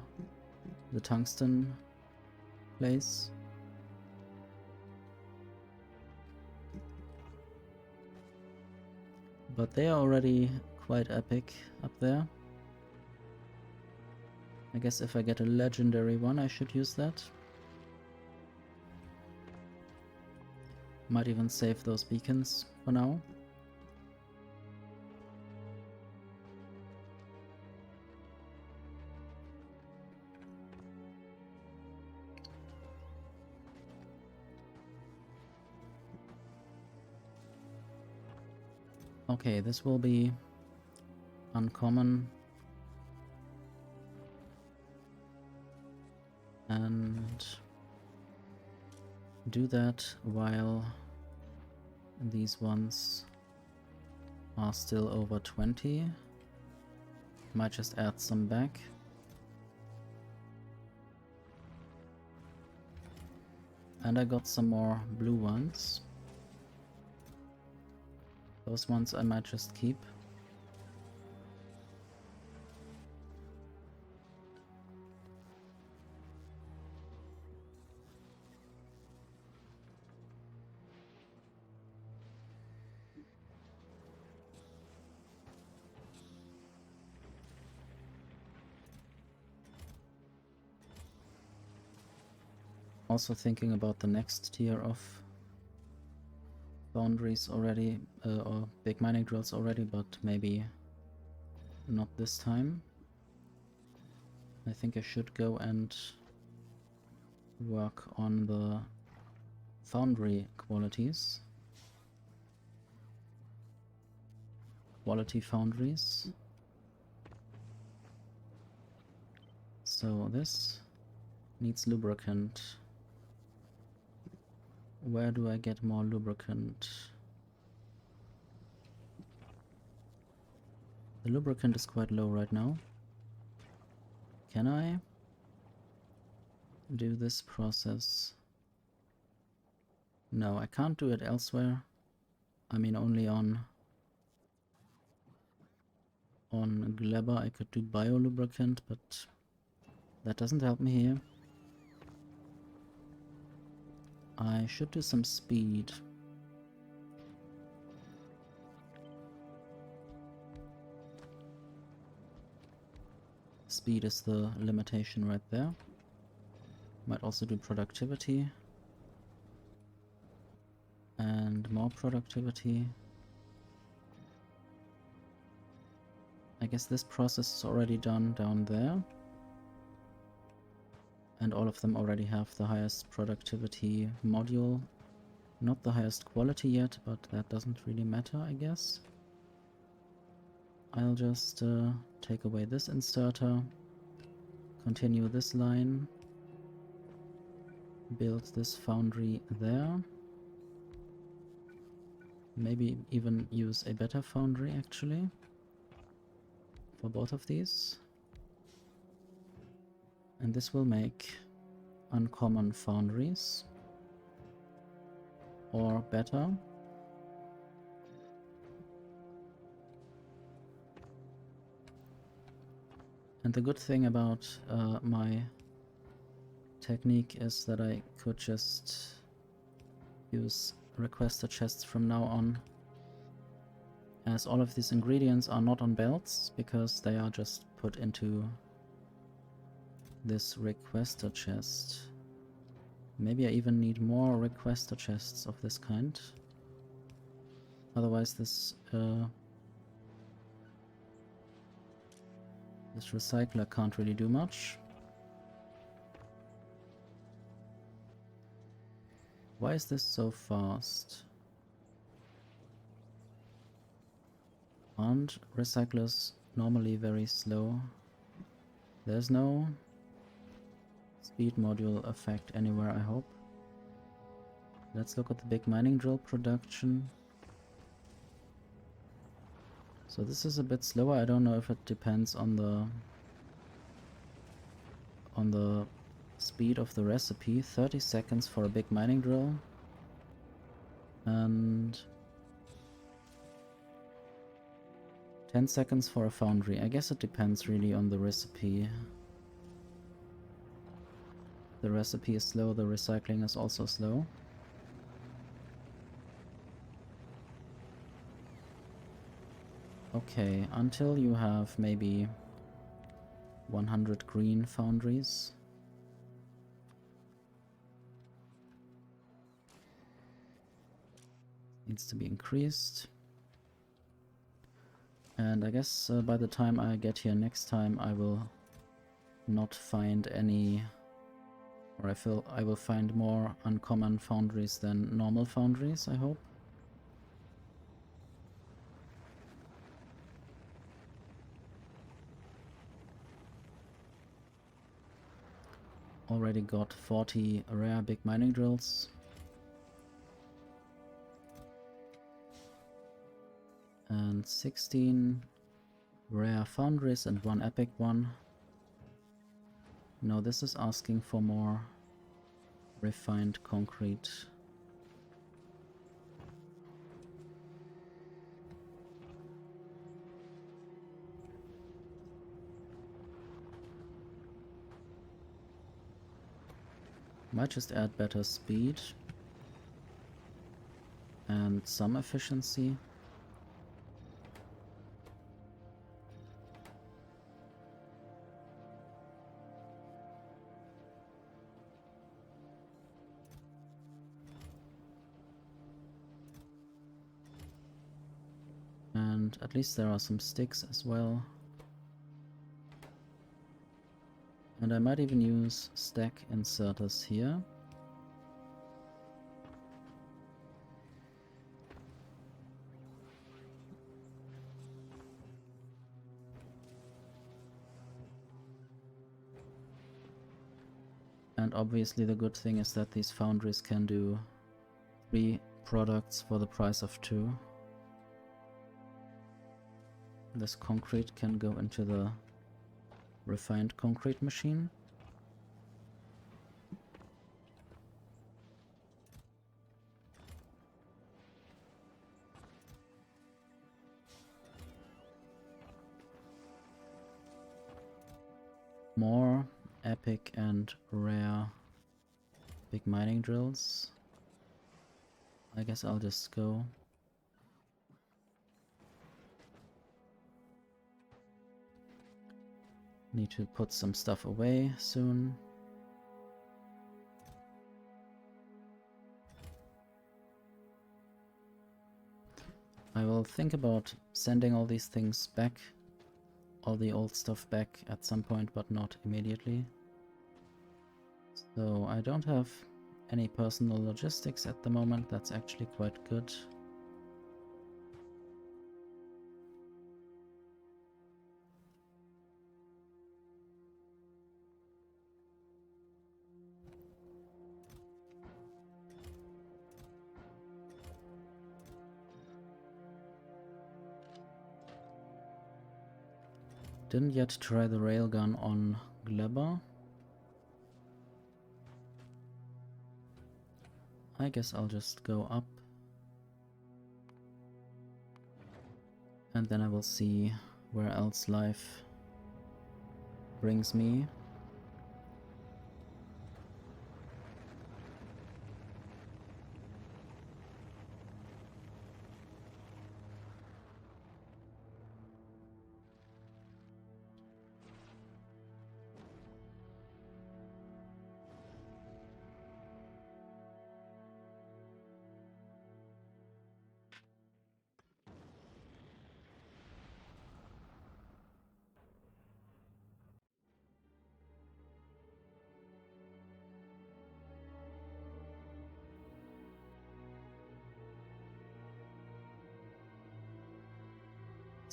the tungsten place. But they are already quite epic up there. I guess if I get a legendary one, I should use that. Might even save those beacons for now. Okay, this will be uncommon. And do that while these ones are still over 20. Might just add some back. And I got some more blue ones. Those ones I might just keep. Also thinking about the next tier of foundries already, or big mining drills already, but maybe not this time. I think I should go and work on the foundry qualities. Quality foundries. So this needs lubricant. Where do I get more lubricant? The lubricant is quite low right now. Can I do this process? No, I can't do it elsewhere. I mean, only on Glebber I could do biolubricant, but that doesn't help me here. I should do some speed. Speed is the limitation right there. Might also do productivity. And more productivity. I guess this process is already done down there. And all of them already have the highest productivity module. Not the highest quality yet, but that doesn't really matter, I guess. I'll just take away this inserter, continue this line, build this foundry there. Maybe even use a better foundry, actually, for both of these. And this will make uncommon foundries, or better. And the good thing about my technique is that I could just use requester chests from now on, as all of these ingredients are not on belts because they are just put into this requester chest. Maybe I even need more requester chests of this kind. Otherwise this this recycler can't really do much. Why is this so fast? Aren't recyclers normally very slow? There's no speed module effect anywhere, I hope. Let's look at the big mining drill production. So this is a bit slower. I don't know if it depends on the speed of the recipe. 30 seconds for a big mining drill. And 10 seconds for a foundry. I guess it depends really on the recipe. The recipe is slow, the recycling is also slow. Okay, until you have maybe 100 green foundries. Needs to be increased. And I guess by the time I get here next time I will not find any, or I will find more uncommon foundries than normal foundries, I hope. Already got 40 rare big mining drills. And 16 rare foundries and 1 epic one. No, this is asking for more refined concrete. Might just add better speed and some efficiency. And at least there are some sticks as well. And I might even use stack inserters here. And obviously the good thing is that these foundries can do 3 products for the price of 2. This concrete can go into the refined concrete machine. More epic and rare big mining drills. I guess I'll just go. Need to put some stuff away soon. I will think about sending all these things back, all the old stuff back at some point, but not immediately. So I don't have any personal logistics at the moment. That's actually quite good. Didn't yet try the railgun on Glebber. I guess I'll just go up. And then I will see where else life brings me.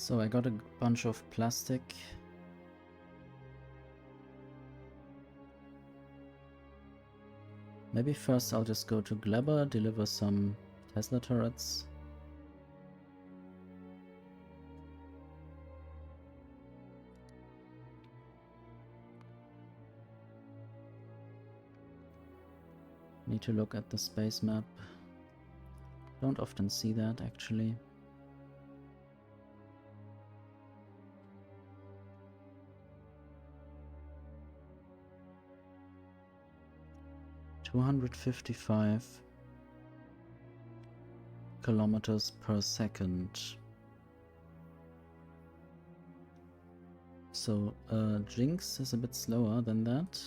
So I got a bunch of plastic. Maybe first I'll just go to Glabber, deliver some Tesla turrets. Need to look at the space map. Don't often see that actually. ...255 kilometers per second. So Jinx is a bit slower than that.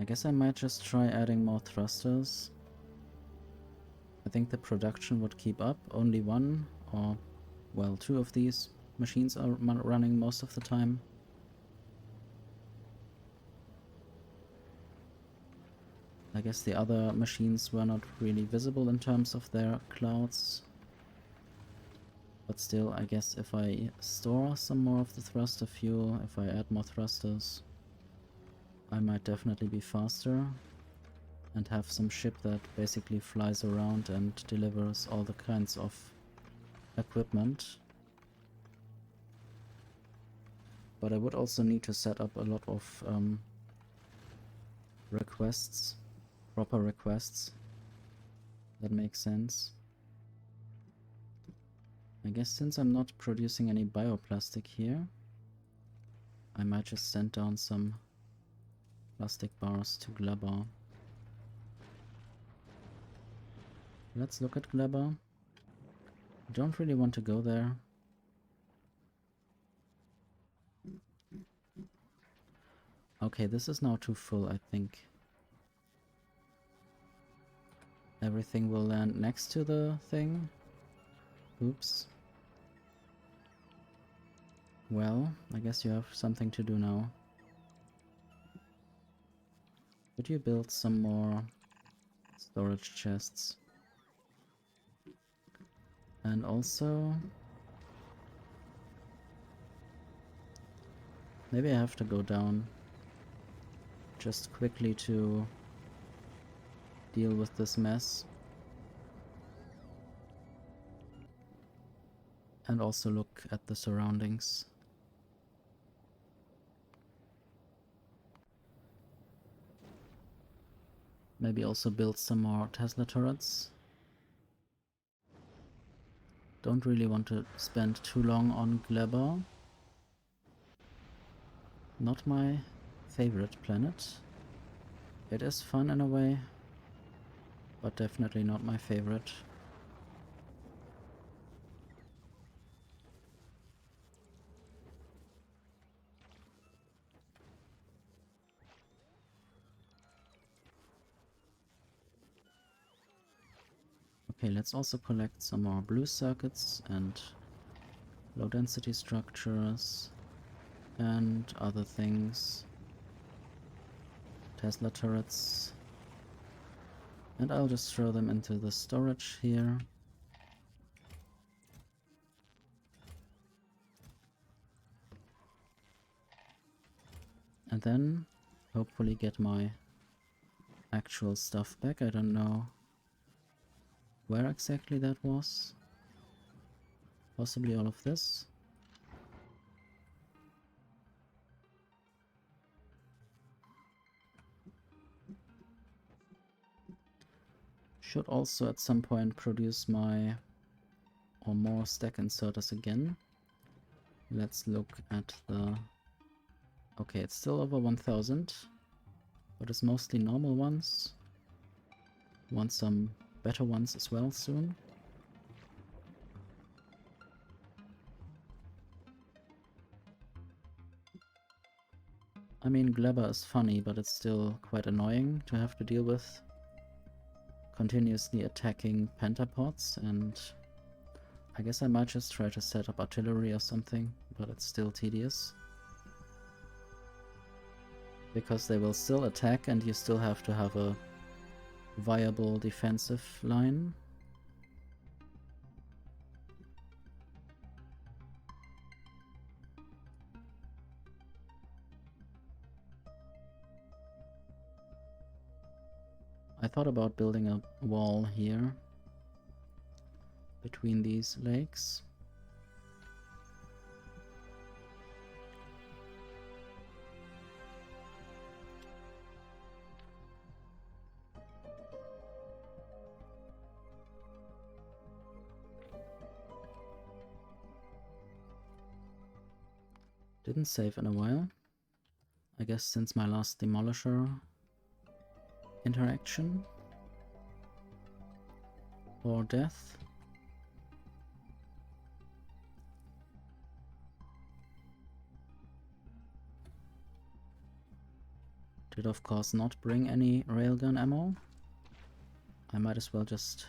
I guess I might just try adding more thrusters. I think the production would keep up. Only one or, well, two of these machines are running most of the time. I guess the other machines were not really visible in terms of their clouds. But still, I guess if I store some more of the thruster fuel, if I add more thrusters, I might definitely be faster and have some ship that basically flies around and delivers all the kinds of equipment. But I would also need to set up a lot of requests, proper requests. That makes sense. I guess since I'm not producing any bioplastic here, I might just send down some plastic bars to Glabber. Let's look at Glabber. Don't really want to go there. Okay, this is now too full, I think. Everything will land next to the thing. Oops. Well, I guess you have something to do now. Could you build some more storage chests? And also... maybe I have to go down just quickly to deal with this mess. And also look at the surroundings. Maybe also build some more Tesla turrets. Don't really want to spend too long on Glabber. Not my favorite planet. It is fun in a way, but definitely not my favorite. Okay, let's also collect some more blue circuits and low density structures and other things. Tesla turrets. And I'll just throw them into the storage here. And then hopefully get my actual stuff back. I don't know where exactly that was. Possibly all of this. Should also at some point produce my or more stack inserters again. Let's look at the... okay, it's still over 1000, but it's mostly normal ones. Want some better ones as well soon. I mean, Glabber is funny, but it's still quite annoying to have to deal with continuously attacking pentapods, and I guess I might just try to set up artillery or something, but it's still tedious. Because they will still attack and you still have to have a viable defensive line. I thought about building a wall here between these lakes. Didn't save in a while. I guess since my last demolisher interaction. Or death. Did of course not bring any railgun ammo. I might as well just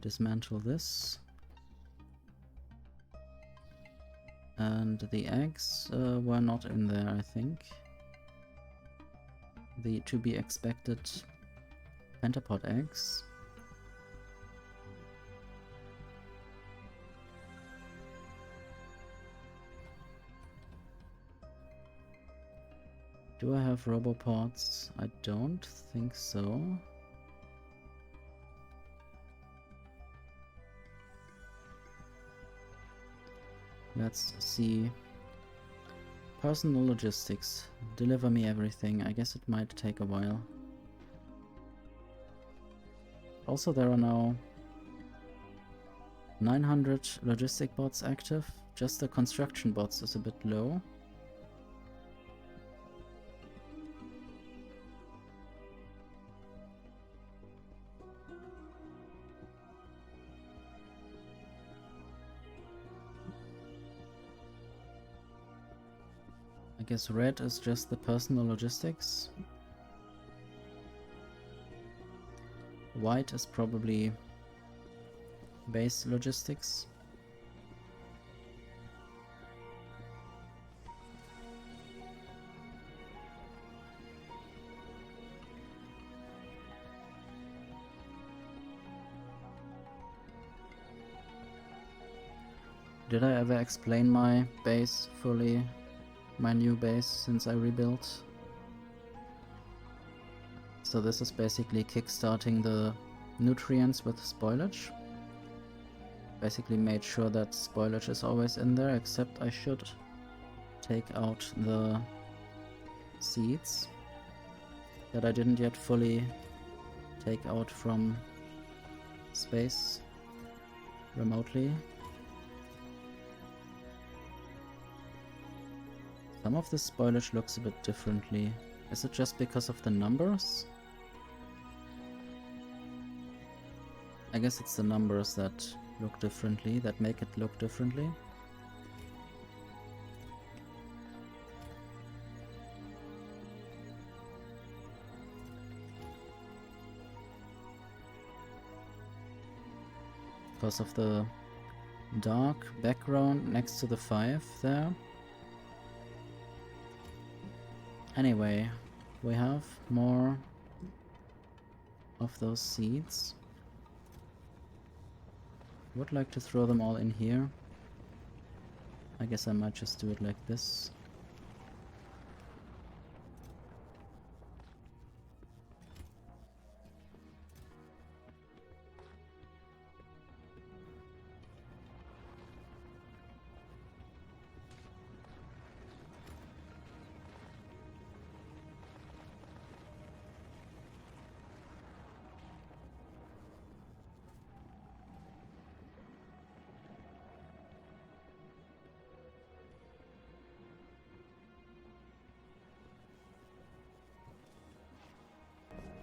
dismantle this. And the eggs were not in there, I think. The to be expected pentapod eggs. Do I have robopods? I don't think so. Let's see. Personal logistics. Deliver me everything. I guess it might take a while. Also, there are now 900 logistic bots active. Just the construction bots is a bit low. I guess red is just the personal logistics. White is probably base logistics. Did I ever explain my base fully? My new base since I rebuilt? So this is basically kickstarting the nutrients with spoilage. Basically made sure that spoilage is always in there, except I should take out the seeds that I didn't yet fully take out from space remotely. Some of the spoilage looks a bit differently. Is it just because of the numbers? I guess it's the numbers that look differently, that make it look differently. Because of the dark background next to the 5 there. Anyway, we have more of those seeds. Would like to throw them all in here. I guess I might just do it like this.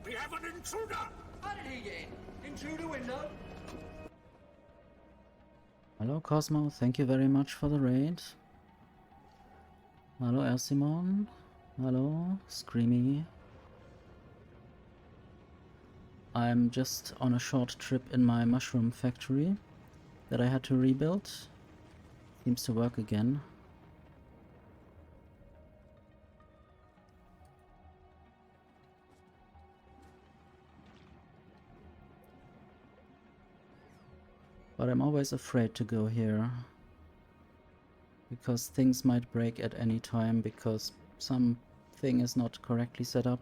We have an intruder! How did he get in? In through the window? Hello Cosmo, thank you very much for the raid. Hello Elsimon. Hello Screamy. I'm just on a short trip in my mushroom factory that I had to rebuild. Seems to work again. But I'm always afraid to go here, because things might break at any time because something is not correctly set up.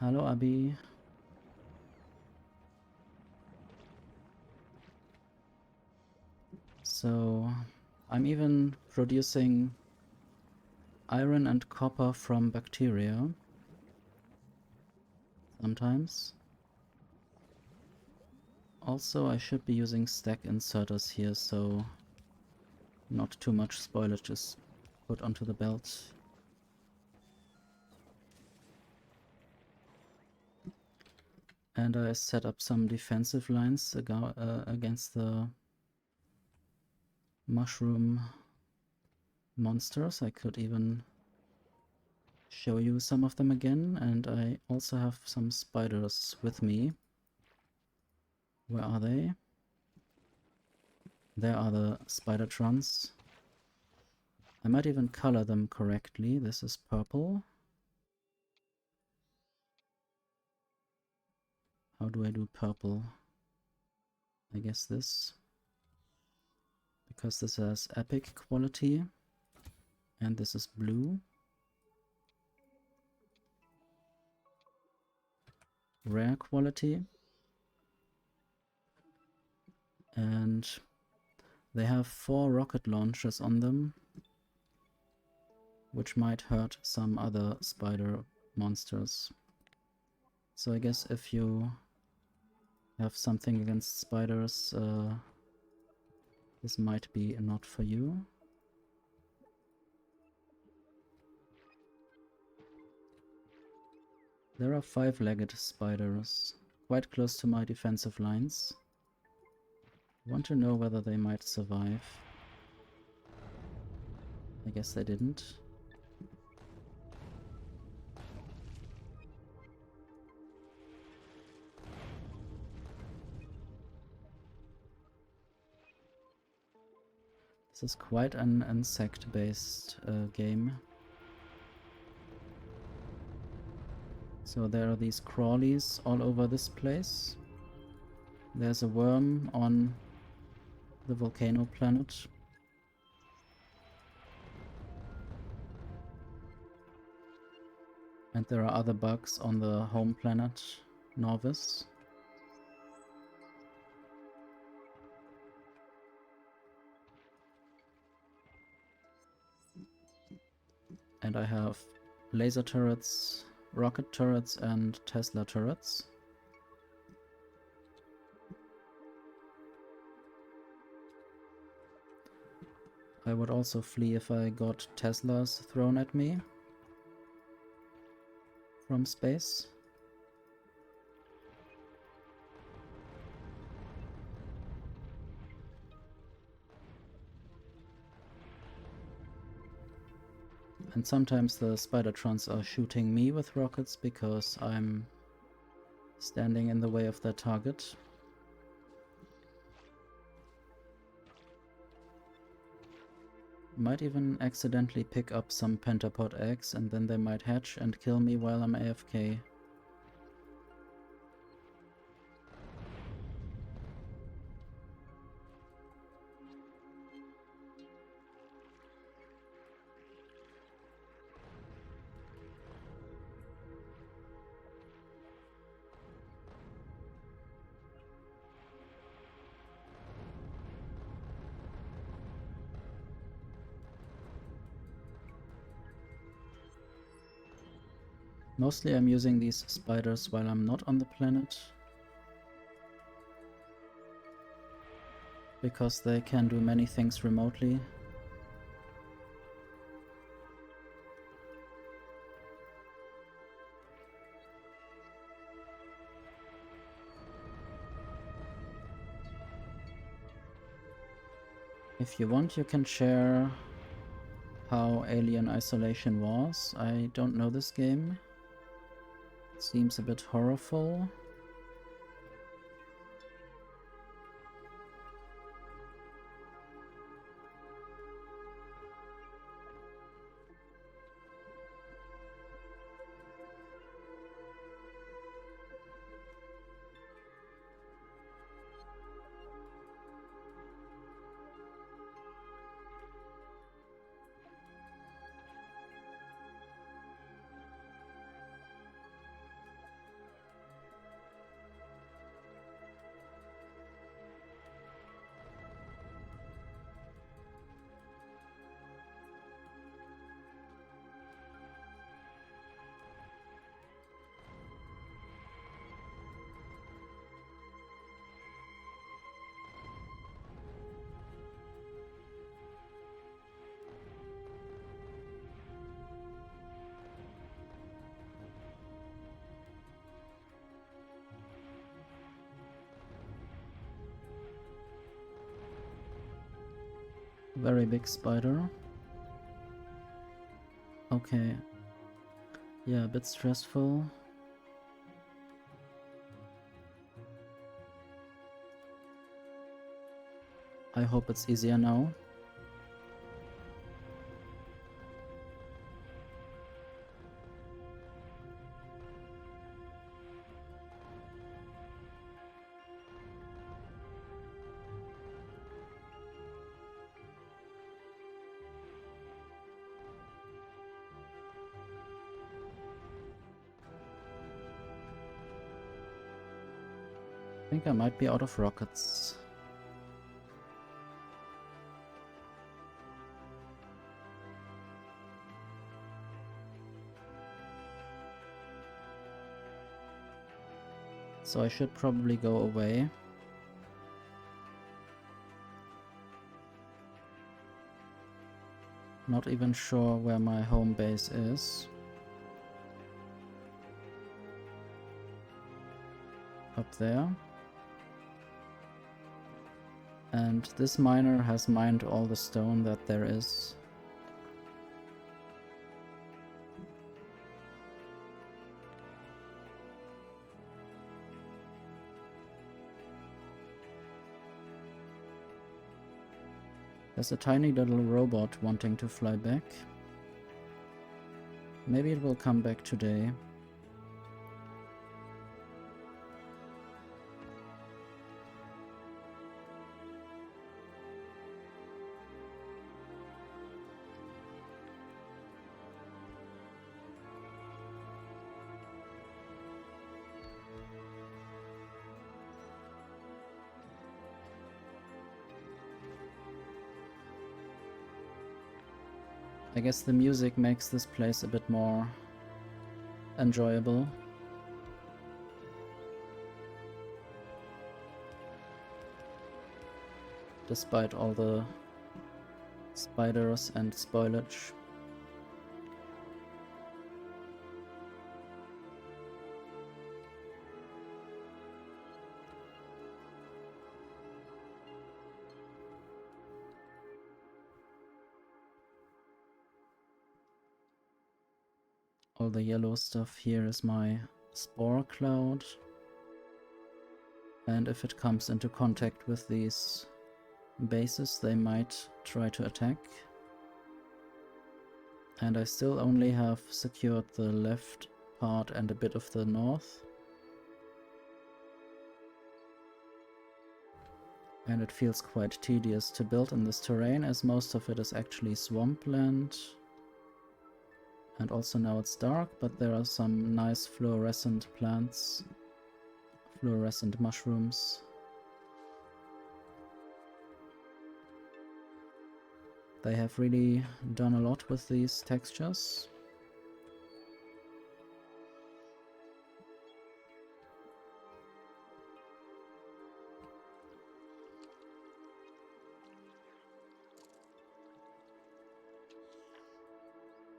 Hello, Abby. So, I'm even producing iron and copper from bacteria. Sometimes. Also, I should be using stack inserters here, so not too much spoilage is put onto the belt. And I set up some defensive lines against the mushroom monsters. I could even show you some of them again, and I also have some spiders with me. Where are they? There are the Spidertrons. I might even color them correctly. This is purple. How do I do purple? I guess this. Because this has epic quality. And this is blue. Rare quality. And they have 4 rocket launchers on them, which might hurt some other spider monsters. So I guess if you have something against spiders, this might be not for you. There are 5-legged spiders, quite close to my defensive lines. I want to know whether they might survive. I guess they didn't. This is quite an insect-based game. So there are these crawlies all over this place. There's a worm on the volcano planet. And there are other bugs on the home planet, Norvis. And I have laser turrets, rocket turrets, and Tesla turrets. I would also flee if I got Teslas thrown at me from space. And sometimes the Spidertrons are shooting me with rockets because I'm standing in the way of their target. Might even accidentally pick up some pentapod eggs and then they might hatch and kill me while I'm AFK. Mostly I'm using these spiders while I'm not on the planet, because they can do many things remotely. If you want, you can share how Alien Isolation was. I don't know this game. It seems a bit horrorful. very big spider. Okay. Yeah, a bit stressful. I hope it's easier now. I think I might be out of rockets. So I should probably go away. Not even sure where my home base is. Up there. And this miner has mined all the stone that there is. There's a tiny little robot wanting to fly back. Maybe it will come back today. I guess the music makes this place a bit more enjoyable. Despite all the spiders and spoilage. All the yellow stuff here is my spore cloud. And if it comes into contact with these bases, they might try to attack. And I still only have secured the left part and a bit of the north. And it feels quite tedious to build in this terrain, as most of it is actually swampland. And also now it's dark, but there are some nice fluorescent plants, fluorescent mushrooms. They have really done a lot with these textures.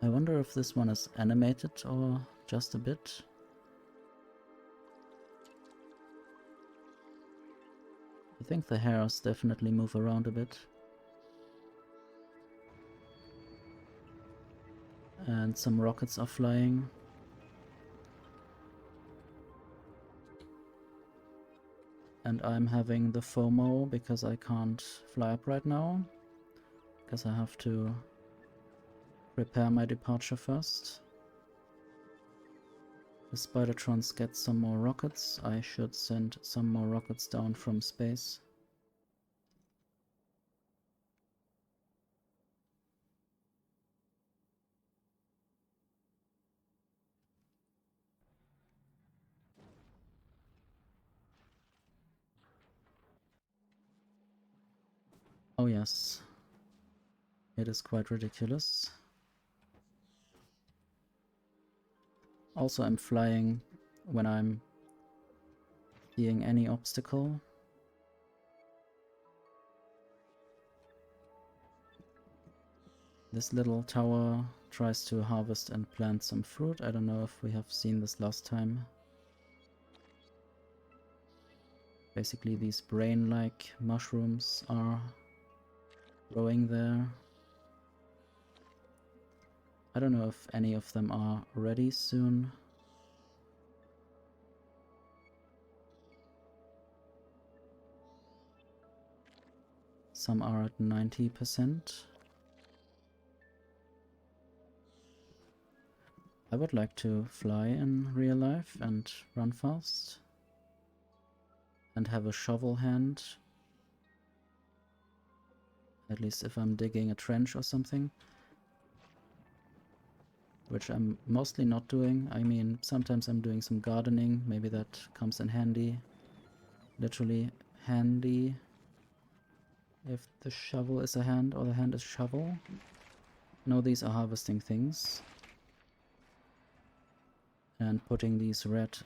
I wonder if this one is animated or just a bit. I think the hairs definitely move around a bit. And some rockets are flying. And I'm having the FOMO because I can't fly up right now. Because I have to prepare my departure first. The Spidertrons get some more rockets. I should send some more rockets down from space. Oh yes, it is quite ridiculous. Also, I'm flying when I'm seeing any obstacle. This little tower tries to harvest and plant some fruit. I don't know if we have seen this last time. Basically, these brain-like mushrooms are growing there. I don't know if any of them are ready soon. Some are at 90%. I would like to fly in real life and run fast. And have a shovel hand. At least if I'm digging a trench or something. Which I'm mostly not doing. I mean, sometimes I'm doing some gardening. Maybe that comes in handy. Literally handy. If the shovel is a hand or the hand is shovel. No, these are harvesting things. And putting these red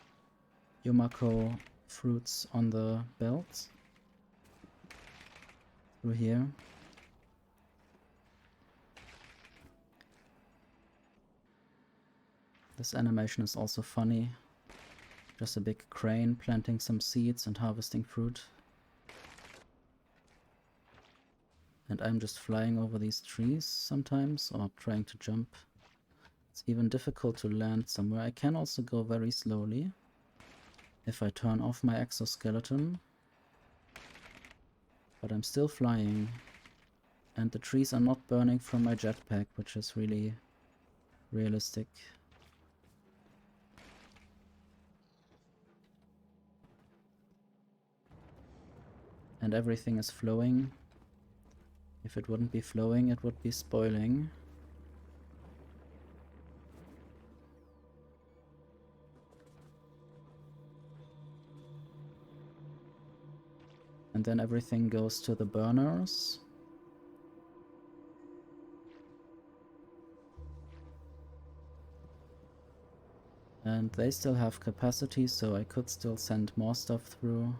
Yumako fruits on the belts. Through here. This animation is also funny. Just a big crane planting some seeds and harvesting fruit. And I'm just flying over these trees sometimes, or trying to jump. It's even difficult to land somewhere. I can also go very slowly if I turn off my exoskeleton. But I'm still flying. And the trees are not burning from my jetpack, which is really realistic. And everything is flowing. If it wouldn't be flowing, it would be spoiling. And then everything goes to the burners. And they still have capacity, so I could still send more stuff through.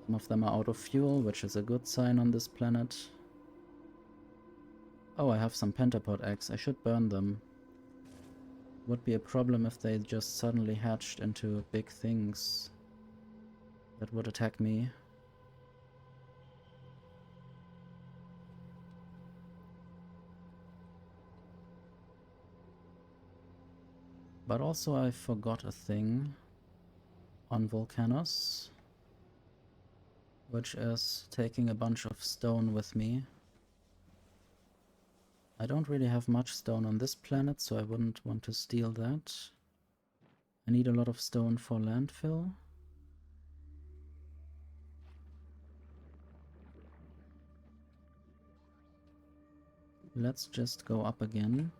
Some of them are out of fuel, which is a good sign on this planet. Oh, I have some pentapod eggs. I should burn them. Would be a problem if they just suddenly hatched into big things that would attack me. But also I forgot a thing on Volcanos, which is taking a bunch of stone with me. I don't really have much stone on this planet, so I wouldn't want to steal that. I need a lot of stone for landfill. Let's just go up again.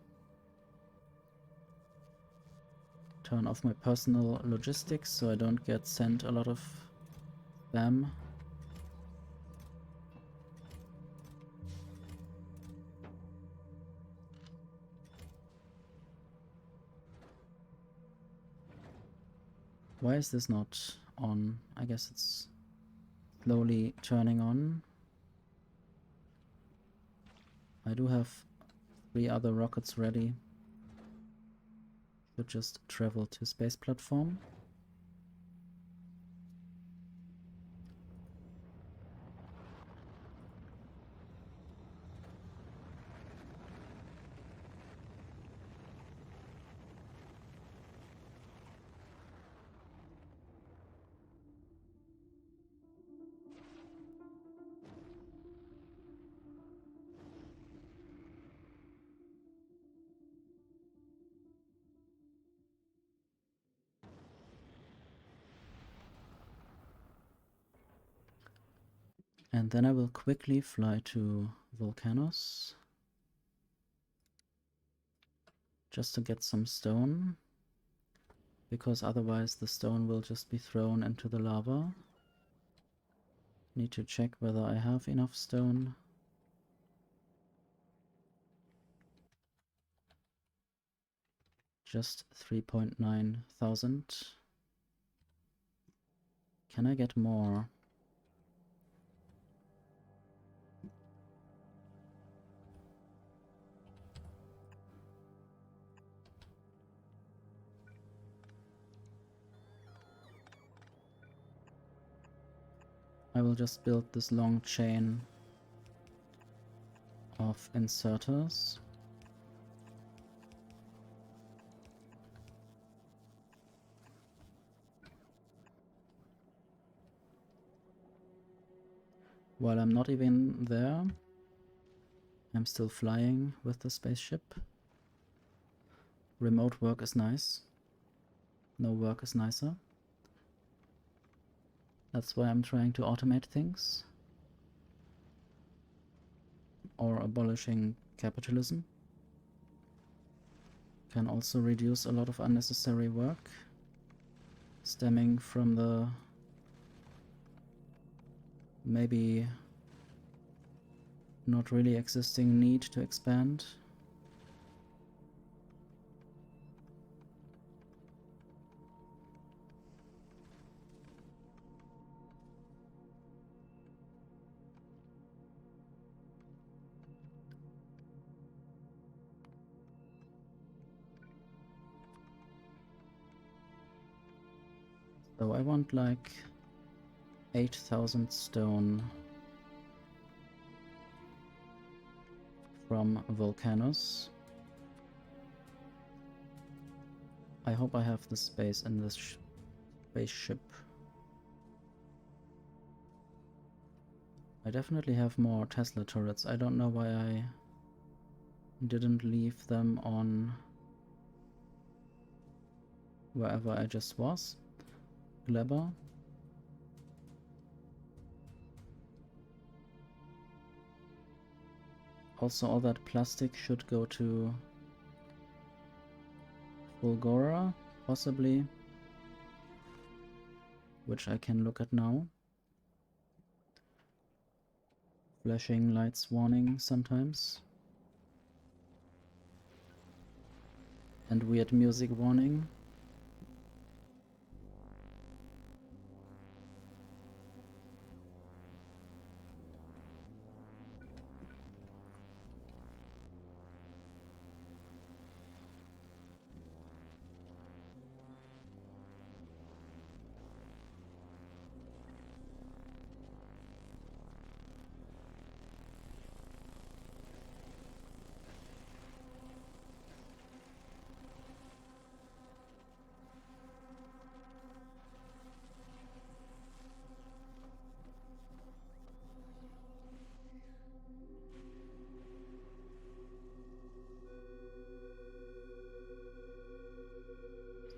Turn off my personal logistics so I don't get sent a lot of spam. Why is this not on? I guess it's slowly turning on. I do have 3 other rockets ready. Should just travel to space platform. And then I will quickly fly to Volcanos. Just to get some stone. Because otherwise the stone will just be thrown into the lava. Need to check whether I have enough stone. Just 3.9 thousand. Can I get more? I will just build this long chain of inserters. While I'm not even there, I'm still flying with the spaceship. Remote work is nice. No work is nicer. That's why I'm trying to automate things. Or abolishing capitalism. Can also reduce a lot of unnecessary work stemming from the maybe not really existing need to expand. So I want like 8,000 stone from Volcanus. I hope I have the space in this spaceship. I definitely have more Tesla turrets. I don't know why I didn't leave them on wherever I just was. Glebber. Also, all that plastic should go to Fulgora, possibly, which I can look at now. Flashing lights warning sometimes. And weird music warning.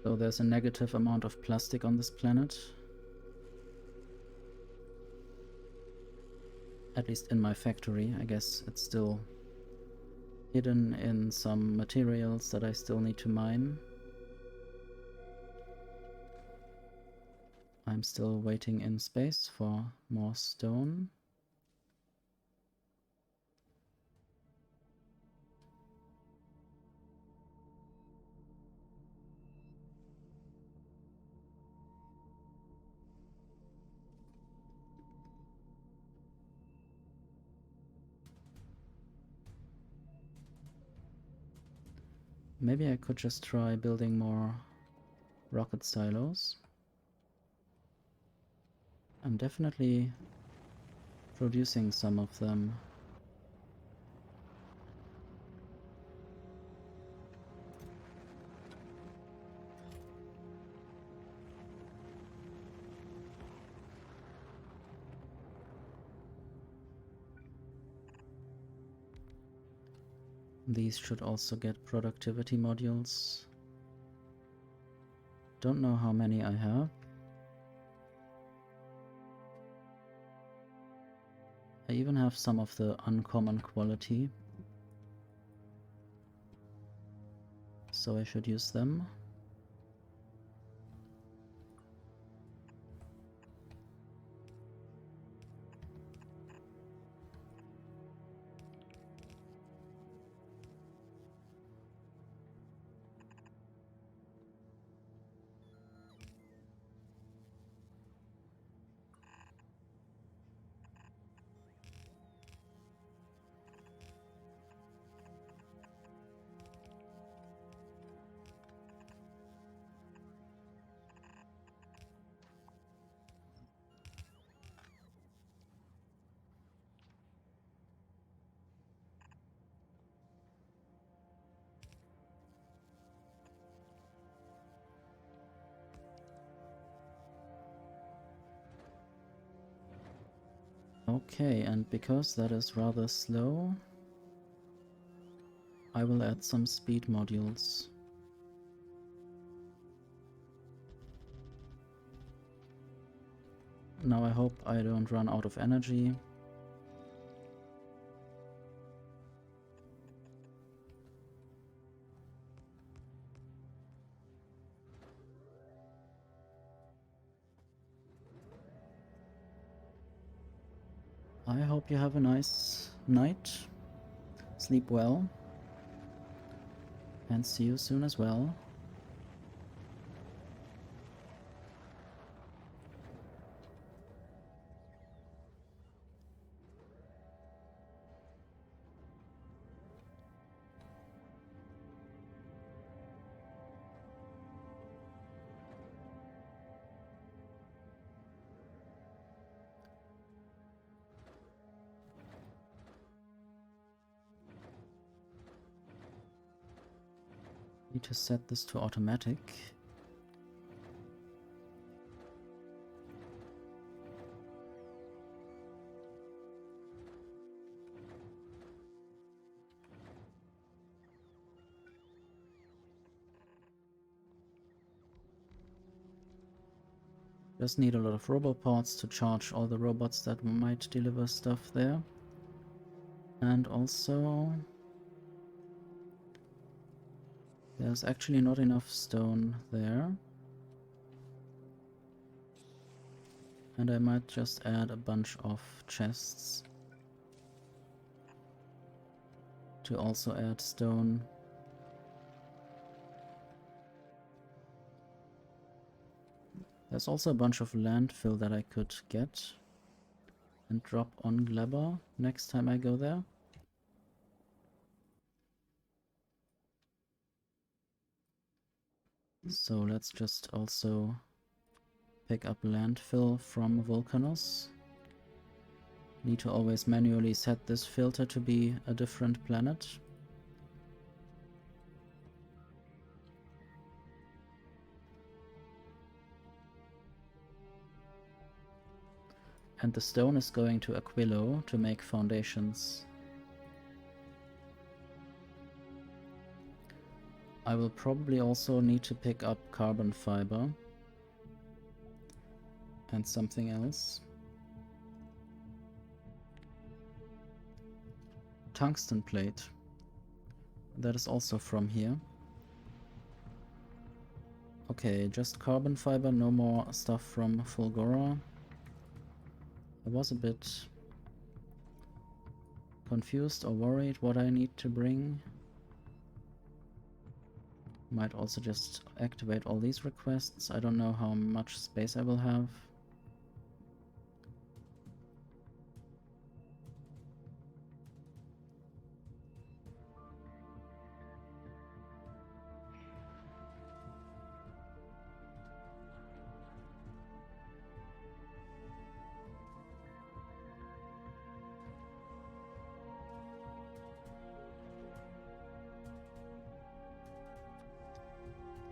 So there's a negative amount of plastic on this planet. At least in my factory. I guess it's still hidden in some materials that I still need to mine. I'm still waiting in space for more stone. Maybe I could just try building more rocket silos. I'm definitely producing some of them. These should also get productivity modules. Don't know how many I have. I even have some of the uncommon quality, so I should use them. Okay, and because that is rather slow, I will add some speed modules. Now I hope I don't run out of energy. I hope you have a nice night. Sleep well. And see you soon as well. Need to set this to automatic. Just need a lot of robopods to charge all the robots that might deliver stuff there. And also, there's actually not enough stone there. And I might just add a bunch of chests to also add stone. There's also a bunch of landfill that I could get and drop on Glabber next time I go there. So let's just also pick up landfill from Volcanos. Need to always manually set this filter to be a different planet. And the stone is going to Aquilo to make foundations. I will probably also need to pick up carbon fiber and something else. Tungsten plate. That is also from here. Okay, just carbon fiber, no more stuff from Fulgora. I was a bit confused or worried what I need to bring. Might also just activate all these requests. I don't know how much space I will have.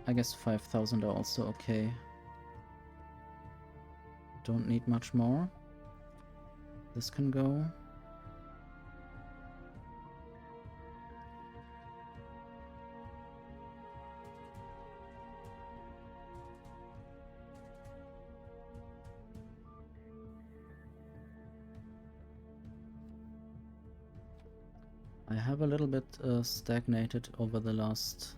I guess 5,000 are also okay. Don't need much more. This can go. I have a little bit stagnated over the last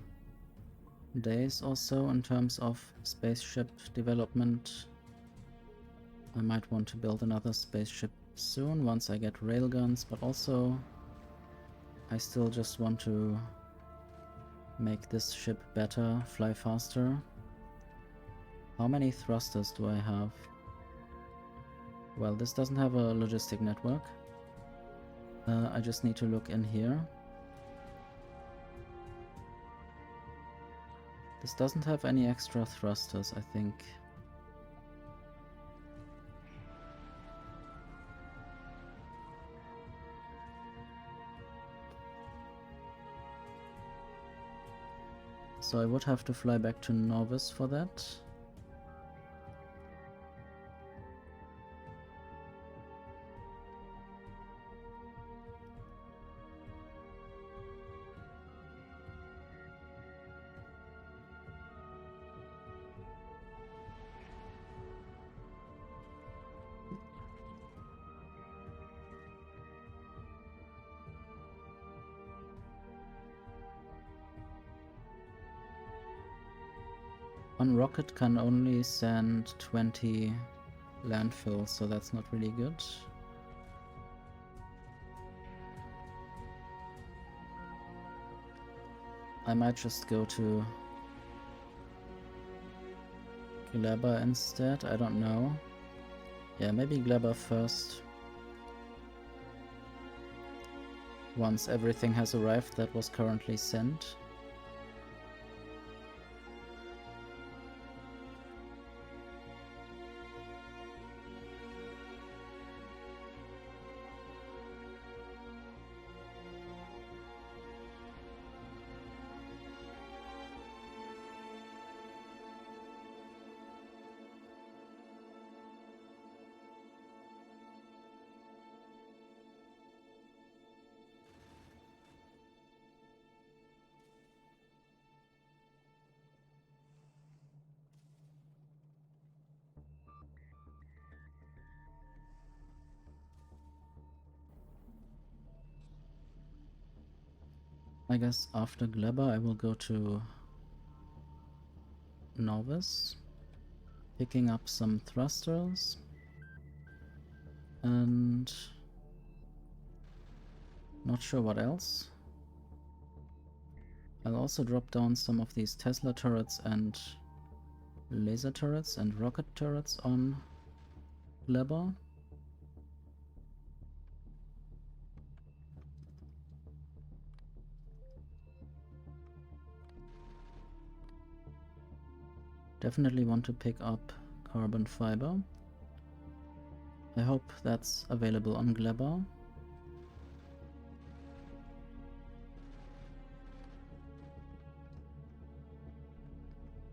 days or so in terms of spaceship development. I might want to build another spaceship soon once I get railguns, but also I still just want to make this ship better, fly faster. How many thrusters do I have? Well, this doesn't have a logistic network. I just need to look in here. This doesn't have any extra thrusters, I think. So I would have to fly back to Novice for that. on rocket can only send 20 landfill, so that's not really good. I might just go to Glabber instead, I don't know. Yeah, maybe Glabber first. Once everything has arrived that was currently sent. I guess after Glabber I will go to Novice, picking up some thrusters, and not sure what else. I'll also drop down some of these Tesla turrets and laser turrets and rocket turrets on Glabber. Definitely want to pick up carbon fiber. I hope that's available on Glabber.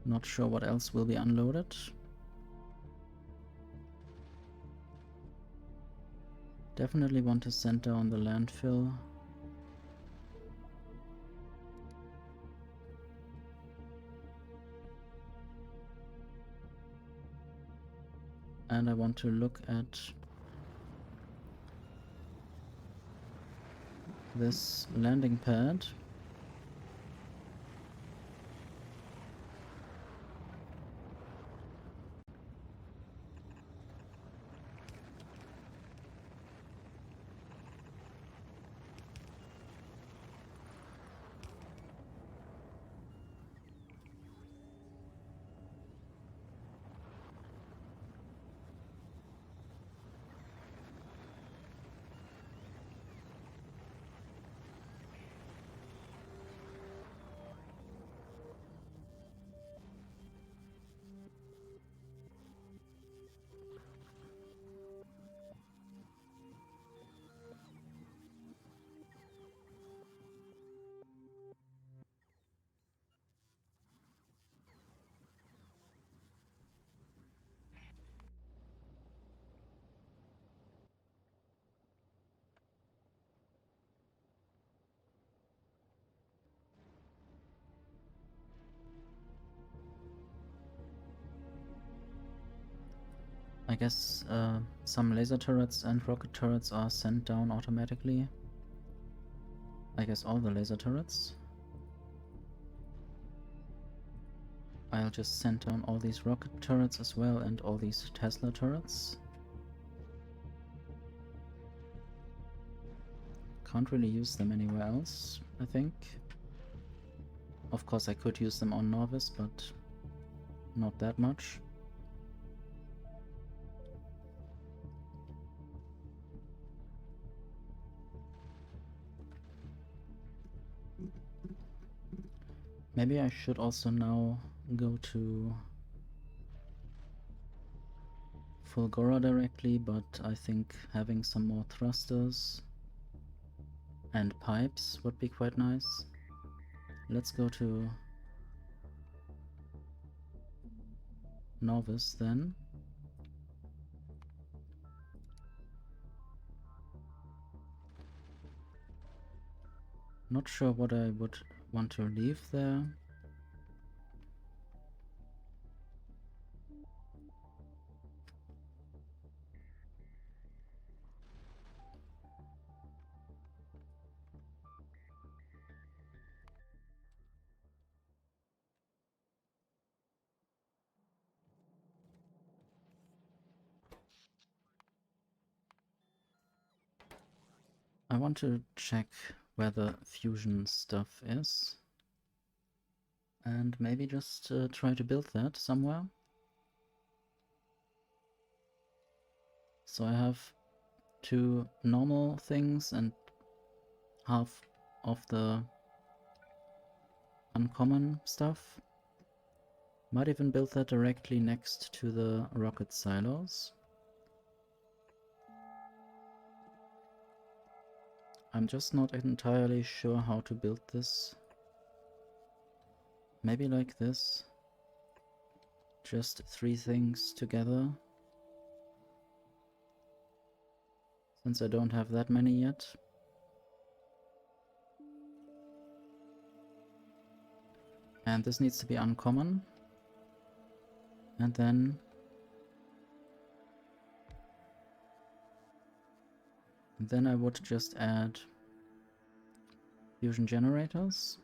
Not sure what else will be unloaded. Definitely want to send down the landfill. And I want to look at this landing pad. I guess some laser turrets and rocket turrets are sent down automatically. I guess all the laser turrets. I'll just send down all these rocket turrets as well and all these Tesla turrets. Can't really use them anywhere else, I think. Of course I could use them on Novice, but not that much. Maybe I should also now go to Fulgora directly, but I think having some more thrusters and pipes would be quite nice. Let's go to Novice then. Not sure what I would want to leave there. I want to check where the fusion stuff is. And maybe just try to build that somewhere. So I have 2 normal things and half of the uncommon stuff. Might even build that directly next to the rocket silos. I'm just not entirely sure how to build this. Maybe like this. Just 3 things together. Since I don't have that many yet. And this needs to be uncommon. And then I would just add fusion generators.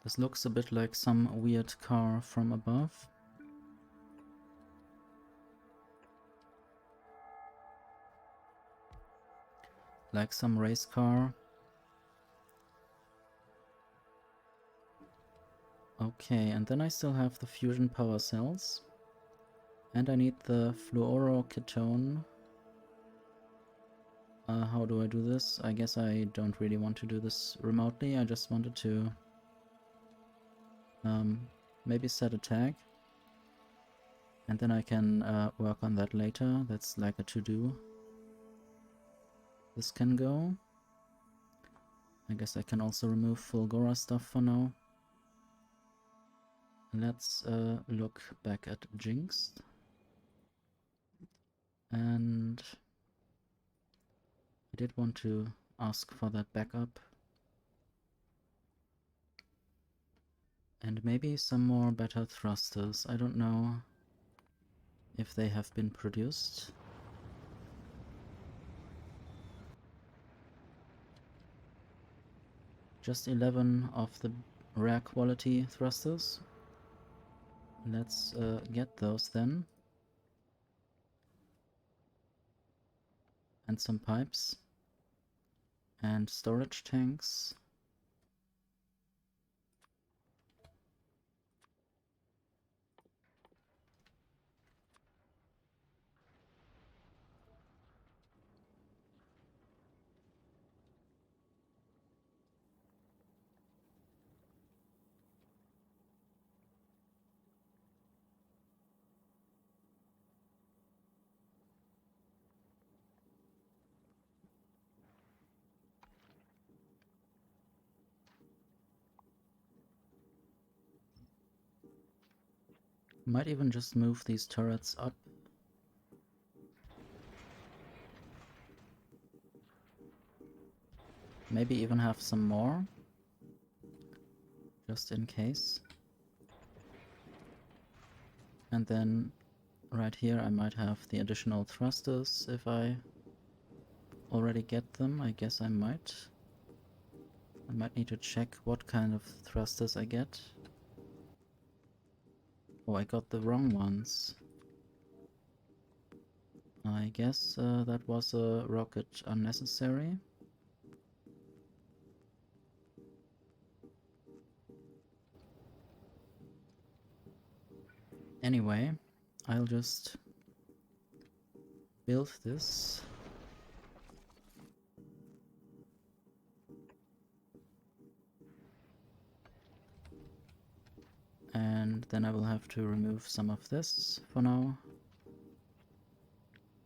This looks a bit like some weird car from above. Like some race car. Okay, and then I still have the fusion power cells. And I need the fluoroketone. How do I do this? I guess I don't really want to do this remotely. I just wanted to maybe set a tag. And then I can work on that later. That's like a to-do. This can go. I guess I can also remove Fulgora stuff for now. Let's look back at Jinx. And I did want to ask for that backup. And maybe some more better thrusters. I don't know if they have been produced. Just 11 of the rare quality thrusters. Let's get those then. And some pipes. And storage tanks. Might even just move these turrets up. Maybe even have some more. Just in case. And then right here I might have the additional thrusters if I already get them. I guess I might. I might need to check what kind of thrusters I get. Oh, I got the wrong ones. I guess that was a rocket unnecessary. Anyway, I'll just build this. And then I will have to remove some of this for now.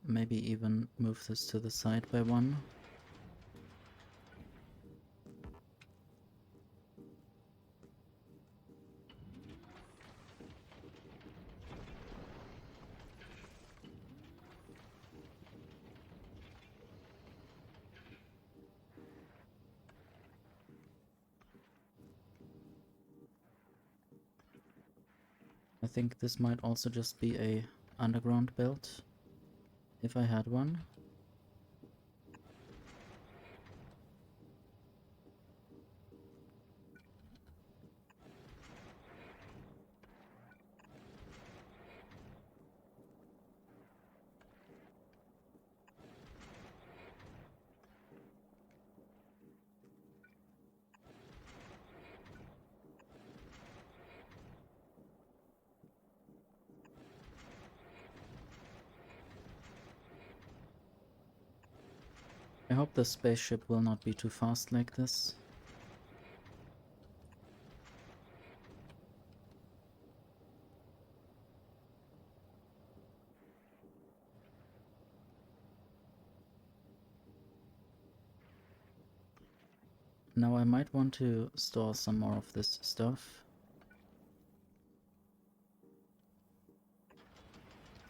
Maybe even move this to the side by 1. I think this might also just be a underground belt, if I had one. I hope the spaceship will not be too fast like this. Now I might want to store some more of this stuff.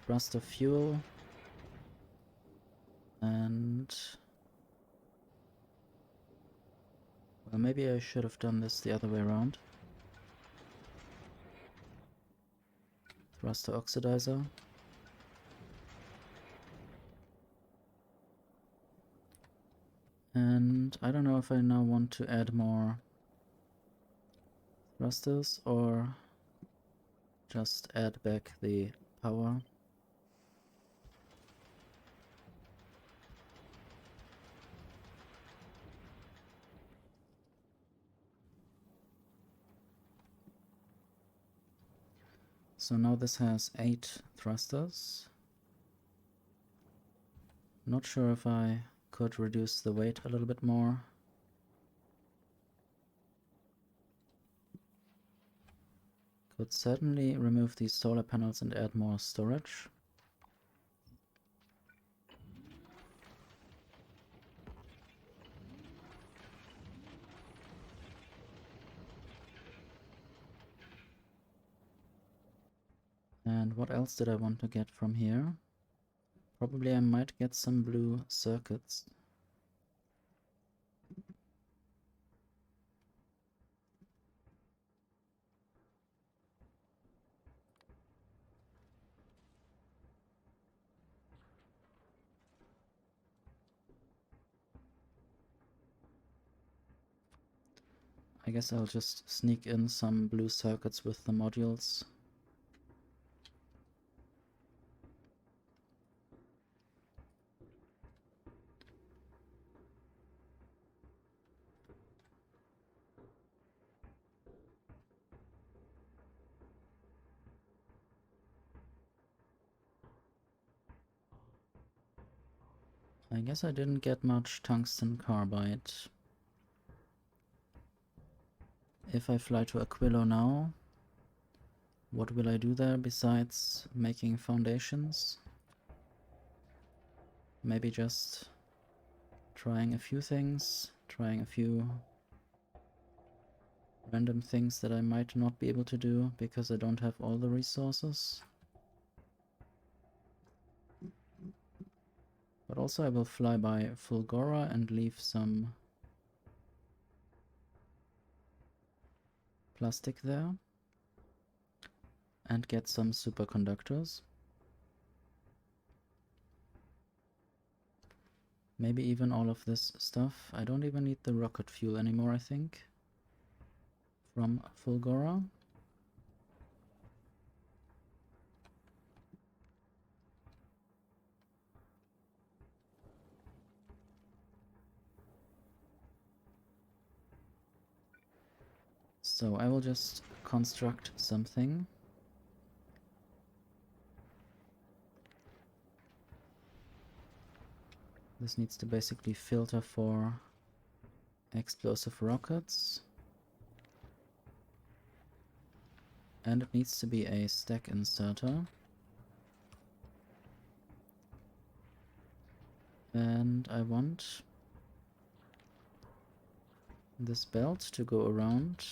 Thruster fuel. And... well, maybe I should have done this the other way around. Thruster oxidizer. And I don't know if I now want to add more thrusters or just add back the power. So now this has 8 thrusters. Not sure if I could reduce the weight a little bit more. Could certainly remove these solar panels and add more storage. And what else did I want to get from here? Probably I might get some blue circuits. I guess I'll just sneak in some blue circuits with the modules. I guess I didn't get much tungsten carbide. If I fly to Aquilo now, what will I do there besides making foundations? Maybe just trying a few things, trying a few random things that I might not be able to do because I don't have all the resources. But also I will fly by Fulgora and leave some plastic there and get some superconductors. Maybe even all of this stuff. I don't even need the rocket fuel anymore, I think, from Fulgora. So I will just construct something. This needs to basically filter for explosive rockets. And it needs to be a stack inserter. And I want this belt to go around.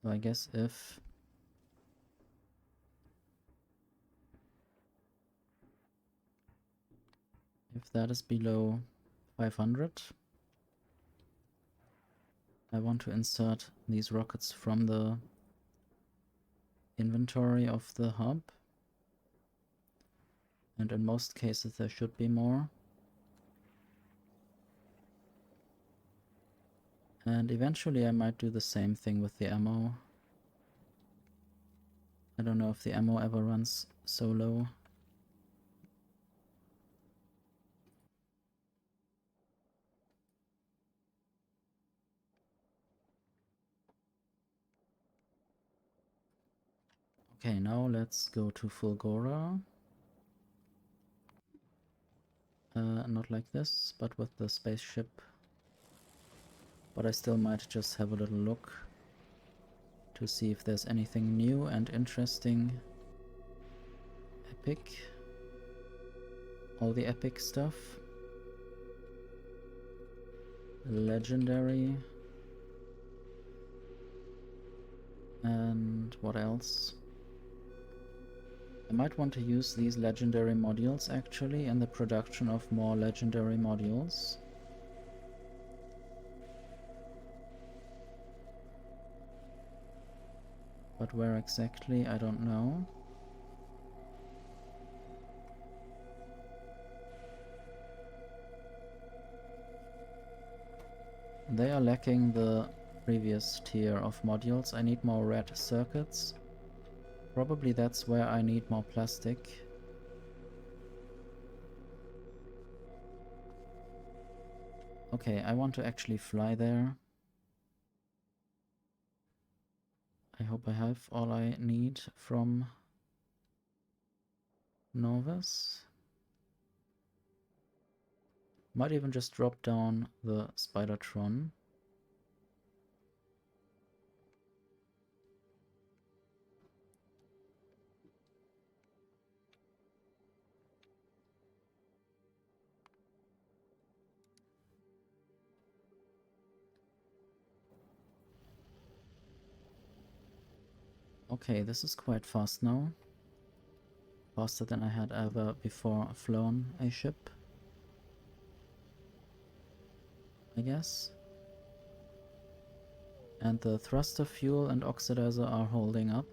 So I guess if that is below 500, I want to insert these rockets from the inventory of the hub. And in most cases there should be more. And eventually I might do the same thing with the ammo. I don't know if the ammo ever runs so low. Okay, now let's go to Fulgora. Not like this, but with the spaceship. But I still might just have a little look to see if there's anything new and interesting. Epic. All the epic stuff. Legendary. And what else? I might want to use these legendary modules actually in the production of more legendary modules. But where exactly, I don't know. They are lacking the previous tier of modules. I need more red circuits. Probably that's where I need more plastic. Okay, I want to actually fly there. I hope I have all I need from Novus. Might even just drop down the Spidertron. Okay, this is quite fast now. Faster than I had ever before flown a ship, I guess. And the thruster fuel and oxidizer are holding up.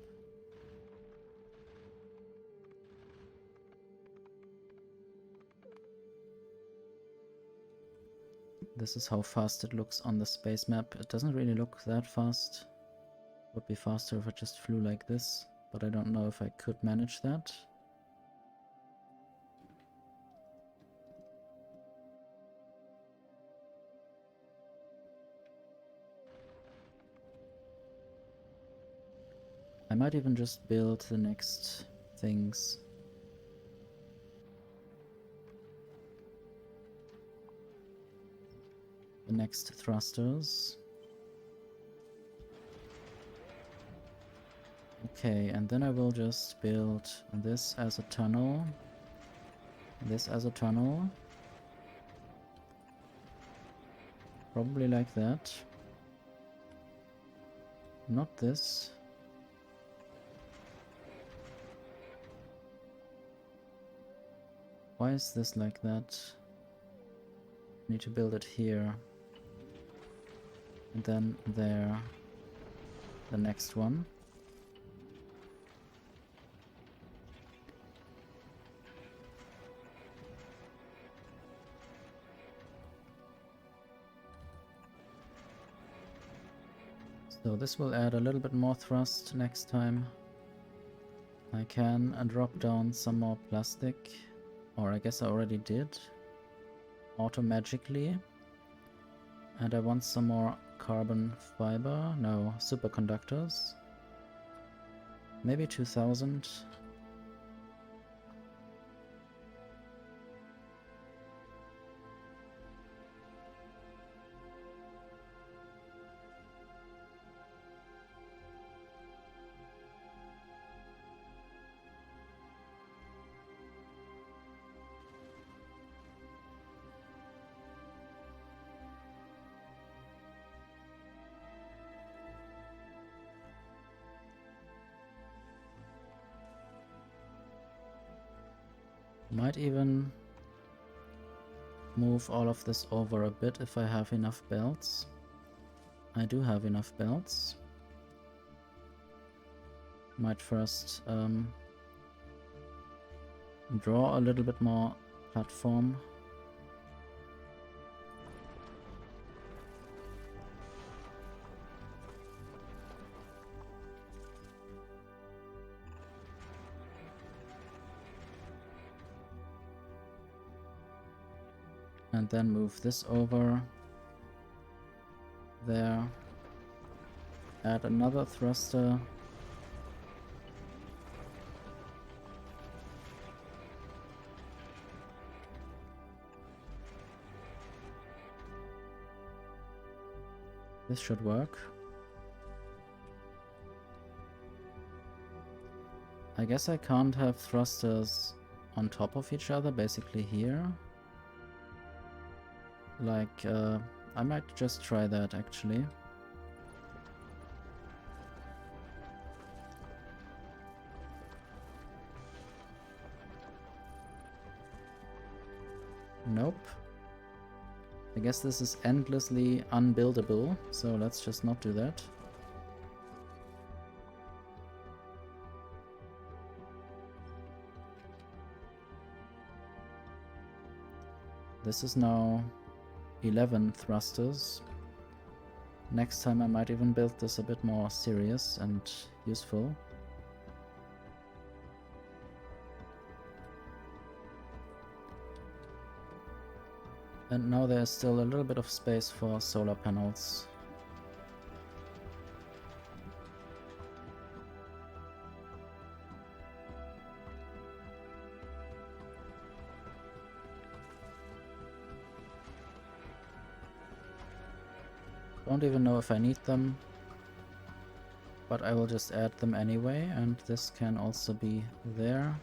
This is how fast it looks on the space map. It doesn't really look that fast. Would be faster if I just flew like this, but I don't know if I could manage that. I might even just build the next things. The next thrusters. Okay, and then I will just build this as a tunnel. This as a tunnel. Probably like that. Not this. Why is this like that? Need to build it here. And then there. The next one. So this will add a little bit more thrust next time. I can drop down some more plastic, or I guess I already did, auto-magically. And I want some more carbon fiber, no, superconductors. Maybe 2000. Might even move all of this over a bit if I have enough belts. I do have enough belts. Might first draw a little bit more platform. And then move this over there. Add another thruster. This should work. I guess I can't have thrusters on top of each other, basically here. Like, I might just try that actually. Nope. I guess this is endlessly unbuildable, so let's just not do that. This is now 11 thrusters. Next time I might even build this a bit more serious and useful. And now there's still a little bit of space for solar panels. Don't even know if I need them, but I will just add them anyway, and this can also be there.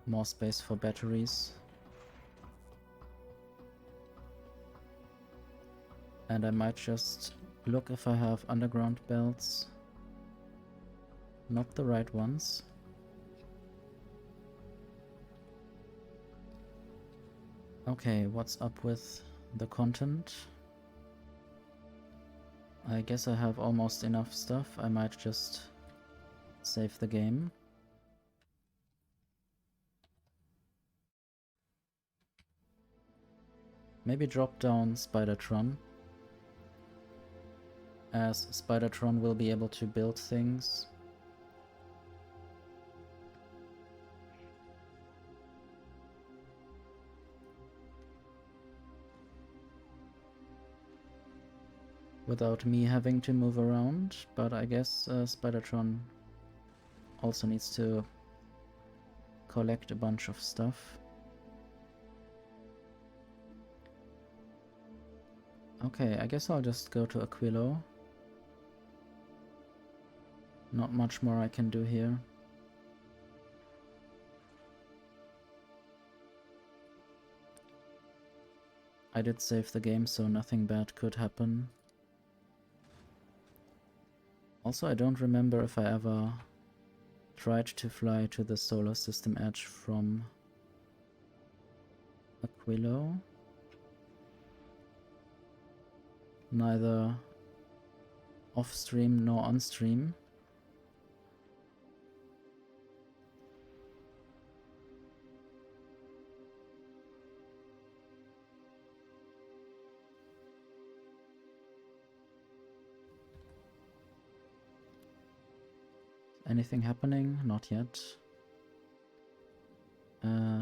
More space for batteries. And I might just look if I have underground belts. Not the right ones. Okay, what's up with the content? I guess I have almost enough stuff. I might just save the game. Maybe drop down Spidertron, as Spidertron will be able to build things. Without me having to move around, but I guess Spidertron also needs to collect a bunch of stuff. Okay, I guess I'll just go to Aquilo. Not much more I can do here. I did save the game, so nothing bad could happen. Also, I don't remember if I ever tried to fly to the solar system edge from Aquilo. Neither off-stream nor on-stream. Anything happening? Not yet.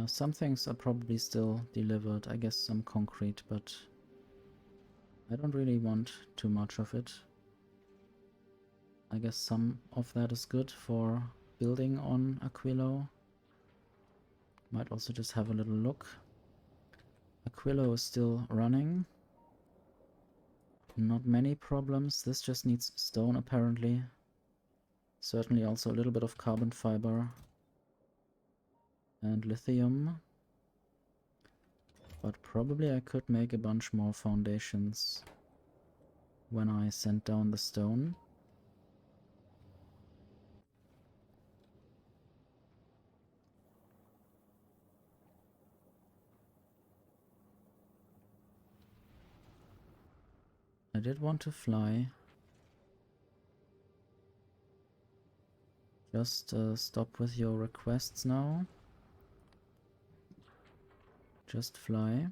Some things are probably still delivered. I guess some concrete, but I don't really want too much of it. I guess some of that is good for building on Aquilo. Might also just have a little look. Aquilo is still running. Not many problems. This just needs stone apparently. Certainly also a little bit of carbon fiber and lithium. But probably I could make a bunch more foundations when I send down the stone. I did want to fly. Just stop with your requests now. Just fly.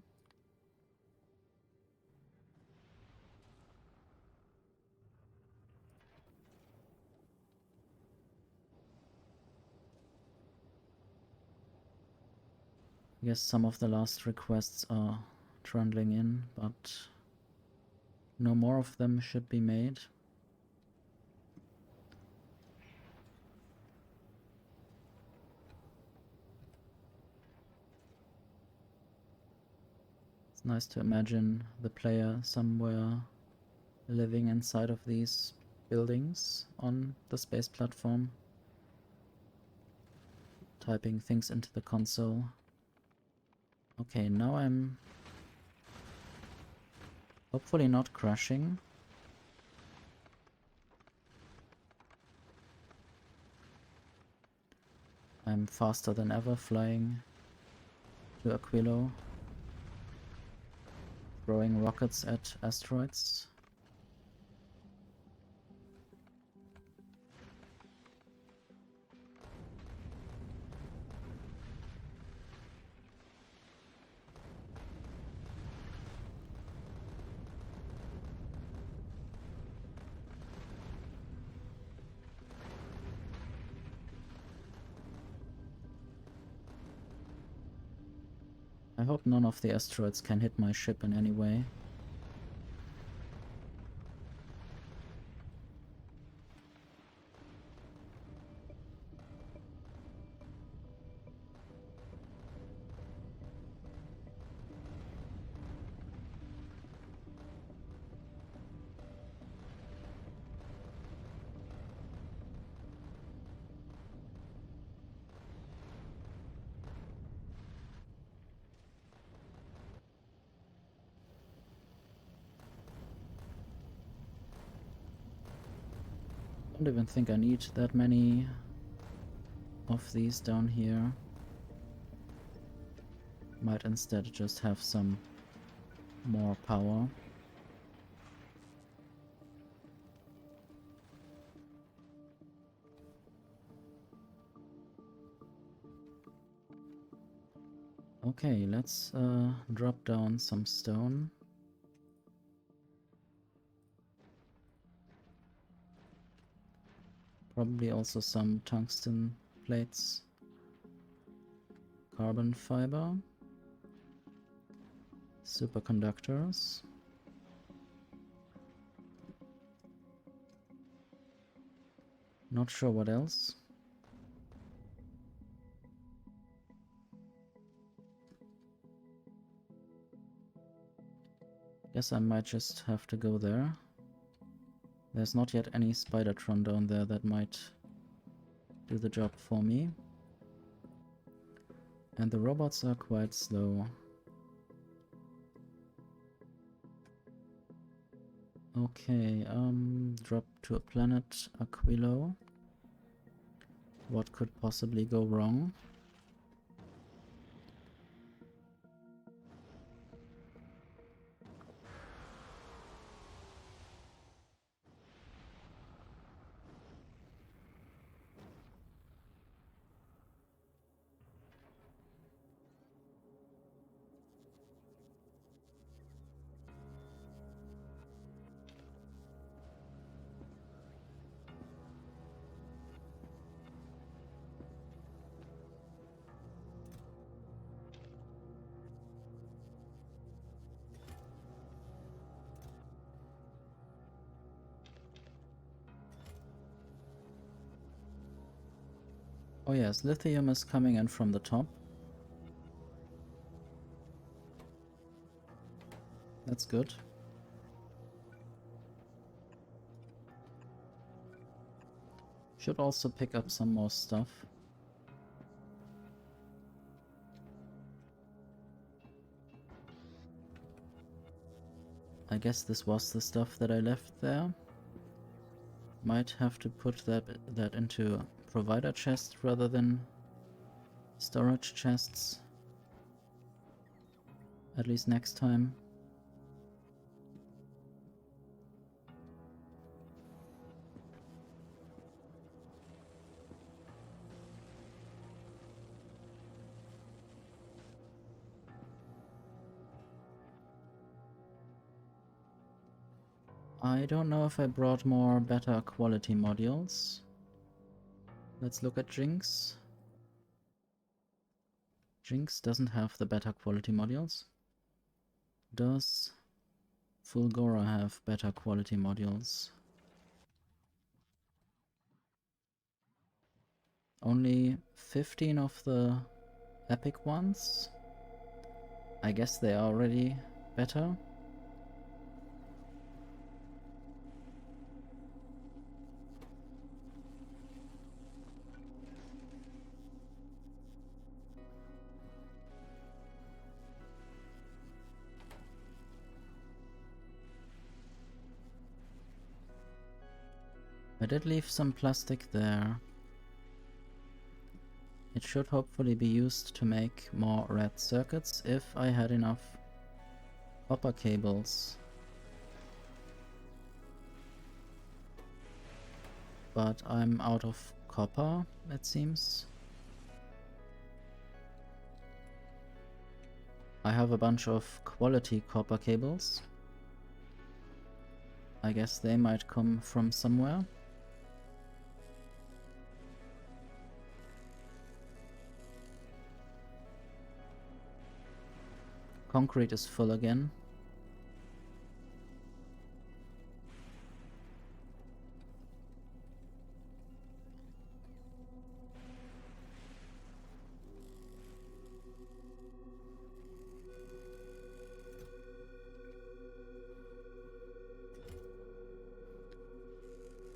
I guess some of the last requests are trundling in, but no more of them should be made. It's nice to imagine the player somewhere living inside of these buildings on the space platform, typing things into the console. Okay, now I'm hopefully not crashing. I'm faster than ever flying to Aquilo, throwing rockets at asteroids. I hope none of the asteroids can hit my ship in any way. I don't even think I need that many of these down here. Might instead just have some more power. Okay, let's drop down some stone. Probably also some tungsten plates. Carbon fiber. Superconductors. Not sure what else. Guess I might just have to go there. There's not yet any Spidertron down there that might do the job for me. And the robots are quite slow. Okay, drop to a planet, Aquilo. What could possibly go wrong? Oh yes, lithium is coming in from the top. That's good. Should also pick up some more stuff. I guess this was the stuff that I left there. Might have to put that into provider chests rather than storage chests. At least next time. I don't know if I brought more better quality modules. Let's look at Jinx. Jinx doesn't have the better quality modules. Does Fulgora have better quality modules? Only 15 of the epic ones? I guess they are already better. I did leave some plastic there. It should hopefully be used to make more red circuits if I had enough copper cables. But I'm out of copper, it seems. I have a bunch of quality copper cables. I guess they might come from somewhere. Concrete is full again.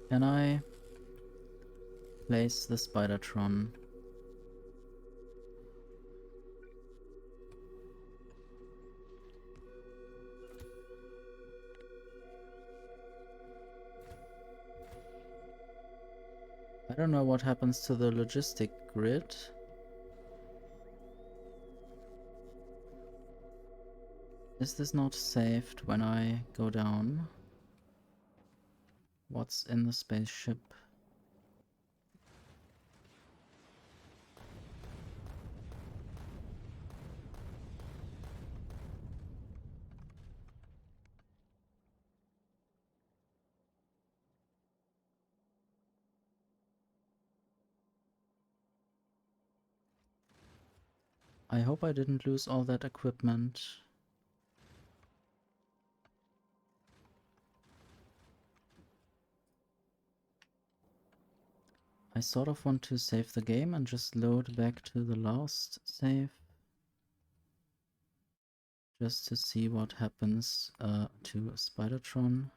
Can I place the Spidertron? I don't know what happens to the logistic grid. Is this not saved when I go down? What's in the spaceship? I hope I didn't lose all that equipment. I sort of want to save the game and just load back to the last save. Just to see what happens to Spidertron.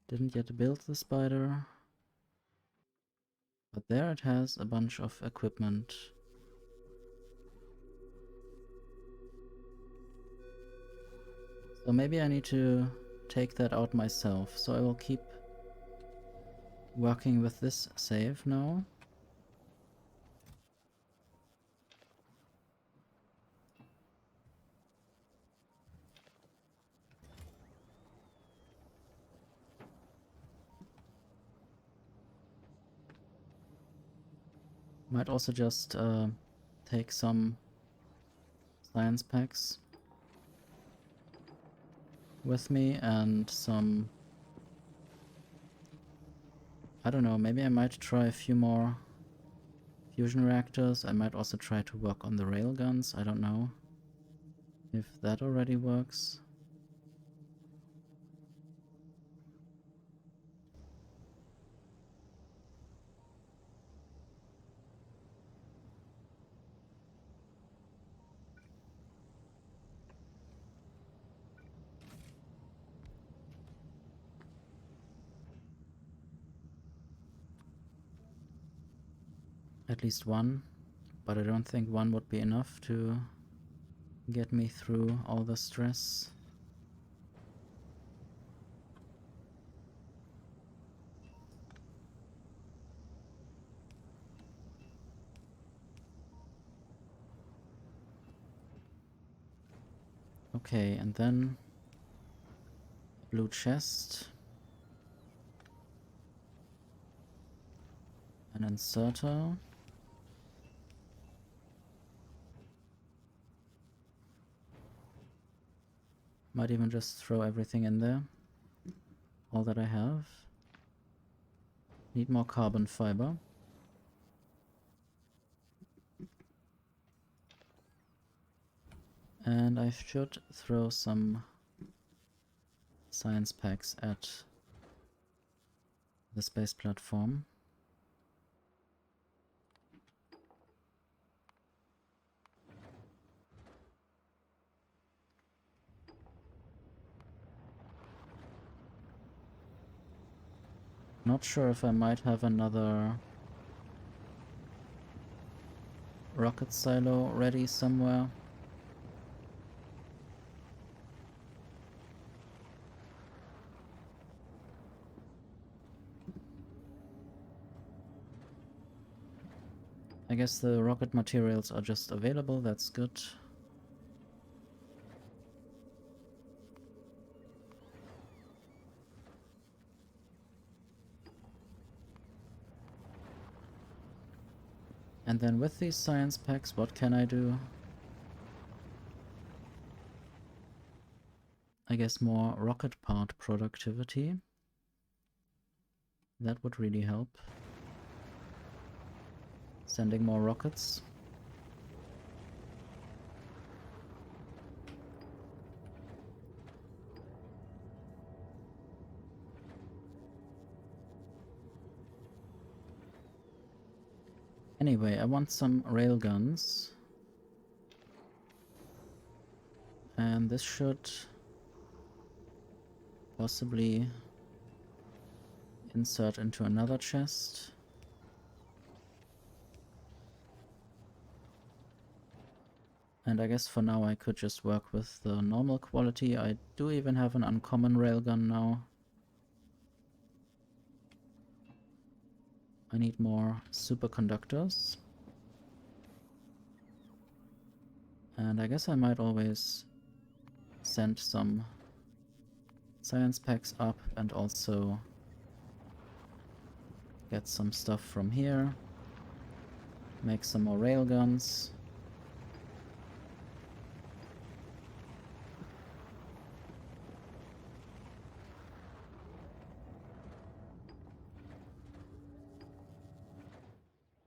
Didn't yet build the spider. But there it has a bunch of equipment. So maybe I need to take that out myself. So I will keep working with this save now. Might also just take some science packs with me and some... I don't know, maybe I might try a few more fusion reactors. I might also try to work on the railguns. I don't know if that already works. At least one, but I don't think one would be enough to get me through all the stress. Okay, and then blue chest, an inserter, Might even just throw everything in there. All that I have. Need more carbon fiber. And I should throw some science packs at the space platform. Not sure if I might have another rocket silo ready somewhere. I guess the rocket materials are just available, that's good. And then with these science packs, what can I do? I guess more rocket part productivity. That would really help. Sending more rockets. Anyway, I want some railguns. And this should possibly insert into another chest. And I guess for now I could just work with the normal quality. I do even have an uncommon railgun now. I need more superconductors. And I guess I might always send some science packs up and also get some stuff from here. Make some more railguns.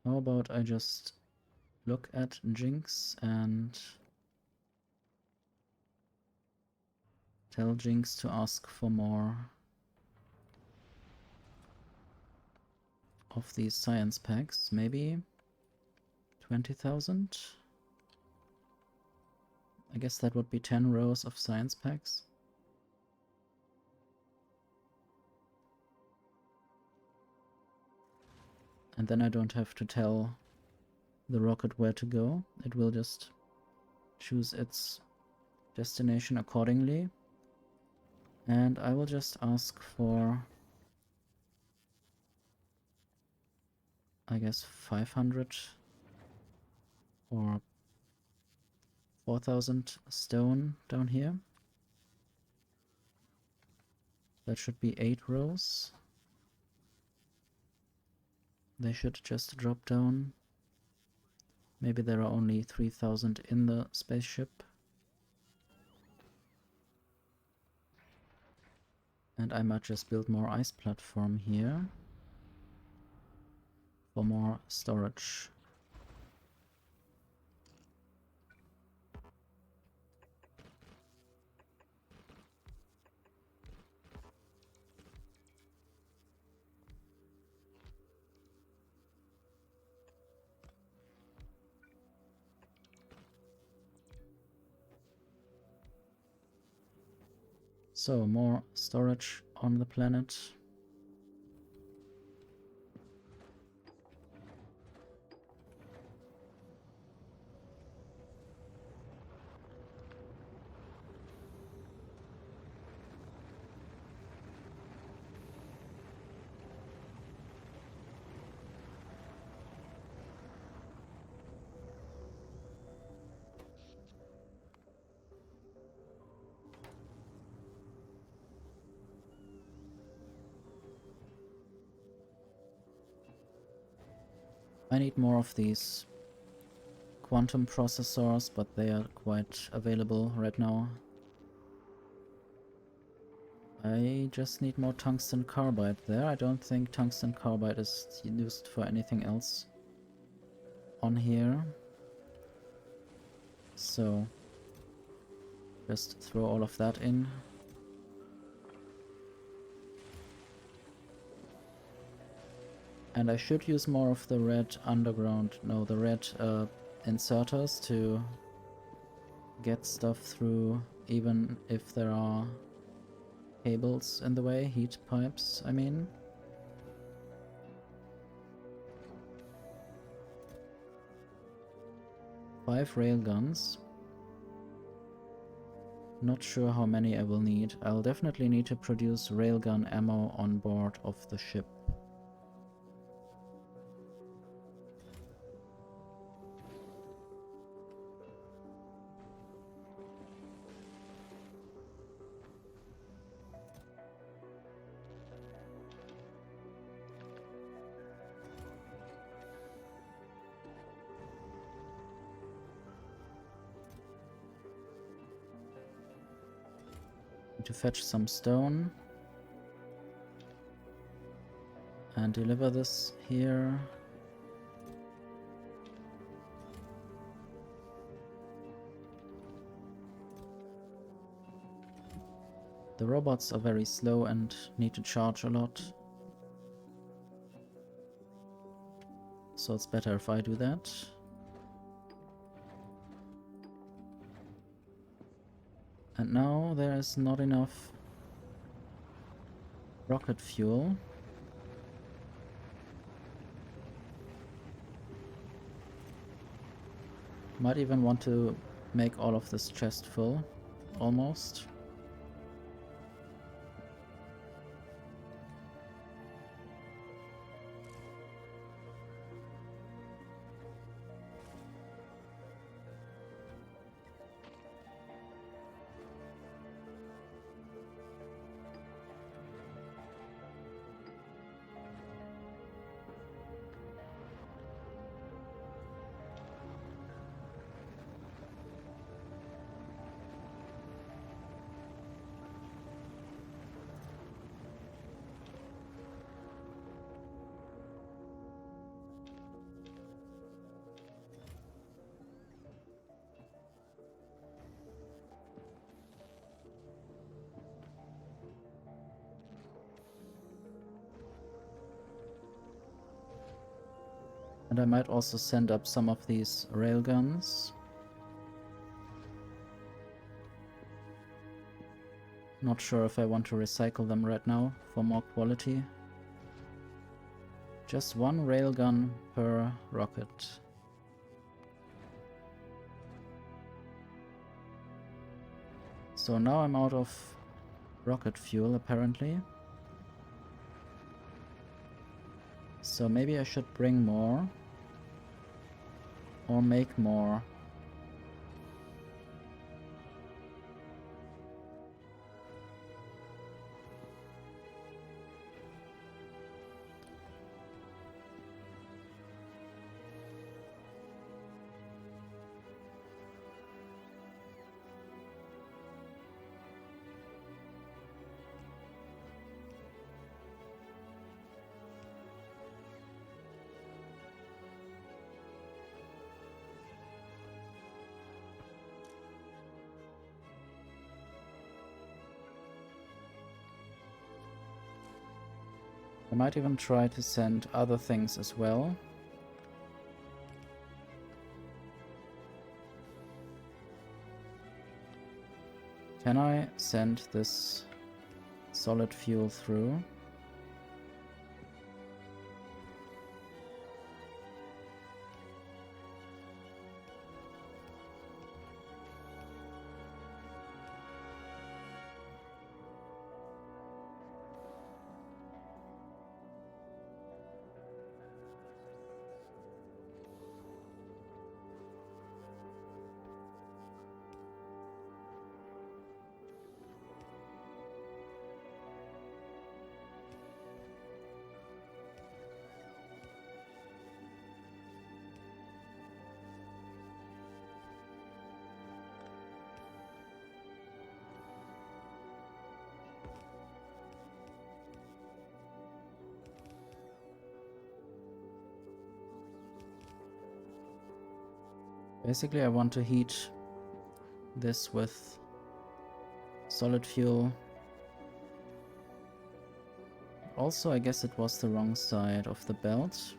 How about I just look at Jinx and tell Jinx to ask for more of these science packs, maybe 20,000? I guess that would be 10 rows of science packs. And then I don't have to tell the rocket where to go. It will just choose its destination accordingly. And I will just ask for, I guess, 500 or 4,000 stone down here. That should be 8 rows. They should just drop down. Maybe there are only 3,000 in the spaceship. And I might just build more ice platform here for more storage. So, more storage on the planet. I need more of these quantum processors, but they are quite available right now. I just need more tungsten carbide there. I don't think tungsten carbide is used for anything else on here. So just throw all of that in. And I should use more of the red underground, no, the red inserters to get stuff through, even if there are cables in the way, heat pipes, I mean. Five railguns. Not sure how many I will need. I'll definitely need to produce railgun ammo on board of the ship. To fetch some stone and deliver this here. The robots are very slow and need to charge a lot, so it's better if I do that. And now there is not enough rocket fuel. Might even want to make all of this chest full, almost. And I might also send up some of these railguns. Not sure if I want to recycle them right now for more quality. Just one railgun per rocket. So now I'm out of rocket fuel apparently. So maybe I should bring more or make more. I might even try to send other things as well. Can I send this solid fuel through? Basically, I want to heat this with solid fuel. Also, I guess it was the wrong side of the belt.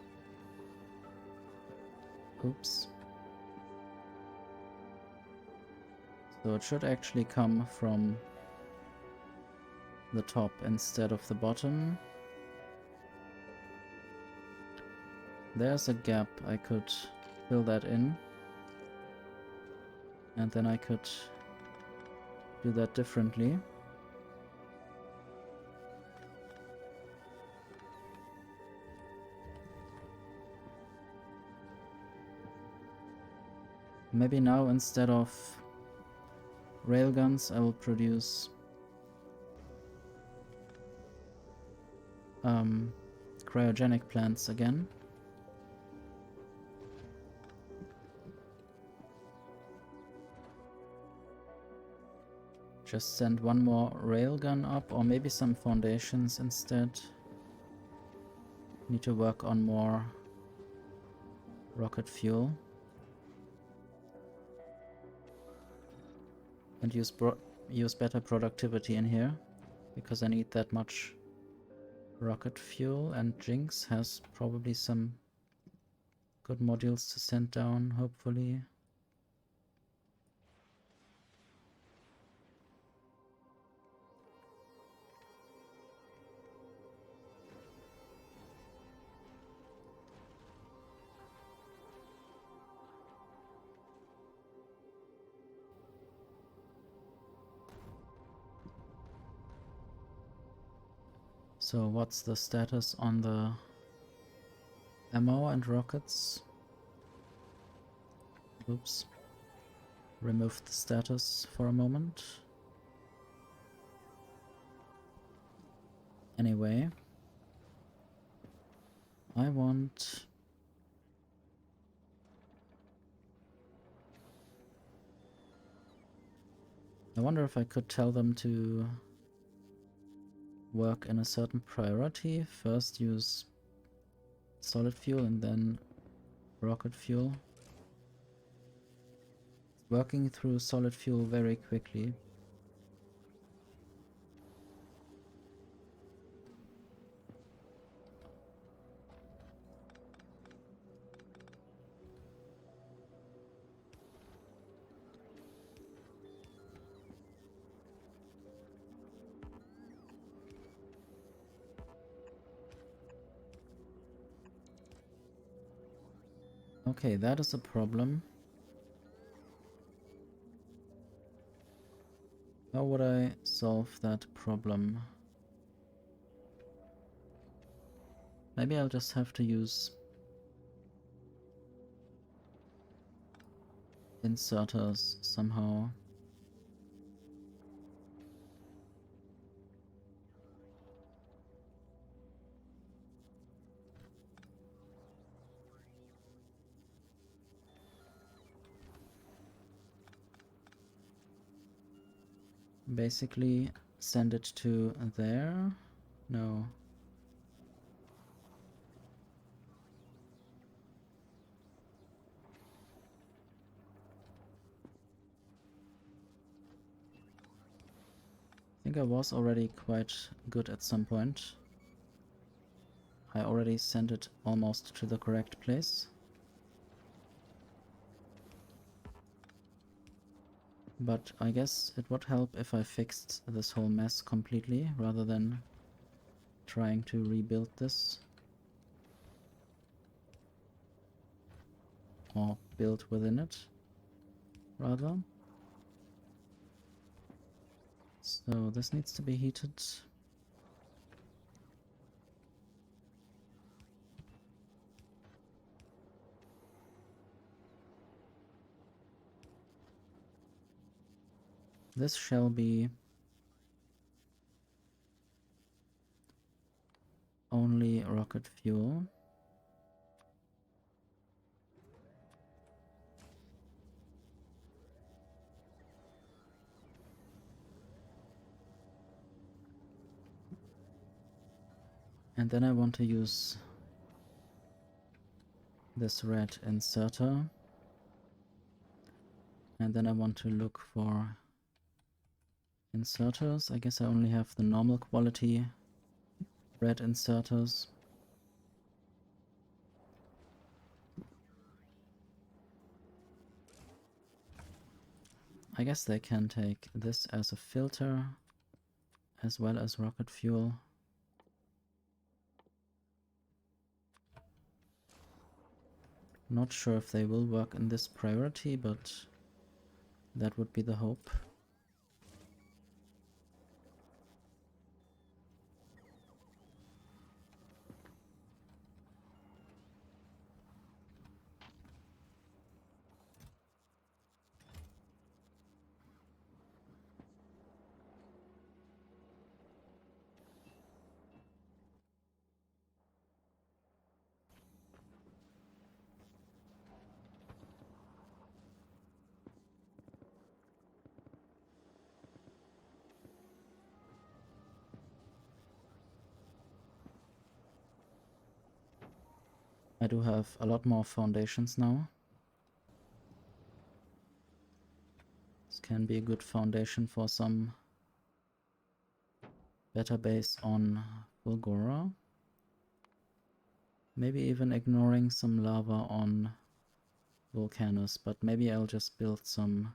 Oops. So it should actually come from the top instead of the bottom. There's a gap, I could fill that in. And then I could do that differently. Maybe now instead of railguns I will produce cryogenic plants again. Just send one more railgun up, or maybe some foundations instead. Need to work on more rocket fuel. And use better productivity in here, because I need that much rocket fuel, and Jinx has probably some good modules to send down, hopefully. So what's the status on the ammo and rockets? Oops. Remove the status for a moment. Anyway, I want... I wonder if I could tell them to work in a certain priority. First use solid fuel and then rocket fuel. Working through solid fuel very quickly. Okay, that is a problem. How would I solve that problem? Maybe I'll just have to use inserters somehow. Basically, send it to there. No. I think I was already quite good at some point. I already sent it almost to the correct place. But I guess it would help if I fixed this whole mess completely, rather than trying to rebuild this. Or build within it, rather. So this needs to be heated. This shall be only rocket fuel. And then I want to use this red inserter. And then I want to look for inserters. I guess I only have the normal quality red inserters. I guess they can take this as a filter as well as rocket fuel. Not sure if they will work in this priority, but that would be the hope. I do have a lot more foundations now. This can be a good foundation for some better base on Fulgora. Maybe even ignoring some lava on Volcanus, but maybe I'll just build some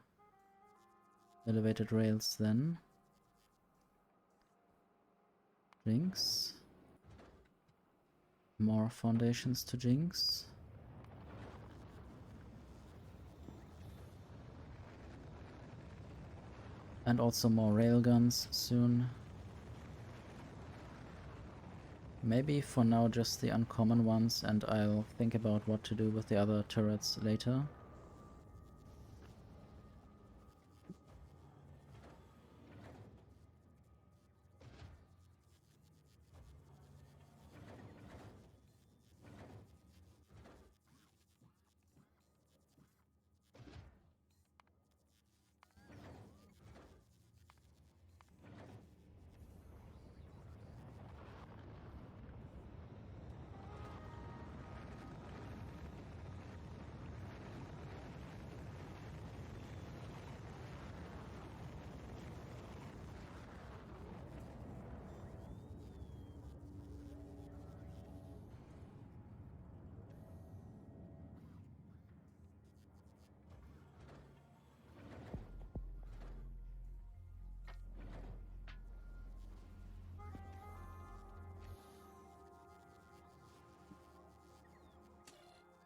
elevated rails then. Jinx. More foundations to Jinx. And also more railguns soon. Maybe for now just the uncommon ones, and I'll think about what to do with the other turrets later.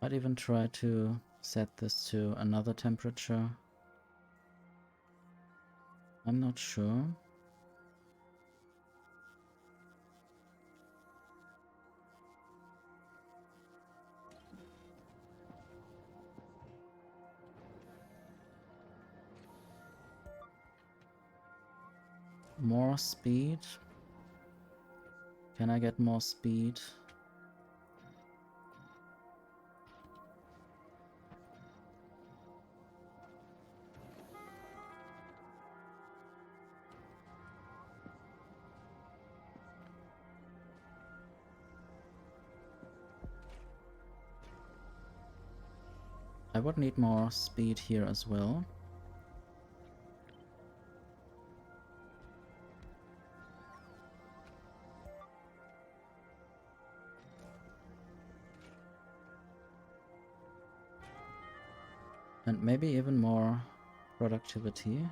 I'd even try to set this to another temperature. I'm not sure. More speed. Can I get more speed? I would need more speed here as well. And maybe even more productivity.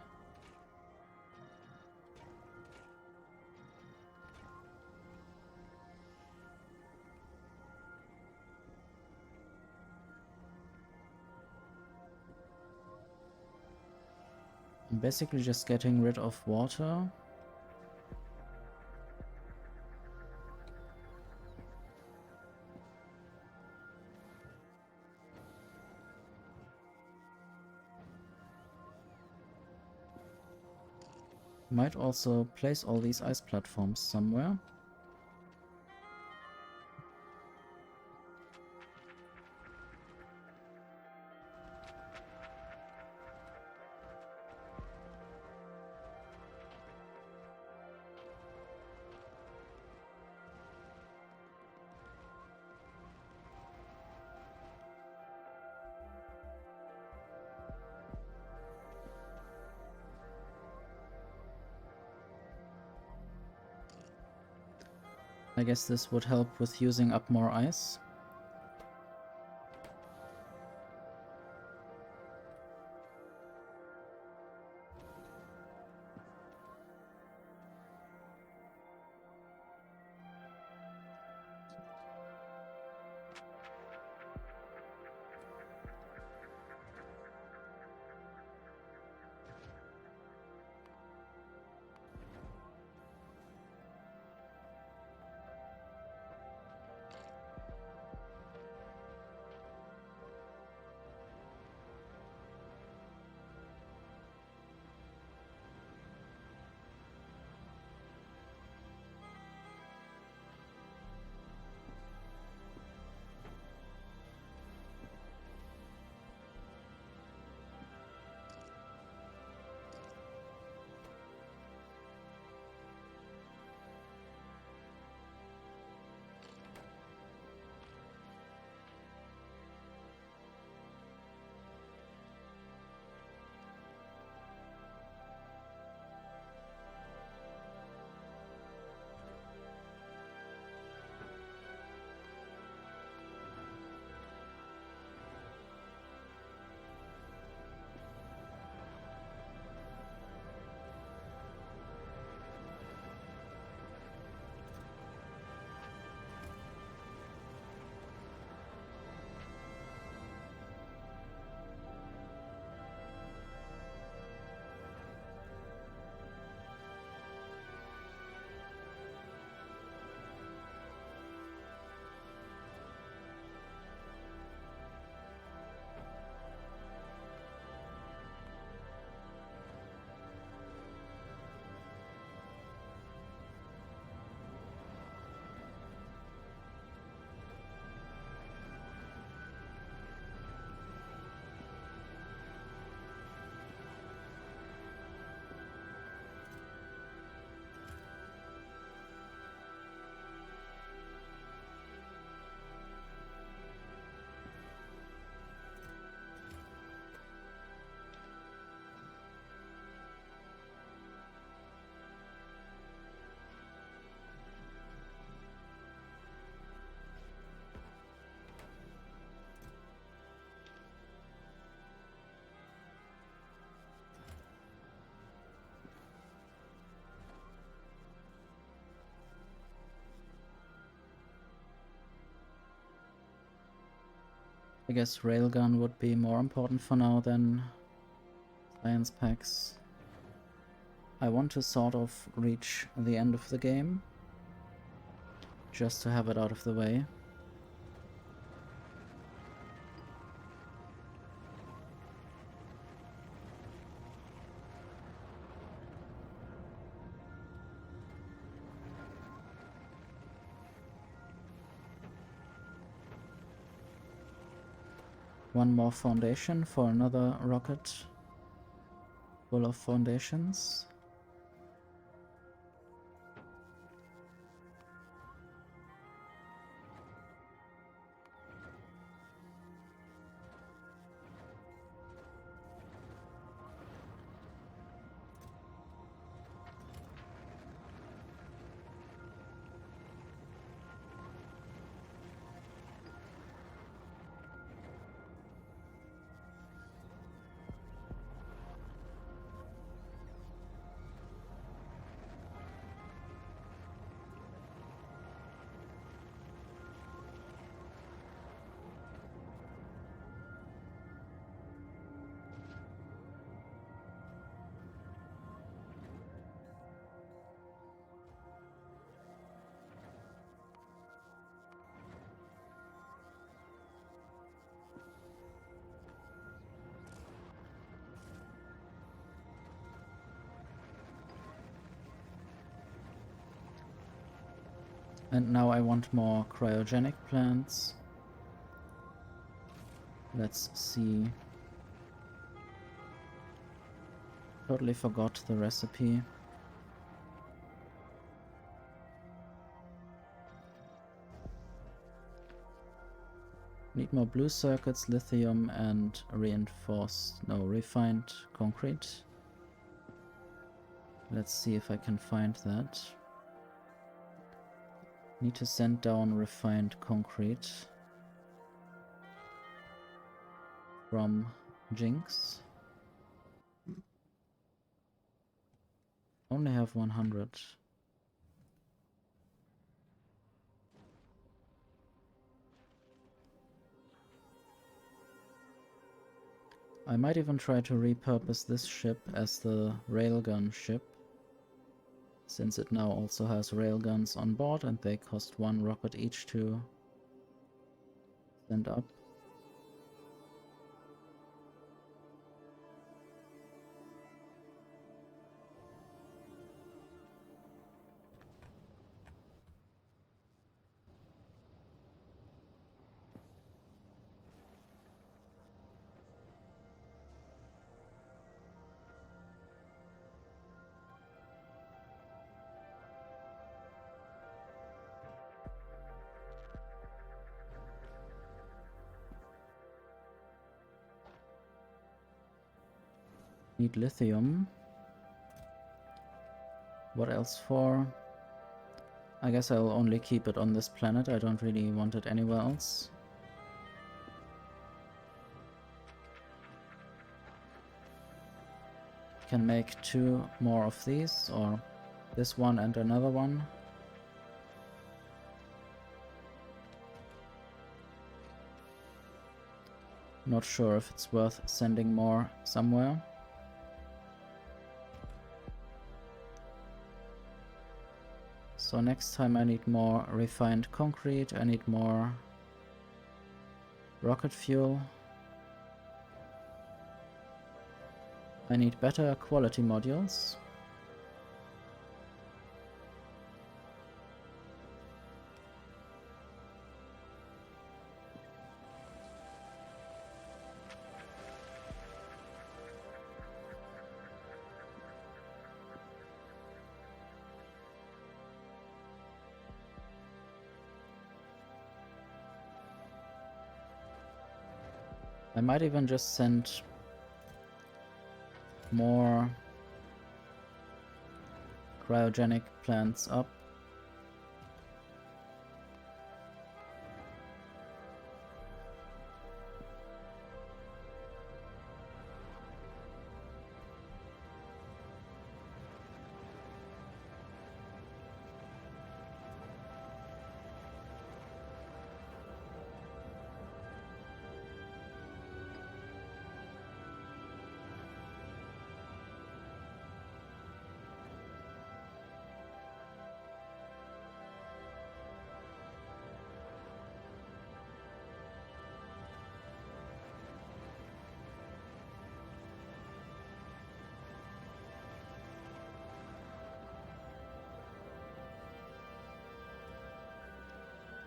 I'm basically just getting rid of water. Might also place all these ice platforms somewhere. I guess this would help with using up more ice. I guess Railgun would be more important for now than Science Packs. I want to sort of reach the end of the game, just to have it out of the way. One more foundation for another rocket full of foundations. And now I want more cryogenic plants. Let's see. Totally forgot the recipe. Need more blue circuits, lithium, and refined concrete. Let's see if I can find that. Need to send down refined concrete from Jinx. Only have 100. I might even try to repurpose this ship as the railgun ship, since it now also has railguns on board and they cost 1 rocket each to send up. Need lithium. What else for? I guess I'll only keep it on this planet. I don't really want it anywhere else. Can make 2 more of these, or this one and another one. Not sure if it's worth sending more somewhere. So next time I need more refined concrete, I need more rocket fuel. I need better quality modules. I might even just send more cryogenic plants up.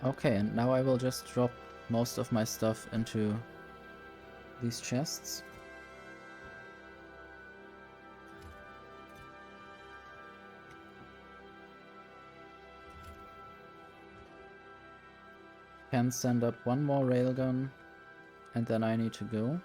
Okay, and now I will just drop most of my stuff into these chests. Can send up 1 more railgun, and then I need to go.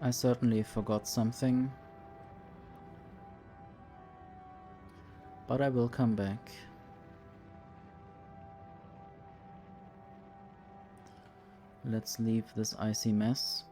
I certainly forgot something, but I will come back. Let's leave this icy mess.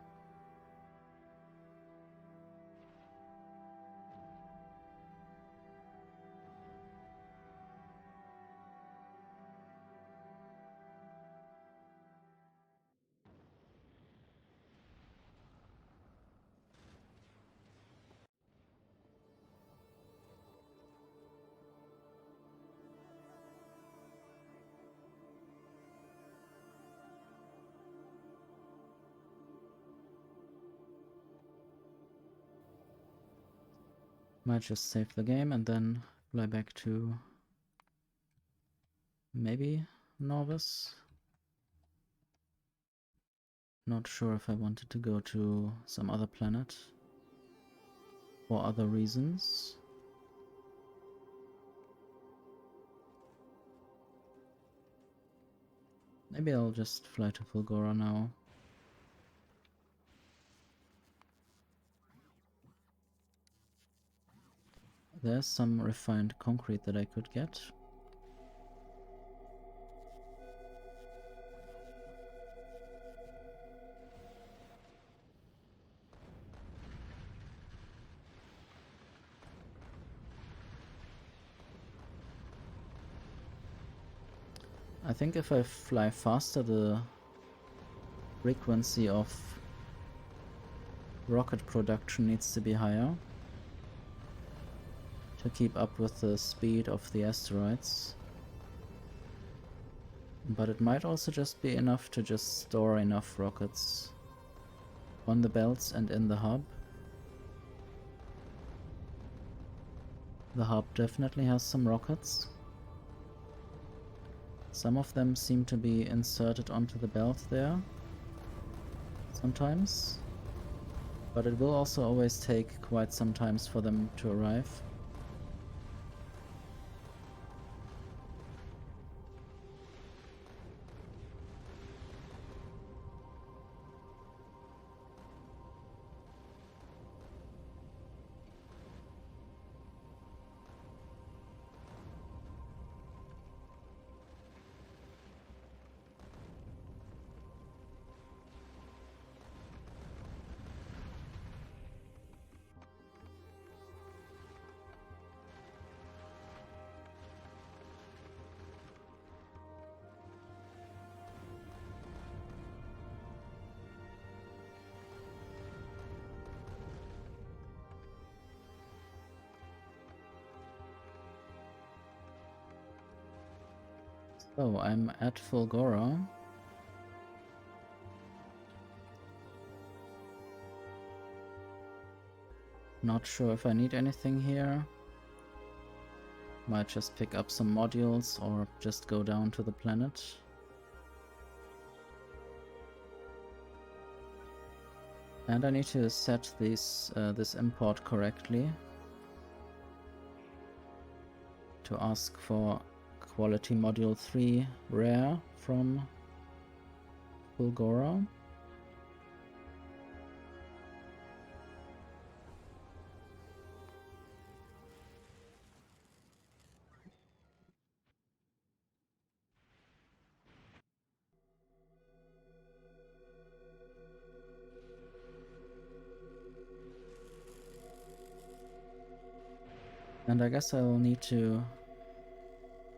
Might just save the game and then fly back to maybe Norvis. Not sure if I wanted to go to some other planet for other reasons. Maybe I'll just fly to Fulgora now. There's some refined concrete that I could get. I think if I fly faster, the frequency of rocket production needs to be higher to keep up with the speed of the asteroids. But it might also just be enough to just store enough rockets on the belts and in the hub. The hub definitely has some rockets. Some of them seem to be inserted onto the belt there sometimes, but it will also always take quite some time for them to arrive. So I'm at Fulgora. Not sure if I need anything here. Might just pick up some modules or just go down to the planet. And I need to set this import correctly to ask for quality module 3 rare from Fulgora. And I guess I will need to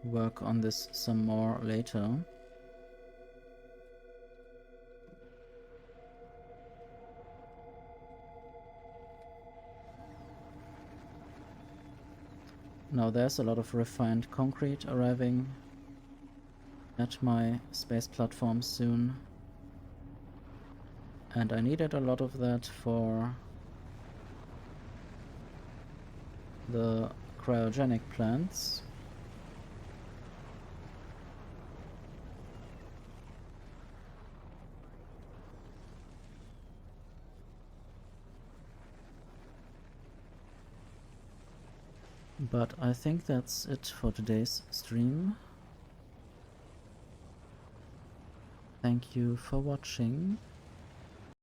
work on this some more later. Now there's a lot of refined concrete arriving at my space platform soon. And I needed a lot of that for the cryogenic plants. But I think that's it for today's stream. Thank you for watching.